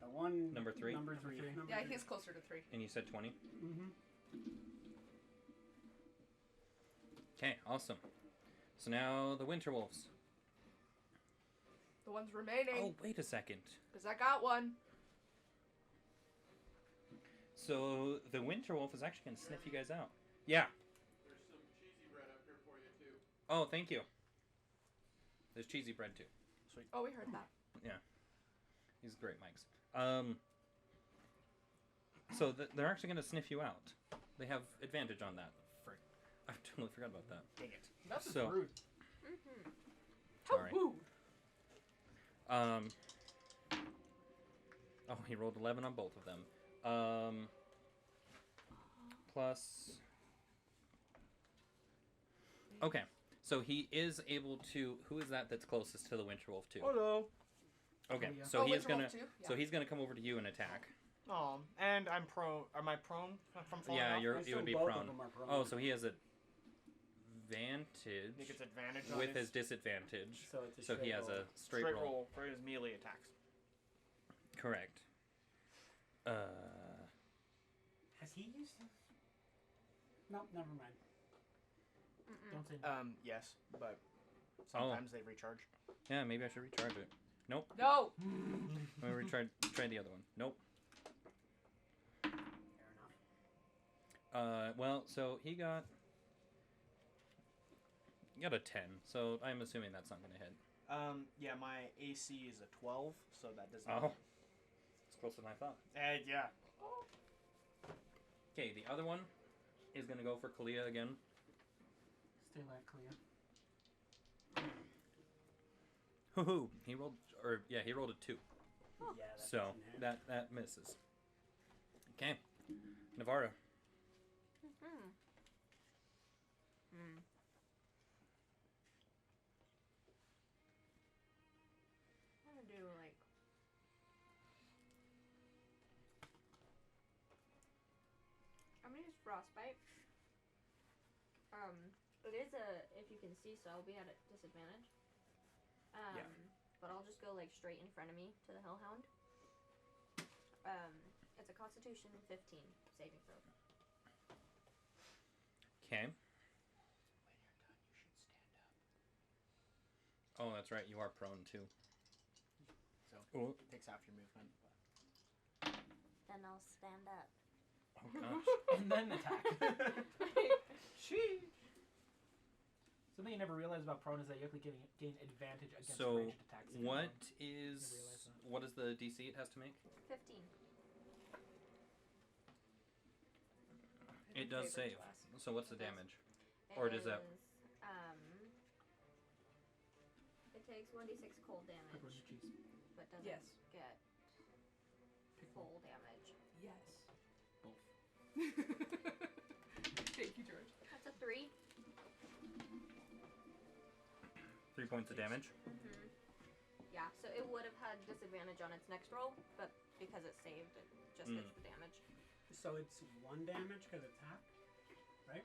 The one. Number 3? Number 3. Yeah, he's closer to 3. And you said 20? Mm-hmm. Okay, awesome. So now the Winter Wolves. The one's remaining. Oh, wait a second. Because I got one. So the Winter Wolf is actually going to sniff you guys out. Yeah. There's some cheesy bread up here for you, too. Oh, thank you. There's cheesy bread too. Oh, we heard that. These are great mics. So they're actually going to sniff you out. They have advantage on that. Frick. I totally forgot about that. Dang it. That's So- rude. How Sorry. rude. Oh, he rolled 11 on both of them. Plus. Okay, so he is able to. Who is that that's closest to the Winter Wolf too? Hello. Okay, Kalia. so Oh, he is Winter gonna. Wolf too? So Yeah. he's gonna come over to you and attack. Oh, and I'm prone. Am I prone from falling Yeah, off? you So would be both of prone. them are prone. Oh, so he has advantage He gets advantage on with his disadvantage. So it's a So he straight has roll. a straight roll. for his melee attacks. Correct. Has he used his? No, never mind. Don't say no. Yes, but sometimes they recharge. Yeah, maybe I should recharge it. Nope. No. Let me try the other one. Nope. Fair enough. Well, so he got a 10. So I'm assuming that's not gonna hit. Yeah, my AC is a 12, so that does Oh. not. It's closer than I thought. Yeah. Okay, the other one is gonna go for Kalia again. Stay like Kalia. Hoo-hoo. He rolled a 2. Yeah, that So doesn't hit. that misses. Okay. Navarro. I'm gonna do like I'm gonna use frostbite. It is if you can see, so I'll be at a disadvantage. Yeah. But I'll just go like straight in front of me to the hellhound. It's a Constitution 15 saving throw. Okay. Oh, that's right. You are prone too. So Oh, it takes half your movement. Then I'll stand up. oh gosh. And then attack. Sheesh. Something I never realized about prone is that you actually gain advantage against So ranged attacks. if you're what prone. is realize that. what is the DC it has to make? 15. It does save. Favorite class. So what's the It does. damage? Or does that- It takes 1d6 cold damage, Pepperoni cheese. but doesn't Yes. get Pick one. full damage. Yes. Both. Thank you, George. That's a 3. 3 points of damage. Mm-hmm. Yeah, so it would have had disadvantage on its next roll, but because it's saved, it just gets the damage. So it's 1 damage because it's half, right?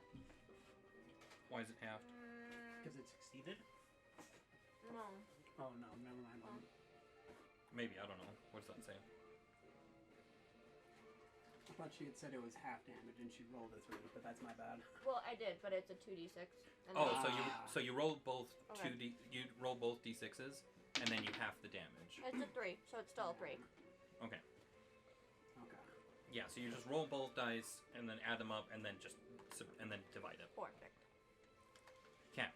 Why is it halved? Because it succeeded? No. Oh, no, never mind. Maybe, I don't know. What does that say? I thought she had said it was half damage and she rolled a 3, but that's my bad. Well, I did, but it's a 2d6. And Oh, then so you roll both Okay. you roll both d6s, and then you half the damage. it's a 3, so it's still a 3. Okay. Okay. Yeah, so you just roll both dice, and then add them up, and then just and then divide it. Perfect. Okay.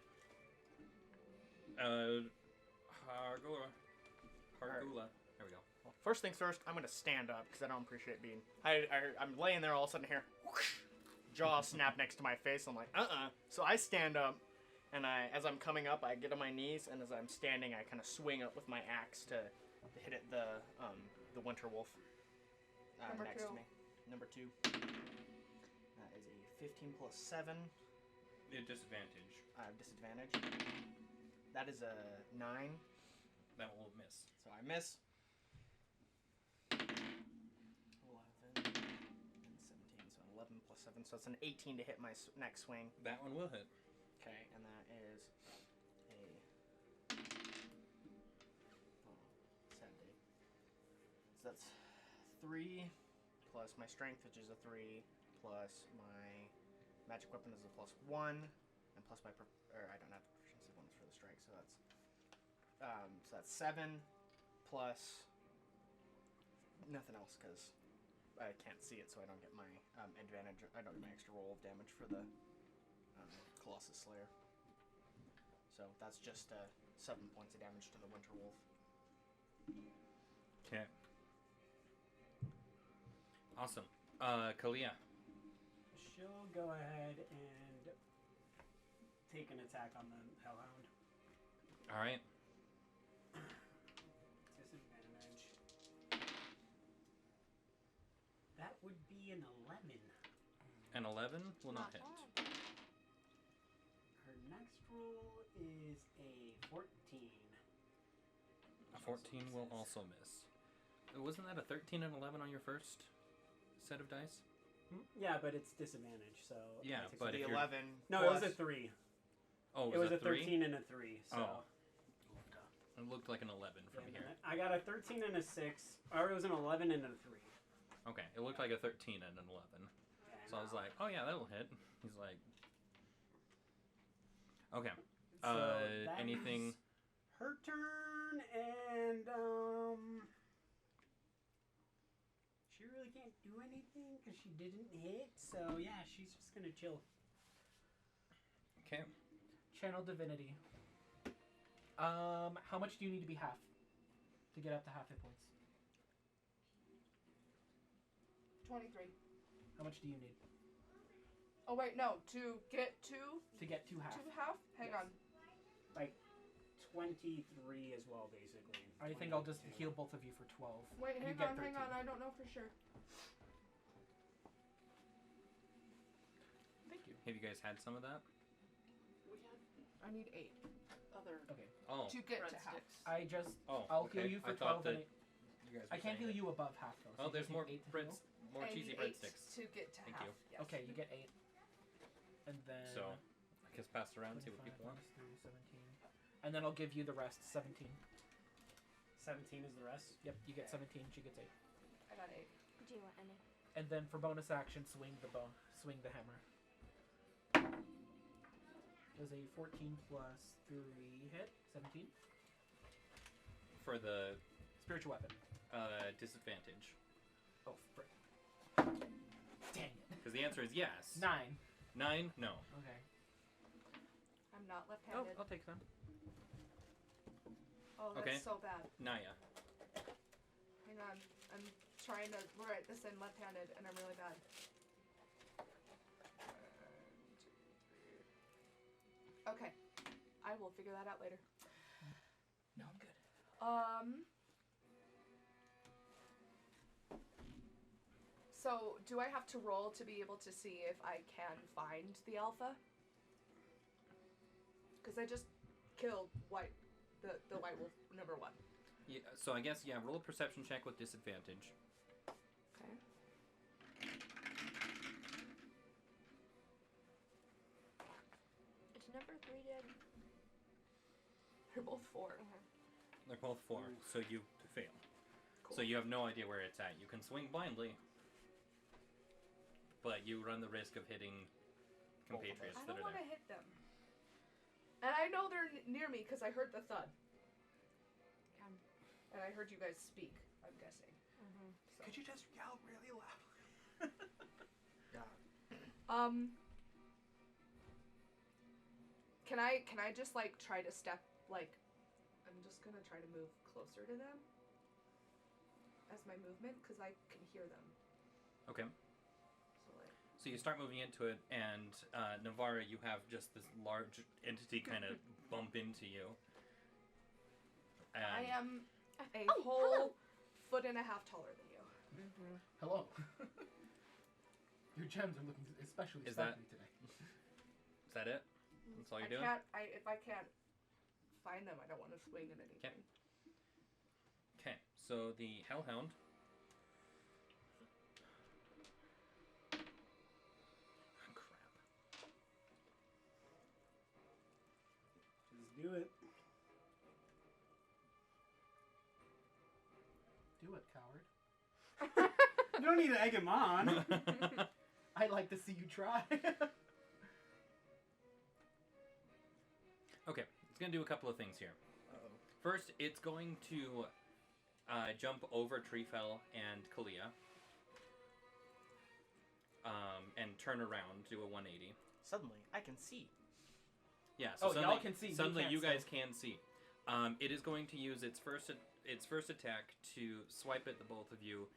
Hargula. There we go. Well, first things first, I'm gonna stand up because I don't appreciate being. I'm laying there all of a sudden here, whoosh, jaw snap next to my face. I'm like, So I stand up, and as I'm coming up, I get on my knees, and as I'm standing, I kind of swing up with my axe to hit it the winter wolf Number next 2. to me. Number 2. That is a 15 plus 7. Disadvantage. Disadvantage. That is a 9. That will miss. So I miss. 11 and 17, so 11 plus 7, so it's an 18 to hit my next swing. That one will hit. Okay, and that is a 70. So that's 3 plus my strength, which is a 3, plus my magic weapon is a +1, and plus my I don't have proficiency bonus for the strike, so that's 7 plus nothing else because I can't see it, so I don't get my advantage. I don't get my extra roll of damage for the Colossus Slayer. So that's just 7 points of damage to the Winter Wolf. Okay. Awesome. Kalia. She'll go ahead and take an attack on the Hellhound. All right. Disadvantage. That would be an 11. An 11 will not hit. bad. Her next roll is a 14. A 14 will also miss. Wasn't that a 13 and 11 on your first set of dice? Yeah, but it's disadvantage, so... Yeah, I take but The if you're- 11. No, plus, it was a 3. Oh, It was a 3? 13 and a 3, so... Oh. It looked like an 11 from Yeah, here. I got a 13 and a 6, or it was an 11 and a 3. Okay, it looked like a 13 and an 11. So I was like, oh yeah, that'll hit. He's like, okay. So that Anything? is her turn, and she really can't do anything because she didn't hit. So yeah, she's just gonna chill. Okay. Channel Divinity. How much do you need to be half to get up to half hit points? 23. How much do you need Oh wait, no. To get to half? half? Hang Yes. on. Like 23 as well, basically. I think I'll just 22. heal both of you for 12. Wait, and you hang get on, 13. I don't know for sure. Thank you. Have you guys had some of that? I need 8 Other Okay. Oh. to get to half. I just Oh. I'll okay. heal you for I thought 12. that And you guys. I were can't heal saying you above half though. that- so Oh, you there's just more need 8 to breads, heal. more I cheesy need 8 breadsticks. to get to Thank half. you. Yes. Okay, you get 8. And then So, I guess pass it around, see what 25 people want. minus 3, 17. And then I'll give you the rest, 17. 17 is the rest. Yep, you get 17, she gets 8. I got 8. Do you want any? And then for bonus action, swing the hammer. Does a 14 plus 3 hit? 17? For the Spiritual weapon. disadvantage. Oh, frick. Dang it. Because the answer is yes. 9. 9? No. Okay. I'm not Oh, left-handed. I'll take them. Oh, that's Okay. so bad. Naya. Hang on. I'm trying to write this in left-handed, and I'm really bad. 1, 2, 3. Okay. I will figure that out later. No, I'm good. So, do I have to roll to be able to see if I can find the alpha? Because I just killed the white wolf number 1. Yeah, so I guess, yeah, roll a perception check with disadvantage. Okay. It's number 3 dead. They're both 4. They're both 4, so you fail. Cool. So you have no idea where it's at. You can swing blindly, but you run the risk of hitting compatriots I that don't are want to there. hit them. And I know they're near me because I heard the thud. And I heard you guys speak, I'm guessing. So. Could you just yell really loud? Can I just like try to step like I'm just gonna try to move closer to them as my movement because I can hear them. Okay. So like So you start moving into it, and Navarra, you have just this large entity kind of bump into you. And I am a Oh, whole hello. foot and a half taller than you. Hello. Your gems are looking especially Is sparkly today. Is that it? That's all you're doing? If I can't find them, I don't want to swing at anything. Okay, so the Hellhound. Crap. Just do it. Do it, coward. You don't need to egg him on. I'd like to see you try. Okay, it's going to do a couple of things here. Uh-oh. First, it's going to jump over Treefell and Kalia. And turn around, do a 180. Suddenly, I can see. Yeah, so Oh, suddenly, y'all can see, we suddenly can't you guys see. can see. It is going to use its first attack to swipe at the both of you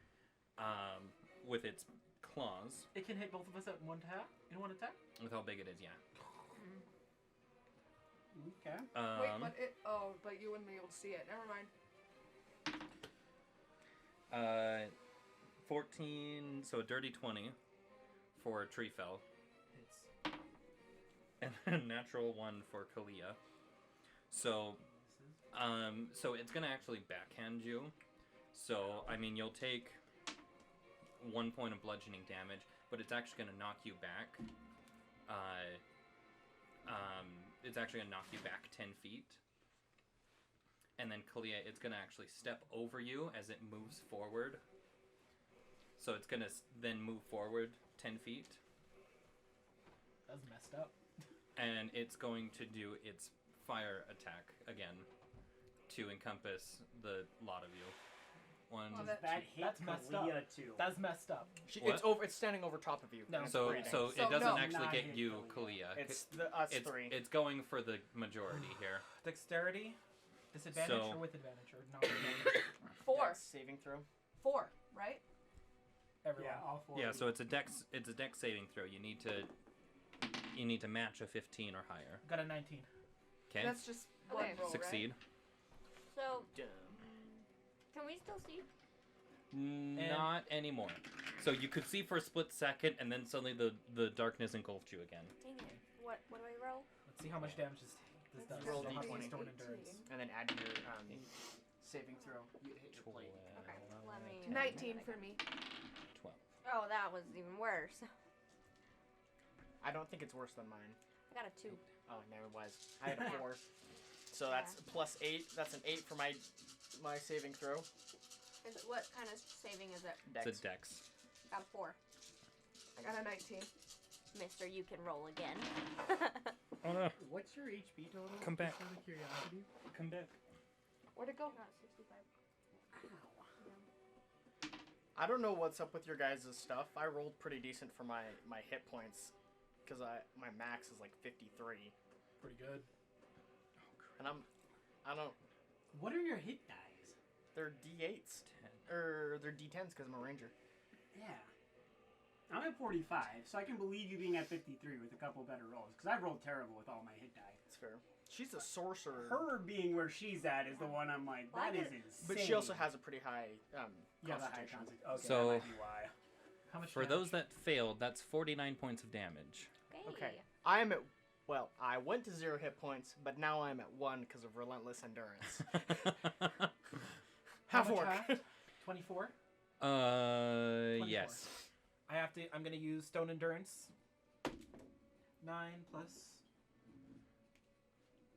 with its claws. It can hit both of us at one attack? With how big it is, yeah. Okay. Wait, but you wouldn't be able to see it. Never mind. 14, so a dirty 20 for Treefell. Hits. And a natural 1 for Kalia. So, so it's gonna actually backhand you. So, I mean, you'll take 1 point of bludgeoning damage, but it's actually gonna knock you back. It's actually gonna knock you back 10 feet. And then Kalia, it's gonna actually step over you as it moves forward. So it's gonna then move forward 10 feet. That's messed up. And it's going to do its fire attack again to encompass the lot of you. One. Oh, That hit That's messed up. Kalia too. That's messed up. What? It's standing over top of you. No. and it's So, breathing. so So, it doesn't no. actually Not get hit you, Kalia. Kalia. It's us It's, three. it's going for the majority here. Dexterity? Disadvantage So- or with advantage? Or not with advantage? 4. Dex saving throw. 4, right? Everyone. Yeah, all 4. Yeah, so it's a dex saving throw. You need to match a 15 or higher. Got a 19. Okay? That's just one Okay. roll, Succeed. So, Dumb. can we still see? Not anymore. So you could see for a split second, and then suddenly the darkness engulfed you again. Dang it. What do I roll? Let's see how much damage this does. Roll How much D20. Stone endurance. And then add your saving throw. You hit your plate. Okay, let me... 19 for me. 12. Oh, that was even worse. I don't think it's worse than mine. I got a 2. Oh, no, it was. I had a 4. So that's plus 8. That's an 8 for my saving throw. Is it, what kind of saving is it? Dex. It's a dex. Got a 4. I got a 19. Mister, you can roll again. Oh no. What's your HP total? Come back. Just out of curiosity. Come back. Where'd it go? Got 65. I don't know what's up with your guys' stuff. I rolled pretty decent for my hit points. Because my max is like 53. Pretty good. And I don't... What are your hit dice? They're D8s. 10. Or they're D10s because I'm a ranger. Yeah. I'm at 45, so I can believe you being at 53 with a couple better rolls. Because I rolled terrible with all my hit die. That's fair. She's a sorcerer. Her being where she's at is the one I'm like, that is insane. But she also has a pretty high Yeah, the high constitution. constitution. Okay, So- that might be why. How much For damage? those that failed, that's 49 points of damage. Okay. I'm at Well, I went to 0 hit points, but now I'm at 1 because of relentless endurance. How Half much orc. half? 24? 24. Yes. I'm gonna use stone endurance. 9 plus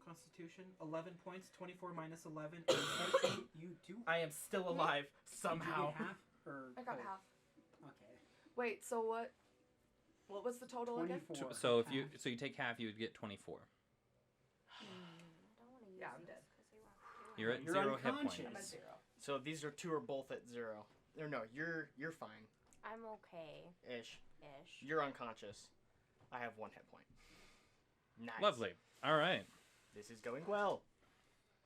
Constitution, 11 points. 24 minus 11 is 13. You do. I am still alive somehow. Did you get half or I got whole? half. Okay. Wait, so what? What was the total again? 24. So if you half. you take half, you would get 24. I don't want to use Yeah, I'm this dead. 'cause you have You're at You're 0 hit unconscious. points. I'm at 0. So these two are both at 0. Or no, you're fine. I'm okay. Ish. Ish. You're unconscious. I have 1 hit point. Nice. Lovely. All right. This is going well.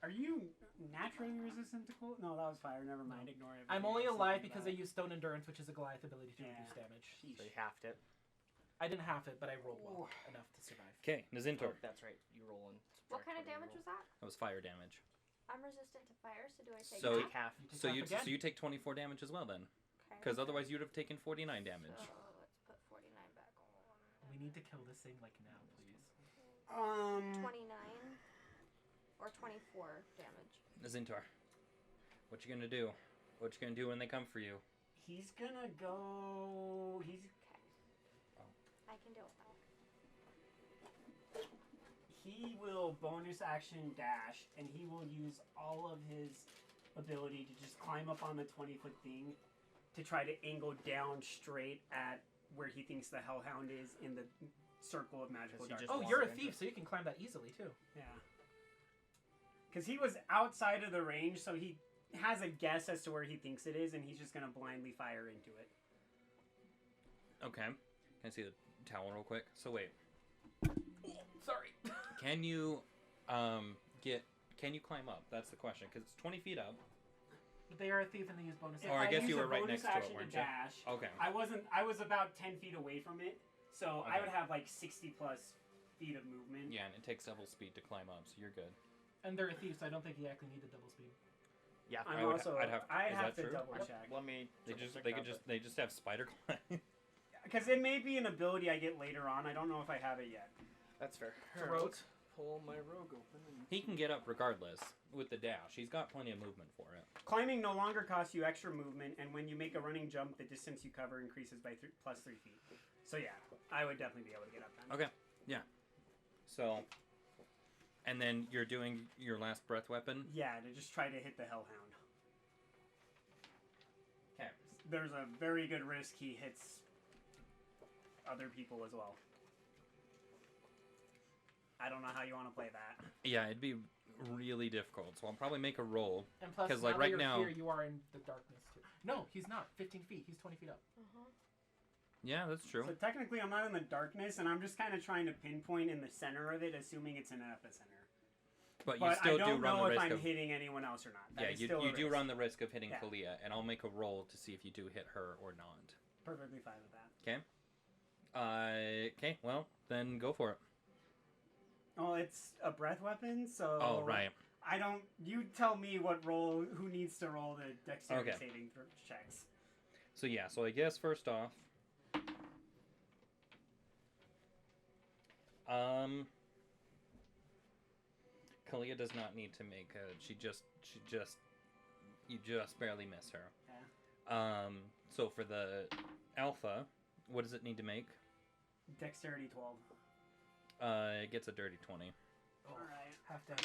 Are you naturally resistant to cold? No, that was fire. Never mind. Ignore it. I'm only alive because I used stone endurance, which is a Goliath ability to Yeah. reduce damage. So you halved it. I didn't half it, but I rolled well enough to survive. Okay, Nazintor. Oh, that's right. You roll and What subtract kind of whatever you damage roll. was that? That was fire damage. I'm resistant to fire, so do I take So- Take half. You take So half you again. so you take 24 damage as well then, Okay. because otherwise you'd have taken 49 damage. So let's put 49 back on. We need to kill this thing like now, please. 29 or 24 damage. Nazintor, what you gonna do? What you gonna do when they come for you? He's gonna go. He's. I can deal with that. He will bonus action dash, and he will use all of his ability to just climb up on the 20-foot thing to try to angle down straight at where he thinks the Hellhound is in the circle of magical Does he darkness. just Oh, wander you're a into thief, it? so you can climb that easily too. Yeah. Because he was outside of the range, so he has a guess as to where he thinks it is, and he's just going to blindly fire into it. Okay. Can I see the towel real quick? So wait, Sorry. can you can you climb up? That's the question, because it's 20 feet up. But they are a thief and they use bonus. Or I guess use you a were right bonus next to it, action weren't you? dash. Okay. I was about 10 feet away from it, so I Okay. would have like 60 plus feet of movement. Yeah, and it takes double speed to climb up, so you're good. And they're a thief, so I don't think you actually need the double speed. Yeah. I'm I would- also. I'd have- I'd is have that to true? double check. Let me. They just have spider climb. Because it may be an ability I get later on. I don't know if I have it yet. That's fair. It's a rogue. Pull my rogue open. And... He can get up regardless with the dash. He's got plenty of movement for it. Climbing no longer costs you extra movement, and when you make a running jump, the distance you cover increases by plus 3 feet. So yeah, I would definitely be able to get up then. Okay. Yeah. So, and then you're doing your last breath weapon. Yeah, to just try to hit the Hellhound. Okay. There's a very good risk he hits other people as well. I don't know how you want to play that. Yeah, it'd be really difficult. So I'll probably make a roll. And plus, 'Cause, like, now right that you're now- here, you are in the darkness too. No, he's not. 15 feet. He's 20 feet up. Yeah, that's true. So technically I'm not in the darkness, and I'm just kind of trying to pinpoint in the center of it, assuming it's an epicenter. But you But still I don't do run know the if risk I'm of. hitting anyone else or not. That Yeah, is you still a do risk. run the risk of hitting Yeah. Kalia, and I'll make a roll to see if you do hit her or not. Perfectly fine with that. Okay. Okay. Well, then go for it. Oh, it's a breath weapon, so... Oh, right. I don't... You tell me what roll... Who needs to roll the dexterity Okay. saving checks. So yeah. So I guess first off. Kalia does not need to make a. You just barely miss her. Yeah. So for the alpha, what does it need to make? Dexterity 12. It gets a dirty 20. Oh, Alright. half damage.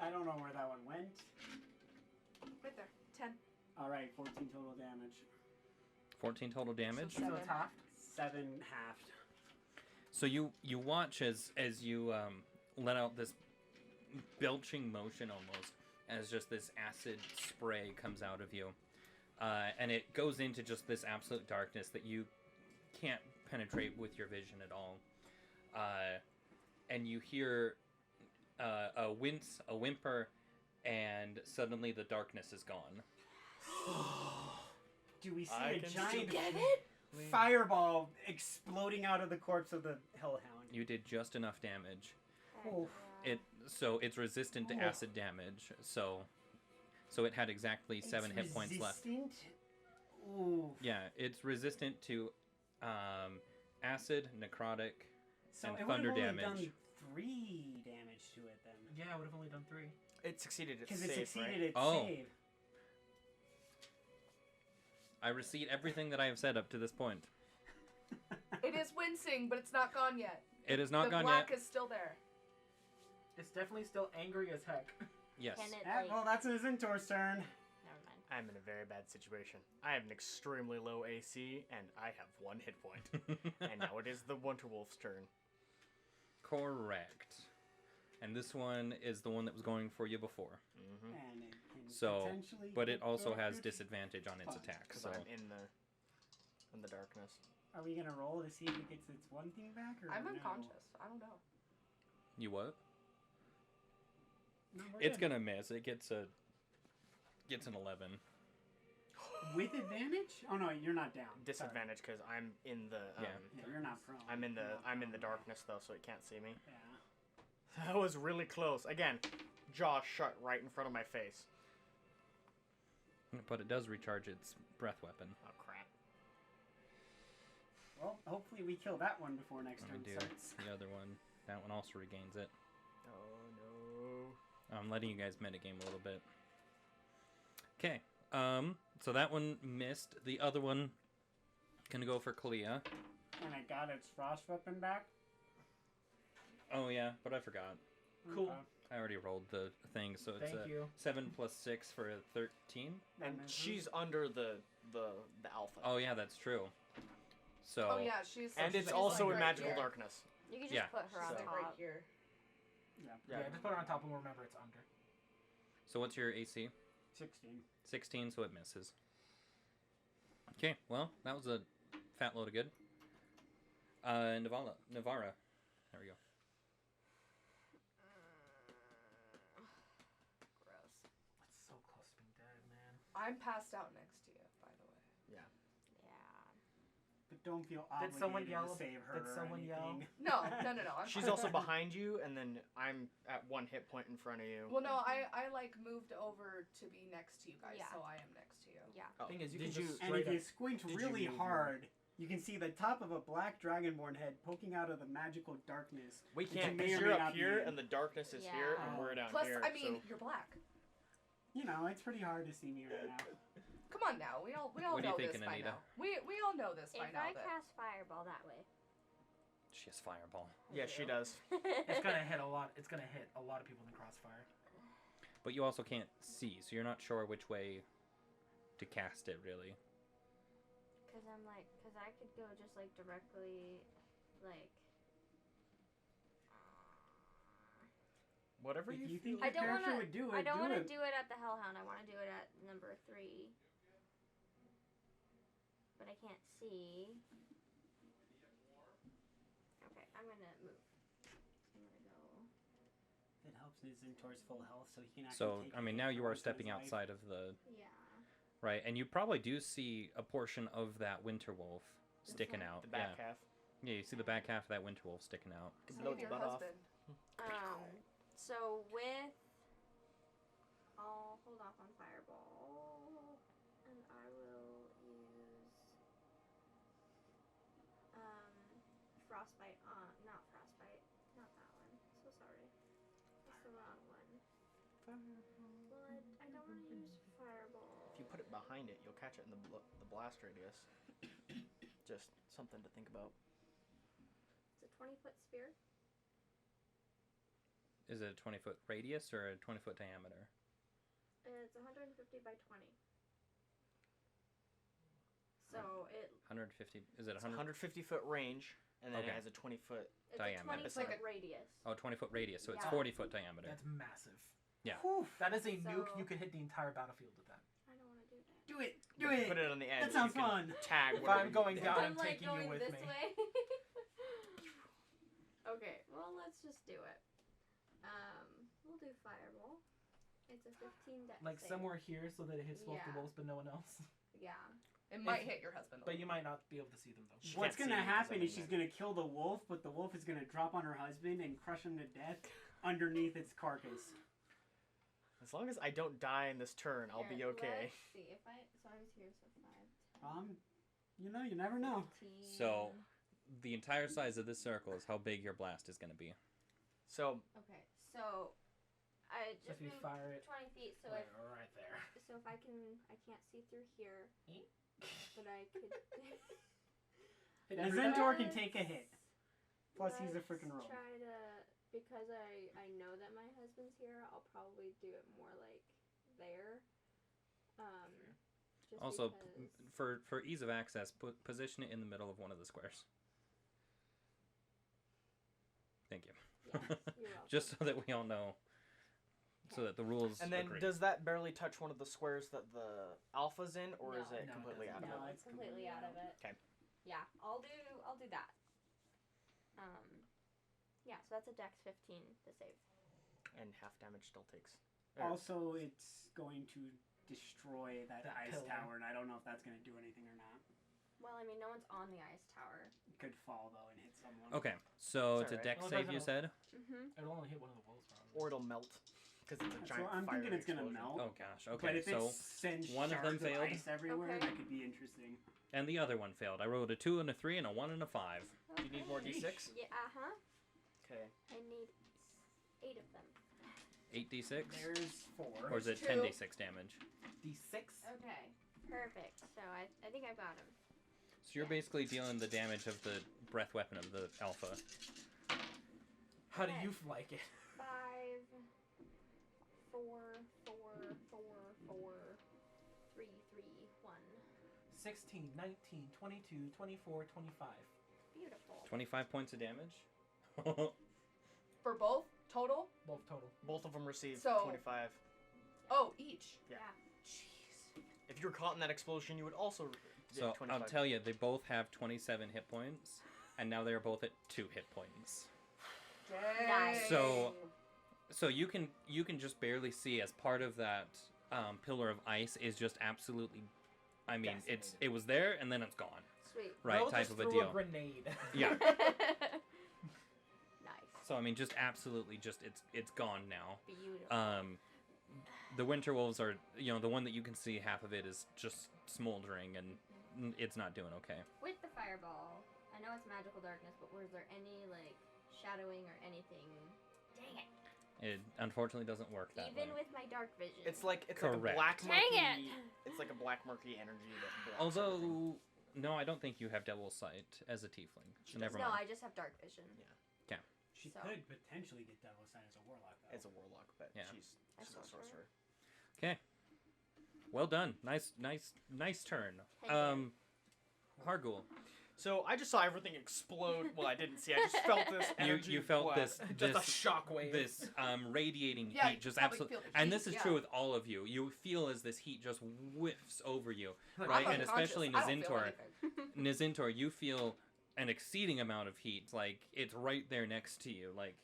I don't know where that one went. Right there. 10. Alright, 14 total damage. 14 total damage. So it's half. 7 halved. So you watch as you let out this belching motion almost, as just this acid spray comes out of you, and it goes into just this absolute darkness that you can't penetrate with your vision at all, and you hear a wince, a whimper, and suddenly the darkness is gone. Do we see I a can giant Get it? fireball exploding out of the corpse of the Hellhound? You did just enough damage. Oof. It's resistant to Oof. acid damage. So it had exactly 7 hit points left. Resistant? Ooh. Yeah, it's resistant to acid, necrotic, So and it would thunder have only damage. done 3 damage to it then. Yeah, I would have only done 3. It succeeded its Because save, it succeeded right? its Oh. save. I recede everything that I have said up to this point. It is wincing, but it's not gone yet. It is not the gone black yet. is still there. It's definitely still angry as heck. Yes. Can it, Yeah, like... well, that's a Zintor's turn. Never mind. I'm in a very bad situation. I have an extremely low AC, and I have 1 hit point. And now it is the Winterwolf's turn. Correct. And this one is the one that was going for you before. Mm-hmm. And it can So, potentially but it get also has good. disadvantage on its Fine. attack. Because So I'm in the darkness. Are we gonna roll to see if it gets its one thing back, or I'm no? unconscious. I don't know. you what? No, we're It's good. gonna miss. It gets an 11. With advantage? Oh no, you're not down. Disadvantage because I'm in the. Yeah. Yeah, you're not prone. I'm in the You're not prone. darkness though, so it can't see me. Yeah. That was really close. Again, jaw shut right in front of my face. But it does recharge its breath weapon. Oh crap! Well, hopefully we kill that one before next We turn do. starts. The other one. That one also regains it. Oh no! I'm letting you guys metagame a little bit. Okay. So that one missed. The other one gonna go for Kalia. And it got its frost weapon back. Oh yeah, but I forgot. Cool. Okay. I already rolled the thing, so it's Thank you. 7 plus 6 for a 13. That And misses. she's under the alpha. Oh yeah, that's true. So Oh yeah, she's. And she's it's like also in right magical here. darkness. You can just Yeah. put her on She's like top. right here. Yeah. Yeah, just put it on top and we'll remember it's under. So what's your AC? 16. 16, so it misses. Okay, well, that was a fat load of good. Navarra. There we go. Gross. That's so close to being dead, man. I'm passed out next to you, by the way. Yeah. But don't feel Did obligated someone to yell? save her Did or someone yell? anything. No. I'm She's fine. also behind you, and then I'm at 1 hit point in front of you. Well, no, I like moved over to be next to you guys, Yeah. so I am next to you. Yeah. Oh, Thing is, you did can you? just And straight if you up. squint Did you really move hard, you can see the top of a black dragonborn head poking out of the magical darkness. We Which you can't may because or you're may up not be here, in. and the darkness is here, and Yeah. we're down Plus, here. I mean, so you're black. You know, it's pretty hard to see me right now. Come on now, we all What are you know thinking, this by Anita? now. We all know this by If now. I that cast Fireball that way. She has fireball. yeah, she does. It's gonna hit a lot. It's gonna hit a lot of people in the crossfire. But you also can't see, so you're not sure which way to cast it, really. Because I could go just like directly, like. Whatever If you you feel. think I your don't character wanna- would do it, I don't do want to it. do it at the Hellhound. I want to do it at number 3. But I can't see. Okay, I'm gonna move. I'm gonna go. It helps his Zentor's full health, so he can actually So, take I mean, a now hit you for are once in stepping his life. outside of the... Yeah. Right, and you probably do see a portion of that winter wolf sticking one? out. The back yeah. half. Yeah, you see the back half of that winter wolf sticking out. Could Save blow your your butt off. husband. So with. I'll hold off on Fireball. And I will use. Frostbite on. Not Frostbite. Not that one. So sorry. That's the wrong one. Well, I don't want to use Fireball. If you put it behind it, you'll catch it in the blast radius. Just something to think about. It's a 20-foot sphere. Is it a 20-foot radius or a 20-foot diameter? It's 150 by 20. So it. 150... Is it It's 100... 150-foot range, and then Okay. it has a 20-foot. It's Diameter. a 20-foot radius. Oh, 20-foot radius, so it's Yeah. 40-foot diameter. That's massive. Yeah. Whew. That is a nuke. So- You could hit the entire battlefield with that. I don't want to do that. Do it! You Do can it! Put it on the edge. That sounds you can fun. Tag. If whatever I'm you going want. down, I'm like taking you going with this me. way. Okay, well let's just do it. We'll do Fireball. It's a 15 dex Like save. somewhere here so that it hits both the Yeah. wolves but no one else. Yeah. It might hit your husband. But you might not be able to see them though. She What's can't gonna see me 'cause happen I'm is in she's there. gonna kill the wolf, but the wolf is gonna drop on her husband and crush him to death underneath its carcass. As long as I don't die in this turn, I'll be Here, okay. Let's see if I. So I was here. So 5, 10, You know, you never know. 15. So, the entire size of this circle is how big your blast is going to be. So Okay, so I So just if you moved fire it 20 feet, so right, if right there. I can't see through here, but I could. The Centaur can take a hit. Plus, he's a freaking rogue. Try to, because I know that my husband's here. I'll probably do it more like there. Just Also, because... for ease of access, position it in the middle of one of the squares. Thank you. Yes, you're welcome. Just so that we all know, so that the rules. and then agree. does that barely touch one of the squares that the alpha's in, or is No. it No, it completely out doesn't. of No, it? it's completely out of it. 'Kay. Yeah, I'll do that. Yeah, so that's a Dex 15 to save. And half damage still takes. Also, it's going to destroy that ice pillar. tower, and I don't know if that's going to do anything or not. Well, I mean, no one's on the ice tower. It could fall, though, and hit someone. Okay, so It's it's a alright. deck Well, it save. You doesn't- said. Mm-hmm. It'll only hit one of the walls, probably. Or it'll melt. Because it's a So giant I'm thinking fiery it's going to explosion. melt. Oh gosh. But Okay, if so it sends one of them shards failed. ice everywhere, Okay. that could be interesting. and the other one failed. I rolled a 2 and a 3 and a 1 and a 5. Do you need more d6? Yeah, Okay. I need 8 of them. 8d6, There's 4. or is it Two. 10d6 damage? D6. Okay, perfect. So I think I've got him. So you're basically dealing the damage of the breath weapon of the alpha. How do Okay. you like it? 5, 4, 4, 4, 4, 3, 3, 1. 16, 19, 22, 24, 25. Beautiful. 25 points of damage. For both total? Both total. Both of them receive So- 25. Oh, each. Yeah. Jeez. If you were caught in that explosion, you would also get So 25. I'll tell you, they both have 27 hit points, and now they're both at 2 hit points. Dang. Nice. So you can just barely see as part of that pillar of ice is just absolutely. I mean, Decimated. it was there and then it's gone. Sweet. Right, Bro type just of a threw deal. a grenade. Yeah. Nice. So I mean, just absolutely, just it's gone now. Beautiful. The winter wolves are, the one that you can see, half of it is just smoldering and it's not doing okay. With the fireball, I know it's magical darkness, but was there any like shadowing or anything? Dang it! It unfortunately doesn't work that Even way. with my dark vision. It's like a Correct. black Dang murky. it! It's like a black murky energy that blocks Although, everything. no, I don't think you have devil's sight as a tiefling. So never No, mind. I just have dark vision. She So- could potentially get Devil Sign as a warlock, though. It's a warlock, but Yeah. she's A a sorcerer. Okay. Well done. Nice turn. Thank you. Hargul, So I just saw everything explode. Well, I didn't see. I just felt this energy. you felt blast. this Just a this shockwave. this radiating Yeah, heat, just you probably absolutely. feel the And heat, this is yeah. true with all of you. You feel as this heat just whiffs over you, Like, right? I'm And especially unconscious. I don't feel Nazintor. anything. Nazintor, you feel an exceeding amount of heat. Like it's right there next to you. Like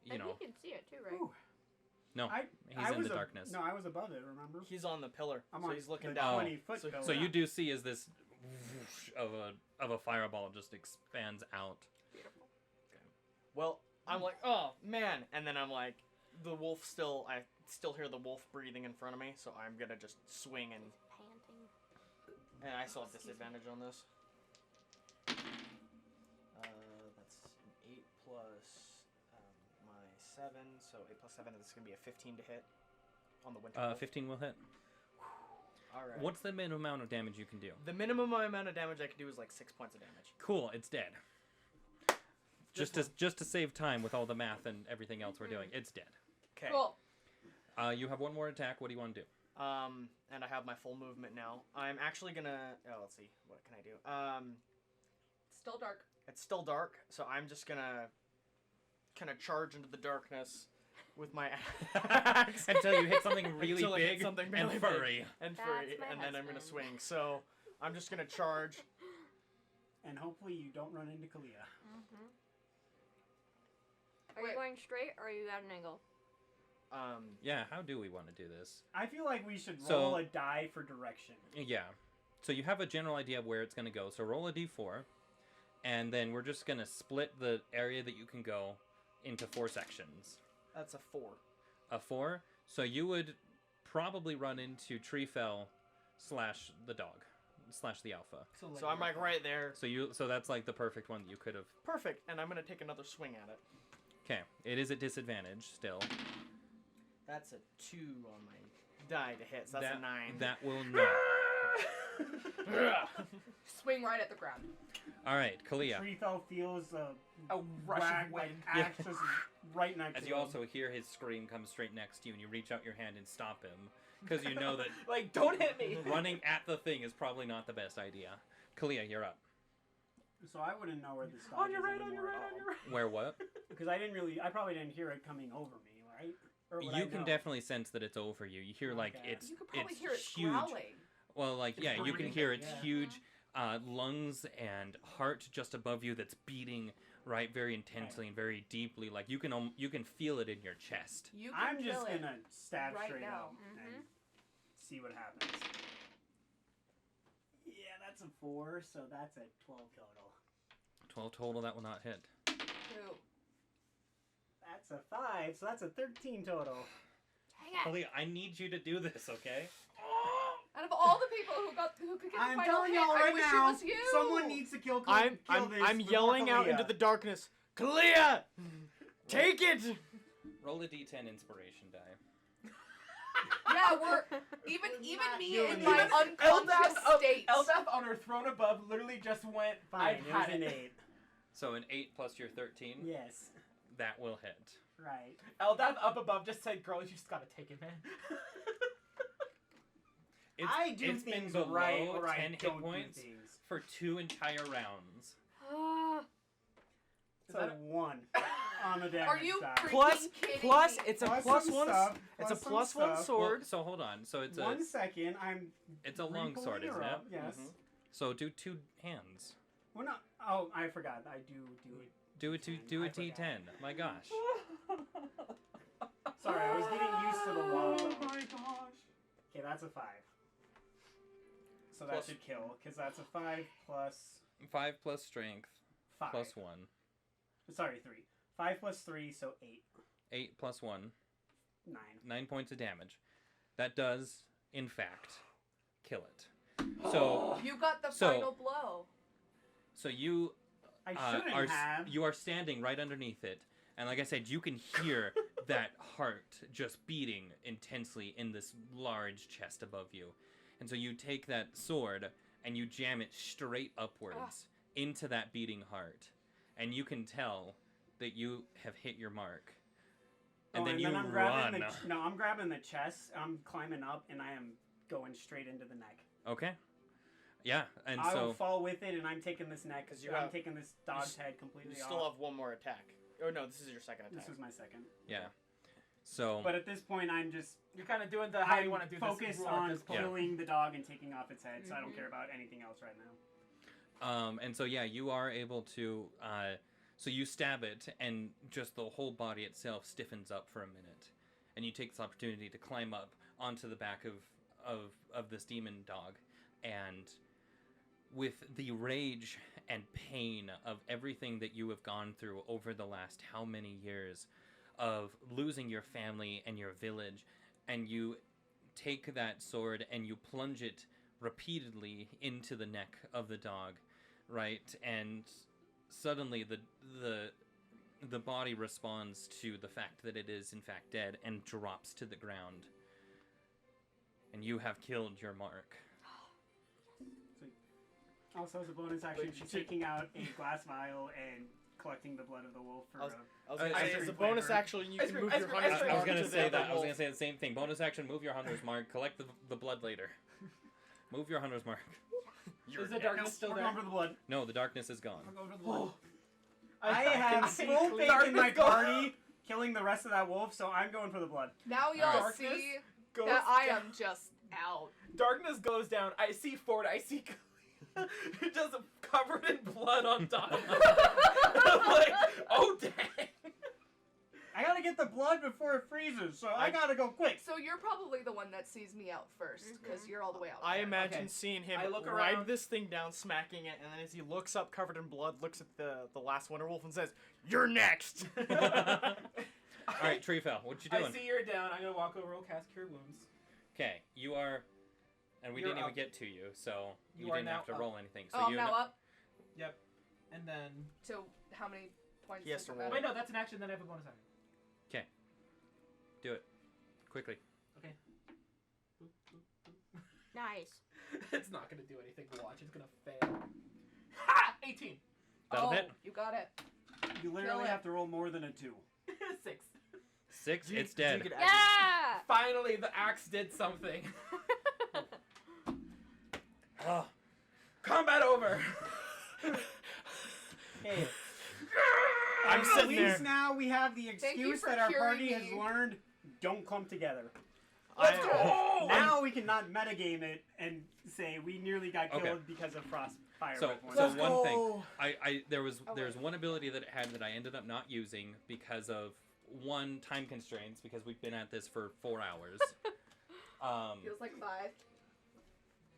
you And know. you can see it too, right? Ooh. No, he's in was the darkness. No, I was above it, remember? He's on the pillar, I'm so on he's looking the down. 20-foot So- pillar. So you do see as this whoosh of a fireball just expands out. Beautiful. Well, I'm like, oh man, and then I'm like, the wolf I still hear the wolf breathing in front of me, so I'm gonna just swing and Panting. I still have disadvantage on this. That's an 8 plus my 7, so 8 plus 7 is gonna be a 15 to hit on the winter wolf. 15 will hit. All right. What's the minimum amount of damage you can do? The minimum amount of damage I can do is like 6 points of damage. Cool, it's dead. Just to save time with all the math and everything else we're doing, it's dead. Okay. Cool. You have one more attack. What do you want to do? And I have my full movement now. I'm actually gonna. Oh, let's see. What can I do? Still dark. It's still dark, so I'm just gonna kind of charge into the darkness with my axe Until you hit something really Until I hit big something and really big. furry. and That's free, my and then I'm gonna husband. swing. So I'm just gonna charge. And hopefully you don't run into Kalia. Mm-hmm. Are Wait. you going straight or are you at an angle? Yeah, how do we want to do this? I feel like we should So- roll a die for direction. Yeah. So you have a general idea of where it's going to go. So roll a d4, and then we're just going to split the area that you can go into 4 sections. That's a 4. A 4. So you would probably run into Treefell / the dog. slash the alpha. So I'm like right there. So that's like the perfect one that you could have. Perfect. And I'm gonna take another swing at it. Okay, it is at disadvantage still. That's a 2 on my die to hit. So that's a 9. That will not. Swing right at the ground. All right, Kalia. Treefell feels A rush whack, of like wind. axe just right next As to you him. also hear his scream come straight next to you, and you reach out your hand and stop him, because you know that Like, don't hit me. running at the thing is probably not the best idea. Kalia, you're up. So I wouldn't know where this dodge On your is right, on your anymore right, at on all. your right. Where what? Because I probably didn't hear it coming over me, right? Or would I You can know? definitely sense that it's over you. You hear like Okay. it's You could probably it's hear it huge. growling. Well, like It's yeah, you can breathing, hear its yeah. huge lungs and heart just above you that's beating right very intensely and very deeply. Like you can feel it in your chest. You can I'm feel just it. gonna stab right straight now. up and see what happens. Yeah, that's a 4, so that's a 12 total. 12 total. That will not hit. 2. That's a 5, so that's a 13 total. Dang it. Kalia, I need you to do this, okay? Out of all the people who could get the I'm final telling hit, y'all I right wish now, it was you. someone needs to kill this. I'm before yelling out Kalia. into the darkness. Kalia, take it. Roll a d10 inspiration die. Yeah, we're even me doing in my this. unconscious state. Eldaf on her throne above literally just went, Fine, I've it was had an it. 8. So an 8 plus your 13, Yes, that will hit. right. Eldaf up above just said, girl, you just gotta take it, man. I do it's been things below right, or 10 I hit don't points do things. for 2 entire rounds. It's a 1 on the damage Are you die. freaking kidding Plus, me? it's a Plus plus some one. stuff, It's a plus some plus one stuff. sword. Well, so hold on. So it's 1 second, it's a long re-pulling sword, her isn't it? up, Yes. Mhm. So do 2 hands. Well, no. Oh, I forgot. I do it. Do it to D10. do I a forgot. T10. My gosh. Sorry, I was getting used to the wall. Oh though. my gosh. Okay, that's a 5. So Plus- that should kill, because that's a 5 plus 5 plus strength 5. plus 1. Sorry, 3. 5 plus 3, so 8. 8 plus 1. 9. 9 points of damage. That does, in fact, kill it. So You got the So- final blow. so you I shouldn't are have. you are standing right underneath it, and like I said, you can hear that heart just beating intensely in this large chest above you. And so you take that sword and you jam it straight upwards into that beating heart, and you can tell that you have hit your mark. And then you I'm run. grabbing I'm grabbing the chest. I'm climbing up, and I am going straight into the neck. Okay. Yeah, and I will so fall with it, and I'm taking this neck. 'Cause you I'm have- taking this dog's head completely You off. still have one more attack. Oh no, this is your second attack. This is my second. yeah. So But at this point, I'm just You're kind of doing the how you I'm want to do focused this rule at on this point. killing the dog and taking off its head, so I don't care about anything else right now. and so yeah, you are able to so you stab it, and just the whole body itself stiffens up for a minute, and you take this opportunity to climb up onto the back of this demon dog, and with the rage and pain of everything that you have gone through over the last how many years of losing your family and your village, and you take that sword and you plunge it repeatedly into the neck of the dog, right? And suddenly the body responds to the fact that it is in fact dead and drops to the ground. And you have killed your mark. Also, as a bonus action, But she's you- taking out a glass vial and collecting the blood of the wolf for I was a gonna say, ice as a cream bonus flavor. action, you Ice can cream, move ice your cream, hunter's ice cream. I was mark gonna to say the that. I was wolf. gonna say the same thing. Bonus action: move your hunter's mark. Collect the blood later. Move your hunter's mark. You're Is the dead. darkness still We're there? going for the blood. No, the darkness is gone. We're going for the blood. Oh. I have see full faith in darkness my go- party killing the rest of that wolf, so I'm going for the blood. Now y'all Darkness see goes that I down. am just out. Darkness goes down. I see Ford. I see Kalia, just covered in blood on top. I'm like, oh dang. I gotta get the blood before it freezes, so I gotta go quick. So you're probably the one that sees me out first, because you're all the way out I there. imagine Okay. seeing him I look ride around. this thing down, smacking it, and then as he looks up, covered in blood, looks at the last Wonder Wolf and says, "You're next." All right, Treefell, what you I doing? see you're down. I'm gonna walk over. We'll cast Cure Wounds. Okay, you are And we You're didn't even up. get to you, so You you are didn't now have to up. roll anything. So Oh, I'm you now kn- up. Yep. And then... So how many points? He has does to it roll. matter? Wait, no, that's an action, then I have a bonus action. do it quickly. Okay. Nice. It's not going to do anything. Watch, it's going to fail. Ha! 18. That'll oh, hit. You got it. You literally it. have to roll more than a 2. 6. 6. You- It's you dead. could add- Yeah. Finally, the axe did something. Oh, Combat over. Hey. I'm At sitting least there. now we have the Thank you excuse for that our curing party has me. learned don't clump together. Let's I- go! Now we cannot metagame it and say we nearly got killed Okay. because of frost fire. So, weapons. so Let's one go. thing, there's Oh, there's wait. one ability that it had that I ended up not using because of one time constraints because we've been at this for 4 hours. Feels like 5.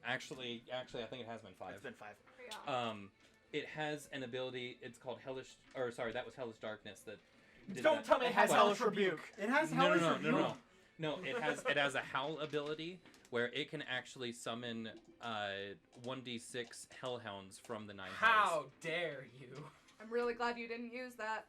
Actually, I think it has been 5. It's been 5. Yeah. It has an ability. It's called Hellish. Or sorry, that was Hellish Darkness. That did Don't that. tell me it It has has Hellish Hellish Rebuke. It has No, no, hellish no, no, rebuke. no. No, it has a Howl ability where it can actually summon 1d6 Hellhounds from the 9 hells. How dare you? I'm really glad you didn't use that.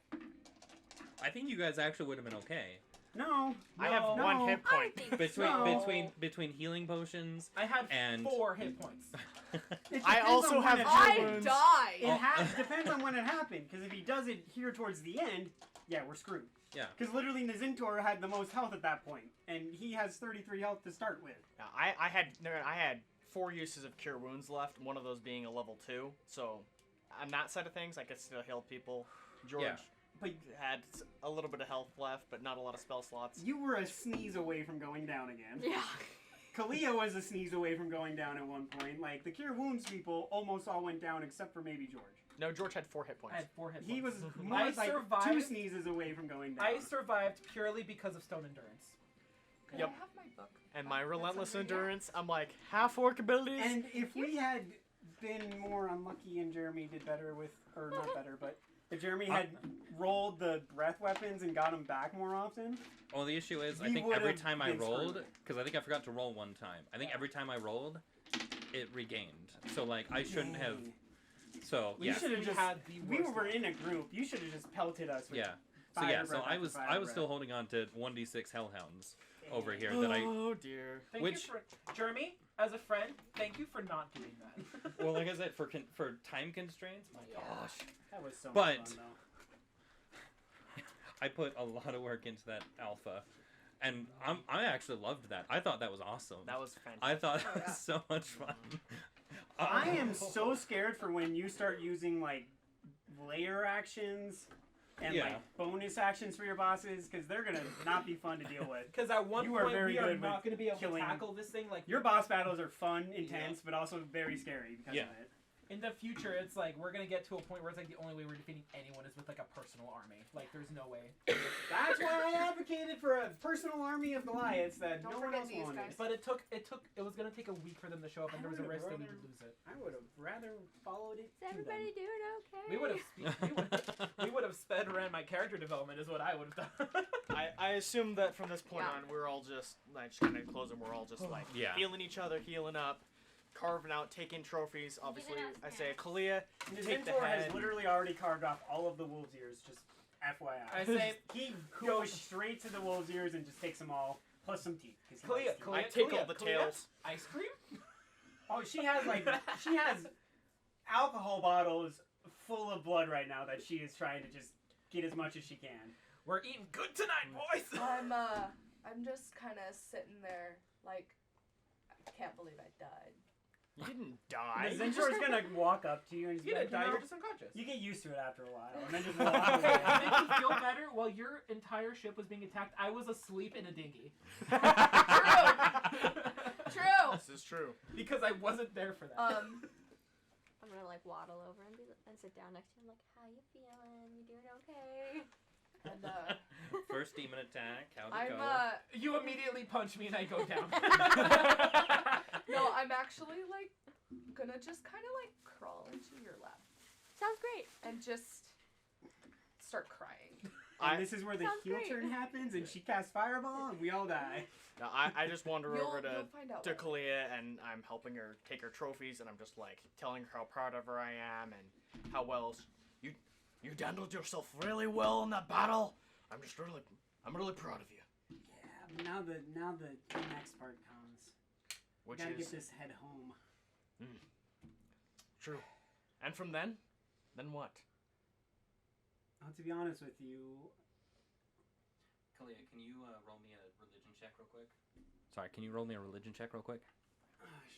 I think you guys actually would have been okay. No, I have no. 1 hit I point. think Between so. between healing potions I had and 4 hit points. It I depends also on have when it two I happens. wounds. died. It depends on when it happened. Because if he does it here towards the end, yeah, we're screwed. Yeah. Because literally Nazintor had the most health at that point, and he has 33 health to start with. Now, I had 4 uses of Cure Wounds left, one of those being a level 2. So, on that side of things, I could still heal people. George Yeah. had a little bit of health left, but not a lot of spell slots. You were a sneeze away from going down again. Yeah. Kalia was a sneeze away from going down at one point. Like, the Cure Wounds people almost all went down except for maybe George. No, George had 4 hit points. I had 4 hit points. He was more I like survived. 2 sneezes away from going down. I survived purely because of Stone Endurance. Could Yep. I have my book? And my That's relentless under here. endurance, I'm like, half orc abilities? And if we had been more unlucky and Jeremy did better with, or not better, but if Jeremy had rolled the breath weapons and got them back more often, Well, the issue is, I We think every would've time I been rolled, screwed. because I think I forgot to roll one time. I think every time I rolled, it regained. So like I shouldn't have. Dang. So We yeah, should have We just. had the We worst were luck. in a group. You should have just pelted us. With yeah. So fire yeah, so breath I after was fire I was breath. still holding on to 1d6 Hellhounds over here that I. Oh dear. Thank Which- you for Jeremy, as a friend, thank you for not doing that. Well, like I said, for time constraints, my Yeah. gosh, That was so But- much fun, though. I put a lot of work into that alpha, and I actually loved that. I thought that was awesome. That was fantastic. I thought Oh, that yeah. was so much fun. I am so scared for when you start using like layer actions and Yeah. like bonus actions for your bosses because they're gonna not be fun to deal with. Because at one You are point very we are good not with going to be able killing- to tackle this thing like Your boss battles are fun, intense, but also very scary because Yeah. of it. in the future. It's like we're gonna get to a point where it's like the only way we're defeating anyone is with like a personal army. Like there's no way. That's why I advocated for a personal army of Goliaths that Don't no one forget else these wanted. guys. But it was gonna take a week for them to show up, and there was a I would've risk that we rather- would lose it. I would have rather followed it Is to everybody them. doing okay? We would have sped around my character development is what I would have done. I assume that from this point Yeah. on, we're all just like just kind of closing. We're all just like Yeah. healing each other, healing up, carving out, taking trophies. Obviously, out I say snacks. Kalia, take the Zintor has head. literally already carved off all of the wolves' ears, just FYI. I say, He goes straight to the wolves' ears and just takes them all, plus some teeth. 'cause he Kalia, likes teeth. I take all the Kalia, tails. ice cream. Oh, she has alcohol bottles full of blood right now that she is trying to just get as much as she can. We're eating good tonight, boys. I'm just kind of sitting there like, I can't believe I died. You didn't die. Zintor's gonna walk up to you and just You be like, didn't die. "No." You're just unconscious. You get used to it after a while, and then just walk Okay, away. to make you feel better, while your entire ship was being attacked, I was asleep in a dinghy. True. This is true. Because I wasn't there for that. I'm gonna like waddle over and sit down next to him like, how you feeling? You doing okay? And First demon attack. How'd it I'm go? You immediately punch me and I go down. no, I'm actually like gonna just kind of like crawl into your lap Sounds great. and just start crying. And this is where the Sounds heel great. turn happens, and she casts Fireball, and we all die. No, I just wander over You'll to find out. to why. Kalia, and I'm helping her take her trophies, and I'm just like telling her how proud of her I am, and how well you handled yourself really well in that battle. I'm really proud of you. Yeah, but now the next part comes. Which Gotta is get this head home. true. And from then what? To be honest with you, Kalia, can you roll me a religion check real quick? Sorry, can you roll me a religion check real quick?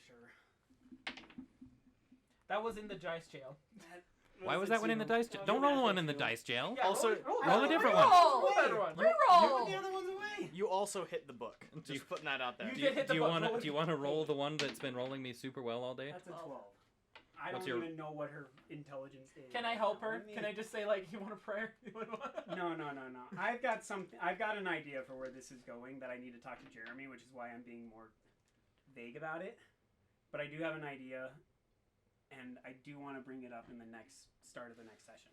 sure. That was in the dice jail. Why was that one in the dice jail? Don't roll one in the dice jail. Yeah, Also- roll a different one. Roll a better one. Reroll. The other one's away. You also hit the book. Do you- Just putting that out there. You Do did you, hit do the you book. want Roll to it. do you want to roll the one that's been rolling me super well all day? That's a 12. I What's don't your- even know what her intelligence is. Can I help her? Can I just say like, you want a prayer? No. I've got an idea for where this is going that I need to talk to Jeremy, which is why I'm being more vague about it. But I do have an idea, and I do want to bring it up in the start of the next session.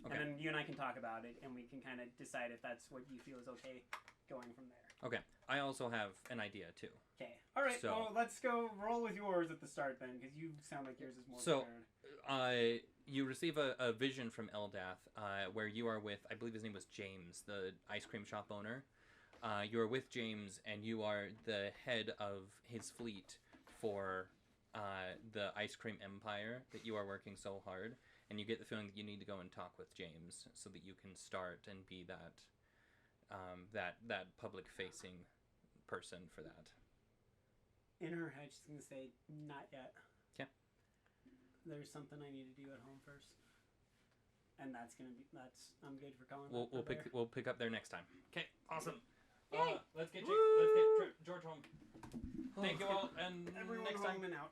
Okay. And then you and I can talk about it, and we can kind of decide if that's what you feel is okay going from there. Okay. I also have an idea too. Okay. All right. So- Well, let's go roll with yours at the start then, because you sound like yours is more So- prepared. You receive a vision from Eldath, where you are with, I believe his name was James, the ice cream shop owner. You are with James, and you are the head of his fleet for the ice cream empire that you are working so hard. And you get the feeling that you need to go and talk with James so that you can start and be that that public-facing person for that. In her head, she's gonna say, "Not yet." Okay. There's something I need to do at home first, and that's. I'm good for calling. We'll that there. we'll pick up there next time. Okay, awesome. Yay. Let's get Woo! George home. Thank you all, and Everyone next home time. and out.